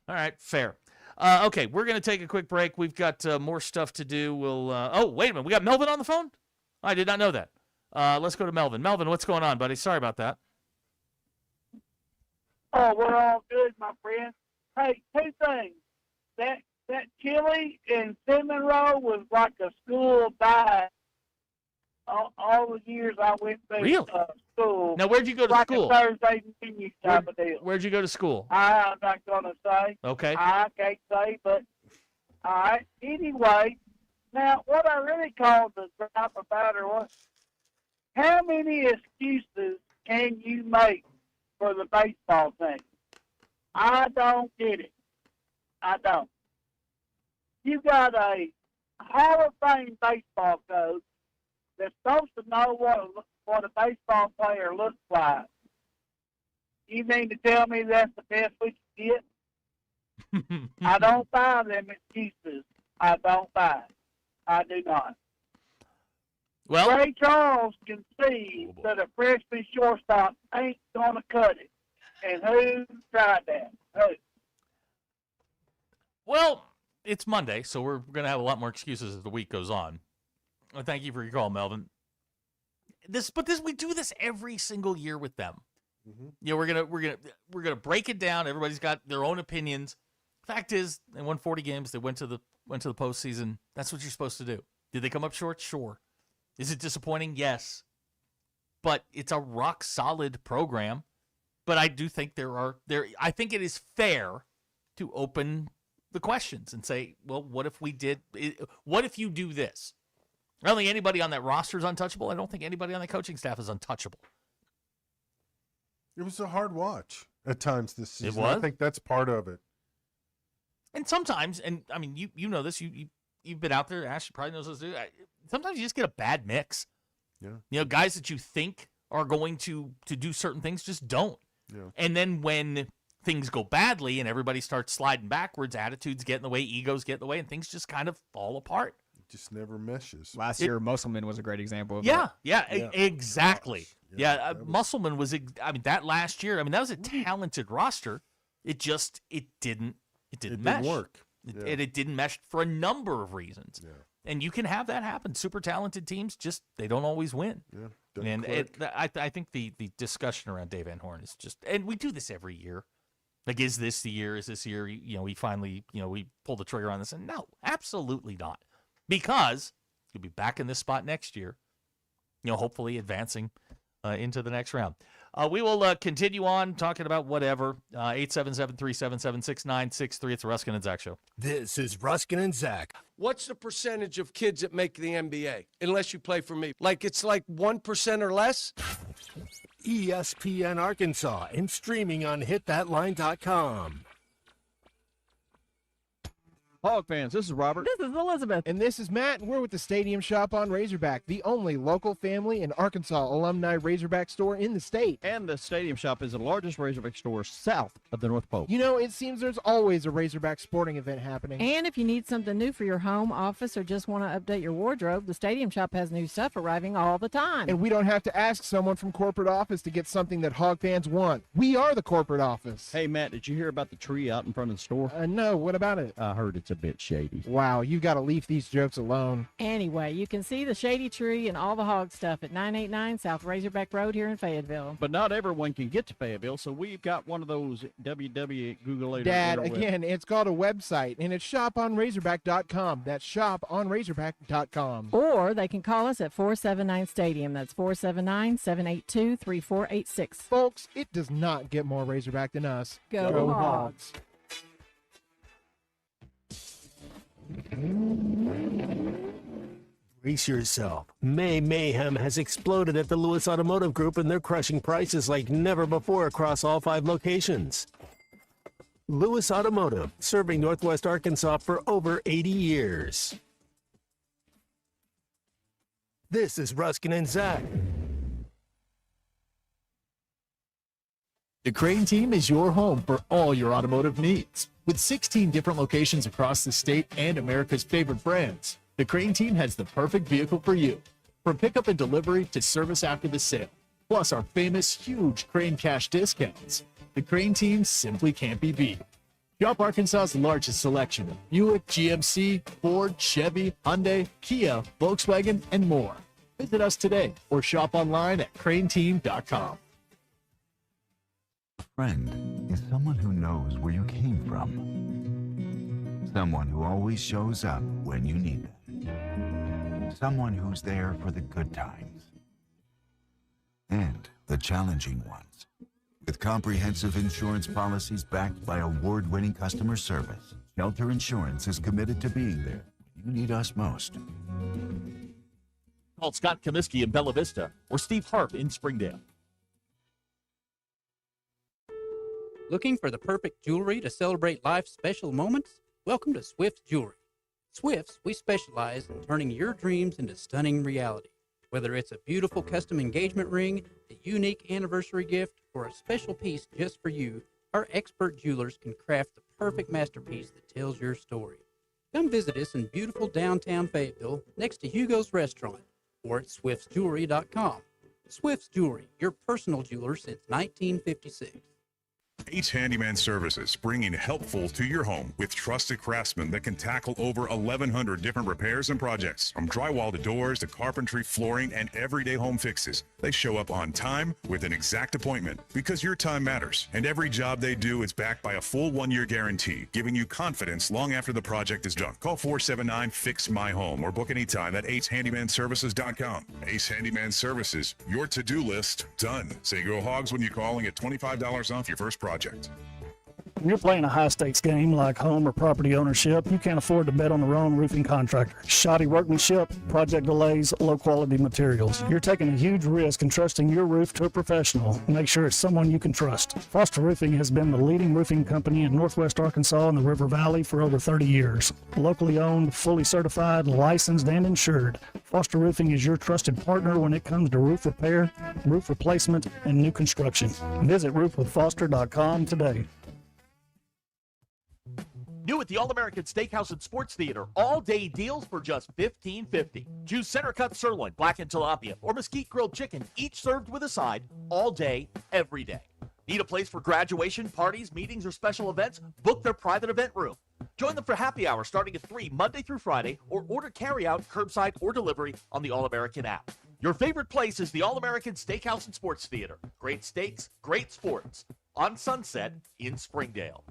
right, fair. Okay, we're going to take a quick break. We've got more stuff to do. We'll. Oh, wait a minute. We got Melvin on the phone? I did not know that. Let's go to Melvin. Melvin, what's going on, buddy? Sorry about that. Oh, we're all good, my friend. Hey, two things. That chili and cinnamon roll was like a school diet. All the years I went to school. Now, where'd you go to like school? A Thursday menu type of deal. Where'd you go to school? I'm not gonna say. Okay. I can't say, but all right. Anyway, now what I really called the drop about her was, how many excuses can you make for the baseball team? I don't get it. I don't. You got a Hall of Fame baseball coach that's supposed to know what a baseball player looks like. You mean to tell me that's the best we can get? I don't buy them excuses. I don't buy it. I do not. Well, Ray Charles can see that a freshman shortstop ain't going to cut it. And who tried that? Who? Well, it's Monday, so we're going to have a lot more excuses as the week goes on. Well, thank you for your call, Melvin. We do this every single year with them. You know, we're gonna break it down. Everybody's got their own opinions. Fact is, they won 40 games. They went to the postseason. That's what you're supposed to do. Did they come up short? Sure. Is it disappointing? Yes. but it's a rock solid program. But I do think I think it is fair to open the questions and say, well, what if you do this? I don't think anybody on that roster is untouchable. I don't think anybody on the coaching staff is untouchable. It was a hard watch at times this season. It was? I think that's part of it. And sometimes, and I mean, you know this, you've been out there. Ash probably knows this too. Sometimes you just get a bad mix. Yeah. You know, guys that you think are going to do certain things just don't. Yeah. And then when things go badly and everybody starts sliding backwards, attitudes get in the way, egos get in the way, and things just kind of fall apart. It just never meshes. Last year, Musselman was a great example of Yeah, that. exactly. Yeah, Musselman was. I mean, that last year. I mean, that was a talented roster. It didn't mesh. Work. It didn't mesh for a number of reasons. Yeah. And you can have that happen. Super talented teams they don't always win. Yeah. And I think the discussion around Dave Van Horn is just, and we do this every year. Like, is this the year? Is this year? You know, we finally, we pull the trigger on this. And no, absolutely not. Because you'll be back in this spot next year, hopefully advancing into the next round. We will continue on talking about whatever. 877-377-6963. It's the Ruskin and Zach Show. This is Ruskin and Zach. What's the percentage of kids that make the NBA, unless you play for me? It's like 1% or less? ESPN Arkansas and streaming on hitthatline.com. Hog fans, this is Robert. This is Elizabeth. And this is Matt, and we're with the Stadium Shop on Razorback, the only local family and Arkansas alumni Razorback store in the state. And the Stadium Shop is the largest Razorback store south of the North Pole. You know, it seems there's always a Razorback sporting event happening. And if you need something new for your home, office, or just want to update your wardrobe, the Stadium Shop has new stuff arriving all the time. And we don't have to ask someone from corporate office to get something that Hog fans want. We are the corporate office. Hey, Matt, did you hear about the tree out in front of the store? No, what about it? I heard it's a bit shady. Wow, you've got to leave these jokes alone. Anyway, you can see the shady tree and all the hog stuff at 989 South Razorback Road here in Fayetteville. But not everyone can get to Fayetteville, so we've got one of those www. Dad, again, it's called a website, and it's shoponrazorback.com. That's shoponrazorback.com. Or they can call us at 479 Stadium. That's 479-782-3486. Folks, it does not get more Razorback than us. Go Hogs. Brace yourself. May mayhem has exploded at the Lewis Automotive Group, and they're crushing prices like never before across all 5 locations. Lewis Automotive, serving Northwest Arkansas for over 80 years. This is Ruskin and Zach. The Crane Team is your home for all your automotive needs. With 16 different locations across the state and America's favorite brands, the Crane Team has the perfect vehicle for you. From pickup and delivery to service after the sale, plus our famous huge Crane cash discounts. The Crane Team simply can't be beat. Shop Arkansas's largest selection of Buick, GMC, Ford, Chevy, Hyundai, Kia, Volkswagen, and more. Visit us today or shop online at craneteam.com. A friend is someone who knows where you came from. Someone who always shows up when you need them. Someone who's there for the good times and the challenging ones. With comprehensive insurance policies backed by award-winning customer service, Shelter Insurance is committed to being there when you need us most. Call Scott Comiskey in Bella Vista or Steve Harp in Springdale. Looking for the perfect jewelry to celebrate life's special moments? Welcome to Swift's Jewelry. Swift's, we specialize in turning your dreams into stunning reality. Whether it's a beautiful custom engagement ring, a unique anniversary gift, or a special piece just for you, our expert jewelers can craft the perfect masterpiece that tells your story. Come visit us in beautiful downtown Fayetteville next to Hugo's Restaurant or at swiftsjewelry.com. Swift's Jewelry, your personal jeweler since 1956. Ace Handyman Services, bringing helpful to your home with trusted craftsmen that can tackle over 1,100 different repairs and projects. From drywall to doors to carpentry, flooring, and everyday home fixes. They show up on time with an exact appointment because your time matters. And every job they do is backed by a full 1-year guarantee, giving you confidence long after the project is done. Call 479-FIX-MY-HOME or book anytime at acehandymanservices.com. Ace Handyman Services, your to-do list done. Say go Hogs when you call and get $25 off your first project. When you're playing a high-stakes game like home or property ownership, you can't afford to bet on the wrong roofing contractor. Shoddy workmanship, project delays, low-quality materials. You're taking a huge risk and trusting your roof to a professional. Make sure it's someone you can trust. Foster Roofing has been the leading roofing company in Northwest Arkansas and the River Valley for over 30 years. Locally owned, fully certified, licensed, and insured, Foster Roofing is your trusted partner when it comes to roof repair, roof replacement, and new construction. Visit roofwithfoster.com today. New at the All-American Steakhouse and Sports Theater. All-day deals for just $15.50. Choose center-cut sirloin, blackened tilapia, or mesquite grilled chicken, each served with a side, all day, every day. Need a place for graduation, parties, meetings, or special events? Book their private event room. Join them for happy hour starting at 3 Monday through Friday, or order carry-out, curbside, or delivery on the All-American app. Your favorite place is the All-American Steakhouse and Sports Theater. Great steaks, great sports. On Sunset in Springdale.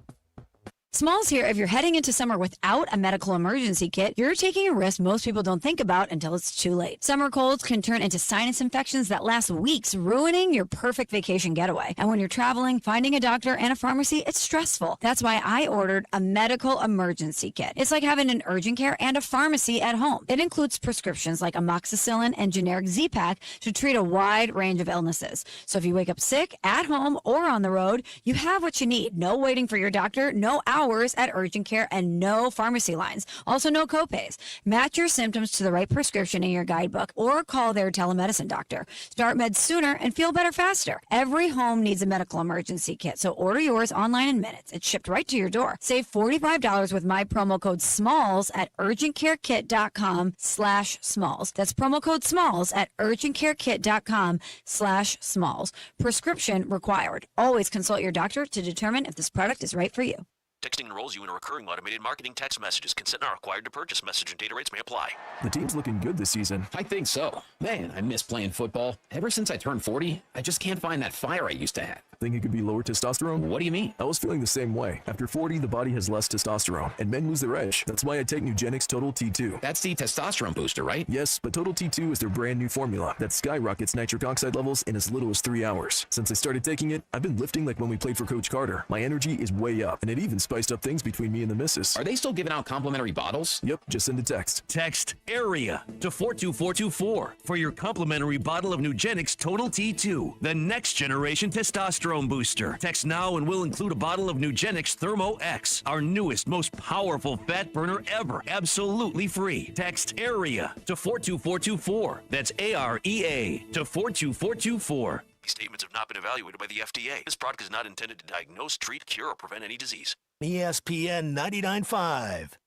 Smalls here. If you're heading into summer without a medical emergency kit, you're taking a risk most people don't think about until it's too late. Summer colds can turn into sinus infections that last weeks, ruining your perfect vacation getaway. And when you're traveling, finding a doctor and a pharmacy, it's stressful. That's why I ordered a medical emergency kit. It's like having an urgent care and a pharmacy at home. It includes prescriptions like amoxicillin and generic Z-Pak to treat a wide range of illnesses. So if you wake up sick, at home, or on the road, you have what you need. No waiting for your doctor, no hours at urgent care, and no pharmacy lines. Also, no copays. Match your symptoms to the right prescription in your guidebook or call their telemedicine doctor. Start meds sooner and feel better faster. Every home needs a medical emergency kit, so order yours online in minutes. It's shipped right to your door. Save $45 with my promo code SMALLS at urgentcarekit.com/smalls. That's promo code SMALLS at urgentcarekit.com/smalls. Prescription required. Always consult your doctor to determine if this product is right for you. Texting enrolls you in a recurring automated marketing text messages. Consent not required to purchase. Message and data rates may apply. The team's looking good this season. I think so. Man, I miss playing football. Ever since I turned 40, I just can't find that fire I used to have. Think it could be lower testosterone? What do you mean? I was feeling the same way. After 40, the body has less testosterone, and men lose their edge. That's why I take Nugenix Total T2. That's the testosterone booster, right? Yes, but Total T2 is their brand new formula that skyrockets nitric oxide levels in as little as 3 hours. Since I started taking it, I've been lifting like when we played for Coach Carter. My energy is way up, and it even spiced up things between me and the missus. Are they still giving out complimentary bottles? Yep, just send a text. Text AREA to 42424 for your complimentary bottle of Nugenix Total T2, the next generation testosterone booster. Text now and we'll include a bottle of Nugenix Thermo X, our newest, most powerful fat burner ever, absolutely free. Text AREA to 42424. That's AREA to 42424. These statements have not been evaluated by the FDA. This product is not intended to diagnose, treat, cure, or prevent any disease. ESPN 99.5.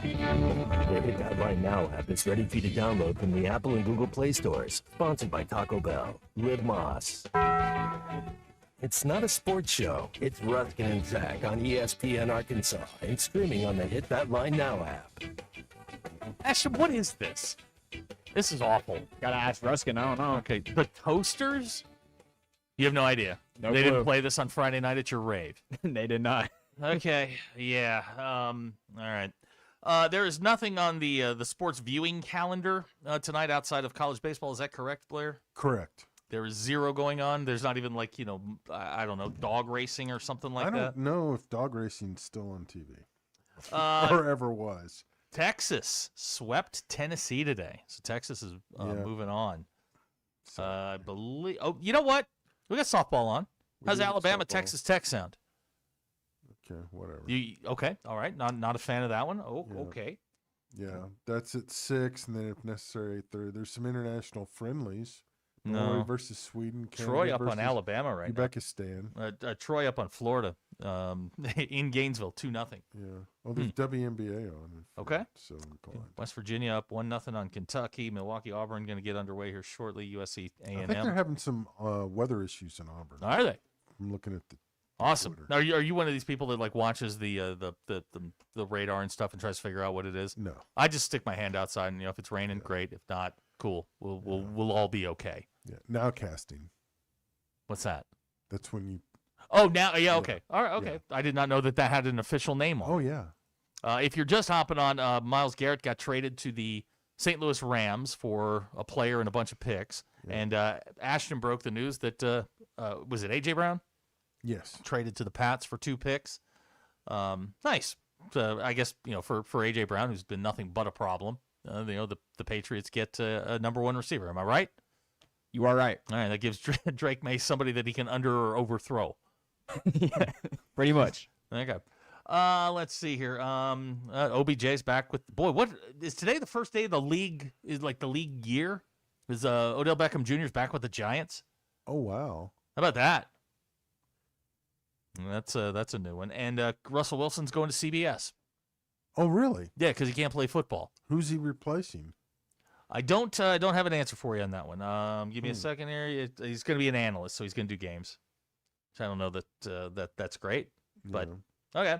The Hit That Right Now app is ready for you to download from the Apple and Google Play stores. Sponsored by Taco Bell. Liv Moss. It's not a sports show. It's Ruskin and Zach on ESPN Arkansas and streaming on the Hit That Line Now app. Ashton, what is this? This is awful. Gotta ask Ruskin. I don't know. Okay, the Toasters? You have no idea. No they clue. didn't play this on Friday night at your rave. They did not. Okay, yeah. All right. There is nothing on the sports viewing calendar tonight outside of college baseball. Is that correct, Blair? Correct. There is zero going on. There's not even like, I don't know, dog racing or something like that. I don't know if dog racing's still on TV or ever was. Texas swept Tennessee today, so Texas is moving on. I believe. Oh, you know what? We got softball on. How's Alabama Texas Tech sound? Okay, whatever. Okay? All right. Not a fan of that one. Oh, Yeah. okay. Yeah, that's at 6, and then if necessary, 3. There's some international friendlies. No. Norway versus Sweden. Canada Troy up versus on Alabama right now. Uzbekistan. Troy up on Florida. in Gainesville, 2-0. Yeah. Well, there's WNBA on. Okay. So inclined. West Virginia up 1-0 on Kentucky. Milwaukee Auburn going to get underway here shortly. USC A&M. I think they're having some weather issues in Auburn. Are they? I'm looking at the. Awesome. Twitter. Are you one of these people that like watches the radar and stuff and tries to figure out what it is? No. I just stick my hand outside and if it's raining, great. If not, cool. We'll all be okay. Yeah. Nowcasting. What's that? That's when you. Oh, now, yeah, okay. All right, okay. Yeah. I did not know that had an official name on it. Oh, yeah. If you're just hopping on, Myles Garrett got traded to the St. Louis Rams for a player and a bunch of picks. Yeah. And Ashton broke the news that, was it A.J. Brown? Yes. Traded to the Pats for 2 picks. Nice. I guess, for A.J. Brown, who's been nothing but a problem, the Patriots get a number 1 receiver. Am I right? You are right. All right, that gives Drake May somebody that he can under or overthrow. Yeah, pretty much. Okay. Let's see here. OBJ's back with what is today the first day of the league? Is like the league year? Is Odell Beckham Jr.'s back with the Giants? Oh wow! How about that? That's a new one. And Russell Wilson's going to CBS. Oh really? Yeah, because he can't play football. Who's he replacing? I don't have an answer for you on that one. Give me a second here. He's going to be an analyst, so he's going to do games. I don't know that's great, but okay.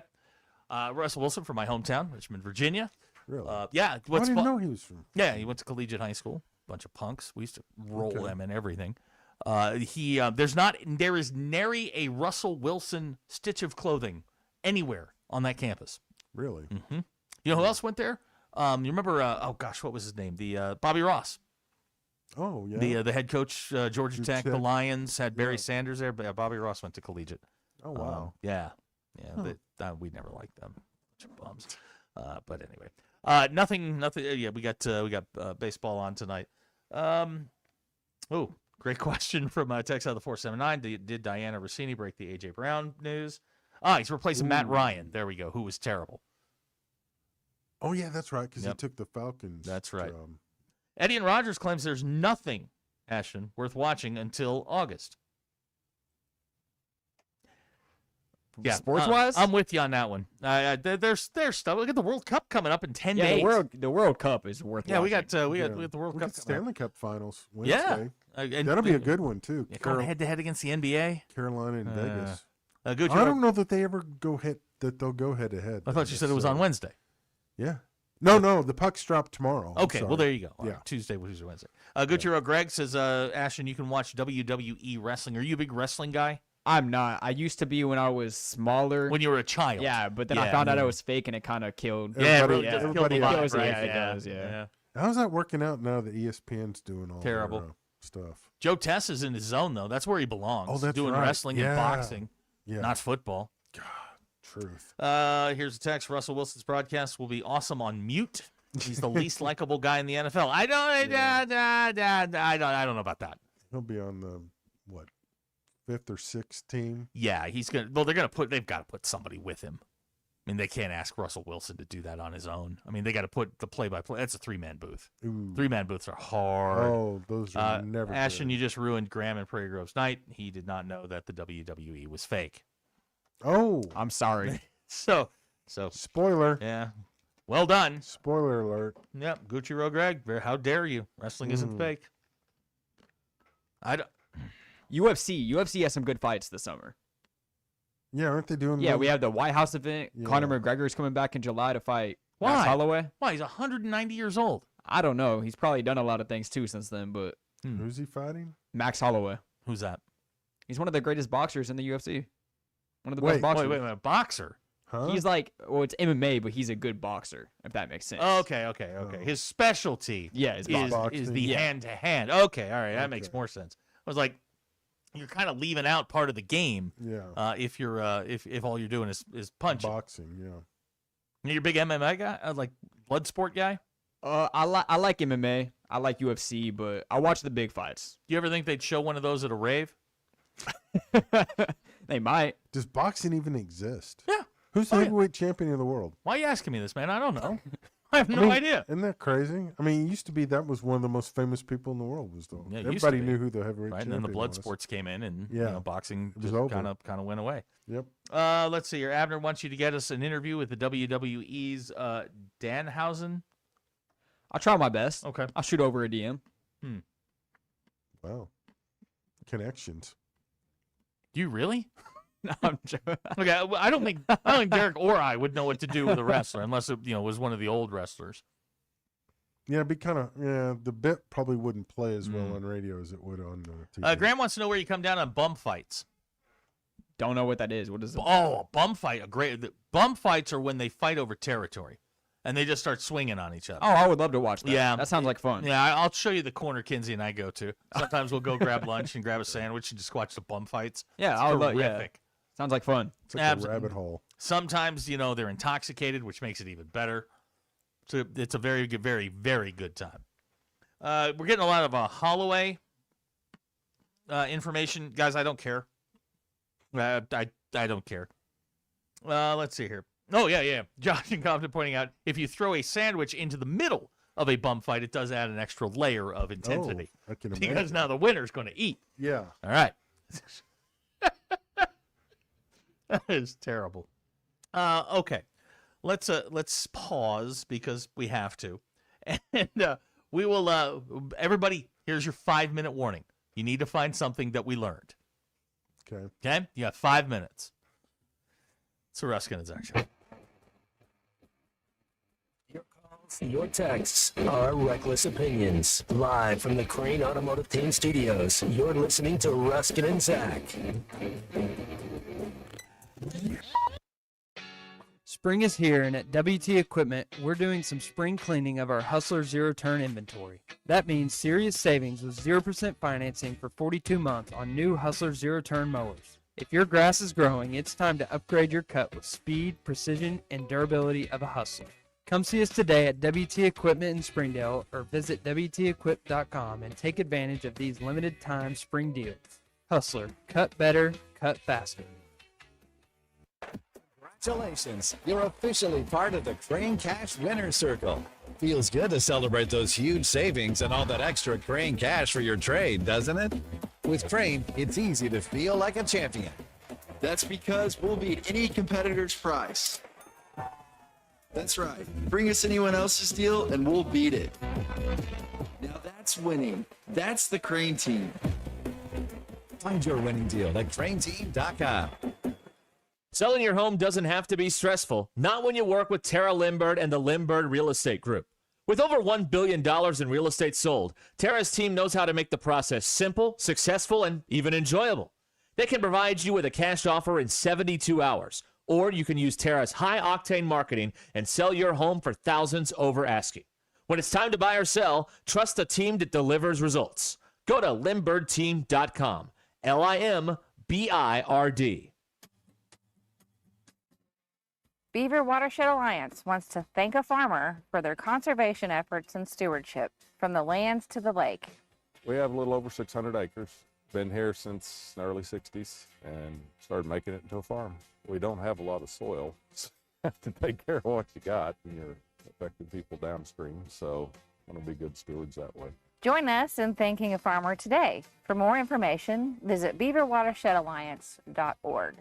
Russell Wilson from my hometown, Richmond, Virginia. Really? Yeah. I didn't know he was from. Yeah, he went to collegiate high school. Bunch of punks. We used to roll them and everything. There is nary a Russell Wilson stitch of clothing anywhere on that campus. Really? Mm-hmm. You know who else went there? You remember? What was his name? The Bobby Ross. Oh yeah. The head coach, Georgia Tech, the Lions had Barry Sanders there, but Bobby Ross went to collegiate. Oh wow. Yeah. We never liked them. Bunch of bums. But anyway, nothing. Yeah, we got baseball on tonight. Great question from text out of the 479. Did Diana Rossini break the A.J. Brown news? He's replacing Matt Ryan. There we go. Who was terrible. Oh yeah, that's right. Because he took the Falcons. That's right. Eddie and Rogers claims there's nothing, Ashton, worth watching until August. Yeah, sports-wise, I'm with you on that one. There's stuff. Look at the World Cup coming up in 10 days. The World Cup is worth. Yeah, watching. we got the World Cup. Stanley Cup Finals Wednesday. Yeah, that'll be a good one too. Going head to head against the NBA. Carolina and Vegas. I don't know that they ever go head. That they'll go head to head. I thought you said it was on Wednesday. Yeah. No, the pucks drop tomorrow. Okay, well, there you go. Yeah. Right. Tuesday, Wednesday. Gucciaro Greg says, Ashton, you can watch WWE wrestling. Are you a big wrestling guy? I'm not. I used to be when I was smaller. When you were a child. Yeah, but then I found out I was fake and it kind of killed. Everybody kills, right? It does, yeah. How's that working out now that ESPN's doing all terrible their, stuff? Joe Tess is in his zone, though. That's where he belongs. Oh, that's doing right. wrestling and boxing, not football. God, truth. Here's a text. Russell Wilson's broadcast will be awesome on mute. He's the least likable guy in the NFL. I don't know about that. He'll be on the 5th or 6th team. Yeah, he's gonna. Well, they've got to put somebody with him. I mean, they can't ask Russell Wilson to do that on his own. I mean, they got to put the play-by-play. That's a 3-man booth. 3-man booths are hard. Oh, those are never. Ashton, you just ruined Graham and Prairie Grove's night. He did not know that the WWE was fake. Oh, I'm sorry. So spoiler. Yeah. Well done. Spoiler alert. Yep. Gucci Road Greg. How dare you? Wrestling isn't fake. UFC has some good fights this summer. Yeah, aren't they doing? Yeah, we have the White House event. Yeah. Conor McGregor is coming back in July to fight Max Holloway. Why? He's 190 years old. I don't know. He's probably done a lot of things too since then. But who's he fighting? Max Holloway. Who's that? He's one of the greatest boxers in the UFC. One of the best boxers. Wait, boxer? Huh? He's it's MMA, but he's a good boxer, if that makes sense. Okay. His specialty is the hand-to-hand. Okay, all right, that makes more sense. I was like, you're kind of leaving out part of the game. Yeah. If you're if all you're doing is punching. Boxing, yeah. You're a big MMA guy, like blood sport guy. I like MMA. I like UFC, but I watch the big fights. Do you ever think they'd show one of those at a rave? They might. Does boxing even exist? Yeah. Who's the heavyweight champion of the world? Why are you asking me this, man? I don't know. I have no idea. Isn't that crazy? I mean, it used to be that was one of the most famous people in the world. Everybody knew who the heavyweight champion was. And then the blood sports came in, and boxing just kind of went away. Yep. Let's see here. Abner wants you to get us an interview with the WWE's Danhausen. I'll try my best. Okay. I'll shoot over a DM. Wow. Connections. Do you really? No, I'm joking. Okay, I don't think Derek or I would know what to do with a wrestler unless it was one of the old wrestlers. Yeah, it'd be kind of the bit probably wouldn't play as well on radio as it would on TV. Graham wants to know where you come down on bum fights. Don't know what that is. What is it? Oh, a bum fight. Bum fights are when they fight over territory, and they just start swinging on each other. Oh, I would love to watch that. Yeah, that sounds like fun. Yeah, I'll show you the corner Kinsey and I go to. Sometimes we'll go grab lunch and grab a sandwich and just watch the bum fights. Yeah, it's I would love. terrific. Yeah. Sounds like fun. It's like a rabbit hole. Sometimes, they're intoxicated, which makes it even better. So it's a very good, very, very good time. We're getting a lot of Holloway information. Guys, I don't care. I don't care. Let's see here. Oh, yeah. Josh and Compton pointing out, if you throw a sandwich into the middle of a bum fight, it does add an extra layer of intensity. I can because imagine. now the winner's going to eat. Yeah. All right. That is terrible. Okay, let's pause because we have to, and we will. Everybody, here's your 5-minute warning. You need to find something that we learned. Okay. Okay. You got 5 minutes. It's a Ruskin and Zach show. Your calls, your texts, our reckless opinions. Live from the Crane Automotive Team Studios, you're listening to Ruskin and Zach. Spring is here, and at WT Equipment, we're doing some spring cleaning of our Hustler zero-turn inventory. That means serious savings with 0% financing for 42 months on new Hustler zero-turn mowers. If your grass is growing, it's time to upgrade your cut with speed, precision, and durability of a Hustler. Come see us today at WT Equipment in Springdale or visit WTEquip.com and take advantage of these limited-time spring deals. Hustler, cut better, cut faster. Congratulations, you're officially part of the Crane Cash Winner's Circle. Feels good to celebrate those huge savings and all that extra Crane cash for your trade, doesn't it? With Crane, it's easy to feel like a champion. That's because we'll beat any competitor's price. That's right. Bring us anyone else's deal and we'll beat it. Now that's winning. That's the Crane team. Find your winning deal at craneteam.com. Selling your home doesn't have to be stressful, not when you work with Tara Limbird and the Limbird Real Estate Group. With over $1 billion in real estate sold, Tara's team knows how to make the process simple, successful, and even enjoyable. They can provide you with a cash offer in 72 hours, or you can use Tara's high-octane marketing and sell your home for thousands over asking. When it's time to buy or sell, trust a team that delivers results. Go to LimbirdTeam.com, LIMBIRD. Beaver Watershed Alliance wants to thank a farmer for their conservation efforts and stewardship, from the lands to the lake. We have a little over 600 acres. Been here since the early 60s and started making it into a farm. We don't have a lot of soil, so you have to take care of what you got, and you're affecting people downstream, so want to be good stewards that way. Join us in thanking a farmer today. For more information, visit beaverwatershedalliance.org.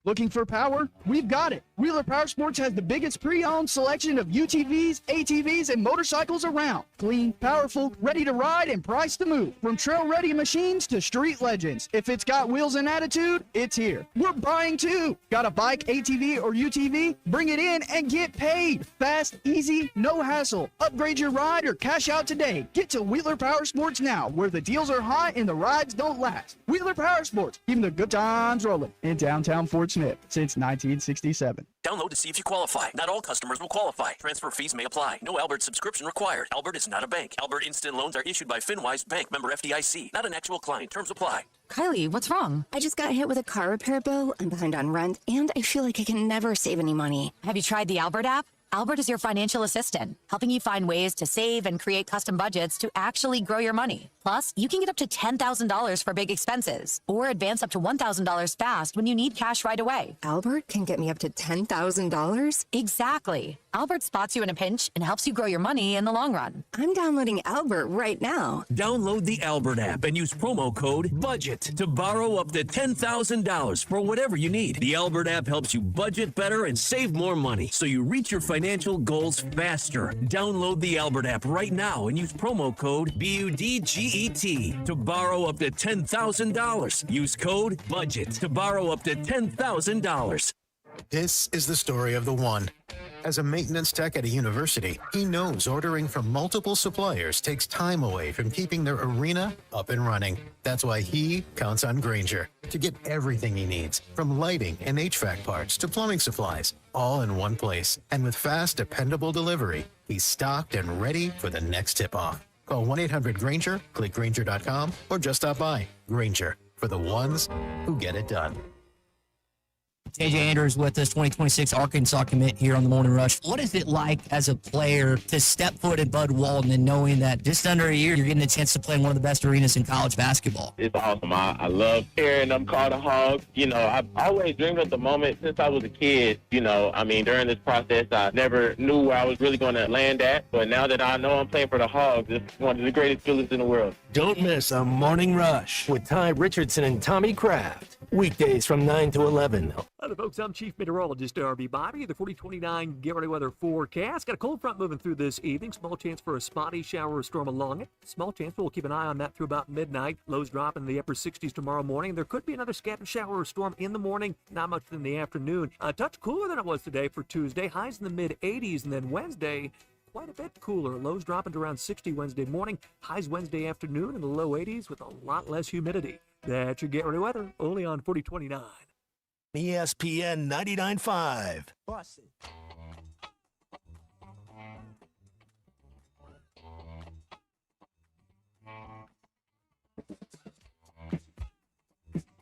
Looking for power? We've got it. Wheeler Power Sports has the biggest pre-owned selection of UTVs, ATVs, and motorcycles around. Clean, powerful, ready to ride, and priced to move. From trail-ready machines to street legends. If it's got wheels and attitude, it's here. We're buying too. Got a bike, ATV, or UTV? Bring it in and get paid. Fast, easy, no hassle. Upgrade your ride or cash out today. Get to Wheeler Power Sports now, where the deals are high and the rides don't last. Wheeler Power Sports, keeping the good times rolling in downtown Fort Smith since 1967. Download to see if you qualify. Not all customers will qualify. Transfer fees may apply. No Albert subscription required. Albert is not a bank. Albert Instant Loans are issued by FinWise Bank, member FDIC. Not an actual client. Terms apply. Kylie, what's wrong? I just got hit with a car repair bill. I'm behind on rent, and I feel like I can never save any money. Have you tried the Albert app? Albert is your financial assistant, helping you find ways to save and create custom budgets to actually grow your money. Plus, you can get up to $10,000 for big expenses or advance up to $1,000 fast when you need cash right away. Albert can get me up to $10,000? Exactly. Albert spots you in a pinch and helps you grow your money in the long run. I'm downloading Albert right now. Download the Albert app and use promo code BUDGET to borrow up to $10,000 for whatever you need. The Albert app helps you budget better and save more money so you reach your financial goals faster. Download the Albert app right now and use promo code BUDGET to borrow up to $10,000. Use code BUDGET to borrow up to $10,000. This is the story of the one. As a maintenance tech at a university, he knows ordering from multiple suppliers takes time away from keeping their arena up and running. That's why he counts on Grainger to get everything he needs, from lighting and HVAC parts to plumbing supplies, all in one place. And with fast, dependable delivery, he's stocked and ready for the next tip-off. Call 1-800-GRAINGER, click Grainger.com, or just stop by. Grainger, for the ones who get it done. AJ Andrews with us, 2026 Arkansas commit here on the Morning Rush. What is it like as a player to step foot in Bud Walton and knowing that just under a year you're getting a chance to play in one of the best arenas in college basketball? It's awesome. I love hearing them call the Hogs. You know, I've always dreamed of the moment since I was a kid. You know, I mean, during this process, I never knew where I was really going to land at. But now that I know I'm playing for the Hogs, it's one of the greatest feelings in the world. Don't miss a Morning Rush with Ty Richardson and Tommy Kraft. Weekdays from 9 to 11. Hello, folks. I'm Chief Meteorologist RV Bobby. The 4029 Get Ready Weather forecast. Got a cold front moving through this evening. Small chance for a spotty shower or storm along it. Small chance, we'll keep an eye on that through about midnight. Lows drop in the upper 60s tomorrow morning. There could be another scattered shower or storm in the morning. Not much in the afternoon. A touch cooler than it was today for Tuesday. Highs in the mid-80s. And then Wednesday, quite a bit cooler. Lows dropping to around 60 Wednesday morning. Highs Wednesday afternoon in the low 80s with a lot less humidity. That's your Get Ready Weather, only on 4029. ESPN 99.5. Bussin'.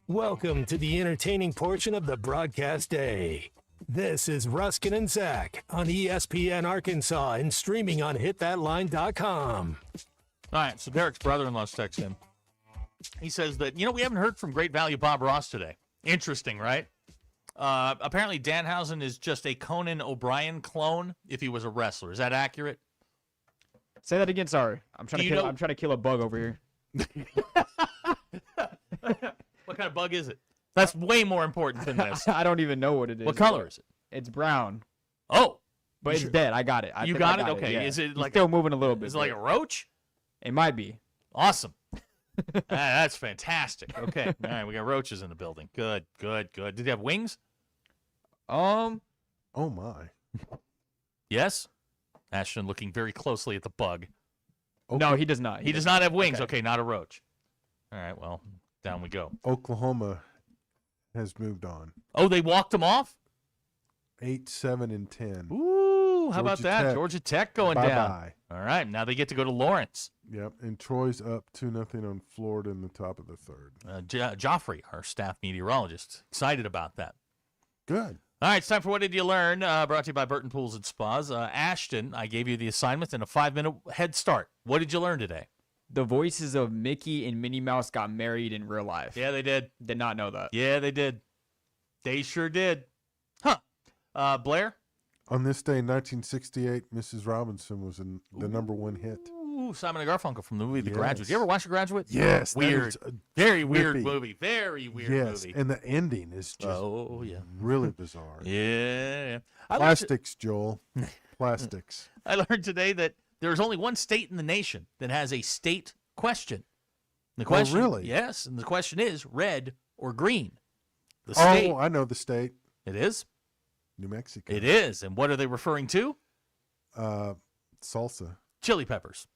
Welcome to the entertaining portion of the broadcast day. This is Ruskin and Zach on ESPN Arkansas and streaming on hitthatline.com. All right, so Derek's brother-in-law's texted him. He says that, we haven't heard from Great Value Bob Ross today. Interesting, right? Apparently Danhausen is just a Conan O'Brien clone if he was a wrestler. Is that accurate? Say that again, sorry. I'm trying to kill a bug over here. What kind of bug is it? That's way more important than this. I don't even know what it is. What color is it? It's brown. Oh. But it's dead. I got it. You got it? Okay. Yeah. Is it like still moving a little bit? Is it like a roach? It might be. Awesome. That's fantastic. Okay. All right, we got roaches in the building. Good. Did they have wings? Oh my. Yes? Ashton looking very closely at the bug. Okay. No, he does not. He does not have wings. Okay, not a roach. All right, well, down we go. Oklahoma has moved on. Oh, they walked him off? 8, 7, and 10. Ooh, how about that? Georgia Tech going down. Bye-bye. All right, now they get to go to Lawrence. Yep, and Troy's up 2-0 on Florida in the top of the third. Joffrey, our staff meteorologist, excited about that. Good. All right, it's time for What Did You Learn? Brought to you by Burton Pools and Spas. Ashton, I gave you the assignment and a 5-minute head start. What did you learn today? The voices of Mickey and Minnie Mouse got married in real life. Yeah, they did. Did not know that. Yeah, they did. They sure did. Huh. Blair? On this day in 1968, Mrs. Robinson was the number one hit. Ooh, Simon & Garfunkel from the movie The Graduate. You ever watch The Graduate? Yes. Weird. Very weird movie. Very weird movie. Yes, and the ending is just really bizarre. Yeah. Plastics, Joel. Plastics. I learned today that there's only one state in the nation that has a state question. The question, really? Yes, and the question is red or green. The state. Oh, I know the state. It is? New Mexico. It is. And what are they referring to? Salsa. Chili peppers.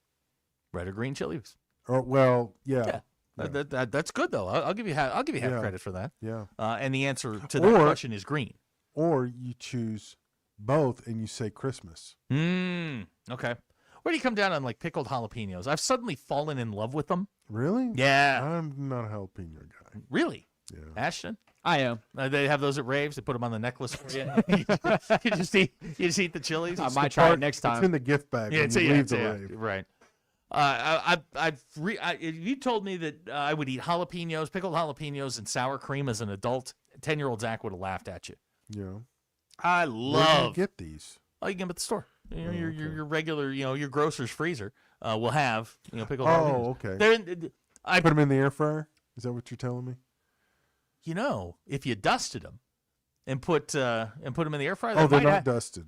Red or green chilies. Oh, well, yeah. That's good, though. I'll give you half credit for that. Yeah. And the answer to that question is green. Or you choose both and you say Christmas. Okay. Where do you come down on, like, pickled jalapenos? I've suddenly fallen in love with them. Really? Yeah. I'm not a jalapeno guy. Really? Yeah. Ashton? I am. They have those at raves. They put them on the necklace for you. you just eat the chilies. I might try it next time. It's in the gift bag. Yeah, when you leave the rave. right. You told me that I would eat jalapenos, pickled jalapenos, and sour cream as an adult. 10-year-old Zach would have laughed at you. Yeah. I Where do love. you get these? Oh, you get them at the store. You know, Oh, your regular, your grocer's freezer will have pickled Oh, jalapenos. okay. They're in, Put them in the air fryer? Is that what you're telling me? If you dusted them and put them in the air fryer. Oh, they they're might not dusted.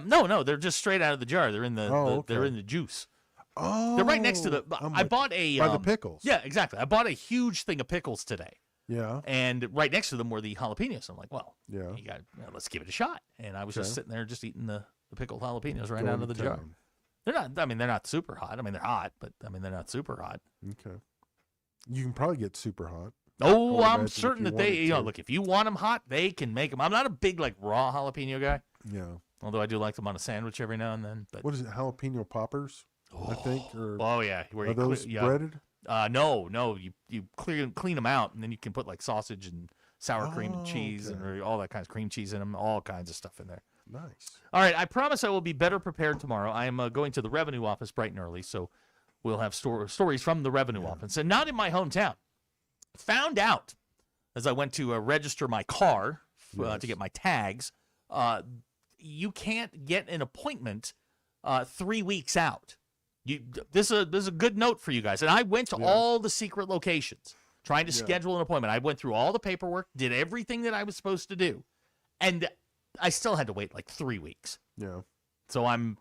No, they're just straight out of the jar. They're in they're in the juice. Oh, They're right next to the. I bought by the pickles. Yeah, exactly. I bought a huge thing of pickles today. Yeah. And right next to them were the jalapenos. I'm like, well, yeah, let's give it a shot. And I was just sitting there, just eating the pickled jalapenos right Going out of the to jar. town. They're not. I mean, they're not super hot. I mean, they're hot, but they're not super hot. Okay. You can probably get super hot. Oh, I'm imagine certain if you that they, wanted to. look, if you want them hot, they can make them. I'm not a big raw jalapeno guy. Yeah. Although I do like them on a sandwich every now and then. But What is it? Jalapeno poppers, I think. Or oh yeah, where are you those breaded? No, you clean them out, and then you can put sausage and sour cream and cheese okay. and all that kind of cream cheese in them, all kinds of stuff in there. Nice. All right, I promise I will be better prepared tomorrow. I am going to the revenue office bright and early, so we'll have stories from the revenue office, and not in my hometown. Found out as I went to register my car to get my tags, you can't get an appointment 3 weeks out. This is a good note for you guys. And I went to all the secret locations trying to schedule an appointment. I went through all the paperwork, did everything that I was supposed to do, and I still had to wait 3 weeks. Yeah. So I'm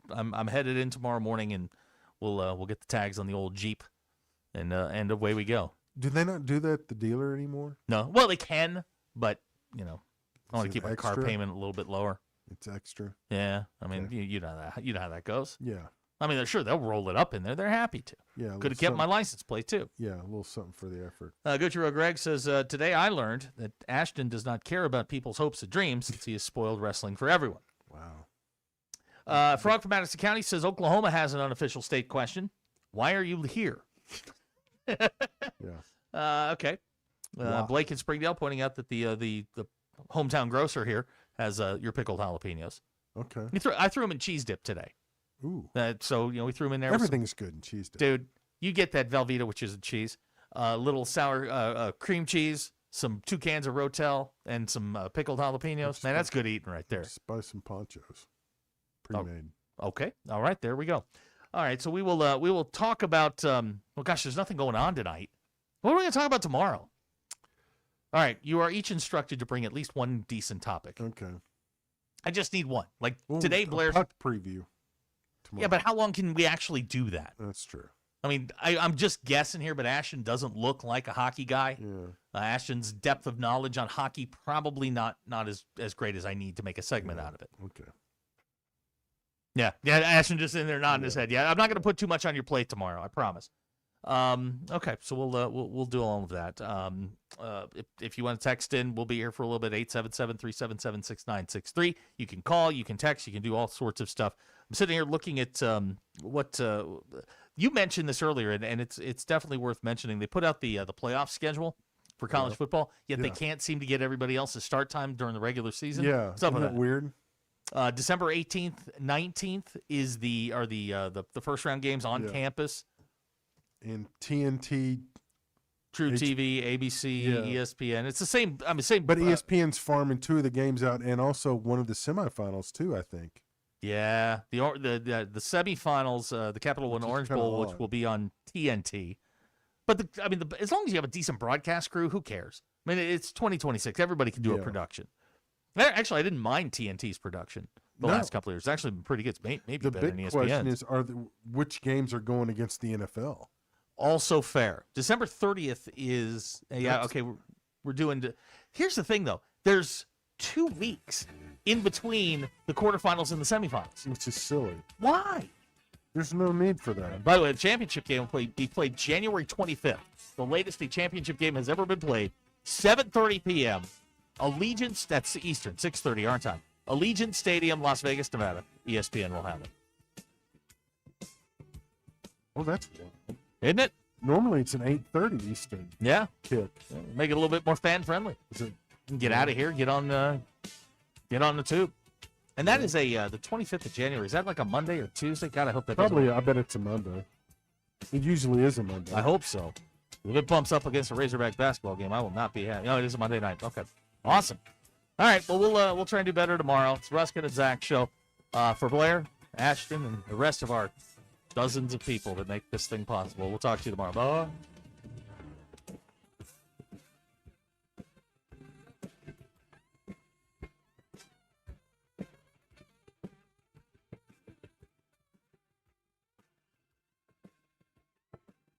headed in tomorrow morning, and we'll get the tags on the old Jeep, and away we go. Do they not do that at the dealer anymore? No, well they can, but I want to it keep my car extra? payment a little bit lower. It's extra. Yeah, I mean you know how that goes. Yeah. I mean they'll roll it up in there. They're happy to. Yeah. Could have kept my license plate too. Yeah, a little something for the effort. Gucci Greg says, today I learned that Ashton does not care about people's hopes and dreams since he has spoiled wrestling for everyone. Wow. Frog from Madison County says, Oklahoma has an unofficial state question. Why are you here? Yeah. Okay. Wow. Blake in Springdale pointing out that the hometown grocer here has your pickled jalapenos. Okay. I threw them in cheese dip today. Ooh. So we threw them in there. Everything's good in cheese dip. Dude, you get that Velveeta, which is a cheese, little sour cream cheese, 2 cans of Rotel, and some pickled jalapenos. Man, that's good eating right there. Buy some ponchos, pre-made. Okay, all right, there we go. All right, so we will talk about. Well, gosh, there's nothing going on tonight. What are we going to talk about tomorrow? All right, you are each instructed to bring at least one decent topic. Okay. I just need one. Well, today, a Blair's. puck preview. Tomorrow. Yeah, but how long can we actually do that? That's true. I mean, I'm just guessing here, but Ashton doesn't look like a hockey guy. Yeah. Ashton's depth of knowledge on hockey probably not as great as I need to make a segment out of it. Okay. Yeah, Ashton just in there nodding his head. Yeah, I'm not going to put too much on your plate tomorrow. I promise. Okay, so we'll do all of that. If you want to text in, we'll be here for a little bit. 877-377-6963. You can call, you can text, you can do all sorts of stuff. I'm sitting here looking at what you mentioned this earlier, and it's definitely worth mentioning. They put out the playoff schedule for college football, yet they can't seem to get everybody else's start time during the regular season. Yeah, Some of isn't that weird? December 18th, 19th is the first round games on campus. And TNT, True TV, ABC, ESPN. It's the same. I mean, same. But ESPN's farming 2 of the games out, and also one of the semifinals too, I think. Yeah, the semifinals, the Capital One Orange Bowl, which will be on TNT. But as long as you have a decent broadcast crew, who cares? I mean, it's 2026. Everybody can do a production. Actually, I didn't mind TNT's production the last couple of years. It's actually been pretty good. Maybe The better than big ESPN. question is, which games are going against the NFL? Also fair. December 30th is okay. We're doing. Here's the thing, though. There's 2 weeks in between the quarterfinals and the semifinals, which is silly. Why? There's no need for that. By the way, the championship game will be played January 25th. The latest a championship game has ever been played. 7:30 p.m. Allegiance. That's Eastern. 6:30 our time. Allegiant Stadium, Las Vegas, Nevada. ESPN will have it. Oh, that's wild. Isn't it? Normally it's an 8:30 Eastern. Yeah. Kick. Make it a little bit more fan friendly. Is it And get out of here. Get on the tube. And that is the 25th of January. Is that like a Monday or Tuesday? God, I hope that Probably, I bet it's a Monday. It usually is a Monday. I hope so. If it bumps up against a Razorback basketball game, I will not be happy. No, it is a Monday night. Okay. Awesome. All right. Well, we'll try and do better tomorrow. It's Ruskin and Zach show. For Blair, Ashton, and the rest of our dozens of people that make this thing possible. We'll talk to you tomorrow. Bye.